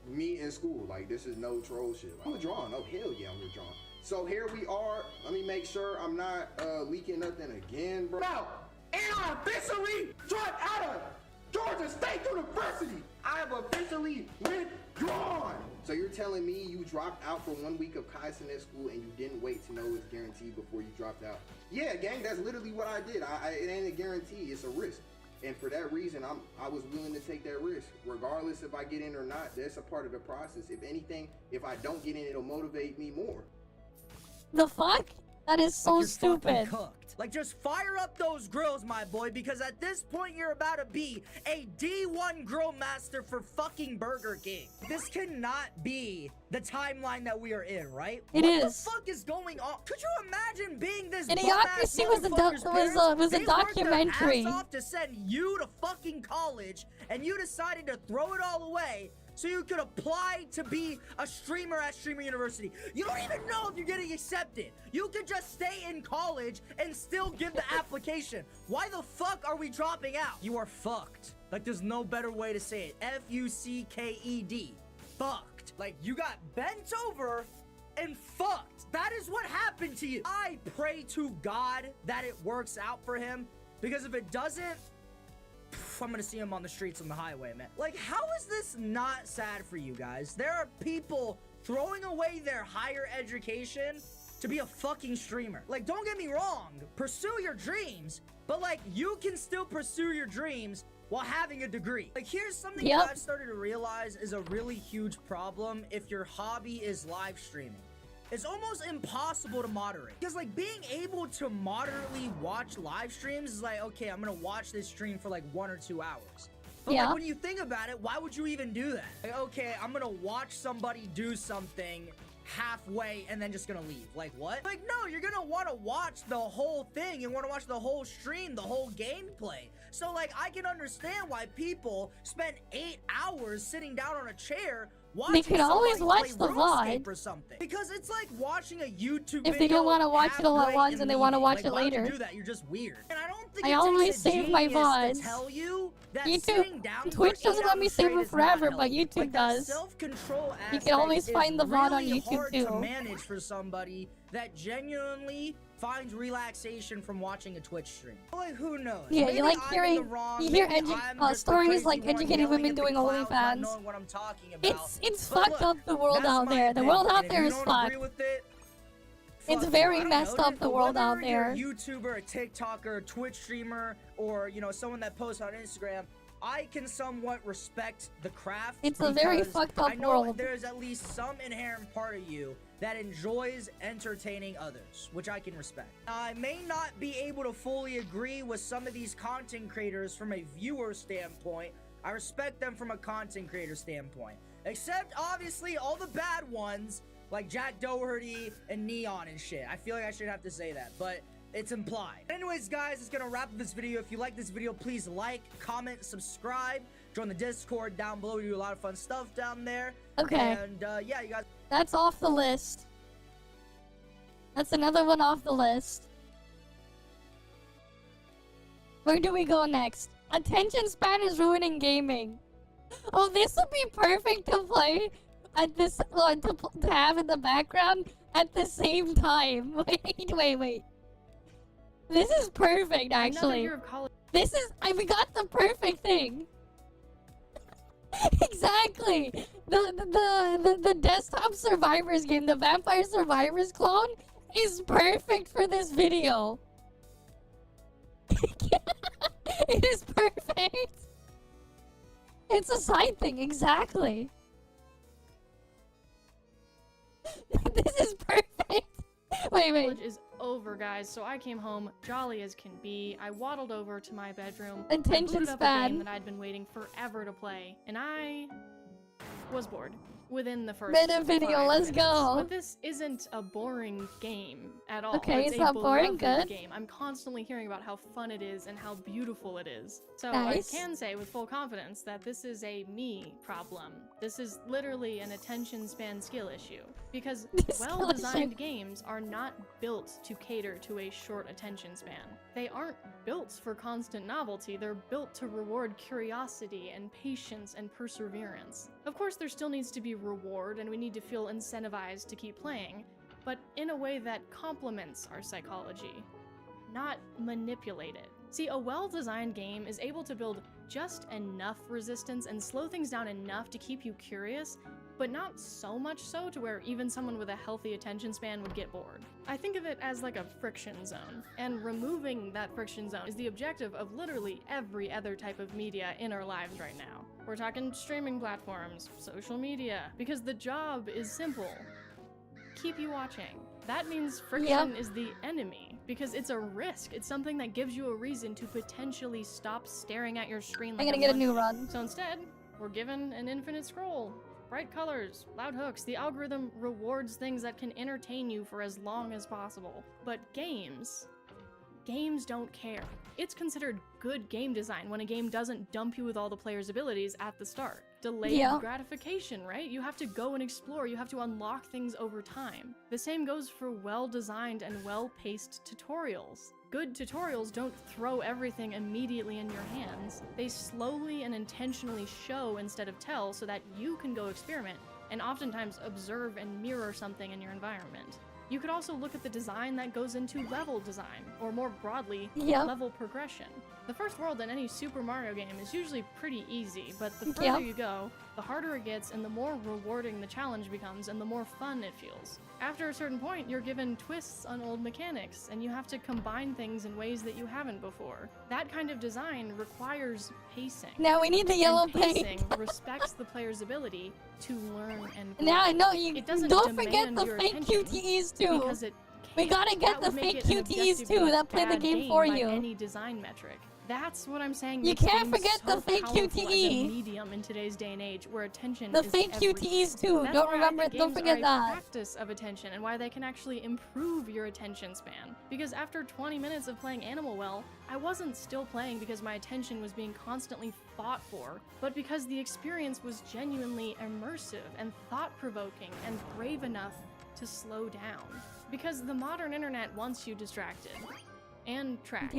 S20: me in school. Like, this is no troll shit. I'm withdrawn. Oh, hell yeah, I'm withdrawn. So here we are. Let me make sure I'm not leaking nothing again, bro.
S10: Now, and I officially dropped out of Georgia State University.
S20: I have officially withdrawn. So you're telling me you dropped out for 1 week of Kai Cenat school and you didn't wait to know it's guaranteed before you dropped out? Yeah, gang, that's literally what I did. It ain't a guarantee, it's a risk. And for that reason, I was willing to take that risk. Regardless if I get in or not, that's a part of the process. If anything, if I don't get in, it'll motivate me more.
S1: The fuck? That is so
S19: You're fucking
S1: stupid.
S19: cooked. Like, just fire up those grills, my boy, because at this point you're about to be a D1 grill master for fucking Burger King. This cannot be the timeline that we are in, right?
S1: It
S19: what
S1: is.
S19: the fuck is going on? Could you imagine being this
S1: Idiocracy was a documentary.
S19: They worked their ass off to send you to fucking college, and you decided to throw it all away so you could apply to be a streamer at Streamer University. You don't even know if you're getting accepted. You could just stay in college and still give the application. Why the fuck are we dropping out? You are fucked. Like, there's no better way to say it. F-U-C-K-E-D. Fucked. Like, you got bent over and fucked. That is what happened to you. I pray to God that it works out for him, because if it doesn't, I'm gonna see him on the streets on the highway, man. Like, how is this not sad for you guys? There are people throwing away their higher education to be a fucking streamer. Like, don't get me wrong, pursue your dreams, but like, you can still pursue your dreams while having a degree. Like, here's something that I've started to realize is a really huge problem if your hobby is live streaming. It's almost impossible to moderate, because like, being able to moderately watch live streams is like, okay, I'm gonna watch this stream for like 1 or 2 hours. But like, when you think about it, why would you even do that? Like, okay, I'm gonna watch somebody do something halfway and then just gonna leave. Like, what? Like, no, you're gonna want to watch the whole thing. You want to watch the whole stream, the whole gameplay. So like, I can understand why people spend 8 hours sitting down on a chair watching.
S1: They could always watch the VOD
S19: or something, because it's like watching a YouTube
S1: if they don't want to watch it all at once and they want to watch it
S19: why would
S1: later.
S19: you do that? You're just weird. And I don't think
S1: I
S19: it
S1: always
S19: takes a
S1: save my
S19: genius
S1: VODs.
S19: to tell you that
S1: YouTube,
S19: sitting down
S1: Twitch
S19: for
S1: doesn't
S19: 8
S1: let me
S19: hours
S1: save
S19: straight
S1: it
S19: is not
S1: forever, but
S19: healthy.
S1: YouTube
S19: Like, that
S1: does.
S19: self-control
S1: You
S19: aspect
S1: can always find the
S19: is
S1: VOD on
S19: really
S1: YouTube
S19: hard
S1: too.
S19: to manage for somebody that genuinely finds relaxation from watching a Twitch stream. Like, who knows?
S1: Yeah,
S19: Maybe
S1: you like
S19: I'm in the
S1: hearing,
S19: wrong,
S1: you hear
S19: maybe I'm just the
S1: stories
S19: crazy
S1: like
S19: one
S1: educated
S19: yelling
S1: women
S19: at the
S1: doing
S19: clouds, not
S1: OnlyFans.
S19: knowing what I'm talking about.
S1: It's
S19: But
S1: fucked
S19: look,
S1: up the world
S19: that's
S1: out
S19: my
S1: there. The
S19: opinion,
S1: world out
S19: and if
S1: there
S19: you
S1: is
S19: don't
S1: fucked.
S19: agree with it,
S1: It's
S19: fuck
S1: very
S19: you. I don't
S1: messed
S19: know,
S1: up,
S19: dude.
S1: the
S19: But
S1: world out
S19: whether you're
S1: there.
S19: a YouTuber, a TikToker, a Twitch streamer, or, you know, someone that posts on Instagram, I can somewhat respect the craft.
S1: It's a very
S19: because
S1: fucked up
S19: I know
S1: world.
S19: there's at least some inherent part of you that enjoys entertaining others, which I can respect. I may not be able to fully agree with some of these content creators from a viewer standpoint. I respect them from a content creator standpoint. Except, obviously, all the bad ones, like Jack Doherty and Neon and shit. I feel like I shouldn't have to say that, but it's implied. Anyways, guys, it's gonna wrap up this video. If you like this video, please like, comment, subscribe, join the Discord down below. We do a lot of fun stuff down there.
S1: Okay.
S19: And yeah, you guys.
S1: That's off the list. That's another one off the list. Where do we go next? Attention span is ruining gaming. Oh, this would be perfect to play at this, to have in the background at the same time. Wait. This is perfect, actually. This is, we got the perfect thing. Exactly. The desktop survivors game, the Vampire Survivors clone, is perfect for this video. It is perfect. It's a side thing, exactly. This is perfect. Wait.
S21: College is over, guys, so I came home jolly as can be. I waddled over to my bedroom.
S1: Attention
S21: I booted up a
S1: span.
S21: game that I'd been waiting forever to play, and I was bored within the first
S1: Minute video,
S21: 5
S1: let's
S21: minutes.
S1: go.
S21: But this isn't a boring game at all.
S1: Okay, it's
S21: a
S1: not boring,
S21: beloved
S1: good.
S21: game. I'm constantly hearing about how fun it is and how beautiful it is. So
S1: Nice.
S21: I can say with full confidence that this is a me problem. This is literally an attention span skill issue. Because well-designed games are not built to cater to a short attention span. They aren't built for constant novelty, they're built to reward curiosity and patience and perseverance. Of course, there still needs to be reward and we need to feel incentivized to keep playing, but in a way that complements our psychology, not manipulate it. See, a well-designed game is able to build just enough resistance and slow things down enough to keep you curious, but not so much so to where even someone with a healthy attention span would get bored. I think of it as like a friction zone, and removing that friction zone is the objective of literally every other type of media in our lives right now. We're talking streaming platforms, social media, because the job is simple. Keep you watching. That means friction is the enemy, because it's a risk. It's something that gives you a reason to potentially stop staring at your screen like
S1: I'm gonna get a new run.
S21: So instead, we're given an infinite scroll. Bright colors, loud hooks, the algorithm rewards things that can entertain you for as long as possible. But games don't care. It's considered good game design when a game doesn't dump you with all the player's abilities at the start. Delayed gratification, right? You have to go and explore, you have to unlock things over time. The same goes for well-designed and well-paced tutorials. Good tutorials don't throw everything immediately in your hands. They slowly and intentionally show instead of tell so that you can go experiment and oftentimes observe and mirror something in your environment. You could also look at the design that goes into level design, or more broadly, level progression. The first world in any Super Mario game is usually pretty easy, but the further you go, the harder it gets and the more rewarding the challenge becomes and the more fun it feels. After a certain point, you're given twists on old mechanics, and you have to combine things in ways that you haven't before. That kind of design requires pacing.
S1: Now we need the yellow
S21: pacing
S1: paint.
S21: respects the player's ability to learn and grow.
S1: Now I know you.
S21: It doesn't
S1: Don't forget
S21: demand
S1: the
S21: your
S1: fake
S21: attention
S1: QTEs too.
S21: because it
S1: We gotta get
S21: that
S1: the
S21: would make
S1: fake
S21: it an
S1: QTEs
S21: objectively
S1: too that play the
S21: bad
S1: game for
S21: by
S1: you.
S21: any design metric. That's what I'm saying.
S1: You
S21: makes
S1: can't
S21: games
S1: forget
S21: so
S1: the fake
S21: powerful as a
S1: QTE.
S21: medium in today's day and age, where attention
S1: The
S21: is
S1: fake
S21: everything.
S1: QTEs too.
S21: That's
S1: Don't
S21: why I
S1: remember.
S21: think
S1: Don't
S21: games
S1: forget
S21: are a
S1: that.
S21: practice of attention, and why they can actually improve your attention span. Because after 20 minutes of playing Animal Well, I wasn't still playing because my attention was being constantly fought for, but because the experience was genuinely immersive and thought-provoking and brave enough to slow down. Because the modern internet wants you distracted and tracked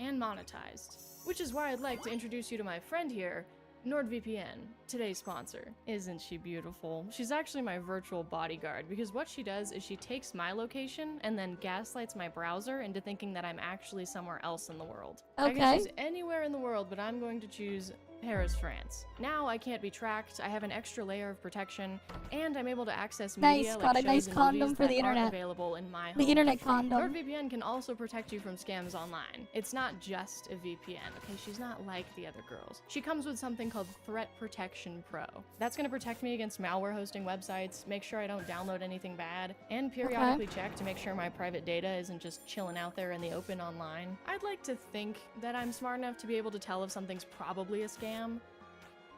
S21: and monetized. Which is why I'd like to introduce you to my friend here, NordVPN, today's sponsor. Isn't she beautiful? She's actually my virtual bodyguard because what she does is she takes my location and then gaslights my browser into thinking that I'm actually somewhere else in the world. I can choose anywhere in the world, but I'm going to choose Paris, France. Now I can't be tracked, I have an extra layer of protection, and I'm able to access media like shows
S1: nice
S21: and
S1: condom
S21: movies
S1: for the
S21: that aren't
S1: internet.
S21: available in my home.
S1: The internet
S21: country.
S1: condom.
S21: NordVPN can also protect you from scams online. It's not just a VPN, okay? She's not like the other girls. She comes with something called Threat Protection Pro. That's gonna protect me against malware hosting websites, make sure I don't download anything bad, and periodically check to make sure my private data isn't just chilling out there in the open online. I'd like to think that I'm smart enough to be able to tell if something's probably a scam,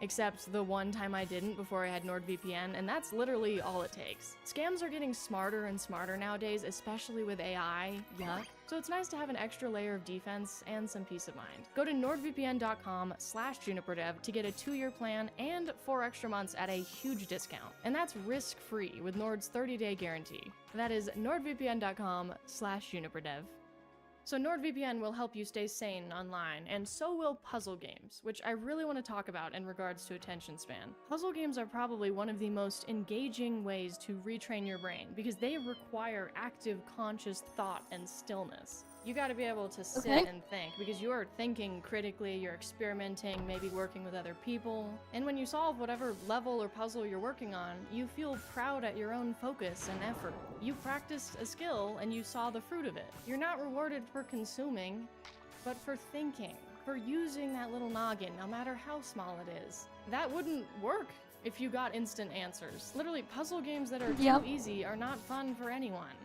S21: except the one time I didn't before I had NordVPN, and that's literally all it takes. Scams are getting smarter and smarter nowadays, especially with AI, yuck. So it's nice to have an extra layer of defense and some peace of mind. Go to nordvpn.com/juniperdev to get a 2-year plan and 4 extra months at a huge discount. And that's risk-free with Nord's 30-day guarantee. That is nordvpn.com/juniperdev. So NordVPN will help you stay sane online, and so will puzzle games, which I really want to talk about in regards to attention span. Puzzle games are probably one of the most engaging ways to retrain your brain, because they require active, conscious thought and stillness. You gotta be able to sit and think, because you are thinking critically, you're experimenting, maybe working with other people, and when you solve whatever level or puzzle you're working on, you feel proud at your own focus and effort. You practiced a skill and you saw the fruit of it. You're not rewarded for consuming, but for thinking, for using that little noggin, no matter how small it is. That wouldn't work if you got instant answers. Literally, puzzle games that are too easy are not fun for anyone.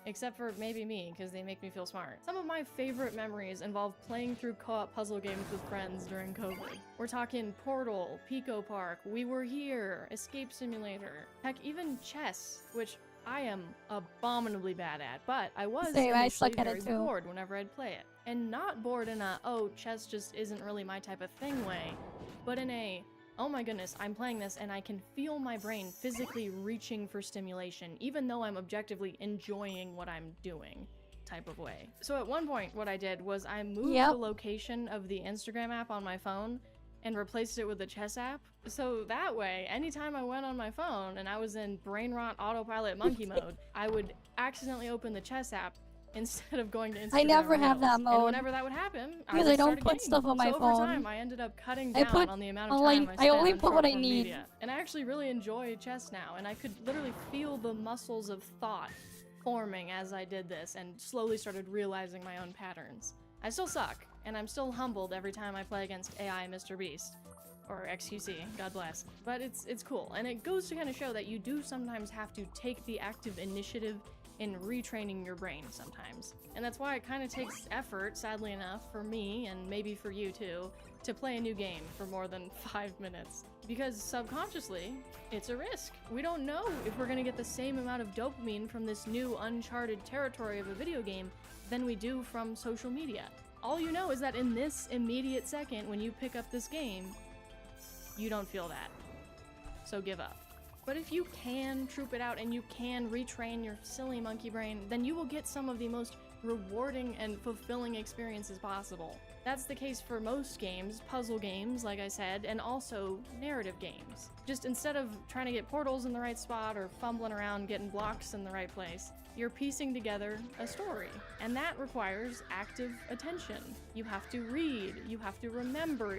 S21: Except for maybe me, because they make me feel smart. Some of my favorite memories involve playing through co-op puzzle games with friends during COVID. We're talking Portal, Pico Park, We Were Here, Escape Simulator, heck, even chess, which I am abominably bad at, but I was initially very bored whenever I'd play it. And not bored in a, oh, chess just isn't really my type of thing way, but in a, oh my goodness, I'm playing this and I can feel my brain physically reaching for stimulation, even though I'm objectively enjoying what I'm doing type of way. So at one point, what I did was I moved the location of the Instagram app on my phone and replaced it with the chess app. So that way, anytime I went on my phone and I was in brain rot autopilot monkey mode, I would accidentally open the chess app instead of going to Instagram.
S1: I never have that mode.
S21: And whenever that would happen,
S1: because I don't put stuff on my
S21: phone.
S1: phone.
S21: Over time, I ended up cutting down on the amount of time I spent
S1: I only
S21: on
S1: put what I
S21: short-form
S1: need.
S21: media. And I actually really enjoy chess now, and I could literally feel the muscles of thought forming as I did this, and slowly started realizing my own patterns. I still suck, and I'm still humbled every time I play against AI Mr. Beast. Or XQC, God bless. But it's cool, and it goes to kind of show that you do sometimes have to take the active initiative in retraining your brain sometimes. And that's why it kind of takes effort, sadly enough, for me, and maybe for you too, to play a new game for more than 5 minutes. Because subconsciously, it's a risk. We don't know if we're gonna get the same amount of dopamine from this new uncharted territory of a video game than we do from social media. All you know is that in this immediate second, when you pick up this game, you don't feel that. So give up. But if you can troop it out and you can retrain your silly monkey brain, then you will get some of the most rewarding and fulfilling experiences possible. That's the case for most games, puzzle games, like I said, and also narrative games. Just instead of trying to get portals in the right spot or fumbling around getting blocks in the right place, you're piecing together a story. And that requires active attention. You have to read, you have to remember,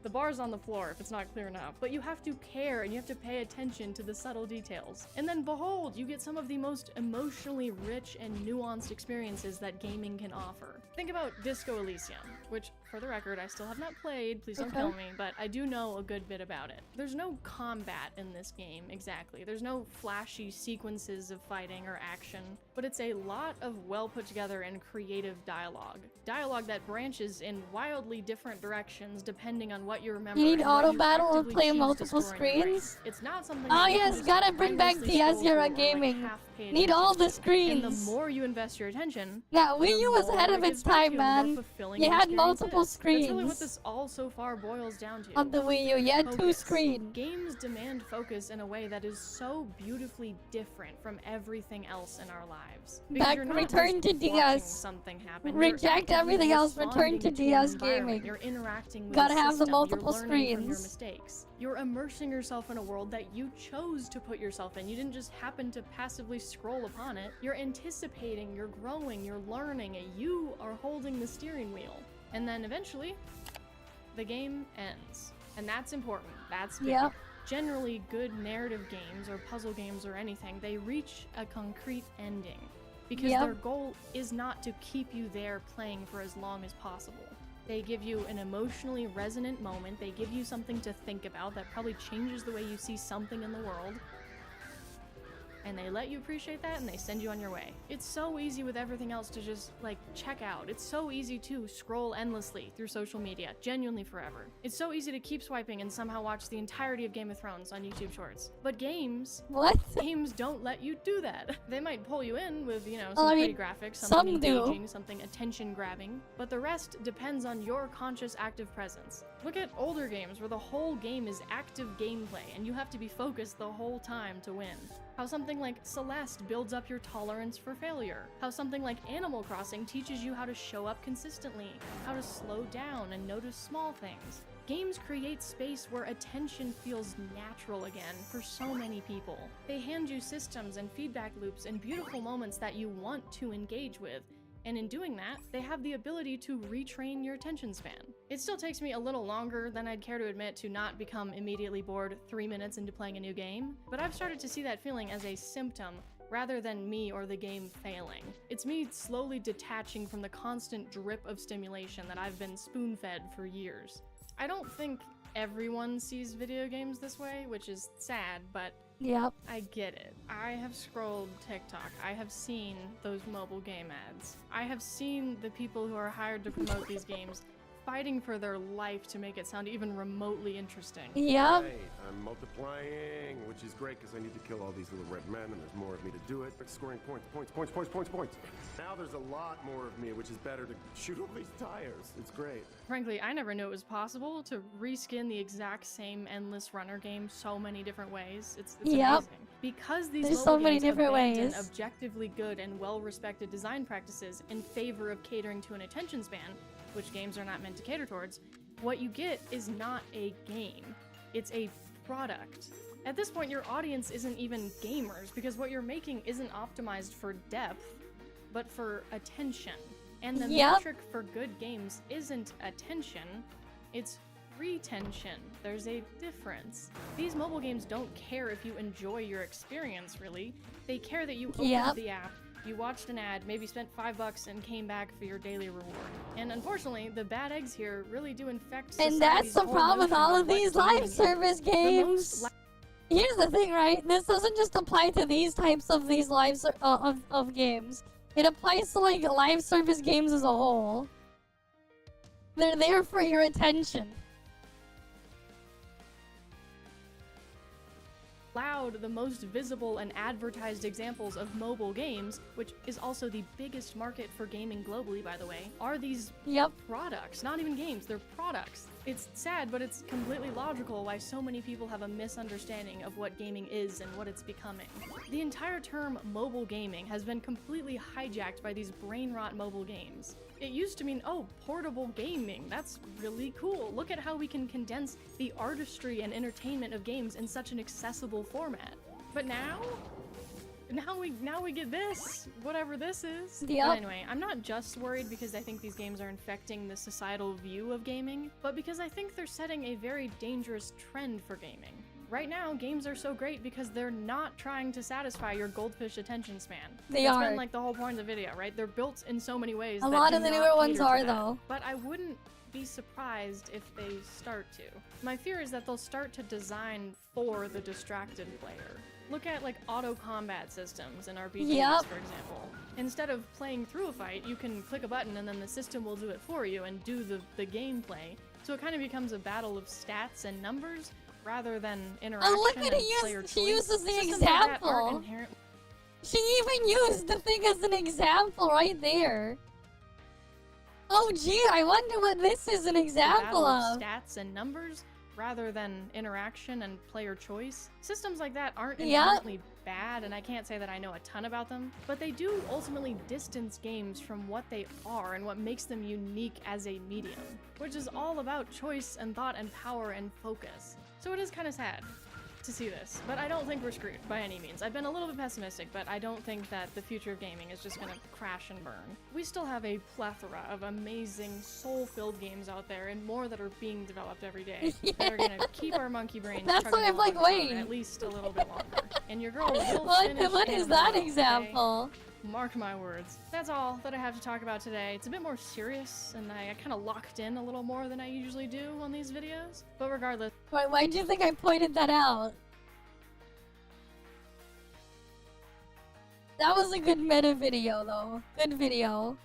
S21: the bar's on the floor if it's not clear enough, but you have to care and you have to pay attention to the subtle details. And then behold, you get some of the most emotionally rich and nuanced experiences that gaming can offer. Think about Disco Elysium, which, for the record, I still have not played, please don't kill me, but I do know a good bit about it. There's no combat in this game, exactly. There's no flashy sequences of fighting or action, but it's a lot of well put together and creative dialogue. Dialogue that branches in wildly different directions depending on what you remember.
S1: You need auto battle or play multiple screens?
S21: It's not something
S1: oh yes, gotta bring back the Azura gaming. Need all the screens.
S21: And the more you invest your attention,
S1: yeah, Wii U was ahead of its time, man. You had multiple multiple screens.
S21: That's really what this all so far boils down to.
S1: On the Wii U, yeah,
S21: Focus.
S1: 2 screens.
S21: Games demand focus in a way that is so beautifully different from everything else in our lives. Because
S1: Back,
S21: you're not
S1: return
S21: just
S1: to
S21: watching
S1: DS.
S21: something happen.
S1: Reject
S21: You're actively
S1: everything else, return
S21: responding
S1: to
S21: an
S1: DS
S21: environment.
S1: gaming.
S21: You're interacting with
S1: Gotta
S21: a
S1: have the
S21: system.
S1: multiple
S21: You're learning from your
S1: screens.
S21: mistakes. You're immersing yourself in a world that you chose to put yourself in. You didn't just happen to passively scroll upon it. You're anticipating, you're growing, you're learning, and you are holding the steering wheel. And then eventually, the game ends. And that's important. That's big.
S1: Yep.
S21: Generally, good narrative games or puzzle games or anything, they reach a concrete ending. Because
S1: Yep.
S21: their goal is not to keep you there playing for as long as possible. They give you an emotionally resonant moment. They give you something to think about that probably changes the way you see something in the world. And they let you appreciate that and they send you on your way. It's so easy with everything else to just, like, check out. It's so easy to scroll endlessly through social media, genuinely forever. It's so easy to keep swiping and somehow watch the entirety of Game of Thrones on YouTube Shorts. But games...
S1: What?
S21: Games don't let you do that. They might pull you in with, you know,
S1: Well,
S21: some
S1: I
S21: pretty
S1: mean,
S21: graphics,
S1: some
S21: something
S1: do.
S21: engaging, something attention-grabbing. But the rest depends on your conscious active presence. Look at older games where the whole game is active gameplay and you have to be focused the whole time to win. How something like Celeste builds up your tolerance for failure. How something like Animal Crossing teaches you how to show up consistently, how to slow down and notice small things. Games create space where attention feels natural again for so many people. They hand you systems and feedback loops and beautiful moments that you want to engage with. And in doing that, they have the ability to retrain your attention span. It still takes me a little longer than I'd care to admit to not become immediately bored 3 minutes into playing a new game, but I've started to see that feeling as a symptom rather than me or the game failing. It's me slowly detaching from the constant drip of stimulation that I've been spoon-fed for years. I don't think everyone sees video games this way, which is sad, but
S1: Yep.
S21: I get it. I have scrolled TikTok. I have seen those mobile game ads. I have seen the people who are hired to promote these games fighting for their life to make it sound even remotely interesting.
S1: Yep.
S2: Hey, I'm multiplying, which is great because I need to kill all these little red men and there's more of me to do it. It's scoring points. Now there's a lot more of me, which is better to shoot all these tires. It's great.
S21: Frankly, I never knew it was possible to reskin the exact same endless runner game so many different ways. It's
S1: Yep.
S21: amazing. Because these
S1: There's
S21: mobile
S1: so many
S21: games
S1: different
S21: abandon
S1: ways.
S21: objectively good and well-respected design practices in favor of catering to an attention span, which games are not meant to cater towards, what you get is not a game. It's a product. At this point, your audience isn't even gamers, because what you're making isn't optimized for depth, but for attention. And the
S1: Yep.
S21: metric for good games isn't attention, it's retention. There's a difference. These mobile games don't care if you enjoy your experience, really. They care that you opened
S1: Yep.
S21: the app, you watched an ad, maybe spent $5 and came back for your daily reward. And unfortunately, the bad eggs here really do infect society's
S1: And that's the
S21: whole
S1: problem with
S21: notion
S1: all
S21: of
S1: of
S21: what
S1: these
S21: gaming
S1: live
S21: is.
S1: service
S21: The
S1: games.
S21: most
S1: Here's the thing, right? This doesn't just apply to these types of these of games. It applies to like live service games as a whole. They're there for your attention.
S21: loud, the most visible and advertised examples of mobile games, which is also the biggest market for gaming globally, by the way, are these products. Not even games, they're products. It's sad, but it's completely logical why so many people have a misunderstanding of what gaming is and what it's becoming. The entire term mobile gaming has been completely hijacked by these brain rot mobile games. It used to mean, oh, portable gaming, that's really cool. Look at how we can condense the artistry and entertainment of games in such an accessible format. But now we get this, whatever this is.
S1: Yep.
S21: But anyway, I'm not just worried because I think these games are infecting the societal view of gaming, but because I think they're setting a very dangerous trend for gaming. Right now, games are so great because they're not trying to satisfy your goldfish attention span.
S1: They
S21: That's
S1: are.
S21: been like the whole point of the video, right? They're built in so many ways.
S1: A
S21: that
S1: lot
S21: do
S1: of the
S21: not
S1: newer ones
S21: cater to
S1: are,
S21: that.
S1: though.
S21: But I wouldn't be surprised if they start to. My fear is that they'll start to design for the distracted player. Look at like auto combat systems in RPGs,
S1: Yep.
S21: for example. Instead of playing through a fight, you can click a button and then the system will do it for you and do the gameplay. So it kind of becomes a battle of stats and numbers rather than interaction
S1: look at
S21: and
S1: it
S21: player
S1: she
S21: choice.
S1: uses the
S21: Systems like that aren't
S1: example.
S21: inherently
S1: She even used the thing as an example right there. Oh gee, I wonder what this is an example
S21: battle
S1: of.
S21: Stats and numbers rather than interaction and player choice. Systems like that aren't
S1: Yep.
S21: inherently bad, and I can't say that I know a ton about them, but they do ultimately distance games from what they are and what makes them unique as a medium, which is all about choice and thought and power and focus. So it is kind of sad to see this, but I don't think we're screwed by any means. I've been a little bit pessimistic, but I don't think that the future of gaming is just gonna crash and burn. We still have a plethora of amazing, soul-filled games out there, and more that are being developed every day that are gonna keep our monkey brains
S1: That's
S21: chugging
S1: why I'm
S21: along
S1: like,
S21: for
S1: wait.
S21: at least a little bit longer. And your girl will finish
S1: What is
S21: Animal,
S1: that
S21: okay?
S1: example?
S21: Mark my words. That's all that I have to talk about today. It's a bit more serious, and I kind of locked in a little more than I usually do on these videos. But regardless.
S1: Why do you think I pointed that out? That was a good meta video, though. Good video.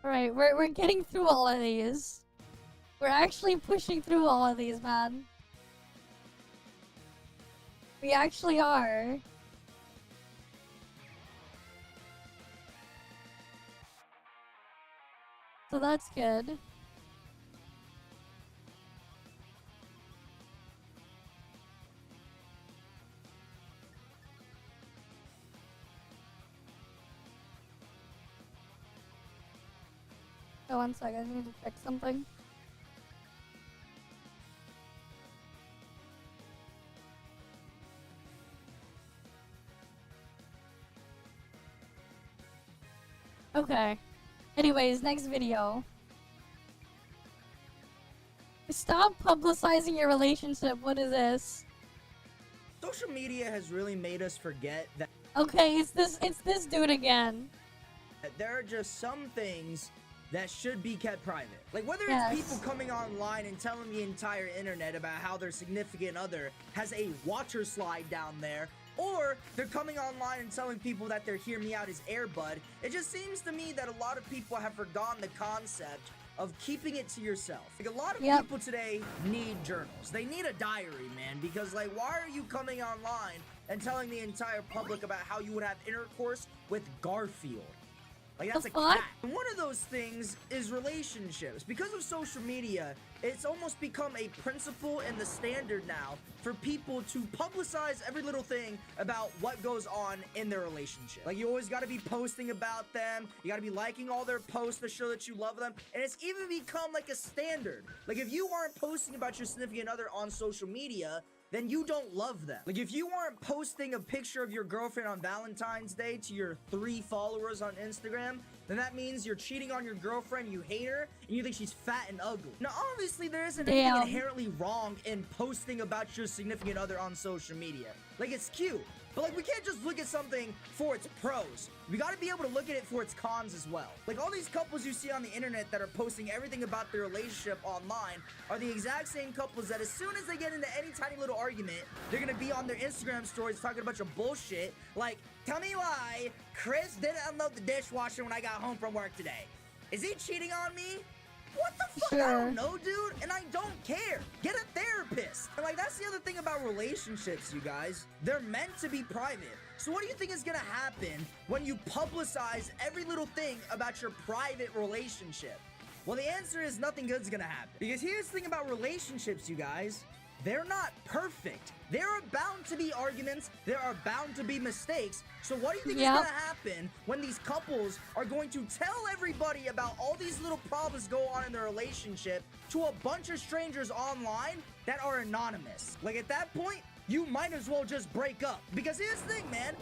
S1: Alright, we're getting through all of these. We're actually pushing through all of these, man. We actually are. So that's good. Oh, 1 second, I need to check something. Okay. Anyways, next video. Stop publicizing your relationship. What is this?
S19: Social media has really made us forget that
S1: Okay, it's this dude again.
S19: there are just some things that should be kept private. Like whether
S1: Yes.
S19: it's people coming online and telling the entire internet about how their significant other has a watcher slide down there, or they're coming online and telling people that their Hear Me Out is Airbud. It just seems to me that a lot of people have forgotten the concept of keeping it to yourself. Like a lot of people today need journals. They need a diary, man, because like why are you coming online and telling the entire public about how you would have intercourse with Garfield? Like that's a cat. And one of those things is relationships. Because of social media, it's almost become a principle and the standard now for people to publicize every little thing about what goes on in their relationship. Like you always gotta be posting about them, you gotta be liking all their posts to show that you love them, and it's even become like a standard. Like if you aren't posting about your significant other on social media, then you don't love them. Like if you aren't posting a picture of your girlfriend on Valentine's Day to your 3 followers on Instagram, then that means you're cheating on your girlfriend, you hate her, and you think she's fat and ugly. Now obviously there isn't anything inherently wrong in posting about your significant other on social media. Like it's cute, but like we can't just look at something for its pros. We gotta be able to look at it for its cons as well. Like all these couples you see on the internet that are posting everything about their relationship online are the exact same couples that as soon as they get into any tiny little argument, they're gonna be on their Instagram stories talking a bunch of bullshit like, tell me why Chris didn't unload the dishwasher when I got home from work today. Is he cheating on me? What the fuck? I don't know, dude, and I don't care. Get a therapist. And like, that's the other thing about relationships, you guys. They're meant to be private. So what do you think is gonna happen when you publicize every little thing about your private relationship? Well, the answer is nothing good's gonna happen. Because here's the thing about relationships, you guys. They're not perfect. There are bound to be arguments. There are bound to be mistakes. So what do you think is gonna happen when these couples are going to tell everybody about all these little problems go on in their relationship to a bunch of strangers online that are anonymous? Like at that point, you might as well just break up. Because here's the thing, man.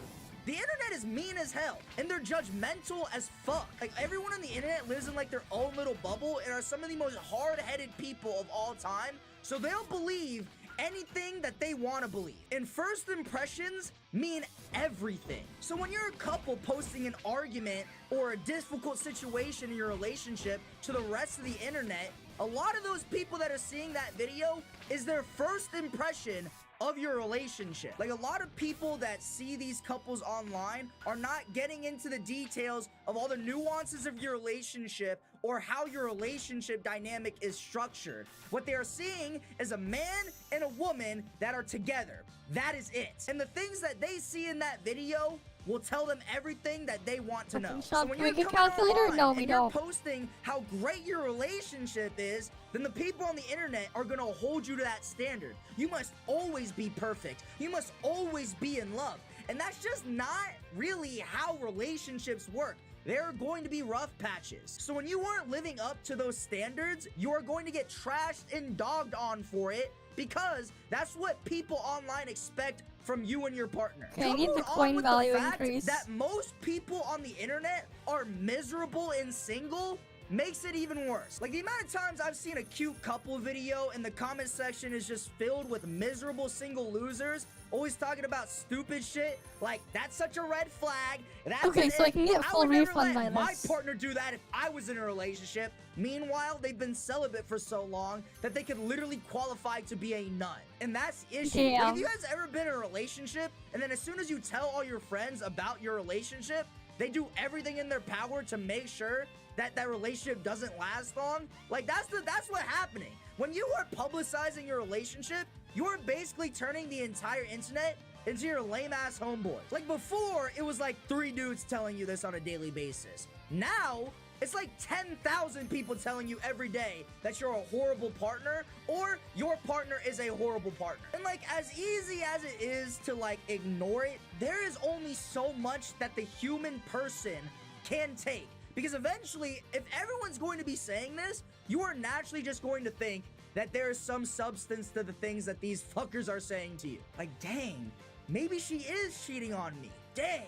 S19: The internet is mean as hell, and they're judgmental as fuck. Like, everyone on the internet lives in, like, their own little bubble and are some of the most hard-headed people of all time, so they'll believe anything that they want to believe. And first impressions mean everything. So when you're a couple posting an argument or a difficult situation in your relationship to the rest of the internet, a lot of those people that are seeing that video is their first impression of your relationship. Like a lot of people that see these couples online are not getting into the details of all the nuances of your relationship or how your relationship dynamic is structured. What they are seeing is a man and a woman that are together. That is it. And the things that they see in that video will tell them everything that they want to know. So when you're coming online and you're posting how great your relationship is, then the people on the internet are gonna hold you to that standard. You must always be perfect. You must always be in love. And that's just not really how relationships work. There are going to be rough patches. So when you aren't living up to those standards, you are going to get trashed and dogged on for it, because that's what people online expect from you and your partner.
S1: Okay, I need the coin value increase.
S19: That most people on the internet are miserable and single makes it even worse. Like, the amount of times I've seen a cute couple video and the comment section is just filled with miserable single losers, always talking about stupid shit like, that's such a red flag.
S1: Okay, so I can get full refund by
S19: my
S1: this.
S19: partner do that if I was in a relationship. Meanwhile, they've been celibate for so long that they could literally qualify to be a nun. And that's the issue. Like, have you guys ever been in a relationship and then as soon as you tell all your friends about your relationship, they do everything in their power to make sure that that relationship doesn't last long? Like, that's what's happening. When you are publicizing your relationship, you are basically turning the entire internet into your lame-ass homeboy. Like, before, it was like 3 dudes telling you this on a daily basis. Now, it's like 10,000 people telling you every day that you're a horrible partner or your partner is a horrible partner. And like, as easy as it is to like ignore it, there is only so much that the human person can take. Because eventually, if everyone's going to be saying this, you are naturally just going to think that there is some substance to the things that these fuckers are saying to you. Like, dang, maybe she is cheating on me. Dang.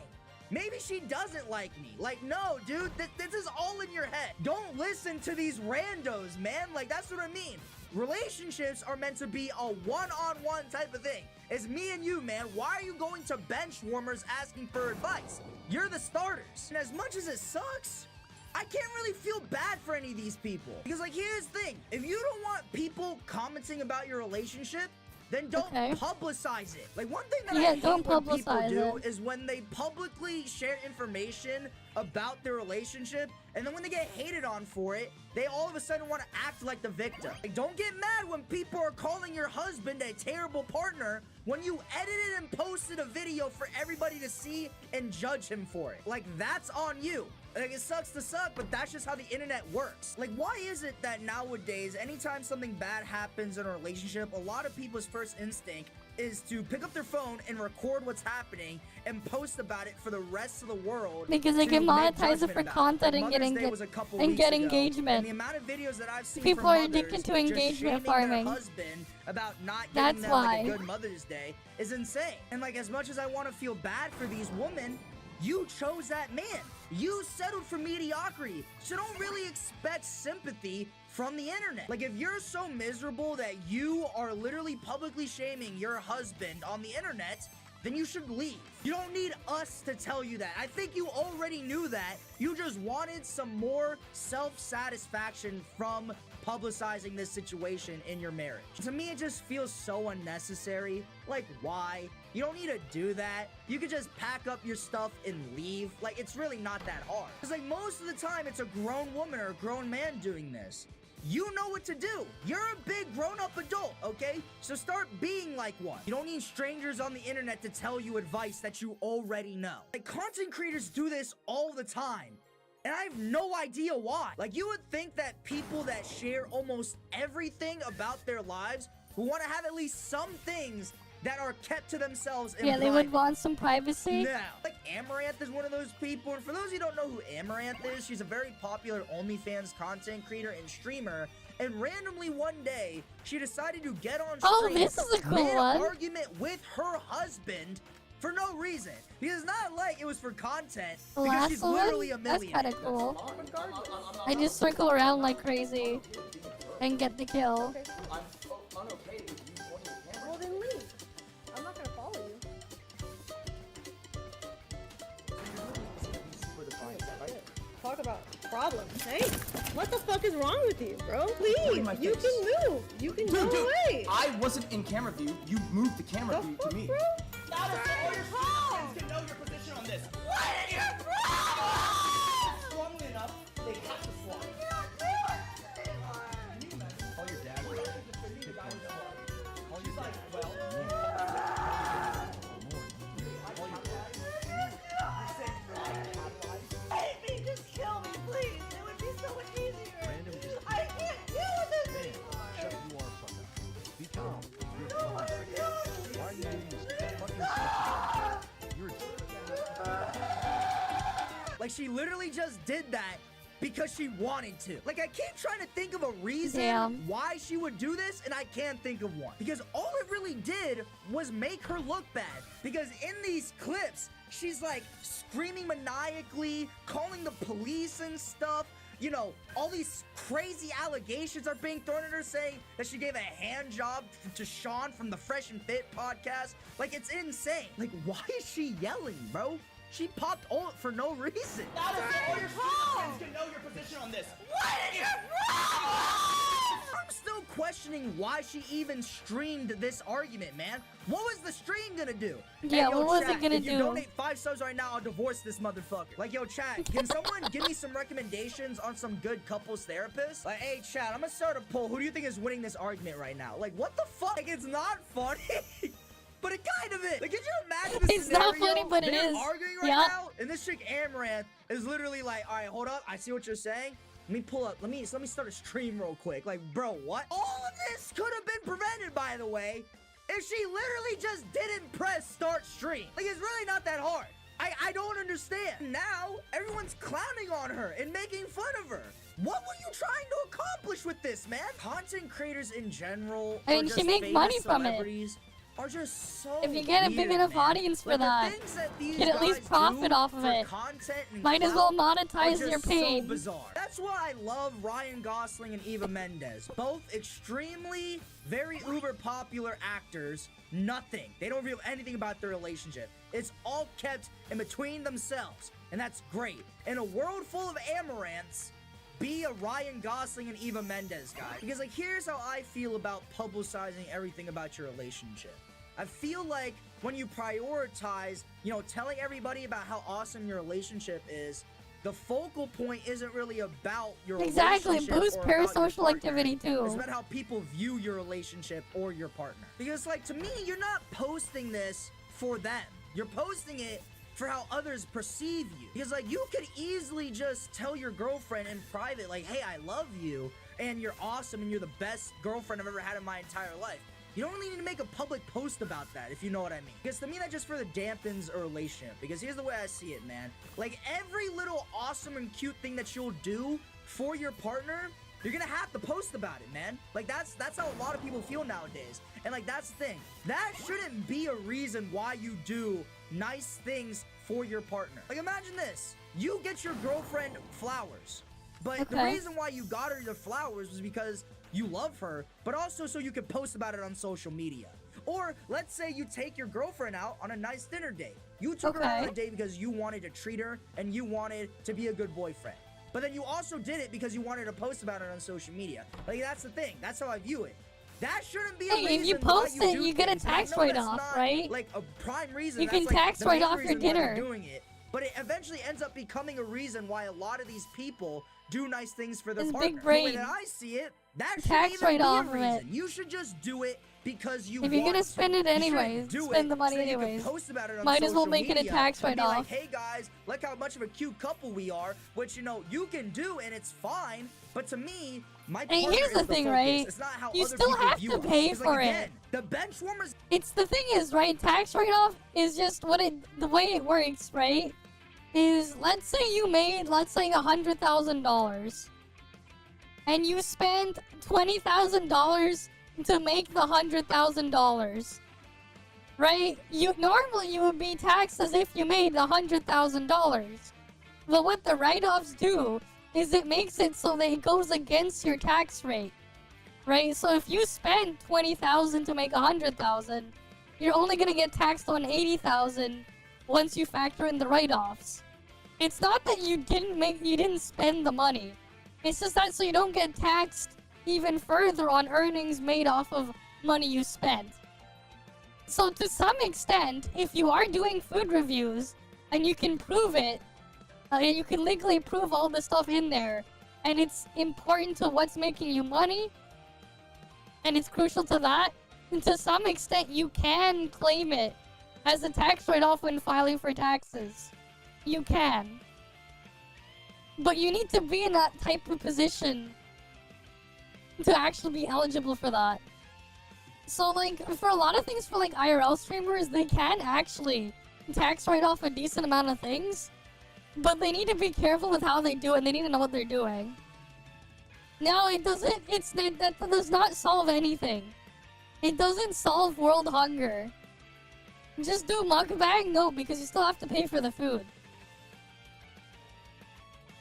S19: Maybe she doesn't like me. Like, no, dude, this is all in your head. Don't listen to these randos, man. Like, that's what I mean. Relationships are meant to be a one-on-one type of thing. It's me and you, man. Why are you going to bench warmers asking for advice? You're the starters. And as much as it sucks, I can't really feel bad for any of these people. Because, like, here's the thing. If you don't want people commenting about your relationship, then don't publicize it. Like, one thing that I hate when people do is when they publicly share information about their relationship, and then when they get hated on for it, they all of a sudden want to act like the victim. Like, don't get mad when people are calling your husband a terrible partner when you edited and posted a video for everybody to see and judge him for it. Like, that's on you. Like, it sucks to suck, but that's just how the internet works. Like, why is it that nowadays, anytime something bad happens in a relationship, a lot of people's first instinct is to pick up their phone and record what's happening and post about it for the rest of the world,
S1: because they can monetize it for content and get engagement.
S19: And the amount of videos that I've seen
S1: people
S19: from
S1: are addicted to engagement farming.
S19: Their husband about not giving
S1: That's
S19: them
S1: why.
S19: like a good Mother's Day is insane. And like, as much as I want to feel bad for these women, you chose that man. You settled for mediocrity, so don't really expect sympathy from the internet. Like, if you're so miserable that you are literally publicly shaming your husband on the internet, then you should leave. You don't need us to tell you that. I think you already knew that. You just wanted some more self-satisfaction from publicizing this situation in your marriage. To me, it just feels so unnecessary. Like, why? You don't need to do that. You could just pack up your stuff and leave. Like, it's really not that hard. Because, like, most of the time, it's a grown woman or a grown man doing this. You know what to do. You're a big grown-up adult, okay? So start being like one. You don't need strangers on the internet to tell you advice that you already know. Like, content creators do this all the time, and I have no idea why. Like, you would think that people that share almost everything about their lives who want to have at least some things that are kept to themselves in
S1: Yeah, they would want some privacy.
S19: No. Like, Amaranth is one of those people, and for those who don't know who Amaranth is, she's a very popular OnlyFans content creator and streamer, and randomly one day, she decided to get on stream,
S1: this is a cool
S19: mid
S1: one.
S19: argument with her husband for no reason. Because it's not like it was for content, because she's literally a millionaire.
S1: That's kind of cool. I just circle around like crazy and get the kill.
S5: Well, then leave. I'm not gonna follow you. Talk about problems, hey? What the fuck is wrong with you, bro? Leave! You can move! You can go away!
S22: I wasn't in camera view. You moved the camera view to me.
S5: Bro?
S22: That is all your friends can know your position on this. What is your problem? Strongly enough, they have to swap.
S19: she literally just did that because she wanted to. Like, I keep trying to think of a reason why she would do this, and I can't think of one. Because all it really did was make her look bad. Because in these clips, she's like screaming maniacally, calling the police and stuff. You know, all these crazy allegations are being thrown at her, saying that she gave a hand job to Sean from the Fresh and Fit podcast. Like, it's insane. Like, why is she yelling, bro? She popped ult for no reason.
S22: That is all your friends can know your position on this.
S19: What is your problem? I'm still questioning why she even streamed this argument, man. What was the stream gonna do?
S1: Yeah,
S19: hey, yo,
S1: what was
S19: chat,
S1: it gonna
S19: if you
S1: do?
S19: donate 5 subs right now, I'll divorce this motherfucker. Like, yo, chat, can someone give me some recommendations on some good couples therapists? Like, hey, chat, I'm gonna start a poll. Who do you think is winning this argument right now? Like, what the fuck? Like, it's not funny. But it kind of is. Like, could you imagine the
S1: It's
S19: scenario?
S1: not funny, but it
S19: They're
S1: is.
S19: arguing right now, and this chick Amaranth is literally like, all right, hold up. I see what you're saying. Let me pull up. Let me start a stream real quick. Like, bro, what? All of this could have been prevented, by the way, if she literally just didn't press start stream. Like, it's really not that hard. I don't understand. Now, everyone's clowning on her and making fun of her. What were you trying to accomplish with this, man? Content creators in general,
S1: And she makes money from it.
S19: Are just so
S1: If you get a big
S19: weird,
S1: enough
S19: man.
S1: audience for
S19: Like, the
S1: that,
S19: things that these
S1: get at least
S19: guys
S1: profit
S19: do
S1: off of
S19: for
S1: it.
S19: content and
S1: Might as well
S19: clout are
S1: monetize
S19: just
S1: your pain.
S19: So bizarre. That's why I love Ryan Gosling and Eva Mendes. Both extremely, very uber popular actors. Nothing. They don't reveal anything about their relationship. It's all kept in between themselves. And that's great. In a world full of amaranths, be a Ryan Gosling and Eva Mendes guy. Because, like, here's how I feel about publicizing everything about your relationship. I feel like when you prioritize, you know, telling everybody about how awesome your relationship is, the focal point isn't really about your relationship.
S1: Boost
S19: or about your
S1: parasocial
S19: partner.
S1: activity too.
S19: It's about how people view your relationship or your partner. Because, like, to me, you're not posting this for them. You're posting it for how others perceive you. Because, like, you could easily just tell your girlfriend in private, like, hey, I love you, and you're awesome, and you're the best girlfriend I've ever had in my entire life. You don't really need to make a public post about that, if you know what I mean. Because to me, that just further dampens a relationship. Because here's the way I see it, man. Like, every little awesome and cute thing that you'll do for your partner, you're gonna have to post about it, man. Like, that's how a lot of people feel nowadays. And, like, that's the thing. That shouldn't be a reason why you do nice things for your partner. Like, imagine this. You get your girlfriend flowers. But the reason why you got her the flowers was because you love her, but also so you could post about it on social media. Or let's say you take your girlfriend out on a nice dinner date. You took her out on a date because you wanted to treat her and you wanted to be a good boyfriend. But then you also did it because you wanted to post about it on social media. Like, that's the thing. That's how I view it. That shouldn't be a reason
S1: if you post
S19: why
S1: it, you get a
S19: things. And I
S1: tax
S19: know that's
S1: write-off,
S19: not,
S1: right?
S19: Like a prime reason.
S1: You
S19: That's,
S1: can
S19: like,
S1: tax
S19: the
S1: write
S19: main
S1: off your
S19: reason why they're
S1: dinner.
S19: doing it. But it eventually ends up becoming a reason why a lot of these people do nice things for their
S1: It's
S19: partner.
S1: big
S19: The way
S1: brain.
S19: that I see it, that
S1: Tax
S19: shouldn't even be
S1: write-off
S19: a
S1: of
S19: reason.
S1: it.
S19: You should just do it because you
S1: If you're
S19: want
S1: gonna
S19: to.
S1: spend it
S19: You shouldn't
S1: anyways,
S19: do
S1: spend
S19: it
S1: the money
S19: so that you can
S1: anyways.
S19: post about it on
S1: Might as well
S19: social
S1: make it a
S19: media
S1: tax
S19: and be
S1: write-off.
S19: like, hey guys, look how much of a cute couple we are, which, you know, you can do and it's fine. But to me, my
S1: And
S19: partner
S1: here's
S19: is
S1: the
S19: the
S1: thing,
S19: focus.
S1: right?
S19: It's not how
S1: You
S19: other
S1: still
S19: people
S1: have
S19: view
S1: to
S19: us.
S1: pay
S19: 'Cause,
S1: for
S19: like,
S1: it.
S19: again, the bench warmers.
S1: It's the thing is, right? Tax write-off is just the way it works, right? Is let's say you made, let's say, $100,000, and you spent $20,000 to make the $100,000, right? Normally you would be taxed as if you made $100,000, but what the write-offs do is it makes it so that it goes against your tax rate, right? So if you spend $20,000 to make $100,000, you're only gonna get taxed on $80,000 once you factor in the write-offs. It's not that you didn't spend the money. It's just that so you don't get taxed even further on earnings made off of money you spent. So to some extent, if you are doing food reviews and you can prove it, and you can legally prove all the stuff in there, and it's important to what's making you money, and it's crucial to that, and to some extent you can claim it as a tax write-off when filing for taxes. You can. But you need to be in that type of position to actually be eligible for that. So, like, for a lot of things, for, like, IRL streamers, they can actually tax write off a decent amount of things. But they need to be careful with how they do it, and they need to know what they're doing. No, it doesn't, that does not solve anything. It doesn't solve world hunger. Just do mukbang? No, because you still have to pay for the food.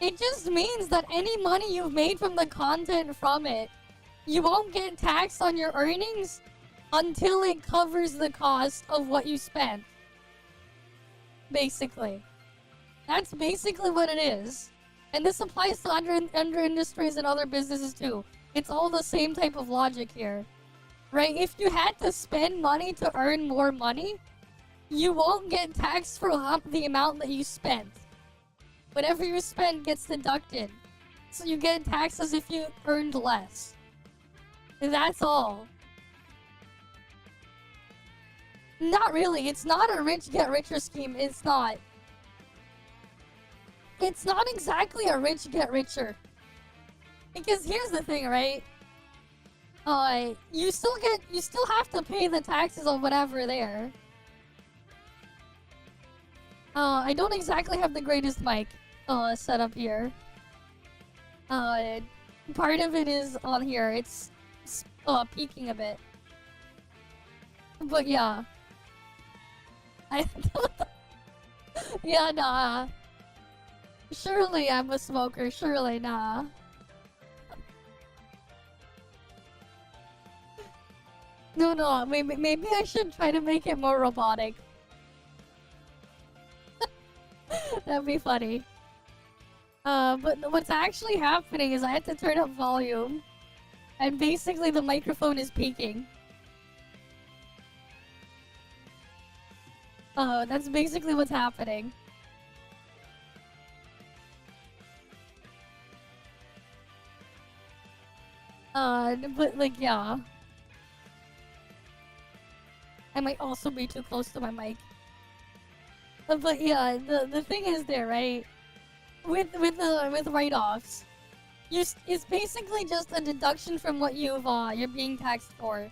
S1: It just means that any money you've made from the content from it, you won't get taxed on your earnings until it covers the cost of what you spent. Basically. That's basically what it is. And this applies to under industries and other businesses too. It's all the same type of logic here. Right? If you had to spend money to earn more money, you won't get taxed for the amount that you spent. Whatever you spend gets deducted. So you get taxed as if you earned less. That's all. Not really. It's not a rich get richer scheme. It's not. It's not exactly a rich get richer. Because here's the thing, right? You still have to pay the taxes on whatever there. I don't exactly have the greatest mic set up here. Part of it is on here. It's peaking a bit. But yeah. Yeah, nah. Surely I'm a smoker. Surely, nah. No, maybe I should try to make it more robotic. That'd be funny. But what's actually happening is I had to turn up volume. And basically the microphone is peaking. That's basically what's happening. But like, yeah. I might also be too close to my mic. But yeah, the thing is there, right? With write-offs, it's basically just a deduction from what you're being taxed for.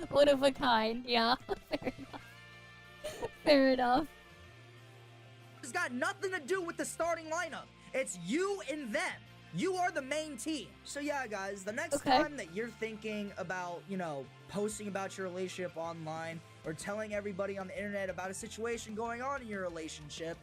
S1: One of a kind, yeah. Fair enough. Fair enough.
S19: It's got nothing to do with the starting lineup. It's you and them. You are the main team. So yeah, guys, the next time that you're thinking about, posting about your relationship online or telling everybody on the internet about a situation going on in your relationship,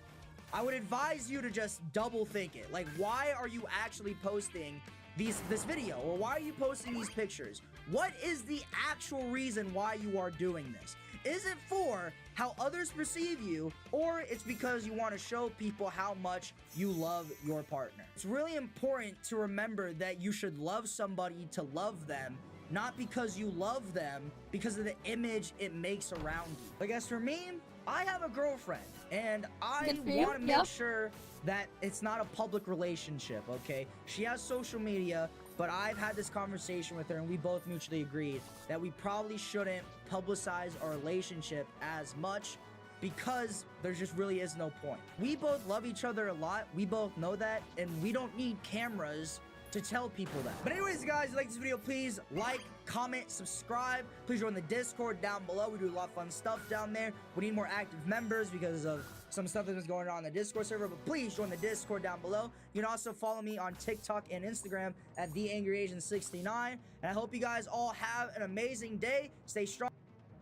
S19: I would advise you to just double think it. Like, why are you actually posting this video? Or why are you posting these pictures? What is the actual reason why you are doing this? Is it for how others perceive you, or it's because you want to show people how much you love your partner? It's really important to remember that you should love somebody to love them, not because you love them, because of the image it makes around you. I guess for me, I have a girlfriend, and I want to make sure that it's not a public relationship, okay? She has social media, but I've had this conversation with her, and we both mutually agreed that we probably shouldn't publicize our relationship as much because there just really is no point. We both love each other a lot. We both know that, and we don't need cameras to tell people that. But anyways, guys, if you like this video, please like, comment, subscribe. Please join the Discord down below. We do a lot of fun stuff down there. We need more active members because of some stuff that is going on the Discord server, but please join the Discord down below. You can also follow me on TikTok and Instagram at TheAngryAsian69. And I hope you guys all have an amazing day. Stay strong.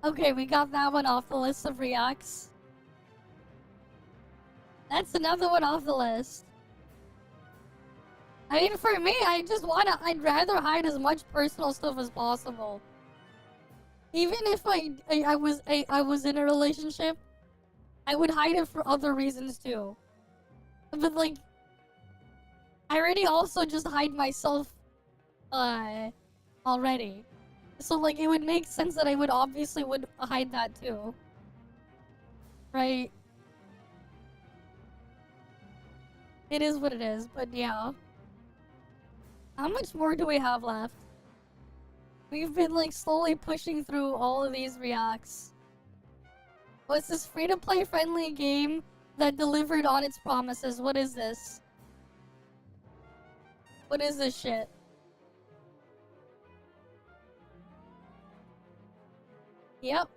S1: Okay, we got that one off the list of reacts. That's another one off the list. I mean, for me, I'd rather hide as much personal stuff as possible. Even if I was in a relationship, I would hide it for other reasons too. But like, I already also just hide myself, already. So like, it would make sense that I would obviously hide that too. Right? It is what it is, but yeah. How much more do we have left? We've been like slowly pushing through all of these reacts. What's this free-to-play friendly game that delivered on its promises? What is this? What is this shit? Yep.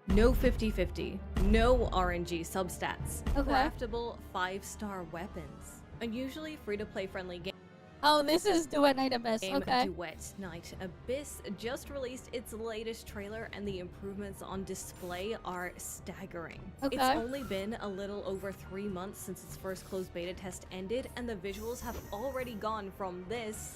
S3: No 50-50, no RNG substats,
S1: Okay.
S3: craftable 5-star weapons, a usually free-to-play friendly game.
S1: Oh, this is Duet Night Abyss. Okay.
S3: Duet Night Abyss just released its latest trailer, and the improvements on display are staggering.
S1: Okay.
S3: It's only been a little over 3 months since its first closed beta test ended, and the visuals have already gone from this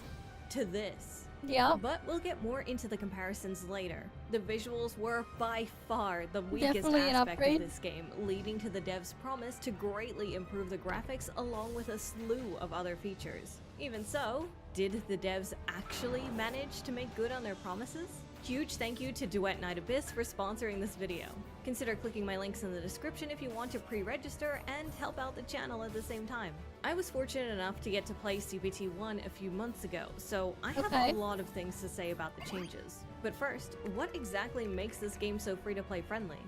S3: to this.
S1: Yeah.
S3: But we'll get more into the comparisons later. The visuals were by far the weakest
S1: Definitely an
S3: aspect
S1: upgrade.
S3: of this game, leading to the devs' promise to greatly improve the graphics along with a slew of other features. Even so, did the devs actually manage to make good on their promises? Huge thank you to Duet Night Abyss for sponsoring this video. Consider clicking my links in the description if you want to pre-register and help out the channel at the same time. I was fortunate enough to get to play CBT1 a few months ago, so I have a lot of things to say about the changes. But first, what exactly makes this game so free-to-play friendly?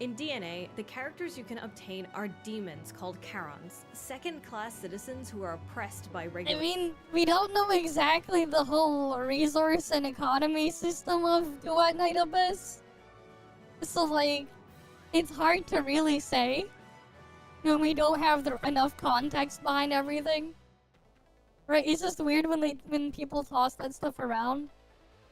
S3: In DNA, the characters you can obtain are demons called Charons, second-class citizens who are oppressed by regular—
S1: I mean, we don't know exactly the whole resource and economy system of Duet Night Abyss. So, like, it's hard to really say when we don't have enough context behind everything. Right? It's just weird when people toss that stuff around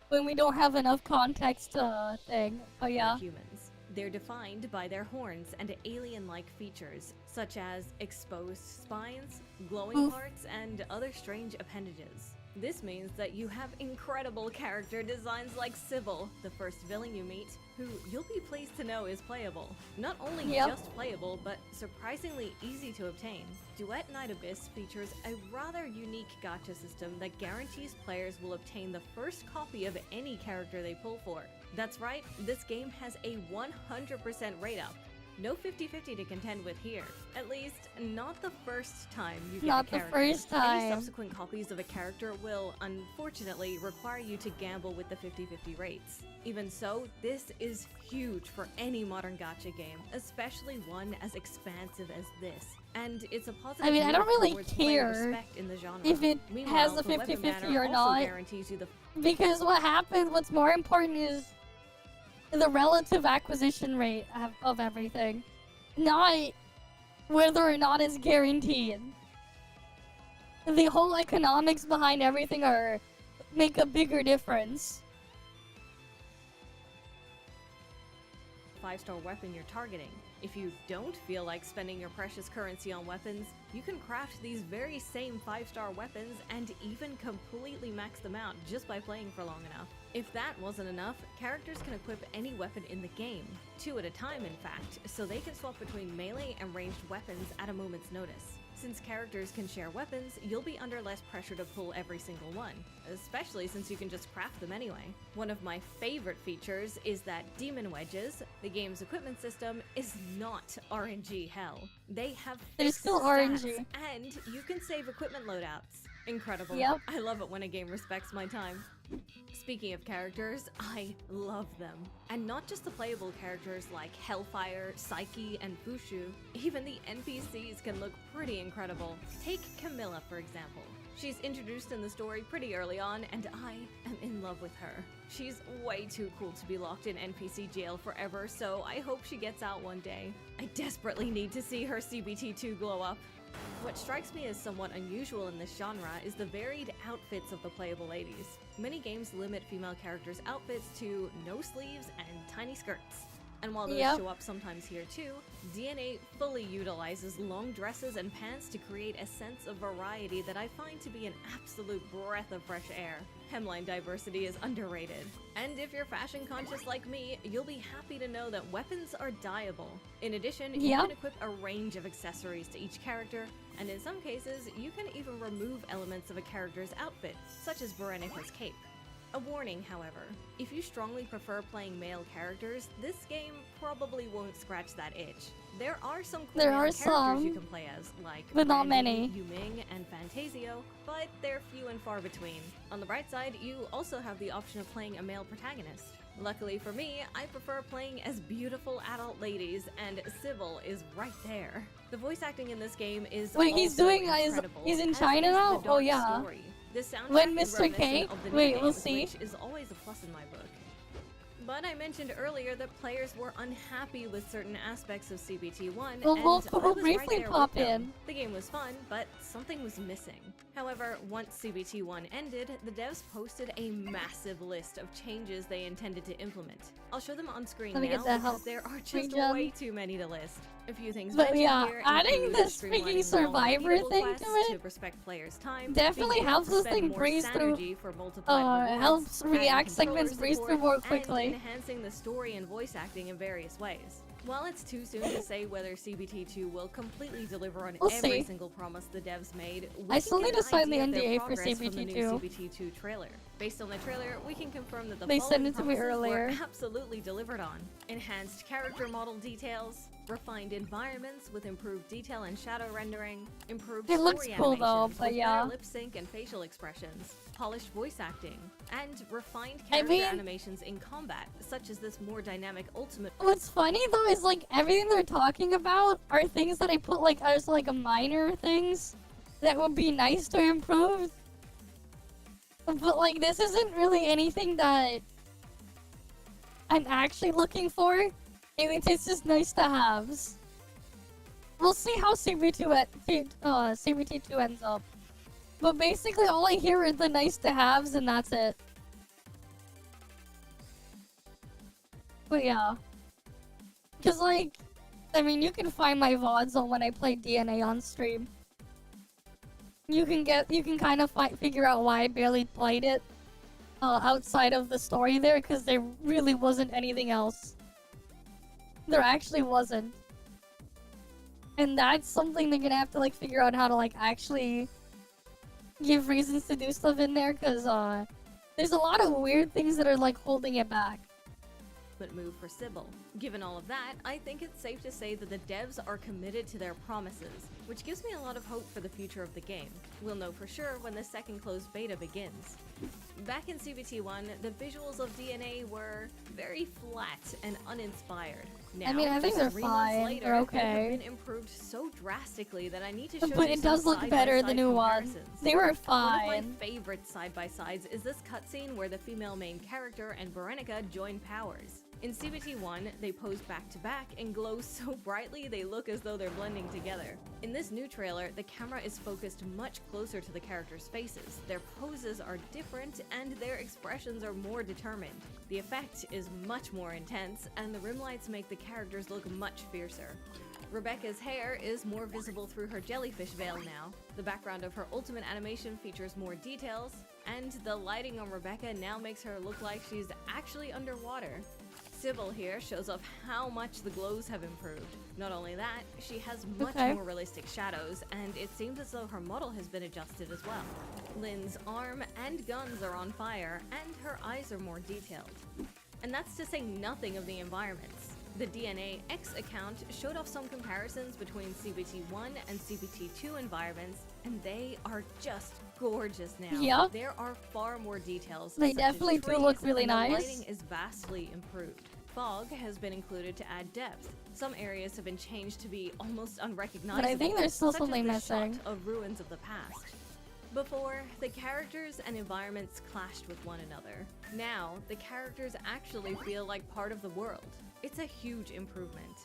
S1: when we don't have enough context to thing. Oh yeah.
S3: Humans. They're defined by their horns and alien-like features, such as exposed spines, glowing parts, and other strange appendages. This means that you have incredible character designs like Sybil, the first villain you meet, who you'll be pleased to know is playable. Not only just playable, but surprisingly easy to obtain. Duet Night Abyss features a rather unique gacha system that guarantees players will obtain the first copy of any character they pull for. That's right, this game has a 100% rate up. No 50-50 to contend with here. At least, not the first time you get a character.
S1: Not the first time.
S3: Any subsequent copies of a character will, unfortunately, require you to gamble with the 50-50 rates. Even so, this is huge for any modern gacha game, especially one as expansive as this. And it's a positive—
S1: I mean, I don't
S3: move
S1: really
S3: towards player
S1: care
S3: respect in the genre.
S1: if it
S3: Meanwhile,
S1: has the
S3: the weapon
S1: 50-50
S3: banner
S1: or
S3: also
S1: not.
S3: guarantees you the—
S1: Because what's more important is the relative acquisition rate of everything, not whether or not it's guaranteed. The whole economics behind everything make a bigger difference.
S3: 5-star weapon you're targeting. If you don't feel like spending your precious currency on weapons, you can craft these very same 5-star weapons and even completely max them out just by playing for long enough. If that wasn't enough, characters can equip any weapon in the game, 2 at a time in fact, so they can swap between melee and ranged weapons at a moment's notice. Since characters can share weapons, you'll be under less pressure to pull every single one, especially since you can just craft them anyway. One of my favorite features is that Demon Wedges, the game's equipment system, is not RNG hell. They have
S1: There's still
S3: stats,
S1: RNG.
S3: and you can save equipment loadouts. Incredible.
S1: Yep.
S3: I love it when a game respects my time. Speaking of characters, I love them. And not just the playable characters like Hellfire, Psyche, and Fushu. Even the NPCs can look pretty incredible. Take Camilla, for example. She's introduced in the story pretty early on, and I am in love with her. She's way too cool to be locked in NPC jail forever, so I hope she gets out one day. I desperately need to see her CBT2 glow up. What strikes me as somewhat unusual in this genre is the varied outfits of the playable ladies. Many games limit female characters' outfits to no sleeves and tiny skirts. And while those show up sometimes here too, DNA fully utilizes long dresses and pants to create a sense of variety that I find to be an absolute breath of fresh air. Hemline diversity is underrated. And if you're fashion conscious like me, you'll be happy to know that weapons are dyeable. In addition, you can equip a range of accessories to each character, and in some cases, you can even remove elements of a character's outfit, such as Berenica's cape. A warning, however, if you strongly prefer playing male characters, this game probably won't scratch that itch. There are some cool male characters you can play as, like
S1: but not
S3: Randy,
S1: many.
S3: Yuming, and Fantasio, but they're few and far between. On the bright side, you also have the option of playing a male protagonist. Luckily for me, I prefer playing as beautiful adult ladies, and Sybil is right there. The voice acting in this game is
S1: Wait, he's doing
S3: incredible,
S1: he's in
S3: as
S1: China
S3: is the
S1: now? Oh
S3: dark
S1: yeah.
S3: story. The soundtrack
S1: When
S3: is
S1: Mr. K?
S3: reminiscent of the new
S1: Wait, we'll
S3: games,
S1: see.
S3: which is always a plus in my book. But I mentioned earlier that players were unhappy with certain aspects of CBT1,
S1: Well,
S3: and
S1: we'll
S3: I was right
S1: briefly
S3: there
S1: pop
S3: with them.
S1: in.
S3: The game was fun, but something was missing. However, once CBT1 ended, the devs posted a massive list of changes they intended to implement. I'll show them on screen
S1: Let me
S3: now
S1: get that
S3: because
S1: help
S3: there are just
S1: region.
S3: way too many to list. A few things
S1: But
S3: mentioned
S1: yeah,
S3: here
S1: adding
S3: include
S1: this
S3: streamlining
S1: freaking
S3: the
S1: survivor
S3: beatable
S1: thing
S3: quests
S1: to it
S3: respect players' time,
S1: definitely
S3: being able
S1: helps
S3: to
S1: this
S3: spend
S1: thing
S3: more
S1: breeze through.
S3: synergy for multiplied rewards,
S1: Helps
S3: adding
S1: React
S3: controller
S1: segments breeze
S3: support,
S1: through more
S3: and
S1: quickly.
S3: enhancing the story and voice acting in various ways. While it's too soon to say whether CBT2 will completely deliver on
S1: We'll
S3: every
S1: see.
S3: single promise the devs made, we
S1: I
S3: can
S1: still
S3: get
S1: need
S3: an
S1: to sign the
S3: idea of their
S1: NDA for
S3: progress from the new
S1: CBT2.
S3: CBT2 trailer. Based on the trailer, we can confirm that the
S1: They
S3: following
S1: sent it to me
S3: promises
S1: earlier.
S3: were absolutely delivered on. Enhanced character model details, refined environments with improved detail and shadow rendering, improved
S1: It looks
S3: story
S1: cool though,
S3: animations
S1: but
S3: with
S1: yeah.
S3: better lip sync and facial expressions, polished voice acting, and refined
S1: I
S3: character
S1: mean-
S3: animations in combat, such as this more dynamic ultimate.
S1: What's funny though is like everything they're talking about are things that I put like as like a minor things that would be nice to improve. But like this isn't really anything that I'm actually looking for. It's just nice to haves. We'll see how CBT2 ends up. But basically all I hear is the nice to haves and that's it. But yeah. Cause like, I mean you can find my VODs on when I play DNA on stream. You can kind of figure out why I barely played it outside of the story there, because there really wasn't anything else. There actually wasn't. And that's something they're gonna have to like figure out how to like actually give reasons to do stuff in there, because there's a lot of weird things that are like holding it back.
S3: Move for Sybil. Given all of that, I think it's safe to say that the devs are committed to their promises, which gives me a lot of hope for the future of the game. We'll know for sure when the second closed beta begins. Back in CBT1, the visuals of DNA were very flat and uninspired. Now,
S1: I mean, I think
S3: just
S1: they're
S3: 3 months
S1: fine.
S3: later,
S1: They're okay.
S3: They have been improved so drastically that I need to show
S1: But
S3: you
S1: it
S3: some
S1: does look better, the
S3: side-by-side
S1: new one.
S3: comparisons.
S1: They were
S3: One of my
S1: fine.
S3: favorite side-by-sides is this cutscene where the female main character and Berenica join powers. In CBT1, they pose back-to-back and glow so brightly they look as though they're blending together. In this new trailer, the camera is focused much closer to the characters' faces. Their poses are different and their expressions are more determined. The effect is much more intense, and the rim lights make the characters look much fiercer. Rebecca's hair is more visible through her jellyfish veil now. The background of her ultimate animation features more details, and the lighting on Rebecca now makes her look like she's actually underwater. Sybil here shows off how much the glows have improved. Not only that, she has much more realistic shadows, and it seems as though her model has been adjusted as well. Lynn's arm and guns are on fire, and her eyes are more detailed. And that's to say nothing of the environments. The DNA X account showed off some comparisons between CBT1 and CBT2 environments, and they are just gorgeous now.
S1: Yep.
S3: There are far more details.
S1: They
S3: such
S1: definitely
S3: as
S1: do
S3: trees,
S1: look really
S3: and the
S1: nice.
S3: lighting is vastly improved. Fog has been included to add depth. Some areas have been changed to be almost unrecognizable.
S1: But I think there's still
S3: such
S1: something
S3: as the
S1: missing.
S3: shot of ruins of the past. Before, the characters and environments clashed with one another. Now, the characters actually feel like part of the world. It's a huge improvement.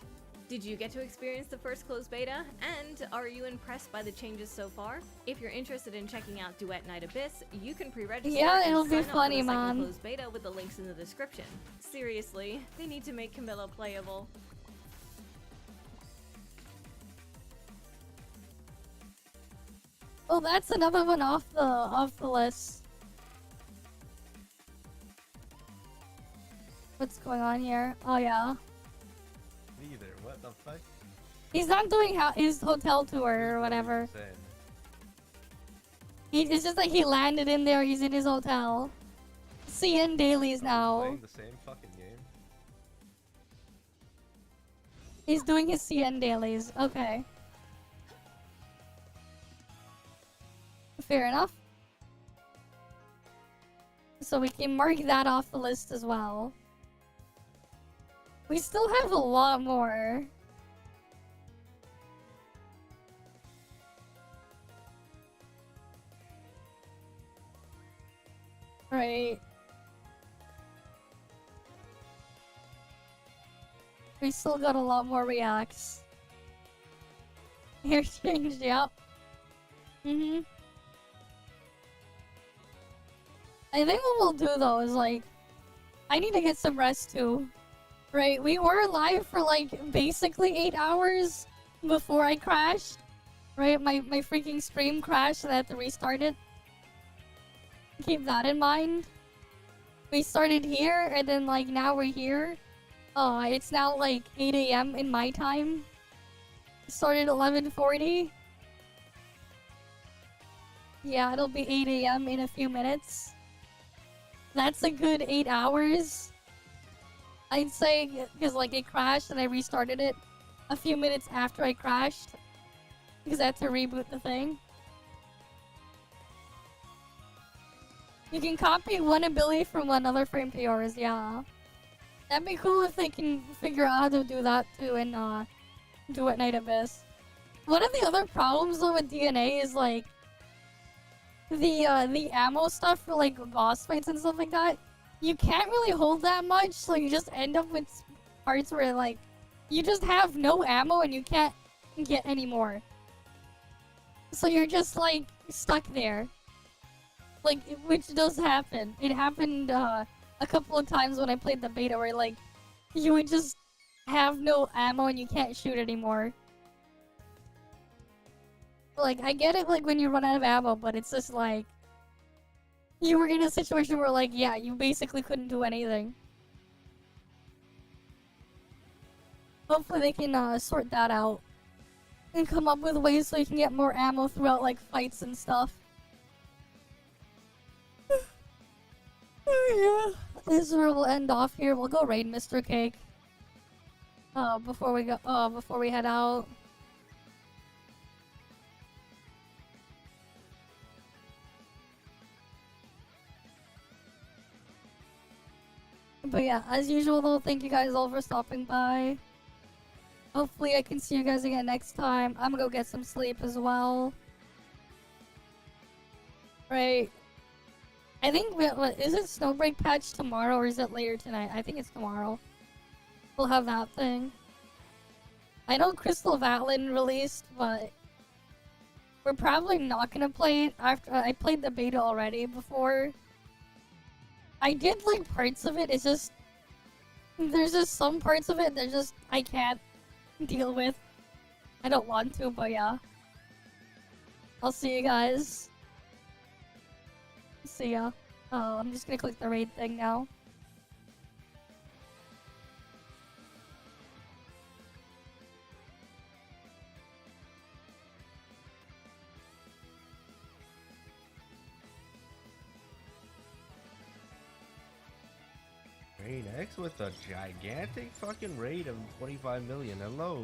S3: Did you get to experience the first closed beta? And are you impressed by the changes so far? If you're interested in checking out Duet Night Abyss, you can pre-register
S1: Yeah,
S3: and
S1: it'll be
S3: sign up for
S1: funny,
S3: the second
S1: man.
S3: closed beta with the links in the description. Seriously, they need to make Camilla playable.
S1: Well, that's another one off the list. What's going on here? Oh yeah.
S6: Neither. What the fuck?
S1: He's not doing his hotel tour or whatever. It's just like he landed in there, he's in his hotel. CN dailies now.
S6: Playing the same fucking game.
S1: He's doing his CN dailies. Okay. Fair enough. So we can mark that off the list as well. We still have a lot more. Right. We still got a lot more reacts. Hair changed, yep. I think what we'll do though is like, I need to get some rest too. Right, we were live for like basically 8 hours before I crashed. Right, my freaking stream crashed and I had to restart it. Keep that in mind. We started here and then like now we're here. It's now like 8 AM in my time. Started 11:40. Yeah, it'll be 8 AM in a few minutes. That's a good 8 hours. I'd say, because like it crashed and I restarted it a few minutes after I crashed. Because I had to reboot the thing. You can copy one ability from another frame to yours, yeah. That'd be cool if they can figure out how to do that too and do it Night Abyss. One of the other problems though with DNA is like the ammo stuff for like boss fights and stuff like that. You can't really hold that much, so you just end up with parts where like you just have no ammo and you can't get any more. So you're just like stuck there. Like, which does happen. It happened a couple of times when I played the beta where like you would just have no ammo and you can't shoot anymore. Like, I get it like when you run out of ammo, but it's just like you were in a situation where like, yeah, you basically couldn't do anything. Hopefully they can sort that out and come up with ways so you can get more ammo throughout like fights and stuff. Yeah. This is where we'll end off here. We'll go raid Mr. Cake. Before we head out. But yeah, as usual though, thank you guys all for stopping by. Hopefully I can see you guys again next time. I'm gonna go get some sleep as well. Right. I think, is it Snowbreak patch tomorrow or is it later tonight? I think it's tomorrow. We'll have that thing. I know Crystal Vatlin released, but we're probably not gonna play it after I played the beta already before. I did like parts of it, it's just there's just some parts of it that just I can't deal with. I don't want to, but yeah. I'll see you guys. See ya. Oh, I'm just gonna click the raid thing now.
S6: Reinx with a gigantic fucking raid of 25 million. Hello.